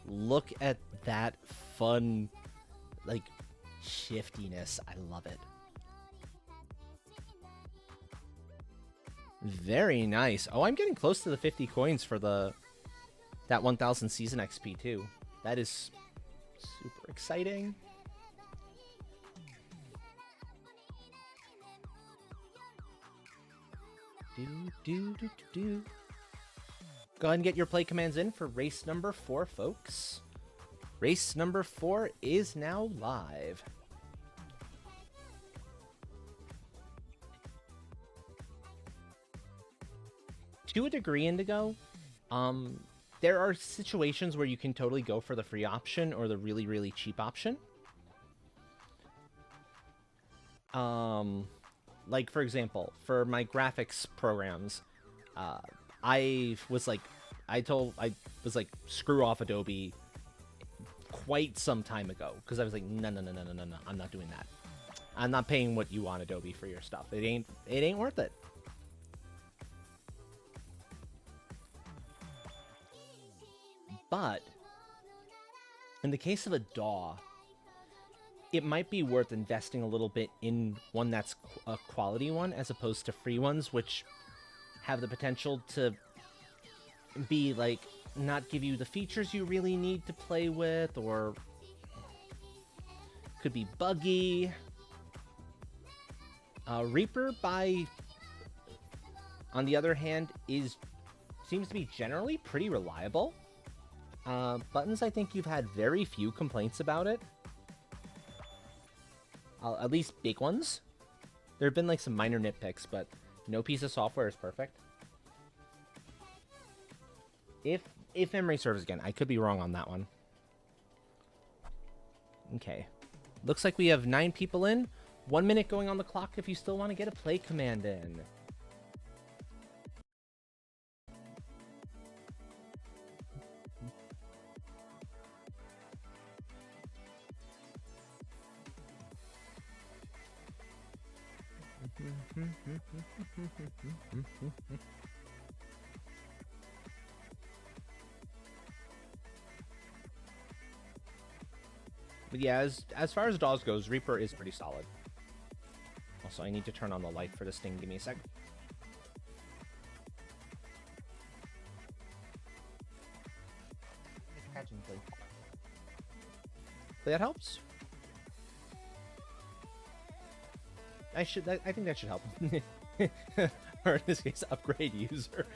Look at that fun, like, shiftiness. I love it. Very nice. Oh, I'm getting close to the 50 coins for that 1000 season XP too. That is super exciting. Go ahead and get your play commands in for race number 4, folks. Race number 4 is now live. To a degree, Indigo, there are situations where you can totally go for the free option or the really, really cheap option. Like, for example, for my graphics programs, I was like, screw off Adobe quite some time ago, because I was like, no, I'm not doing that. I'm not paying what you want, Adobe, for your stuff. It ain't worth it. But in the case of a DAW, it might be worth investing a little bit in one that's a quality one as opposed to free ones, which have the potential to be like not give you the features you really need to play with, or could be buggy. Reaper, on the other hand, seems to be generally pretty reliable. Buttons, I think you've had very few complaints about it. At least big ones. There have been like some minor nitpicks, but no piece of software is perfect. If memory serves again, I could be wrong on that one. Okay. Looks like we have 9 people in. 1 minute going on the clock if you still want to get a play command in. But yeah, as far as DAWs goes, Reaper is pretty solid. Also, I need to turn on the light for this thing. Give me a sec. But that helps. I think that should help. Or in this case, upgrade user.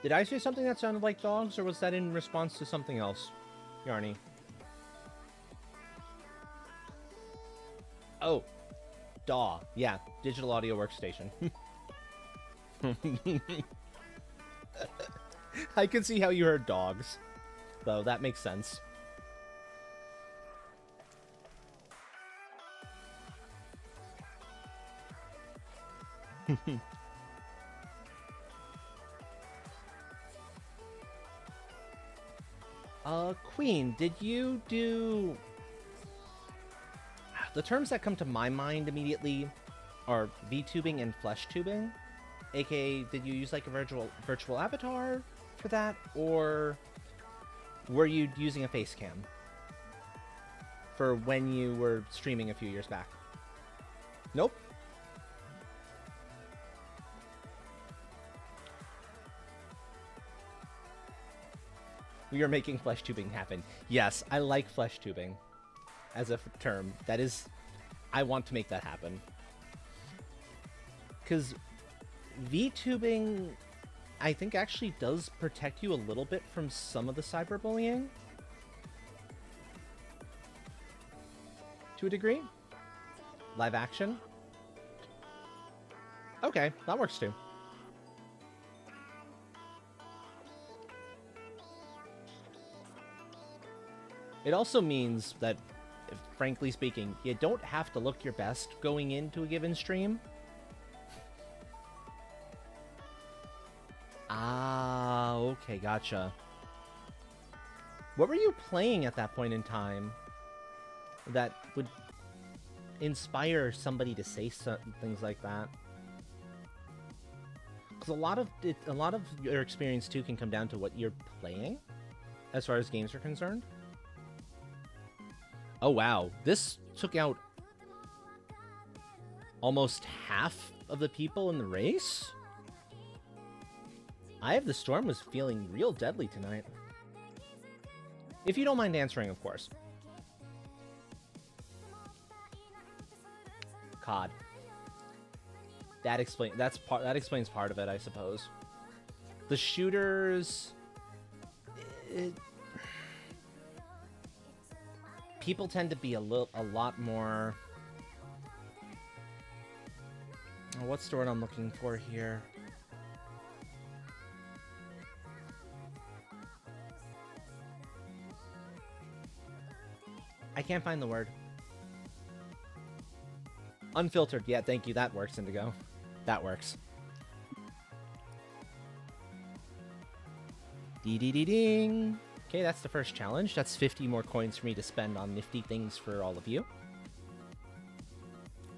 Did I say something that sounded like dogs, or was that in response to something else, Yarny? Oh, DAW. Yeah, digital audio workstation. I can see how you heard dogs, though. That makes sense. Queen, did you do... The terms that come to my mind immediately are VTubing and flesh tubing. AKA, did you use like a virtual avatar for that, or were you using a face cam for when you were streaming a few years back? Nope. We are making flesh tubing happen. Yes, I like flesh tubing as a term. That is, I want to make that happen. Because VTubing I think actually does protect you a little bit from some of the cyberbullying. To a degree. Live action. Okay, that works too. It also means that, frankly speaking, you don't have to look your best going into a given stream. Ah, okay, gotcha. What were you playing at that point in time that would inspire somebody to say things like that? Because a lot of your experience too can come down to what you're playing, as far as games are concerned. Oh wow, this took out almost half of the people in the race? Eye of the Storm was feeling real deadly tonight. If you don't mind answering, of course. COD. That explains part of it, I suppose. The shooters... people tend to be a lot more... Oh, what's the word I'm looking for here? I can't find the word. Unfiltered. Yeah, thank you. That works, Indigo. That works. Dee-dee-dee-ding. Okay, that's the first challenge. That's 50 more coins for me to spend on nifty things for all of you.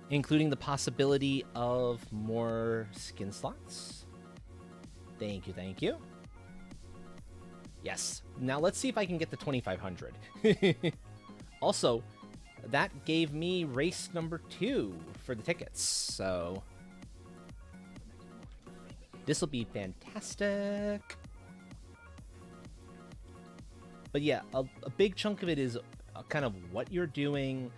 Including the possibility of more skin slots. Thank you, thank you. Yes. Now let's see if I can get the 2,500. Also, that gave me race number 2 for the tickets, so... this will be fantastic. But yeah, a big chunk of it is kind of what you're doing,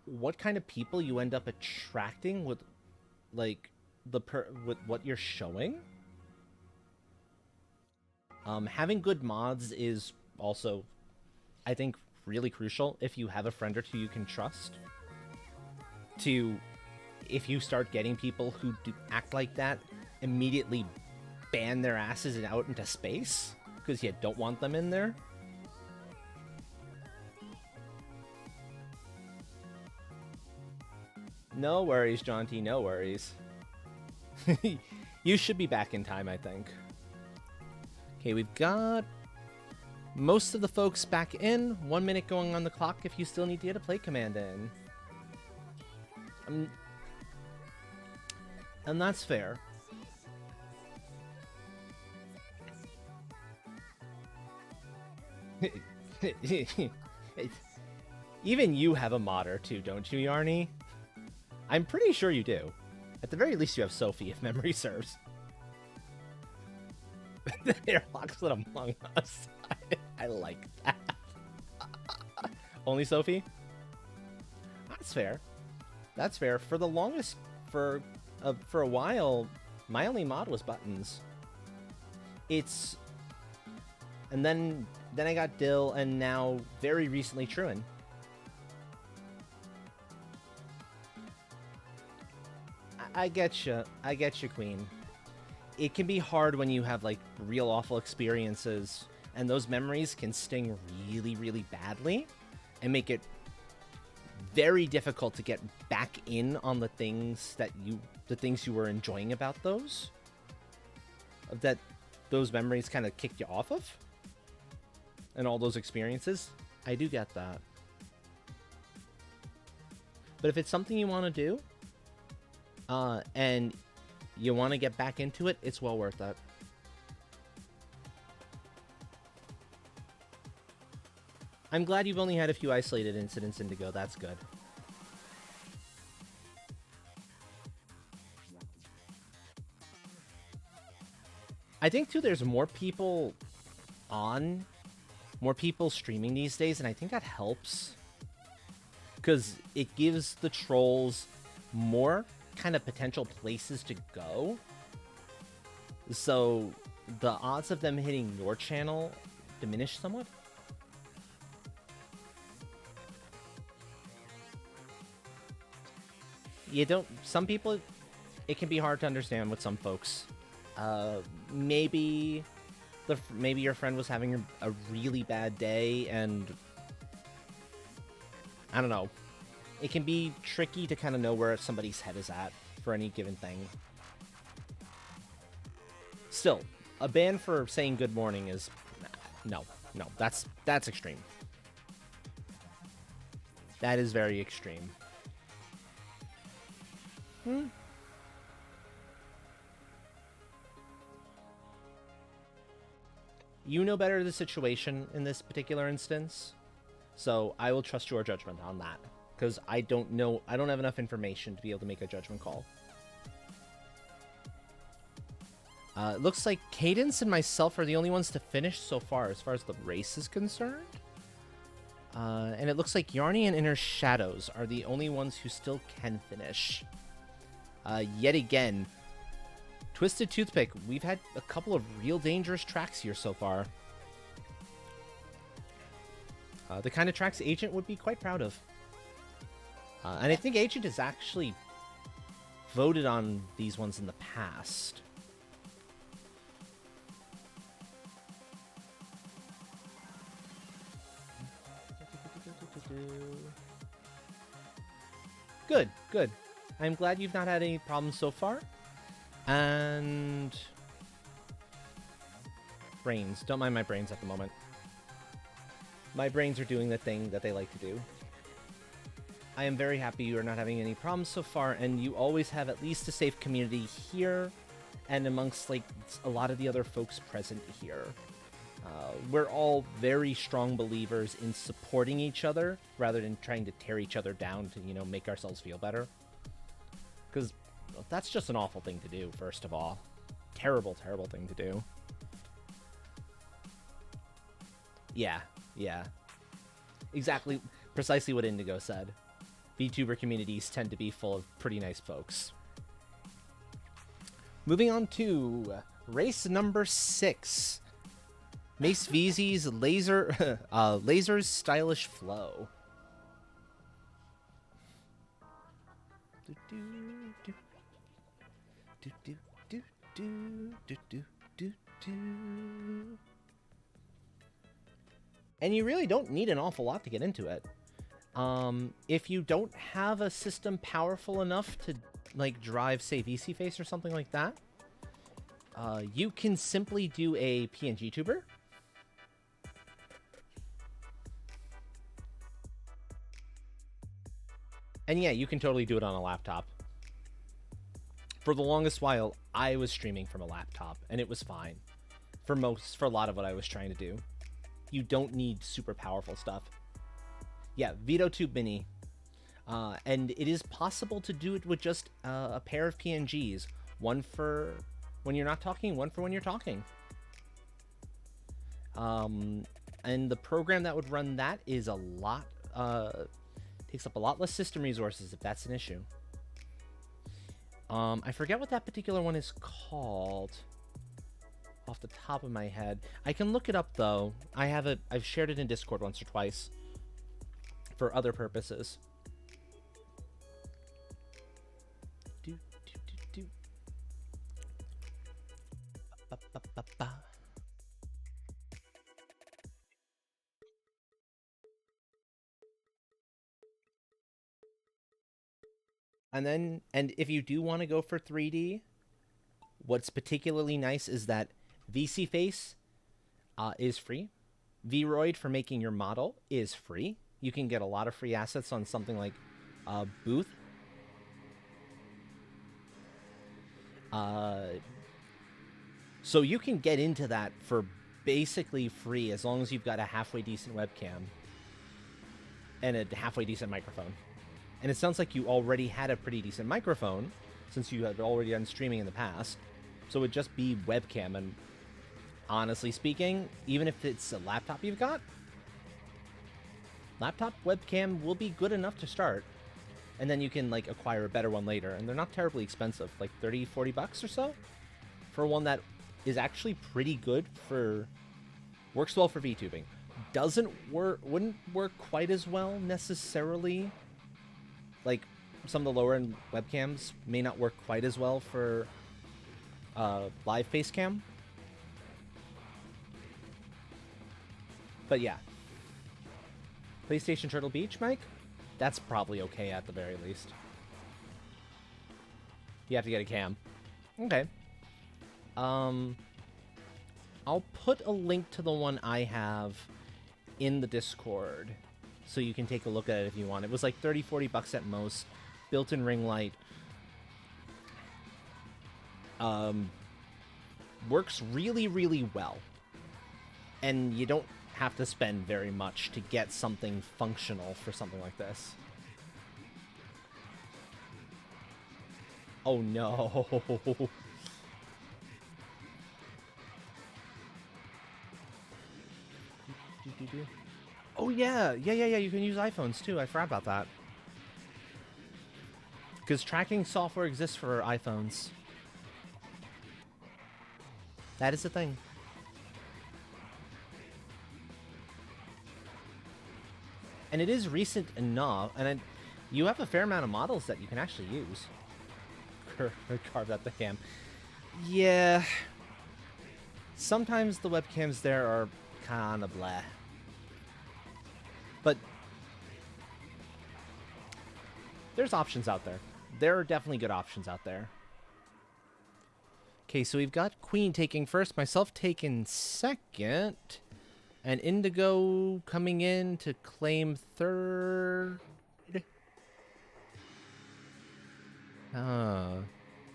what kind of people you end up attracting with, like, with what you're showing. Having good mods is also, I think, really crucial if you have a friend or two you can trust. If you start getting people who do act like that, immediately ban their asses and out into space because you don't want them in there. No worries, Jaunty, no worries. You should be back in time, I think. Okay, we've got most of the folks back in. 1 minute going on the clock if you still need to get a play command in. And that's fair. Even you have a mod or two, don't you, Yarny? I'm pretty sure you do. At the very least, you have Sophie, if memory serves. The airlocks that Among Us. I like that. Only Sophie? That's fair. That's fair. For the longest, for a while, my only mod was Buttons. And then I got Dill, and now, very recently, Truin. I get you. I get you, Queen. It can be hard when you have, like, real awful experiences, and those memories can sting really, really badly, and make it very difficult to get back in on the things you were enjoying about those. That those memories kind of kicked you off of. And all those experiences. I do get that. But if it's something you want to do, and you want to get back into it, it's well worth it. I'm glad you've only had a few isolated incidents, Indigo. That's good. I think, too, there's more people streaming these days, and I think that helps. Because it gives the trolls more kind of potential places to go. So the odds of them hitting your channel diminish somewhat. You don't, some people, it can be hard to understand with some folks. Maybe your friend was having a really bad day, and I don't know. It can be tricky to kind of know where somebody's head is at for any given thing. Still, a ban for saying good morning is no, that's extreme. That is very extreme. You know better the situation in this particular instance, so I will trust your judgment on that, because I don't know, I don't have enough information to be able to make a judgment call. It looks like Cadence and myself are the only ones to finish so far as the race is concerned. And it looks like Yarny and Inner Shadows are the only ones who still can finish. Yet again, Twisted Toothpick, we've had a couple of real dangerous tracks here so far. The kind of tracks Agent would be quite proud of. And I think Agent has actually voted on these ones in the past. Good, good. I'm glad you've not had any problems so far. And brains. Don't mind my brains at the moment. My brains are doing the thing that they like to do. I am very happy you are not having any problems so far, and you always have at least a safe community here and amongst like a lot of the other folks present here. We're all very strong believers in supporting each other rather than trying to tear each other down to, you know, make ourselves feel better. Because that's just an awful thing to do, first of all. Terrible, terrible thing to do. Yeah, yeah. Exactly, precisely what Indigo said. VTuber communities tend to be full of pretty nice folks. Moving on to race number 6. Mace VZ's Laser's Stylish Flow. And you really don't need an awful lot to get into it. If you don't have a system powerful enough to like drive, say, VC Face or something like that, you can simply do a PNG tuber. And yeah, you can totally do it on a laptop. For the longest while, I was streaming from a laptop, and it was fine. For a lot of what I was trying to do. You don't need super powerful stuff. Yeah, VitoTube Mini. And it is possible to do it with just a pair of PNGs. One for when you're not talking, one for when you're talking. And the program that would run that is a lot... takes up a lot less system resources if that's an issue. I forget what that particular one is called off the top of my head. I can look it up though. I've shared it in Discord once or twice for other purposes. Ba, ba, ba, ba. And if you do want to go for 3D, what's particularly nice is that VC Face is free. Vroid for making your model is free. You can get a lot of free assets on something like Booth. So you can get into that for basically free as long as you've got a halfway decent webcam and a halfway decent microphone. And it sounds like you already had a pretty decent microphone since you had already done streaming in the past. So it would just be webcam. And honestly speaking, even if it's a laptop you've got, laptop webcam will be good enough to start. and then you can like acquire a better one later, and they're not terribly expensive, like 30-40 bucks or so for one that is actually pretty good for, works well for VTubing. Wouldn't work quite as well necessarily, like some of the lower end webcams may not work quite as well for live face cam. But yeah, PlayStation Turtle Beach, Mike? That's probably okay at the very least. You have to get a cam. Okay. I'll put a link to the one I have in the Discord so you can take a look at it if you want. It was like 30-40 bucks at most. Built-in ring light. Works really, really well. And you don't have to spend very much to get something functional for something like this. Oh no. Oh yeah, you can use iPhones too. I forgot about that. Because tracking software exists for iPhones. That is a thing. And it is recent enough, and you have a fair amount of models that you can actually use. Carved out the cam. Yeah. Sometimes the webcams there are kind of blah. But there's options out there. There are definitely good options out there. Okay, so we've got Queen taking first, myself taking second, and Indigo coming in to claim third.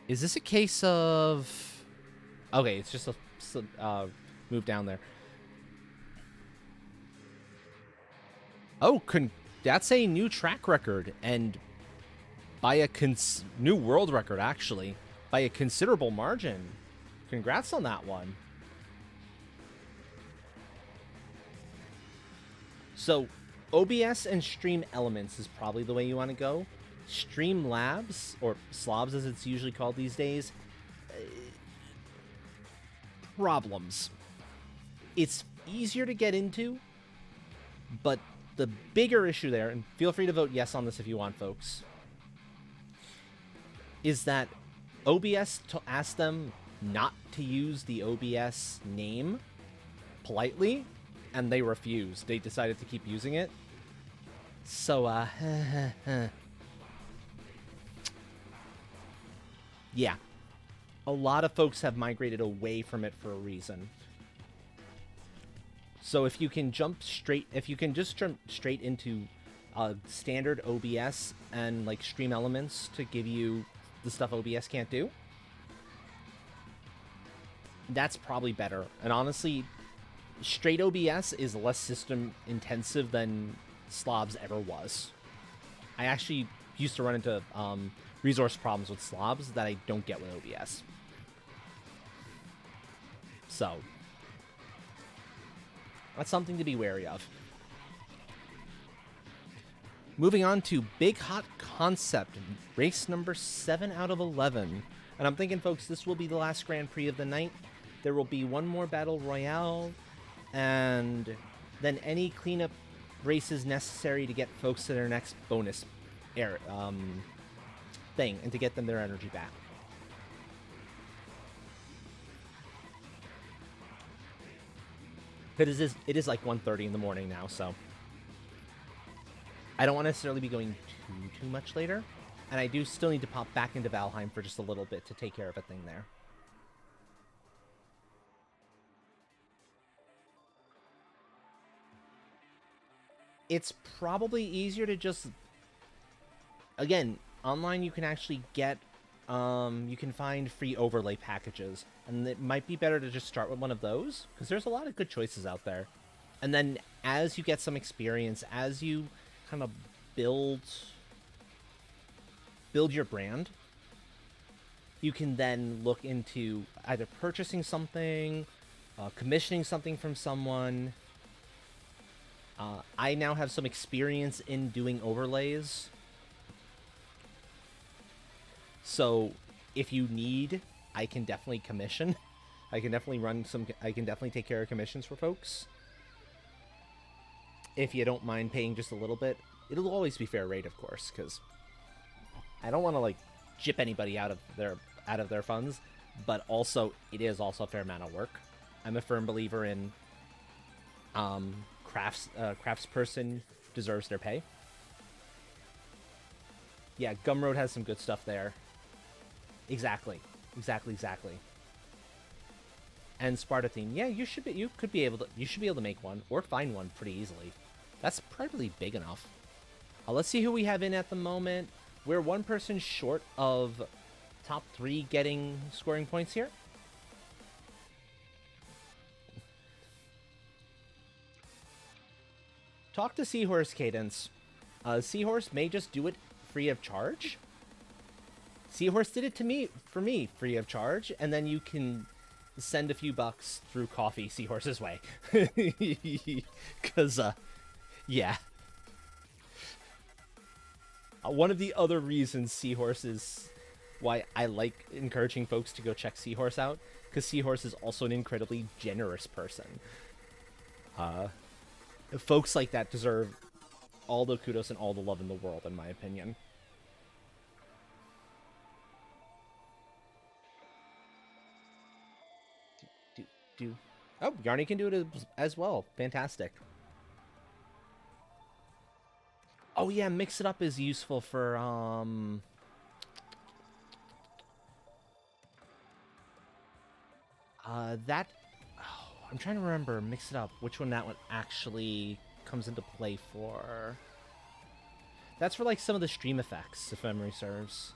Is this a case of... Okay, it's just a move down there. Oh, that's a new track record, and by a new world record, actually, by a considerable margin. Congrats on that one. So, OBS and Stream Elements is probably the way you want to go. Streamlabs, or Slobs as it's usually called these days, problems. It's easier to get into, but the bigger issue there, and feel free to vote yes on this if you want, folks, is that OBS asked them not to use the OBS name politely, and they refused. They decided to keep using it. So, yeah. A lot of folks have migrated away from it for a reason. So if you can just jump straight into standard OBS and like Stream Elements to give you the stuff OBS can't do, that's probably better. And honestly, straight OBS is less system intensive than Slobs ever was. I actually used to run into resource problems with Slobs that I don't get with OBS. So that's something to be wary of. Moving on to Big Hot Concept, race number 7 out of 11. And I'm thinking, folks, this will be the last Grand Prix of the night. There will be one more Battle Royale, and then any cleanup races necessary to get folks to their next bonus thing, and to get them their energy back. It is like 1:30 in the morning now, so I don't want to necessarily be going too much later, and I do still need to pop back into Valheim for just a little bit to take care of a thing there. It's probably easier to just, again, online you can actually get, you can find free overlay packages, and it might be better to just start with one of those, because there's a lot of good choices out there. And then as you get some experience, as you kind of build your brand, you can then look into either purchasing something, commissioning something from someone. I now have some experience in doing overlays, So if you need, I can definitely commission. I can definitely take care of commissions for folks. If you don't mind paying just a little bit, it'll always be fair rate, of course, because I don't want to like jip anybody out of their funds, but also it is also a fair amount of work. I'm a firm believer in craftsperson deserves their pay. Yeah, Gumroad has some good stuff there. Exactly. And Sparta theme. Yeah, you should be able to make one or find one pretty easily. That's probably big enough. Let's see who we have in at the moment. We're one person short of top 3 getting scoring points here. Talk to Seahorse, Cadence. Seahorse may just do it free of charge. Seahorse did it for me free of charge, and then you can send a few bucks through coffee Seahorse's way. Because, yeah. One of the other reasons Seahorse is why I like encouraging folks to go check Seahorse out, because Seahorse is also an incredibly generous person. Folks like that deserve all the kudos and all the love in the world, in my opinion. Oh, Yarny can do it as well. Fantastic. Oh yeah, mix it up is useful for that. Oh, I'm trying to remember. Mix it up. Which one that one actually comes into play for? That's for like some of the stream effects, if memory serves.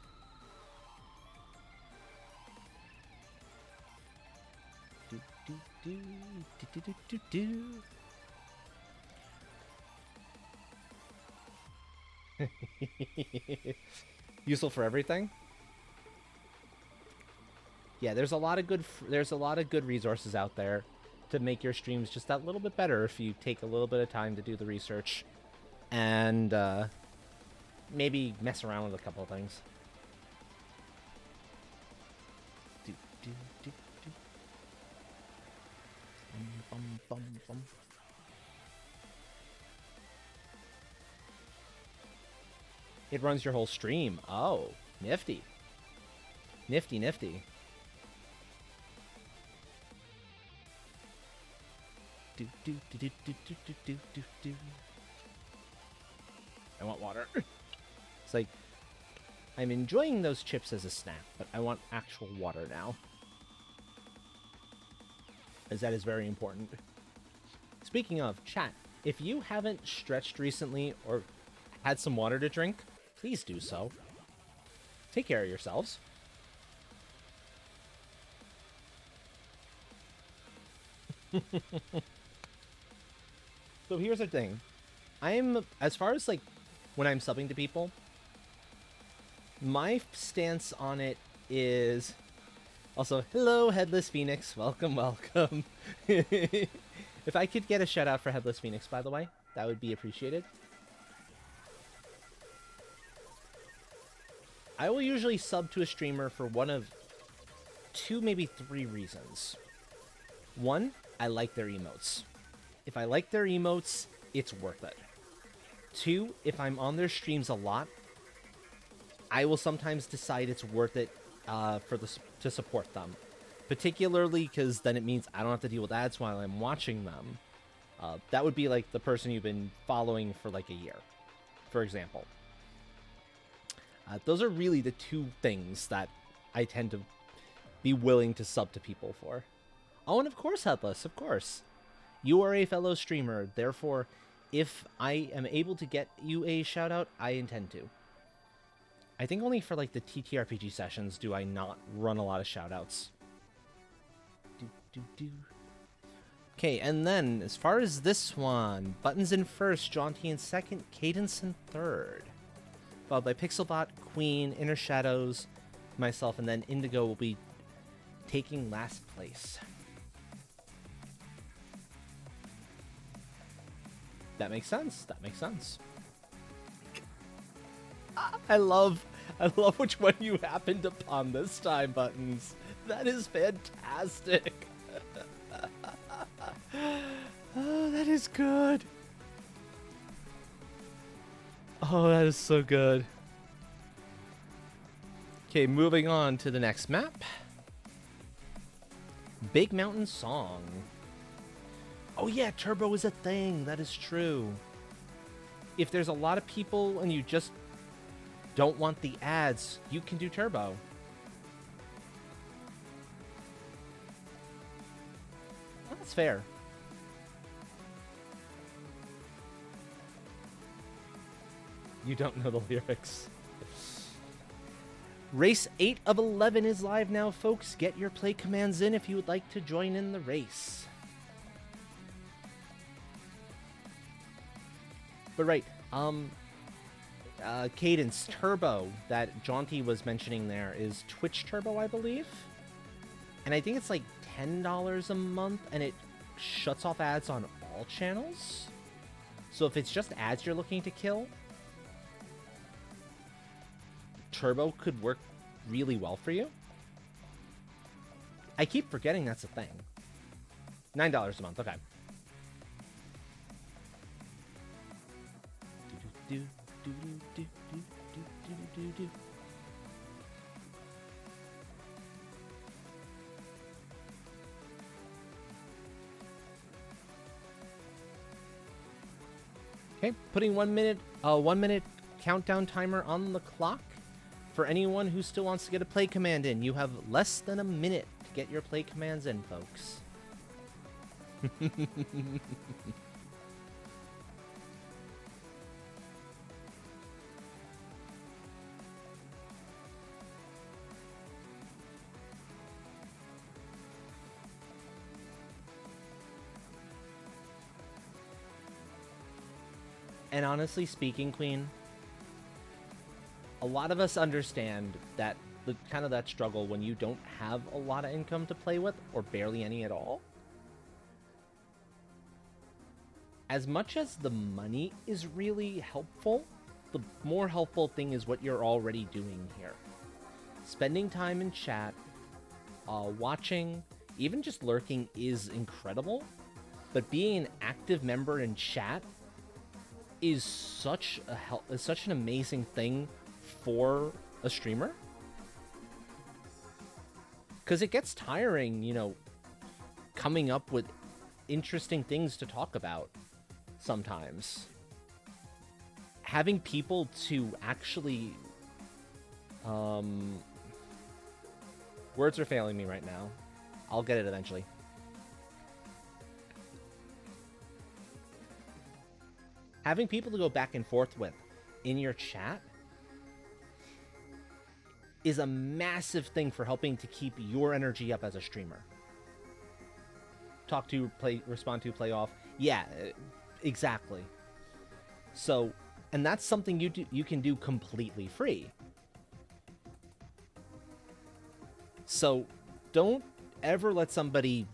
Useful for everything. Yeah, there's a lot of good resources out there to make your streams just that little bit better if you take a little bit of time to do the research and maybe mess around with a couple of things. It runs your whole stream. Oh, nifty. Nifty. I want water. It's like, I'm enjoying those chips as a snack, but I want actual water now. As that is very important. Speaking of, chat, if you haven't stretched recently or had some water to drink, please do so. Take care of yourselves. So here's the thing. As far as like when I'm subbing to people, my stance on it is also, hello, Headless Phoenix. Welcome. If I could get a shout out for Headless Phoenix, by the way, that would be appreciated. I will usually sub to a streamer for one of 2, maybe 3 reasons. 1, I like their emotes. If I like their emotes, it's worth it. 2, if I'm on their streams a lot, I will sometimes decide it's worth it to support them. Particularly because then it means I don't have to deal with ads while I'm watching them. That would be like the person you've been following for like a year, for example. Those are really the 2 things that I tend to be willing to sub to people for. Oh, and of course, Headless, of course. You are a fellow streamer, therefore, if I am able to get you a shout-out, I intend to. I think only for, like, the TTRPG sessions do I not run a lot of shout-outs. Okay, and then, as far as this one, Buttons in first, Jaunty in second, Cadence in third. Followed by Pixelbot, Queen, Inner Shadows, myself, and then Indigo will be taking last place. That makes sense. I love I love which one you happened upon this time, Buttons. That is fantastic. Oh, that is good. Oh, that is so good. Okay, moving on to the next map. Big Mountain Song. Oh yeah, turbo is a thing. That is true. If there's a lot of people and you just don't want the ads, you can do turbo. Well, that's fair. You don't know the lyrics. Race 8 of 11 is live now, folks. Get your play commands in if you would like to join in the race. But right, Cadence Turbo that Jaunty was mentioning there is Twitch Turbo, I believe. And I think it's like $10 a month, and it shuts off ads on all channels. So if it's just ads you're looking to kill, Turbo could work really well for you. I keep forgetting that's a thing. $9 a month, okay. Okay, putting 1 minute countdown timer on the clock. For anyone who still wants to get a play command in, you have less than a minute to get your play commands in, folks. And honestly speaking, Queen, a lot of us understand that the kind of that struggle when you don't have a lot of income to play with, or barely any at all. As much as the money is really helpful, the more helpful thing is what you're already doing here. Spending time in chat, watching, even just lurking is incredible, but being an active member in chat is such an amazing thing for a streamer, because it gets tiring, you know, coming up with interesting things to talk about. Sometimes having people to actually words are failing me right now. I'll get it eventually. Having people to go back and forth with in your chat is a massive thing for helping to keep your energy up as a streamer. Talk to, play, respond to, play off. Yeah, exactly. So, and that's something you can do completely free. So, don't ever let somebody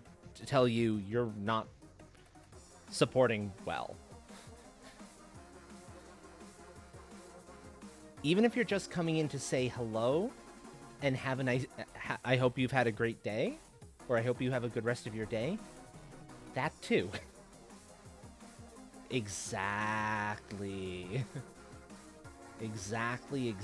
tell you you're not supporting well. Even if you're just coming in to say hello and have a nice, I hope you've had a great day, or I hope you have a good rest of your day. That too. Exactly. Exactly.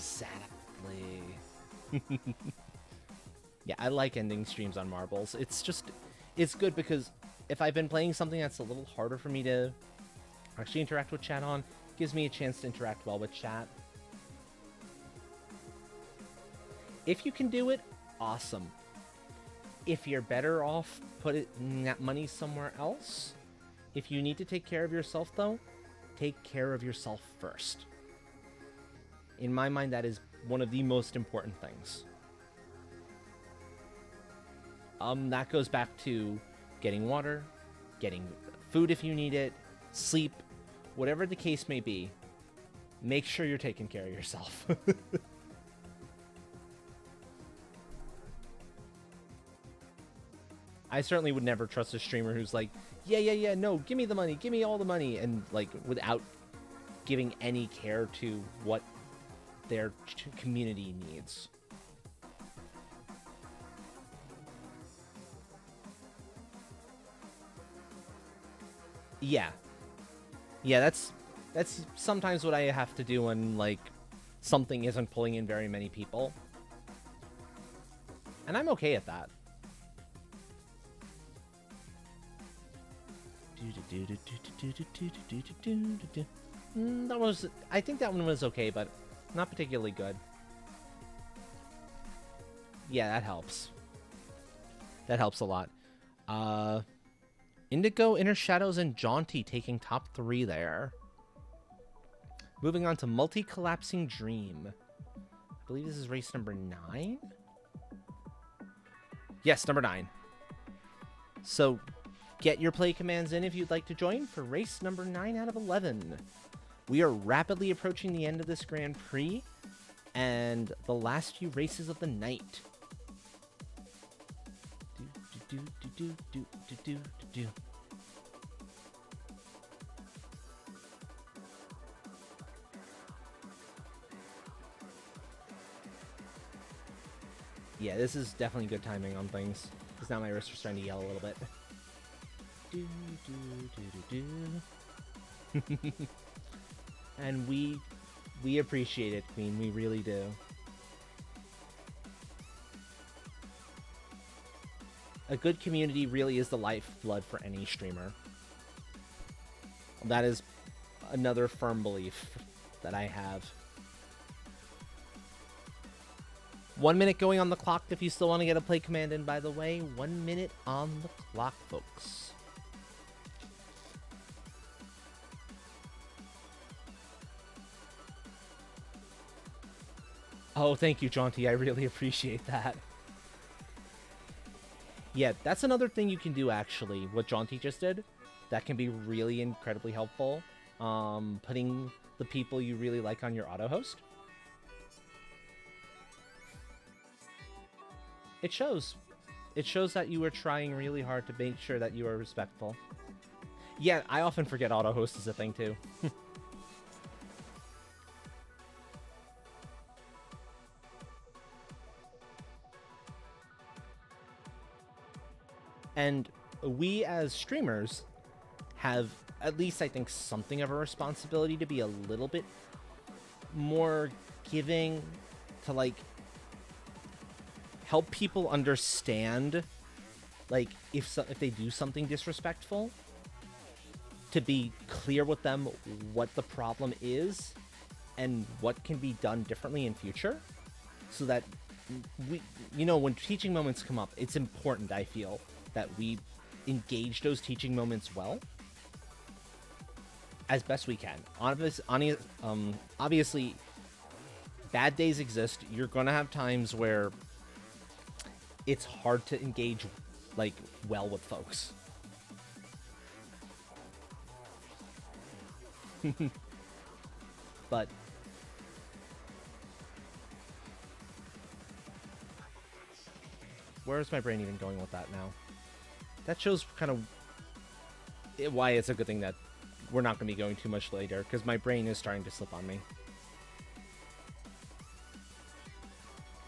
Yeah, I like ending streams on marbles. It's good because if I've been playing something that's a little harder for me to actually interact with chat on, it gives me a chance to interact well with chat. If you can do it, awesome. If you're better off putting that money somewhere else, if you need to take care of yourself, though, take care of yourself first. In my mind, that is one of the most important things. That goes back to getting water, getting food if you need it, sleep, whatever the case may be. Make sure you're taking care of yourself. I certainly would never trust a streamer who's like, yeah, no, give me the money, give me all the money, and like without giving any care to what their community needs. Yeah. Yeah, that's sometimes what I have to do when, like, something isn't pulling in very many people. And I'm okay at that. That was... I think that one was okay, but not particularly good. Yeah, that helps. That helps a lot. Indigo, Inner Shadows, and Jaunty taking top 3 there. Moving on to Multi-Collapsing Dream. I believe this is race number 9? Yes, number 9. So, get your play commands in if you'd like to join for race number 9 out of 11. We are rapidly approaching the end of this Grand Prix and the last few races of the night. Yeah, this is definitely good timing on things, because now my wrists are starting to yell a little bit. And we appreciate it, Queen. We really do. A good community really is the lifeblood for any streamer. That is another firm belief that I have. 1 minute going on the clock if you still want to get a play command in, by the way. 1 minute on the clock, folks. Oh, thank you, Jaunty. I really appreciate that. Yeah, that's another thing you can do, actually, what Jaunty just did. That can be really incredibly helpful. Putting the people you really like on your auto host. It shows. It shows that you were trying really hard to make sure that you are respectful. Yeah, I often forget auto host is a thing, too. And we, as streamers, have at least, I think, something of a responsibility to be a little bit more giving to, like, help people understand, like, if they do something disrespectful, to be clear with them what the problem is and what can be done differently in future, so that we, you know, when teaching moments come up, it's important, I feel, that we engage those teaching moments well as best we can. Obviously, bad days exist. You're gonna have times where it's hard to engage, like, well with folks. But where's my brain even going with that now? That shows kind of why it's a good thing that we're not going to be going too much later, because my brain is starting to slip on me.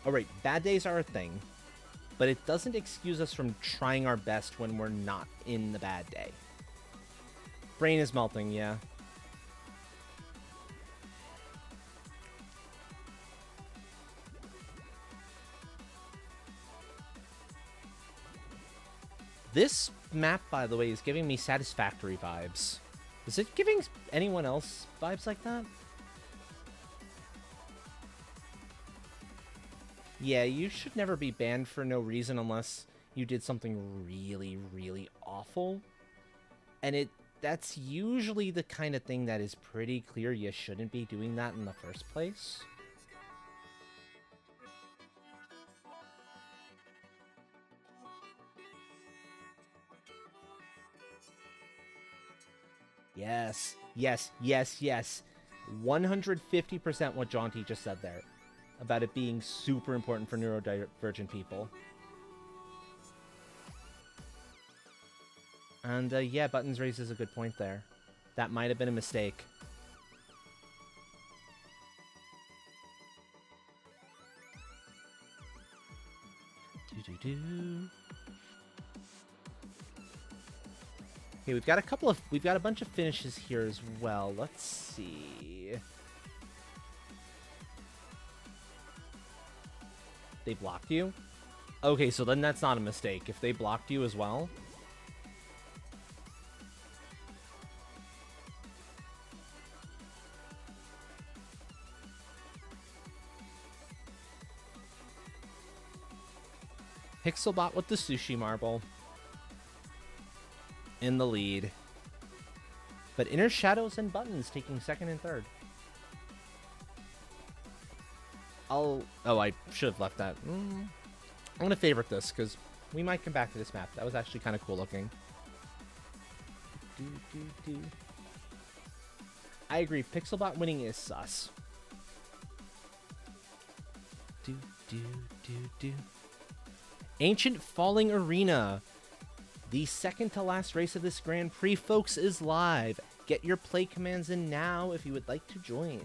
Alright, bad days are a thing, but it doesn't excuse us from trying our best when we're not in the bad day. Brain is melting, yeah. This map, by the way, is giving me Satisfactory vibes. Is it giving anyone else vibes like that? Yeah, you should never be banned for no reason unless you did something really, really awful. And that's usually the kind of thing that is pretty clear you shouldn't be doing that in the first place. Yes, yes, yes, yes. 150% what Jaunty just said there. About it being super important for neurodivergent people. And yeah, buttons raises a good point there. That might have been a mistake. Okay, we've got a bunch of finishes here as well. Let's see. They blocked you? Okay, so then that's not a mistake. If they blocked you as well. Pixelbot with the sushi marble. In the lead. But Inner Shadows and Buttons taking second and third. Oh, I should have left that. I'm going to favorite this, because we might come back to this map. That was actually kind of cool looking. I agree. Pixelbot winning is sus. Ancient Falling Arena. The second to last race of this Grand Prix, folks, is live. Get your play commands in now if you would like to join.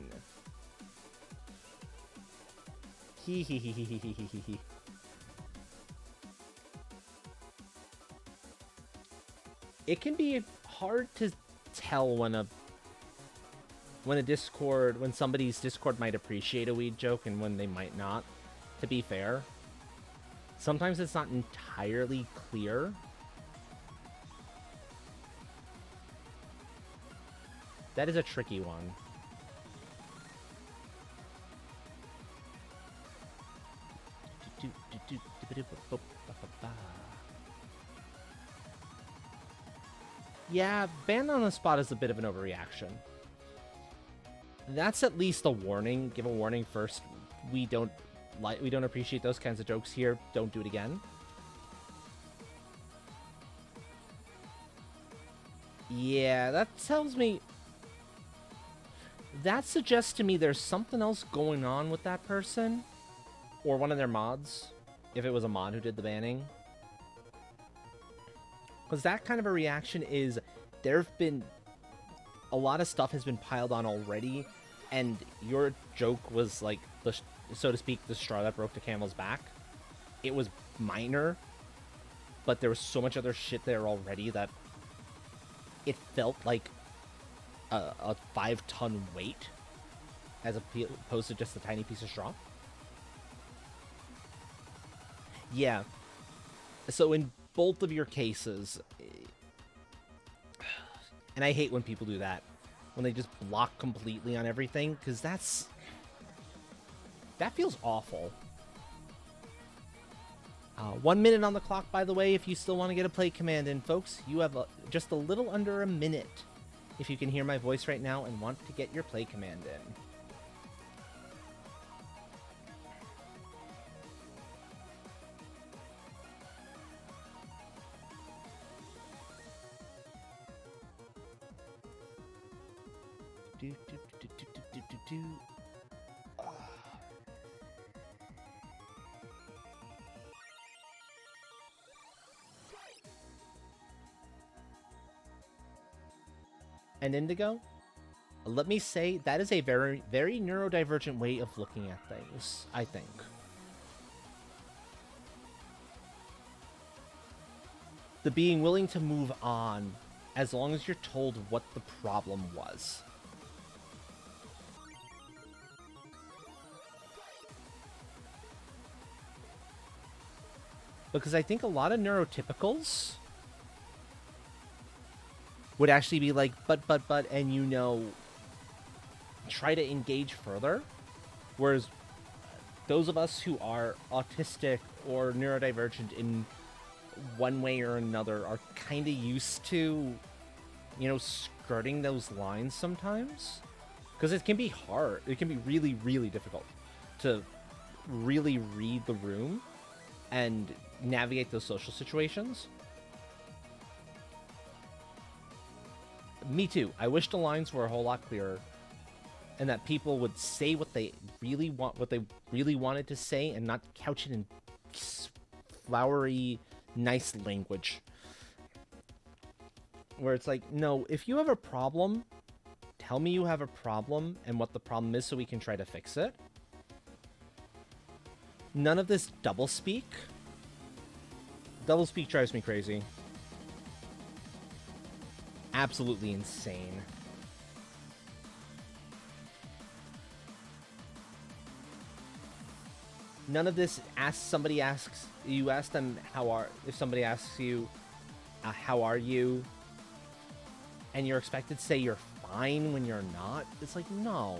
It can be hard to tell when somebody's Discord might appreciate a weed joke and when they might not, to be fair. Sometimes it's not entirely clear. That is a tricky one. Yeah, banned on the spot is a bit of an overreaction. That's at least a warning. Give a warning first. We don't appreciate those kinds of jokes here. Don't do it again. Yeah, that tells me... That suggests to me there's something else going on with that person. Or one of their mods. If it was a mod who did the banning. Because that kind of a reaction is... There have been... A lot of stuff has been piled on already. And your joke was like, so to speak, the straw that broke the camel's back. It was minor. But there was so much other shit there already that... It felt like a 5-ton weight as opposed to just a tiny piece of straw. Yeah. So in both of your cases, and I hate when people do that, when they just block completely on everything, because that feels awful. 1 minute on the clock, by the way, if you still want to get a play command in, folks. You have just a little under a minute if you can hear my voice right now and want to get your play command in. And Indigo, let me say, that is a very, very neurodivergent way of looking at things, I think. The being willing to move on as long as you're told what the problem was. Because I think a lot of neurotypicals would actually be like, but, and you know, try to engage further. Whereas those of us who are autistic or neurodivergent in one way or another are kind of used to, you know, skirting those lines sometimes. Because it can be hard. It can be really, really difficult to really read the room and navigate those social situations. Me too. I wish the lines were a whole lot clearer, and that people would say what they really wanted to say, and not couch it in flowery, nice language. Where it's like, no, if you have a problem, tell me you have a problem and what the problem is so we can try to fix it. None of this doublespeak. Doublespeak drives me crazy. Absolutely insane. None of this somebody asks you ask them if somebody asks you how are you, and you're expected to say you're fine when you're not. It's like, no,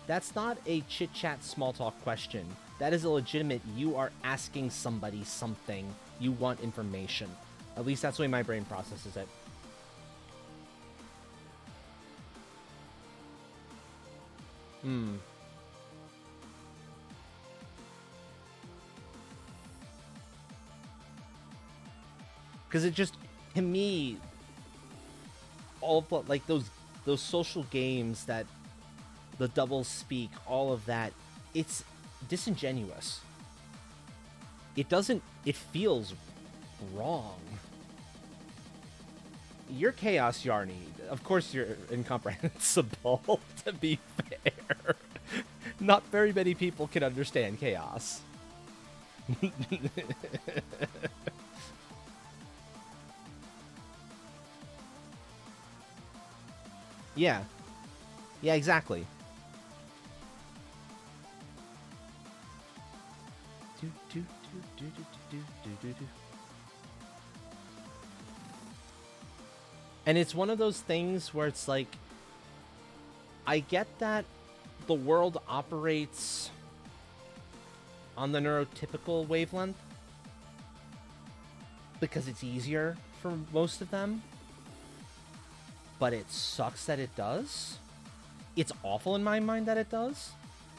that's not a chit chat small talk question. That is a legitimate, you are asking somebody something. You want information. At least that's the way my brain processes it. Because it just, to me, all of like those social games that the doubles speak, all of that, it's disingenuous. It feels wrong. You're Chaos Yarny. Of course you're incomprehensible, to be fair. Not very many people can understand chaos. Yeah. Yeah, exactly. And it's one of those things where it's like, I get that the world operates on the neurotypical wavelength because it's easier for most of them, but it sucks that it does. It's awful in my mind that it does,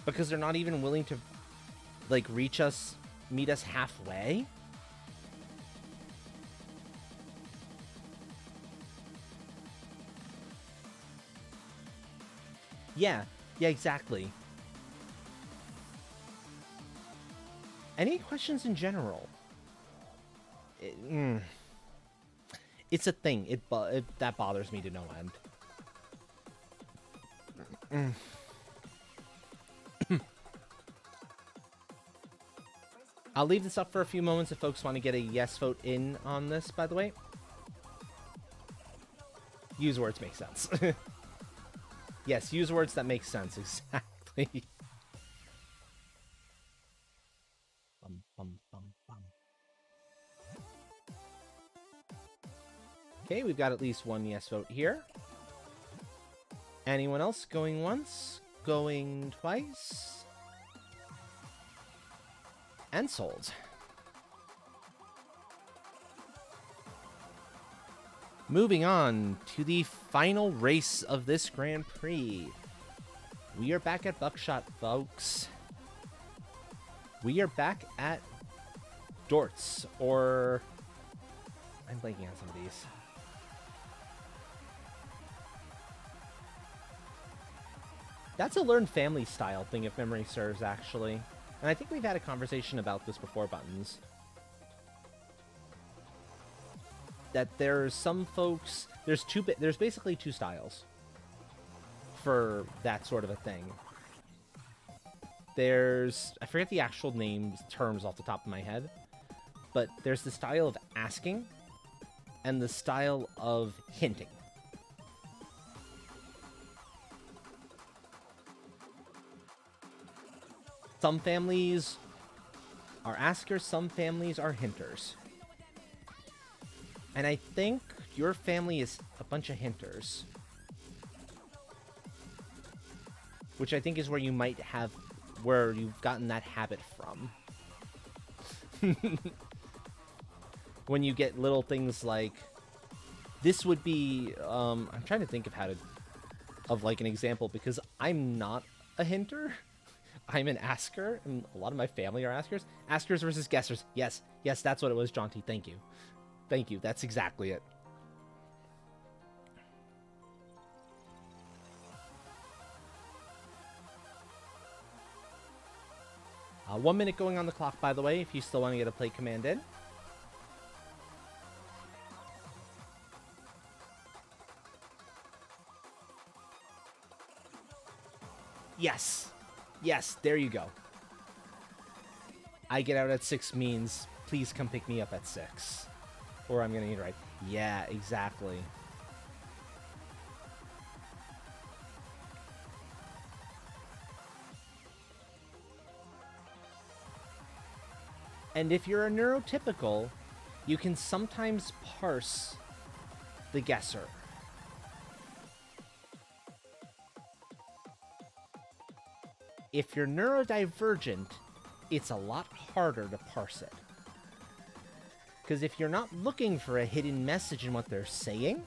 because they're not even willing to like meet us halfway. Yeah, exactly. Any questions in general? It's a thing. That bothers me to no end. I'll leave this up for a few moments if folks want to get a yes vote in on this, by the way. Use words make sense. Yes, use words that make sense. Exactly. Bum, bum, bum, bum. Okay, we've got at least one yes vote here. Anyone else going once? Going twice? And sold. Moving on to the final race of this Grand Prix. We are back at Buckshot, folks. We are back at Dortz, or... I'm blanking on some of these. That's a learned family style thing, if memory serves, actually. And I think we've had a conversation about this before, Buttons. That there's some folks... There's basically two styles for that sort of a thing. There's... I forget the actual terms off the top of my head. But there's the style of asking and the style of hinting. Some families are askers, some families are hinters. And I think your family is a bunch of hinters. Which I think is where you've gotten that habit from. When you get little things like, this would be, I'm trying to think of like an example, because I'm not a hinter. I'm an asker, and a lot of my family are askers. Askers versus guessers. Yes, that's what it was, Jaunty. Thank you. That's exactly it. Uh, 1 minute going on the clock, by the way, if you still want to get a play command in. Yes, there you go. I get out at 6 means please come pick me up at 6. Or I'm gonna need a ride. Yeah, exactly. And if you're a neurotypical, you can sometimes parse the guesser. If you're neurodivergent, it's a lot harder to parse it. Because if you're not looking for a hidden message in what they're saying,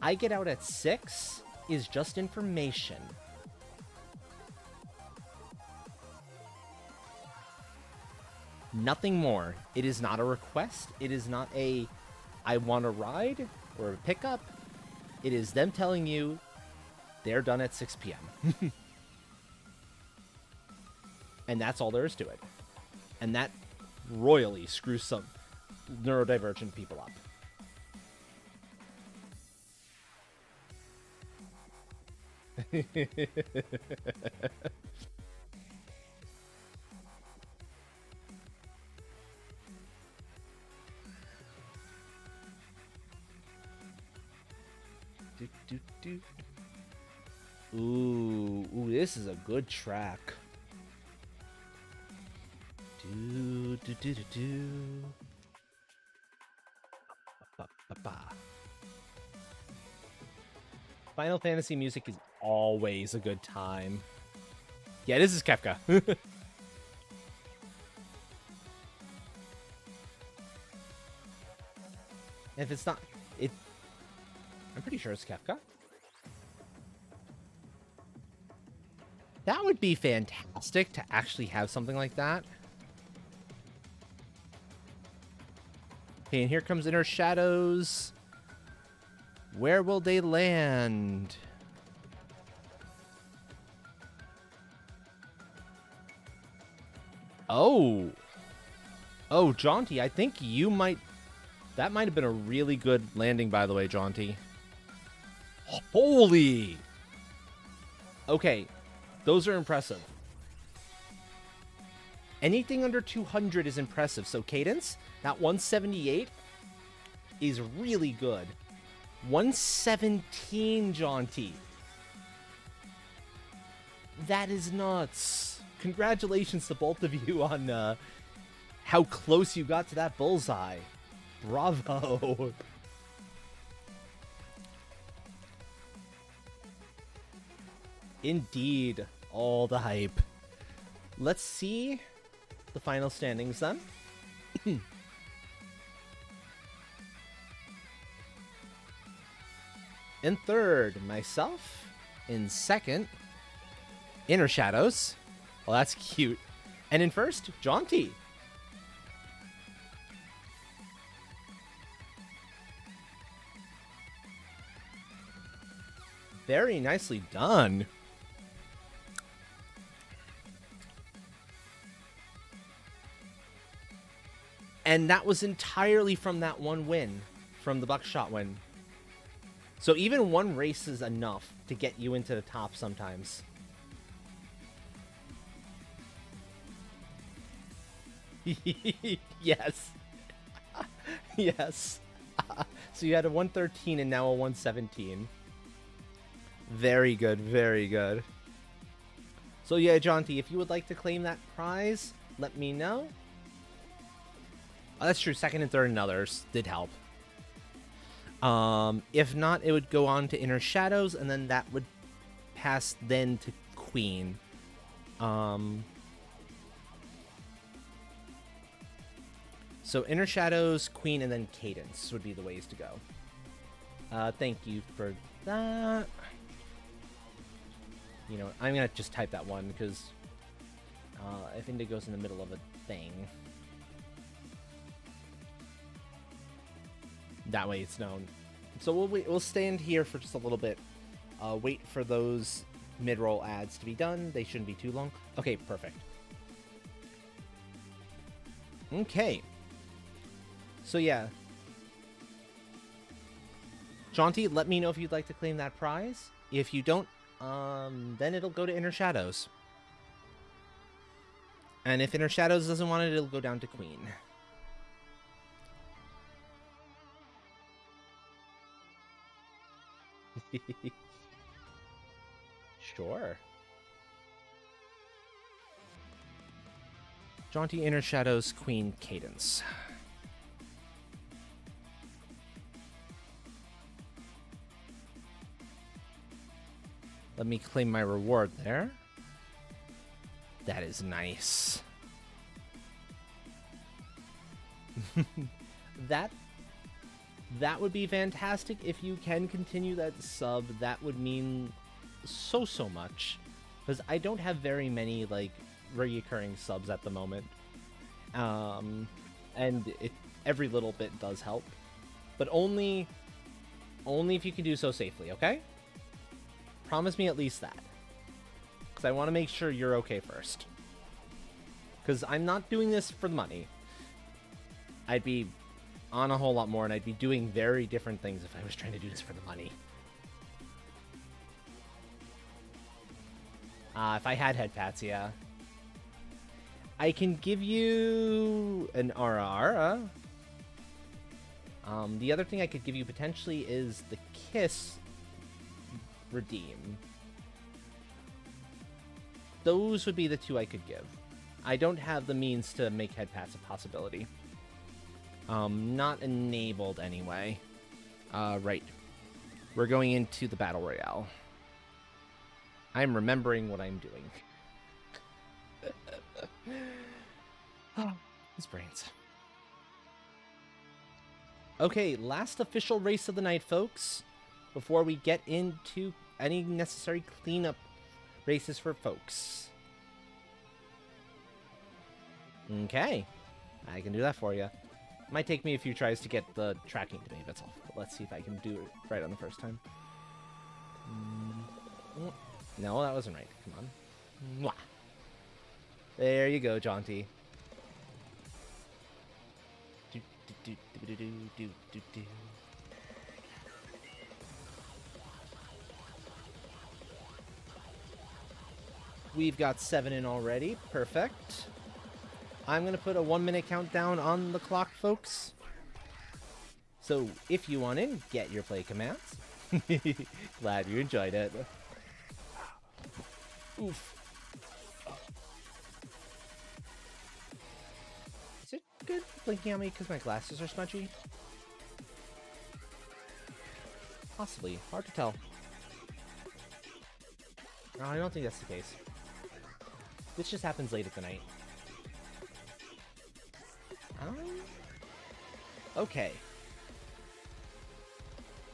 I get out at 6 is just information. Nothing more. It is not a request. It is not a I want a ride or a pickup. It is them telling you they're done at 6 p.m. And that's all there is to it. And that royally screws some neurodivergent people up. Ooh, this is a good track. Do, do, do, do, do. Ba, ba, ba. Final Fantasy music is always a good time. Yeah, this is Kefka. If it's not, I'm pretty sure it's Kefka. That would be fantastic to actually have something like that. Okay, and here comes Inner Shadows. Where will they land? Oh. Oh, Jaunty, I think you might... That might have been a really good landing, by the way, Jaunty. Holy! Okay, those are impressive. Anything under 200 is impressive. So Cadence, that 178 is really good. 117, Jaunty. That is nuts. Congratulations to both of you on how close you got to that bullseye. Bravo. Indeed. All the hype. Let's see the final standings then. In third, myself. In second, Inner Shadows. Well, that's cute. And in first, Jaunty. Very nicely done. And that was entirely from that one win, from the Buckshot win. So even one race is enough to get you into the top sometimes. Yes. Yes. So you had a 113 and now a 117. Very good, very good. So yeah, Jaunty, if you would like to claim that prize, let me know. Oh, that's true, second and third and others did help. If not, it would go on to Inner Shadows, and then that would pass then to Queen. So Inner Shadows, Queen, and then Cadence would be the ways to go. Thank you for that. You know, I'm gonna just type that one because I think it goes in the middle of a thing. That way it's known. So we'll stand here for just a little bit. Wait for those mid-roll ads to be done. They shouldn't be too long. Okay, perfect. Okay. So yeah. Jaunty, let me know if you'd like to claim that prize. If you don't, then it'll go to Inner Shadows. And if Inner Shadows doesn't want it, it'll go down to Queen. Sure. Jaunty Inner Shadows, Queen Cadence. Let me claim my reward there. That is nice. That would be fantastic if you can continue that sub. That would mean so much, because I don't have very many like reoccurring subs at the moment, and every little bit does help, but only if you can do so safely. Okay, promise me at least that, because I want to make sure you're okay first, because I'm not doing this for the money. I'd be on a whole lot more, and I'd be doing very different things if I was trying to do this for the money. If I had head pats, yeah. I can give you an Ara. The other thing I could give you potentially is the Kiss Redeem. Those would be the two I could give. I don't have the means to make head pats a possibility. Not enabled anyway. Right. We're going into the Battle Royale. I'm remembering what I'm doing. His brains. Okay, last official race of the night, folks. Before we get into any necessary cleanup races for folks. Okay. I can do that for you. Might take me a few tries to get the tracking to me, that's all. But let's see if I can do it right on the first time. No, that wasn't right. Come on. Mwah. There you go, Jaunty. We've got 7 in already. Perfect. I'm going to put a 1-minute countdown on the clock, folks. So, if you want in, get your play commands. Glad you enjoyed it. Oof. Is it good blinking on me because my glasses are smudgy? Possibly. Hard to tell. No, I don't think that's the case. This just happens late at the night. Okay.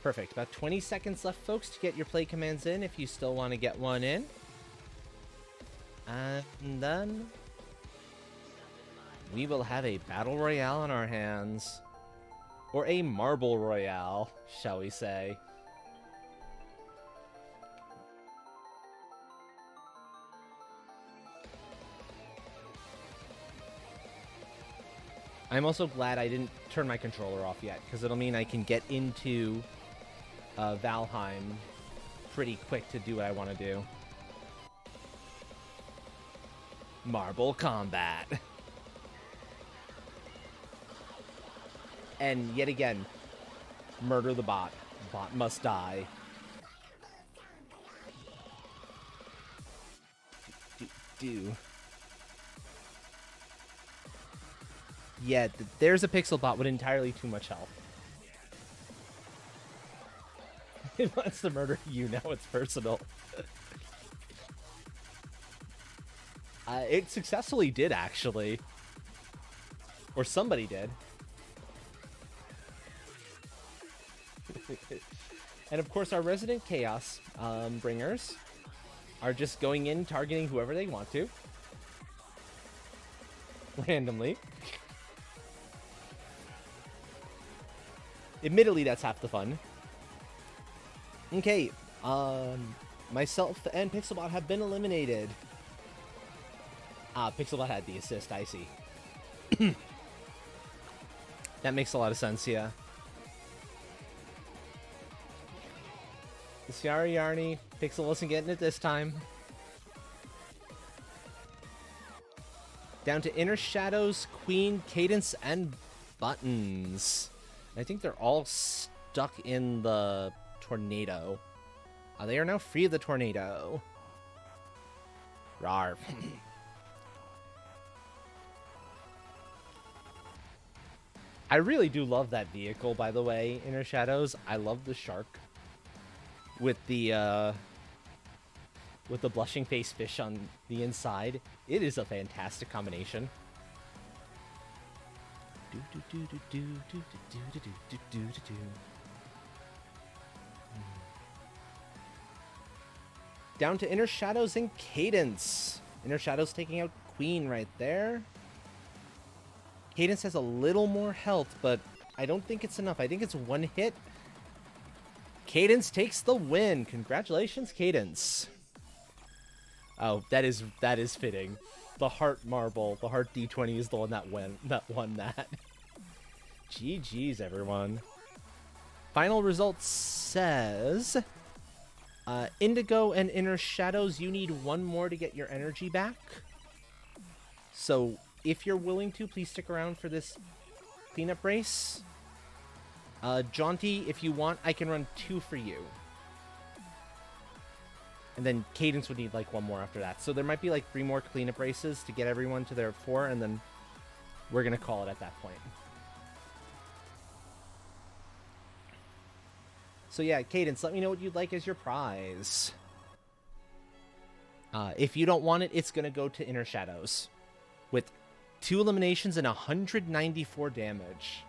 Perfect. About 20 seconds left, folks, to get your play commands in if you still want to get one in. And then we will have a battle royale on our hands. Or a marble royale, shall we say. I'm also glad I didn't turn my controller off yet, because it'll mean I can get into Valheim pretty quick to do what I want to do. Marble combat. And yet again, murder the bot. Bot must die. Do. Yeah, there's a pixel bot with entirely too much health. It wants to murder you, now it's personal. It successfully did, actually. Or somebody did. And of course, our resident chaos bringers are just going in, targeting whoever they want to. Randomly. Admittedly, that's half the fun. Okay, myself and Pixelbot have been eliminated. Pixelbot had the assist, I see. That makes a lot of sense, yeah. Sorry, Yarny. Pixel wasn't getting it this time. Down to Inner Shadows, Queen, Cadence, and Buttons. I think they're all stuck in the tornado. They are now free of the tornado. Rawr. I really do love that vehicle, by the way, Inner Shadows. I love the shark with the blushing face fish on the inside. It is a fantastic combination. Down to Inner Shadows and Cadence. Inner Shadows taking out Queen right there. Cadence has a little more health, but I don't think it's enough. I think it's one hit. Cadence takes the win. Congratulations, Cadence. Oh, that is fitting. The heart marble, the heart D20 is the one that won that. GG's, everyone. Final result says Indigo and Inner Shadows, you need one more to get your energy back. So if you're willing to, please stick around for this cleanup race. Jaunty, if you want, I can run 2 for you. And then Cadence would need like 1 more after that. So there might be like 3 more cleanup races to get everyone to their 4, and then we're going to call it at that point. So yeah, Cadence, let me know what you'd like as your prize. If you don't want it, it's going to go to Inner Shadows. With 2 eliminations and 194 damage.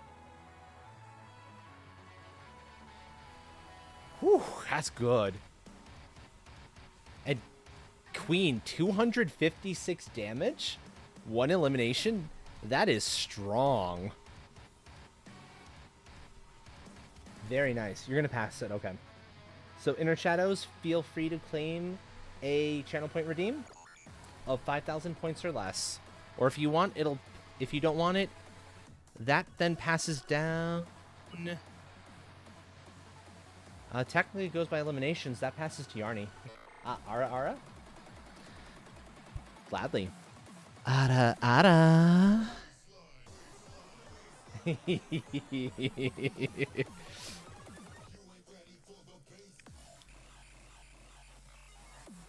Whew, that's good. And Queen, 256 damage? 1 elimination? That is strong. Very nice. You're going to pass it. Okay. So, Inner Shadows, feel free to claim a channel point redeem of 5,000 points or less. Or if you want, if you don't want it, that then passes down. Technically, it goes by eliminations. That passes to Yarny. Ara? Gladly. Ara.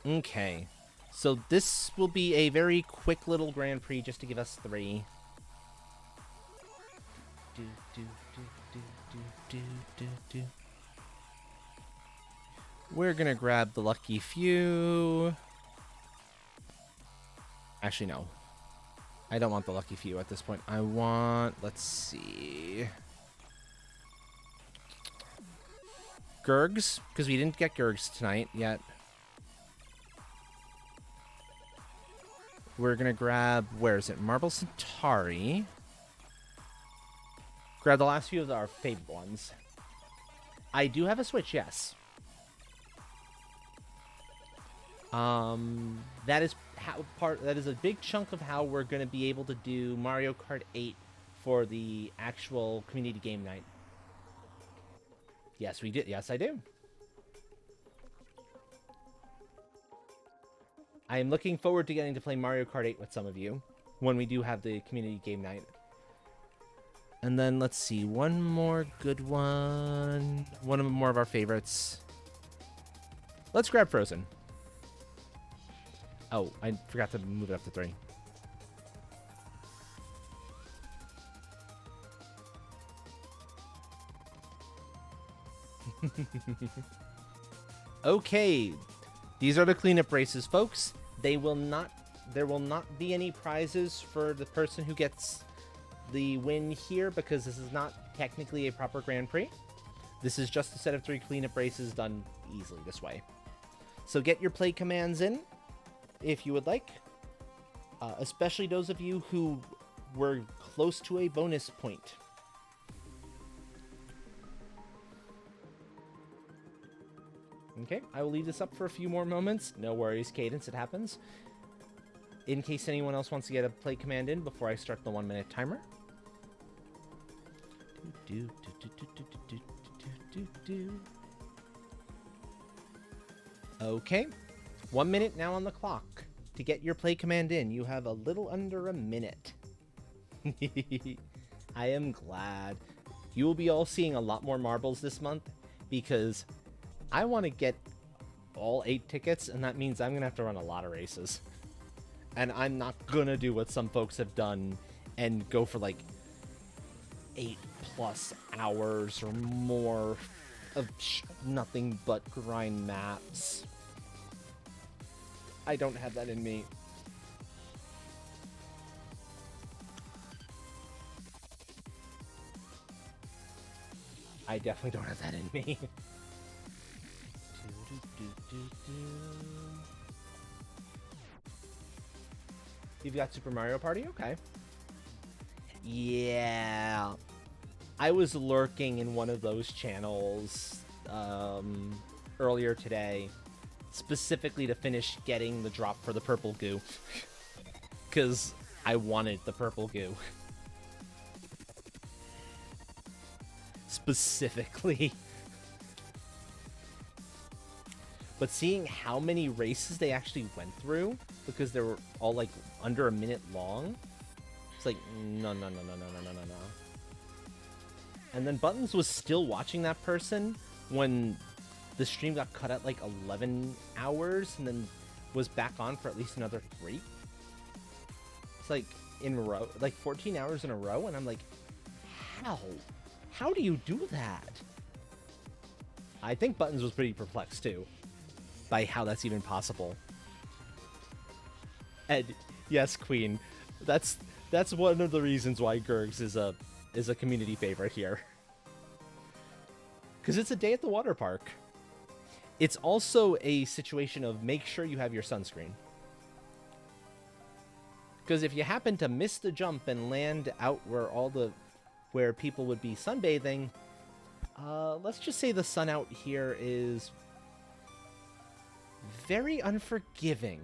Okay. So this will be a very quick little Grand Prix just to give us 3. We're gonna grab the lucky few. Actually, no. I don't want the lucky few at this point. I want, let's see, Gurgs, because we didn't get Gurgs tonight yet. We're gonna grab, where is it? Marble Centauri. Grab the last few of our favorite ones. I do have a Switch, yes. That is a big chunk of how we're going to be able to do Mario Kart 8 for the actual community game night. Yes, we did. Yes, I do. I am looking forward to getting to play Mario Kart 8 with some of you when we do have the community game night. And then let's see, one more good one. One of more of our favorites. Let's grab Frozen. Oh, I forgot to move it up to 3. Okay, these are the cleanup races, folks. There will not be any prizes for the person who gets the win here because this is not technically a proper Grand Prix. This is just a set of 3 cleanup races done easily this way. So get your play commands in if you would like, especially those of you who were close to a bonus point. Okay, I will leave this up for a few more moments. No worries, Cadence, it happens. In case anyone else wants to get a play command in before I start the 1-minute timer. Okay, 1 minute now on the clock. to get your play command in. You have a little under a minute. I am glad. You will be all seeing a lot more marbles this month because I want to get all 8 tickets, and that means I'm going to have to run a lot of races. And I'm not going to do what some folks have done and go for like 8+ hours or more of nothing but grind maps. I don't have that in me. I definitely don't have that in me. You've got Super Mario Party? Okay. Yeah. I was lurking in one of those channels earlier today, specifically to finish getting the drop for the purple goo. Because I wanted the purple goo. Specifically. But seeing how many races they actually went through, because they were all like under a minute long, it's like, no. And then Buttons was still watching that person when the stream got cut at like 11 hours and then was back on for at least another 3. It's like in a row, like 14 hours in a row. And I'm like, how? How do you do that? I think Buttons was pretty perplexed too by how that's even possible. And yes, Queen, that's one of the reasons why Gurgs is a community favorite here. Because it's a day at the water park. It's also a situation of make sure you have your sunscreen. Because if you happen to miss the jump and land out where people would be sunbathing, let's just say the sun out here is very unforgiving.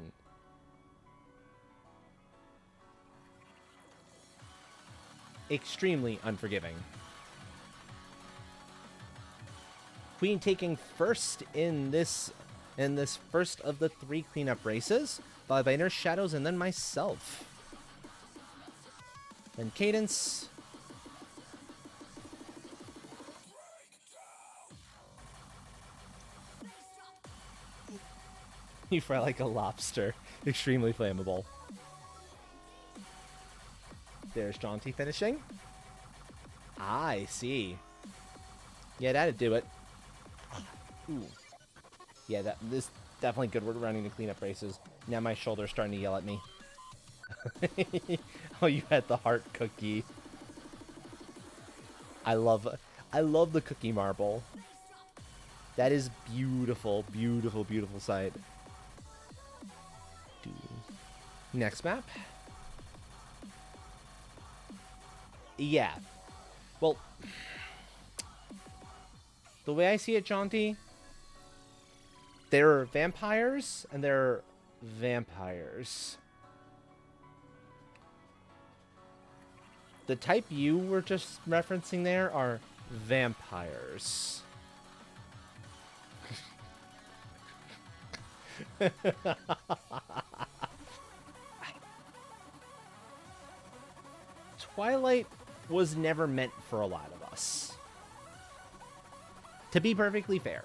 Extremely unforgiving. Queen taking first in this first of the 3 cleanup races, followed by Inner Shadows and then myself. Then Cadence. You fry like a lobster. Extremely flammable. There's Jaunty finishing. I see. Yeah, that'd do it. Ooh. Yeah, this definitely good. We're running the cleanup races. Now my shoulder's starting to yell at me. Oh, you had the heart cookie. I love the cookie marble. That is beautiful, beautiful, beautiful sight. Next map. Yeah. Well, the way I see it, Jaunty, there are vampires and there are vampires. The type you were just referencing there are vampires. Twilight was never meant for a lot of us. To be perfectly fair.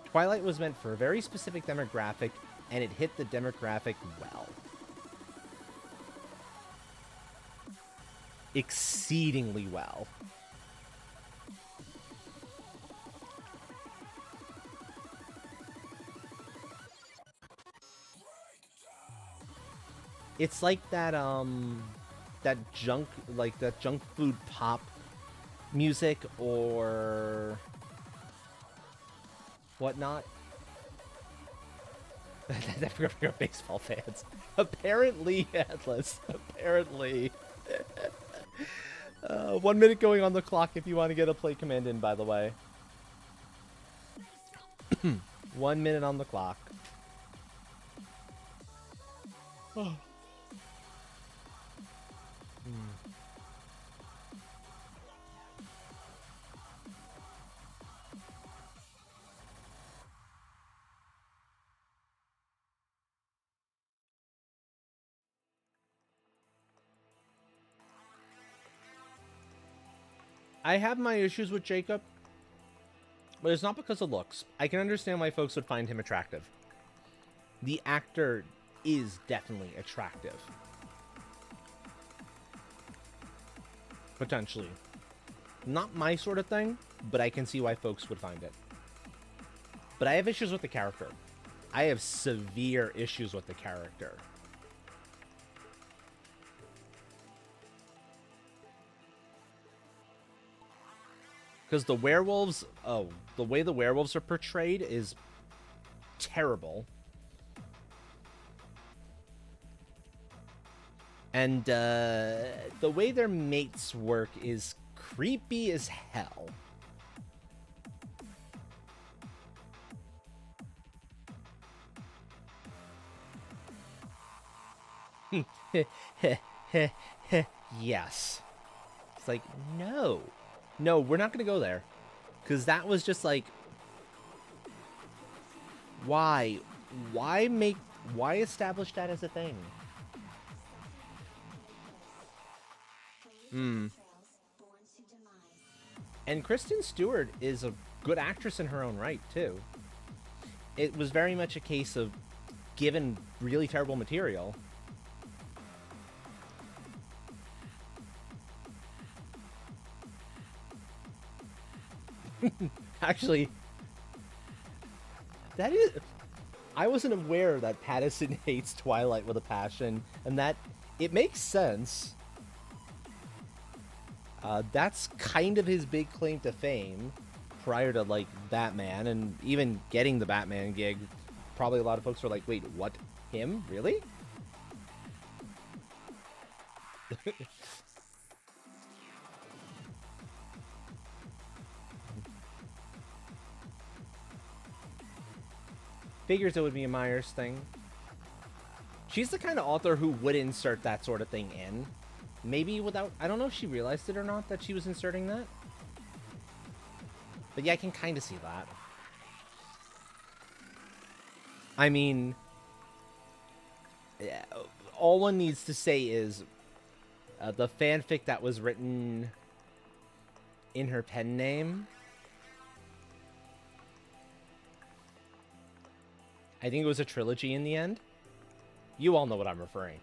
Twilight was meant for a very specific demographic, and it hit the demographic well. Exceedingly well. It's like that junk food pop music or whatnot. I forgot you're baseball fans. Apparently, Atlas. Apparently. 1 minute going on the clock if you want to get a play command in, by the way. 1 minute on the clock. Oh. I have my issues with Jacob, but it's not because of looks. I can understand why folks would find him attractive. The actor is definitely attractive. Potentially. Not my sort of thing, but I can see why folks would find it. But I have issues with the character. I have severe issues with the character. Because the werewolves, the way the werewolves are portrayed is terrible. And the way their mates work is creepy as hell. Yes. It's like, no. No, we're not going to go there. Because that was just like... Why? Why establish that as a thing? And Kristen Stewart is a good actress in her own right, too. It was very much a case of given really terrible material. Actually, that is... I wasn't aware that Pattinson hates Twilight with a passion, and that... It makes sense. That's kind of his big claim to fame prior to, like, Batman, and even getting the Batman gig. Probably a lot of folks were like, wait, what? Him? Really? Figures it would be a Myers thing. She's the kind of author who would insert that sort of thing in. Maybe without... I don't know if she realized it or not that she was inserting that. But yeah, I can kind of see that. I mean... Yeah, all one needs to say is... the fanfic that was written... in her pen name... I think it was a trilogy in the end. You all know what I'm referring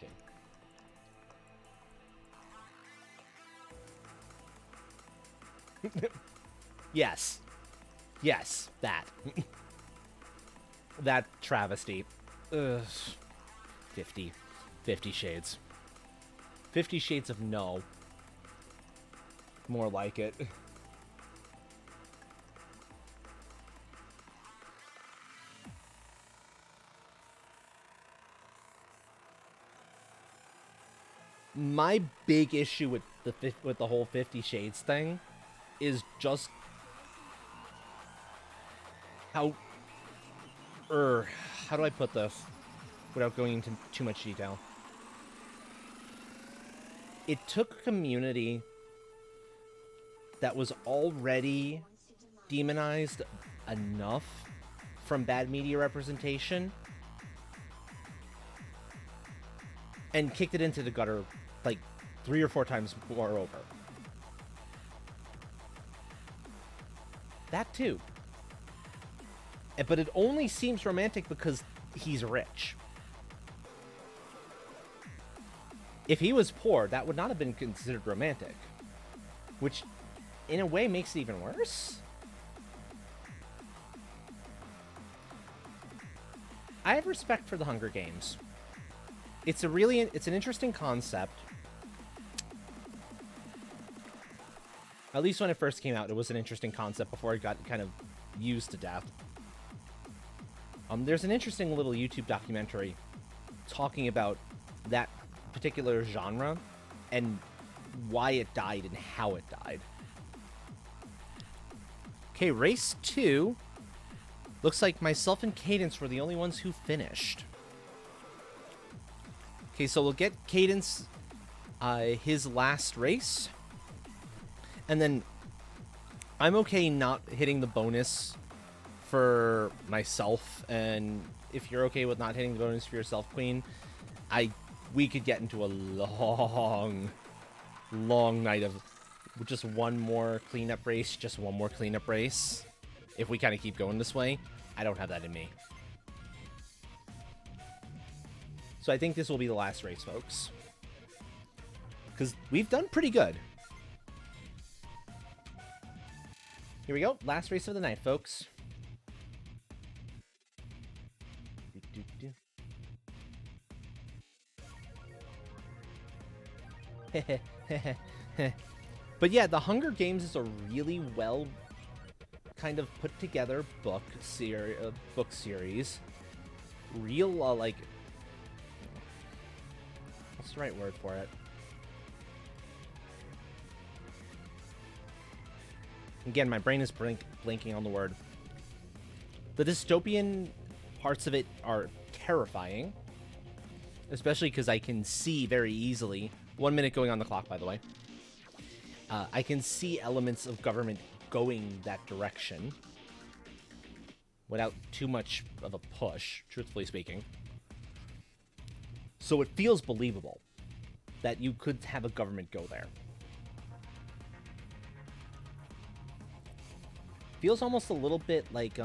to. Yes. Yes, that. That travesty. Ugh. 50 Shades. 50 Shades of No. More like it. My big issue with the whole 50 Shades thing is just how do I put this without going into too much detail? It took a community that was already demonized enough from bad media representation and kicked it into the gutter like 3 or 4 times more over. That too. But it only seems romantic because he's rich. If he was poor, that would not have been considered romantic. Which, in a way, makes it even worse. I have respect for the Hunger Games. It's an interesting concept. At least when it first came out, it was an interesting concept before it got kind of used to death. There's an interesting little YouTube documentary talking about that particular genre and why it died and how it died. Okay, race 2. Looks like myself and Cadence were the only ones who finished. Okay, so we'll get Cadence his last race. And then I'm okay not hitting the bonus for myself, and if you're okay with not hitting the bonus for yourself, Queen, we could get into a long night of just one more cleanup race, just one more cleanup race. If we kind of keep going this way, I don't have that in me. So I think this will be the last race, folks. Because we've done pretty good. Here we go. Last race of the night, folks. But yeah, the Hunger Games is a really well kind of put together book series. Real, like... What's the right word for it? Again, my brain is blinking on the word. The dystopian parts of it are terrifying. Especially because I can see very easily... 1 minute going on the clock, by the way. I can see elements of government going that direction. Without too much of a push, truthfully speaking. So it feels believable that you could have a government go there. Feels almost a little bit like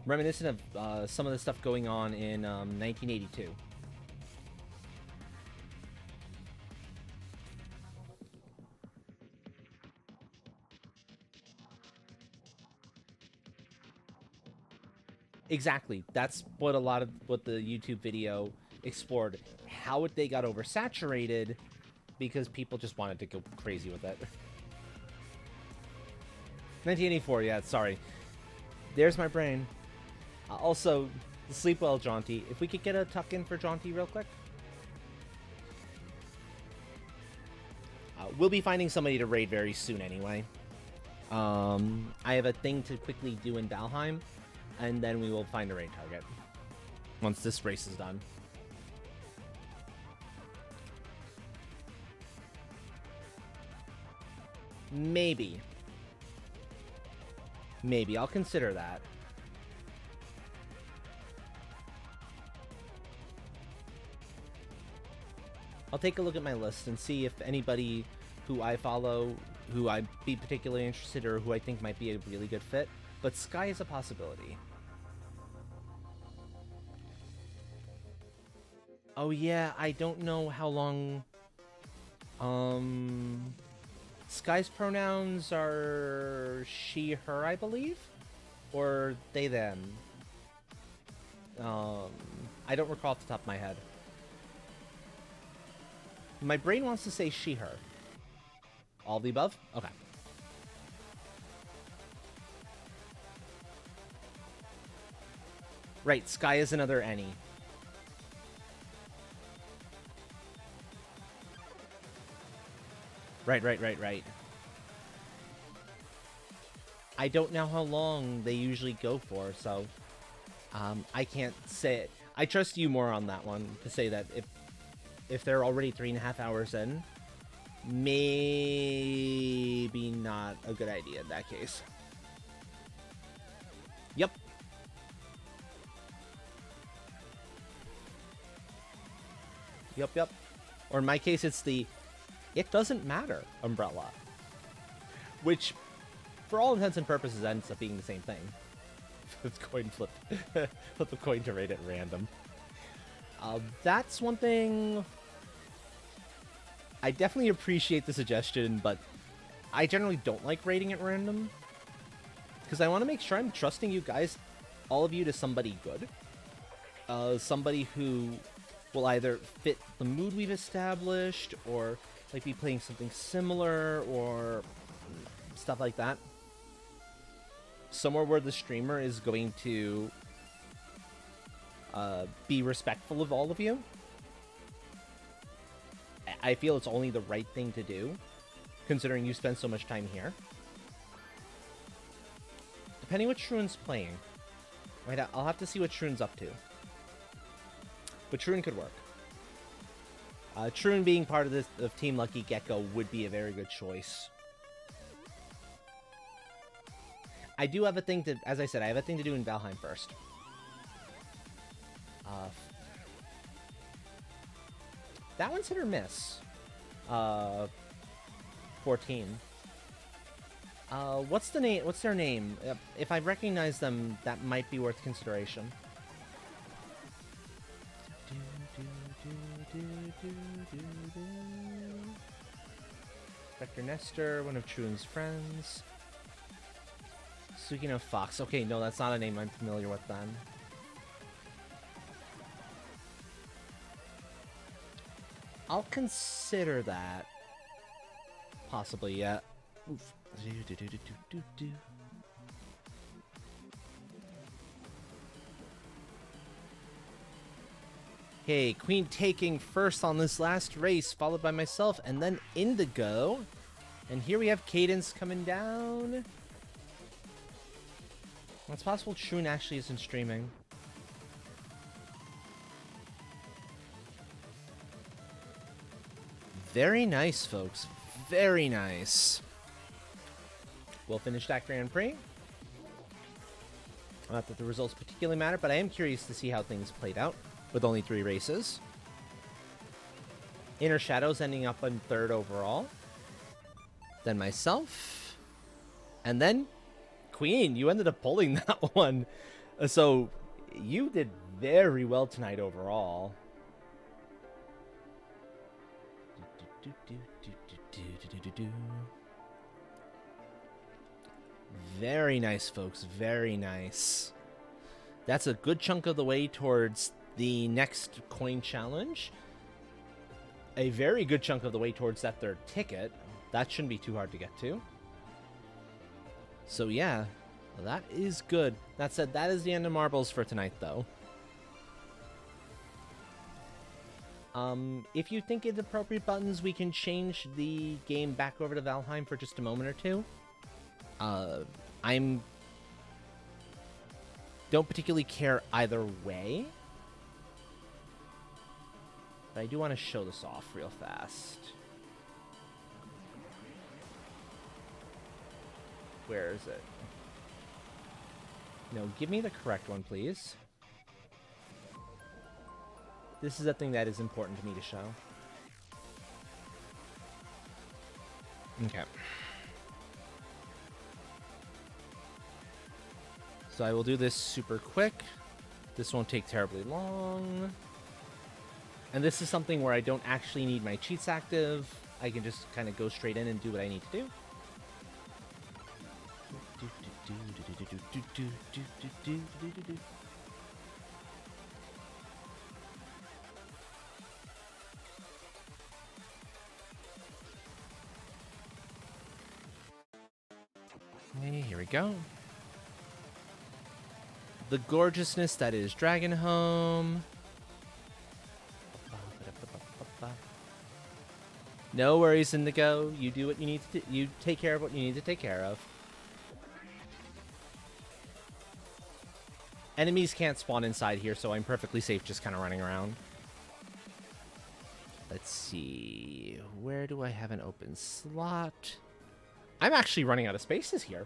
reminiscent of some of the stuff going on in 1982. Exactly. That's what a lot of what the YouTube video explored. How they got oversaturated because people just wanted to go crazy with it. 1984, yeah, sorry. There's my brain. Also, sleep well, Jaunty. If we could get a tuck in for Jaunty real quick. We'll be finding somebody to raid very soon anyway. I have a thing to quickly do in Valheim, and then we will find a raid target once this race is done. Maybe. Maybe. I'll consider that. I'll take a look at my list and see if anybody who I follow, who I'd be particularly interested, or who I think might be a really good fit. But Sky is a possibility. Oh yeah, I don't know how long... Sky's pronouns are she, her, I believe? Or they, them. I don't recall off the top of my head. My brain wants to say she, her. All the above? Okay. Right, Sky is another any. Right. I don't know how long they usually go for, so I can't say it. I trust you more on that one to say that if they're already 3.5 hours in, maybe not a good idea in that case. Yep. Yep. Or in my case, it's the it doesn't matter umbrella. Which, for all intents and purposes, ends up being the same thing. It's coin flip. Flip a coin to rate at random. That's one thing... I definitely appreciate the suggestion, but I generally don't like rating at random. Because I want to make sure I'm trusting you guys, all of you, to somebody good. Somebody who will either fit the mood we've established, or like be playing something similar, or stuff like that. Somewhere where the streamer is going to be respectful of all of you. I feel it's only the right thing to do, considering you spend so much time here. Depending what Shroon's playing. Right, I'll have to see what Shroon's up to. But Shroon could work. Shroon being part of this of Team Lucky Gecko would be a very good choice. I do have a thing to, as I said, I have a thing to do in Valheim first. That one's hit or miss. 14. What's the name? What's their name? If I recognize them, that might be worth consideration. Spectre Nestor, one of Truan's friends. Sukino Fox. Okay, no, that's not a name I'm familiar with then. I'll consider that. Possibly, yeah. Oof. Okay, Queen taking first on this last race, followed by myself, and then Indigo. And here we have Cadence coming down. Well, it's possible Troon actually isn't streaming. Very nice, folks. Very nice. We'll finish that Grand Prix. Not that the results particularly matter, but I am curious to see how things played out with only 3 races. Inner Shadows ending up in 3rd overall. Then myself. And then Queen, you ended up pulling that one. So you did very well tonight overall. Very nice, folks. Very nice. That's a good chunk of the way towards the next coin challenge. A very good chunk of the way towards that 3rd ticket. That shouldn't be too hard to get to. So yeah, that is good. That said, that is the end of marbles for tonight, though. If you think it's appropriate buttons, we can change the game back over to Valheim for just a moment or two. Don't particularly care either way. But I do want to show this off real fast. Where is it? No, give me the correct one, please. This is a thing that is important to me to show. Okay. So I will do this super quick. This won't take terribly long. And this is something where I don't actually need my cheats active. I can just kind of go straight in and do what I need to do. Okay, here we go. The gorgeousness that is Dragonhome. No worries, Indigo. You do what you need to do. You take care of what you need to take care of. Enemies can't spawn inside here, so I'm perfectly safe just kind of running around. Let's see. Where do I have an open slot? I'm actually running out of spaces here.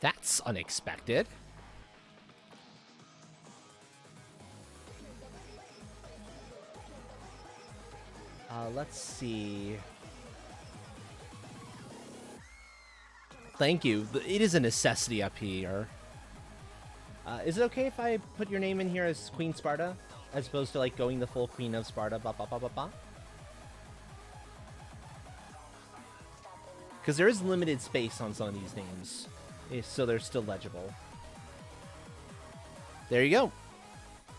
That's unexpected. Let's see. Thank you. It is a necessity up here. Is it okay if I put your name in here as Queen Sparta, as opposed to like going the full Queen of Sparta? Because there is limited space on some of these names, so they're still legible. There you go.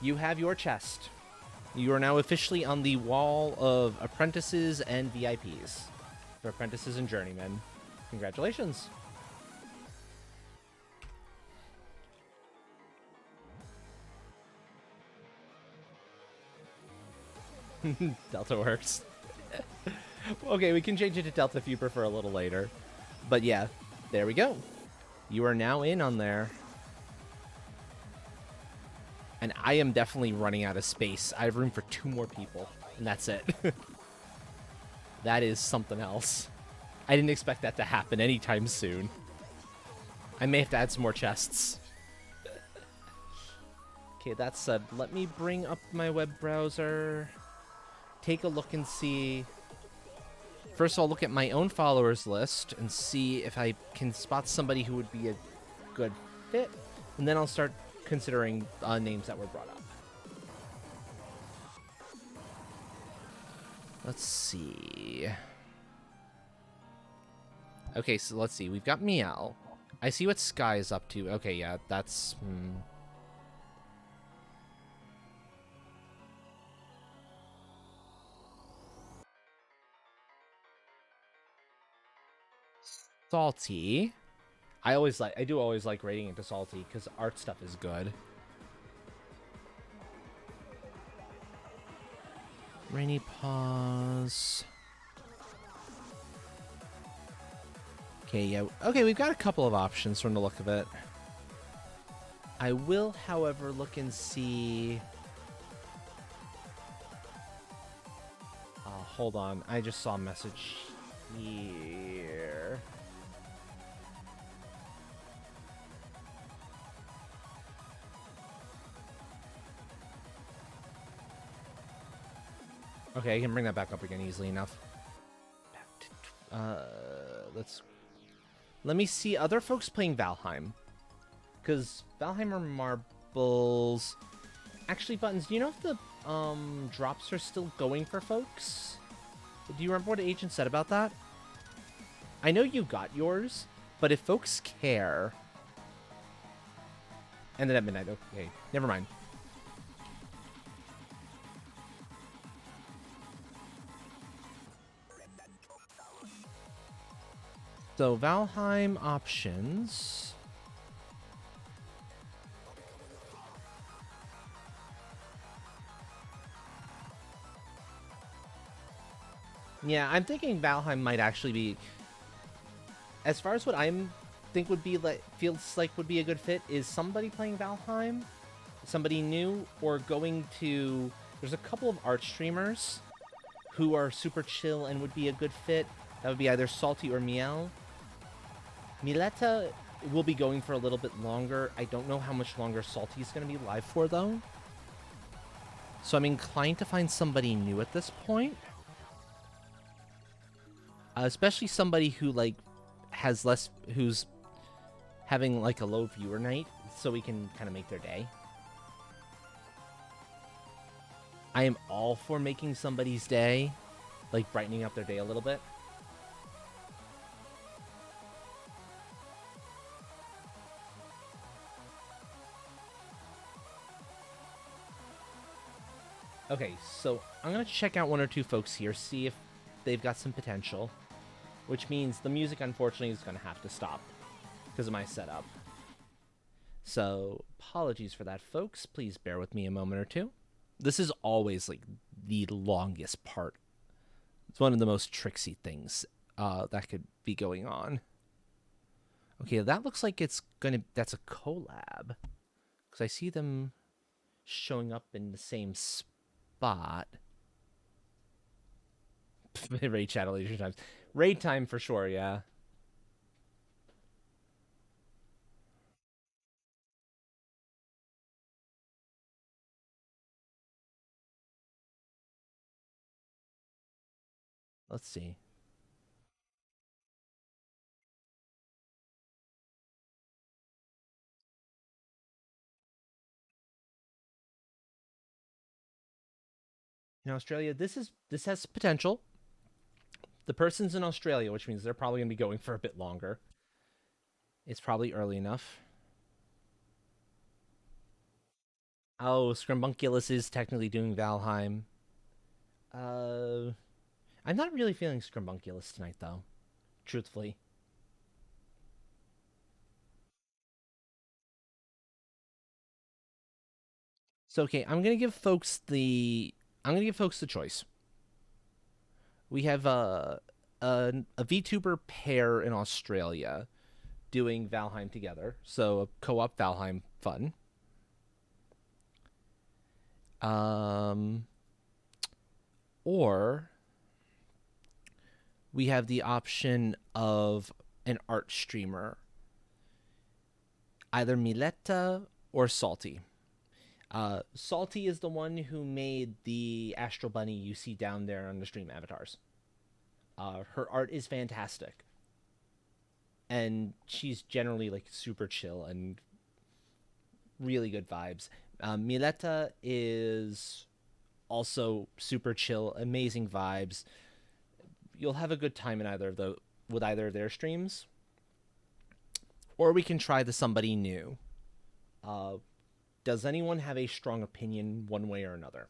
You have your chest. You are now officially on the wall of apprentices and VIPs. For apprentices and journeymen. Congratulations. Delta works. Okay, we can change it to Delta if you prefer a little later. But yeah, there we go. You are now in on there. And I am definitely running out of space. I have room for 2 more people, and that's it. That is something else. I didn't expect that to happen anytime soon. I may have to add some more chests. Okay, that said, let me bring up my web browser. take a look and see. First of all, look at my own followers list and see if I can spot somebody who would be a good fit, and then I'll start considering names that were brought up. Let's see. Okay, so let's see. We've got Meow. I see what Sky is up to. Okay, yeah, that's... Salty. I do always like rating it to Salty, because art stuff is good. Rainy Paws. Okay, yeah. Okay, we've got a couple of options from the look of it. I will, however, look and see... hold on. I just saw a message here. Okay, I can bring that back up again easily enough. Let me see other folks playing Valheim. Because Valheim are marbles. Actually, Buttons, do you know if the drops are still going for folks? Do you remember what Agent said about that? I know you got yours, but if folks care... Ended at midnight. Okay, never mind. So, Valheim options. Yeah, I'm thinking Valheim might actually be... As far as what I'm think would be like feels like would be a good fit is somebody playing Valheim, somebody new, or going to... There's a couple of art streamers who are super chill and would be a good fit. That would be either Salty or Miel. Mileta will be going for a little bit longer. I don't know how much longer Salty's going to be live for, though. So I'm inclined to find somebody new at this point. Especially somebody who, like, has less... Who's having, like, a low viewer night, so we can kind of make their day. I am all for making somebody's day, like, brightening up their day a little bit. Okay, so I'm going to check out one or two folks here, see if they've got some potential. Which means the music, unfortunately, is going to have to stop because of my setup. So, apologies for that, folks. Please bear with me a moment or two. This is always, like, the longest part. It's one of the most tricksy things that could be going on. Okay, that looks like it's going to... That's a collab. Because I see them showing up in the same spot. Raid chat leisure times. Raid time for sure, yeah. Let's see. In Australia, this has potential. The person's in Australia, which means they're probably going to be going for a bit longer. It's probably early enough. Oh, Scrumbunculus is technically doing Valheim. I'm not really feeling Scrumbunculus tonight, though. Truthfully. So, okay, I'm going to give folks the choice. We have a VTuber pair in Australia doing Valheim together. So, a co-op Valheim fun. Or we have the option of an art streamer, either Mileta or Salty. Salty is the one who made the Astral Bunny you see down there on the stream avatars. Her art is fantastic, and she's generally like super chill and really good vibes. Mileta is also super chill, amazing vibes. You'll have a good time in either of the with either of their streams, or we can try the somebody new. Uh, does anyone have a strong opinion one way or another?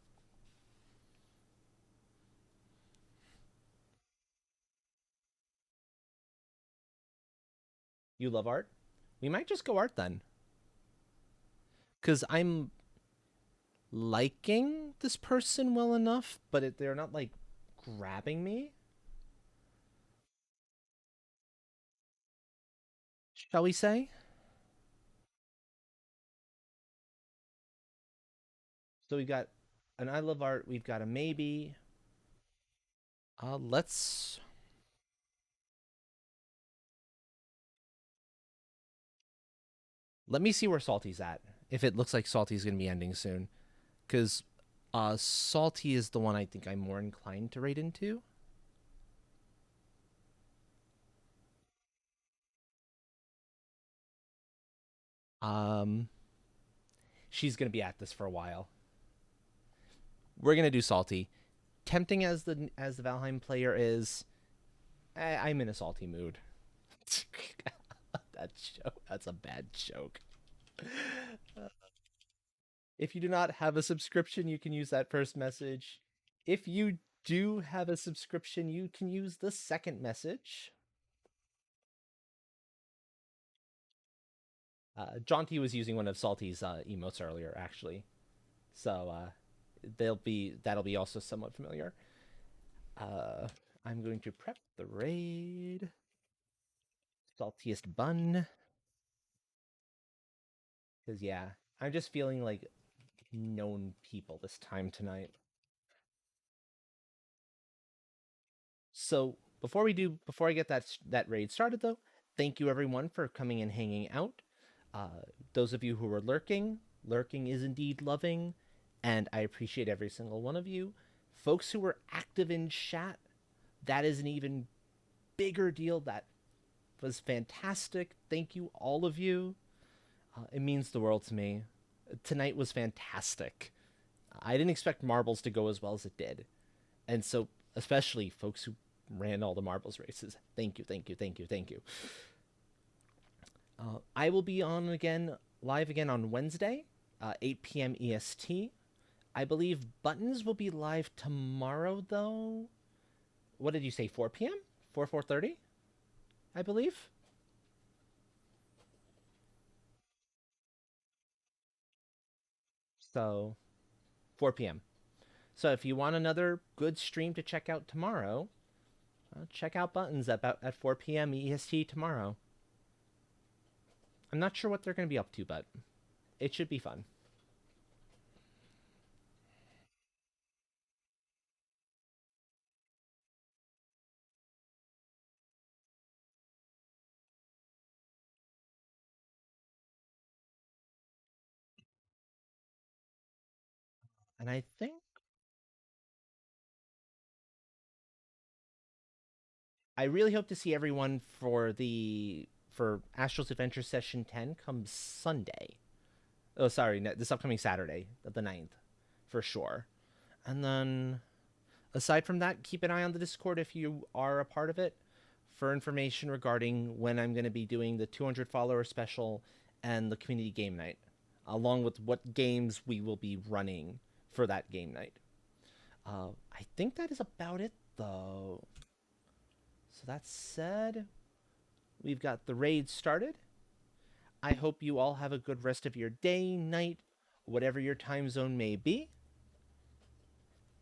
You love art? We might just go art then, because I'm liking this person well enough, but they're not like grabbing me. Shall we say? So we got an I love art. We've got a maybe. Let's let me see where Salty's at. If it looks like Salty's gonna be ending soon, because Salty is the one I think I'm more inclined to rate into. Um, she's gonna be at this for a while. We're gonna do Salty. Tempting as the Valheim player is, I'm in a salty mood. That's a bad joke. If you do not have a subscription, you can use that first message. If you do have a subscription, you can use the second message. Jaunty was using one of Salty's emotes earlier, actually, so that'll be also somewhat familiar. Uh, I'm going to prep the raid. Saltiest bun, because yeah, I'm just feeling like known people this time tonight. So before I get that raid started though, thank you everyone for coming and hanging out. Those of you who are lurking is indeed loving, and I appreciate every single one of you. Folks who were active in chat, that is an even bigger deal. That was fantastic. Thank you, all of you. It means the world to me. Tonight was fantastic. I didn't expect marbles to go as well as it did, and so especially folks who ran all the marbles races. Thank you, thank you, thank you, thank you. I will be on again, live again on Wednesday, 8 p.m. EST. I believe Buttons will be live tomorrow, though. What did you say? 4 p.m. 4:30, I believe. So 4 p.m. So if you want another good stream to check out tomorrow, check out Buttons at 4 p.m. EST tomorrow. I'm not sure what they're going to be up to, but it should be fun. And I think I really hope to see everyone for Astral's Adventure Session 10 comes Sunday. Oh, sorry, this upcoming Saturday, the 9th, for sure. And then, aside from that, keep an eye on the Discord if you are a part of it for information regarding when I'm going to be doing the 200 follower special and the community game night, along with what games we will be running for that game night. I think that is about it, though. So that said, we've got the raid started. I hope you all have a good rest of your day, night, whatever your time zone may be.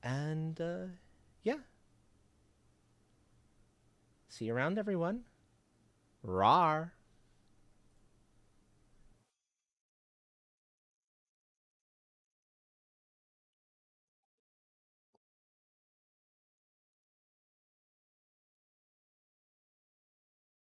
And yeah, see you around, everyone. Rar.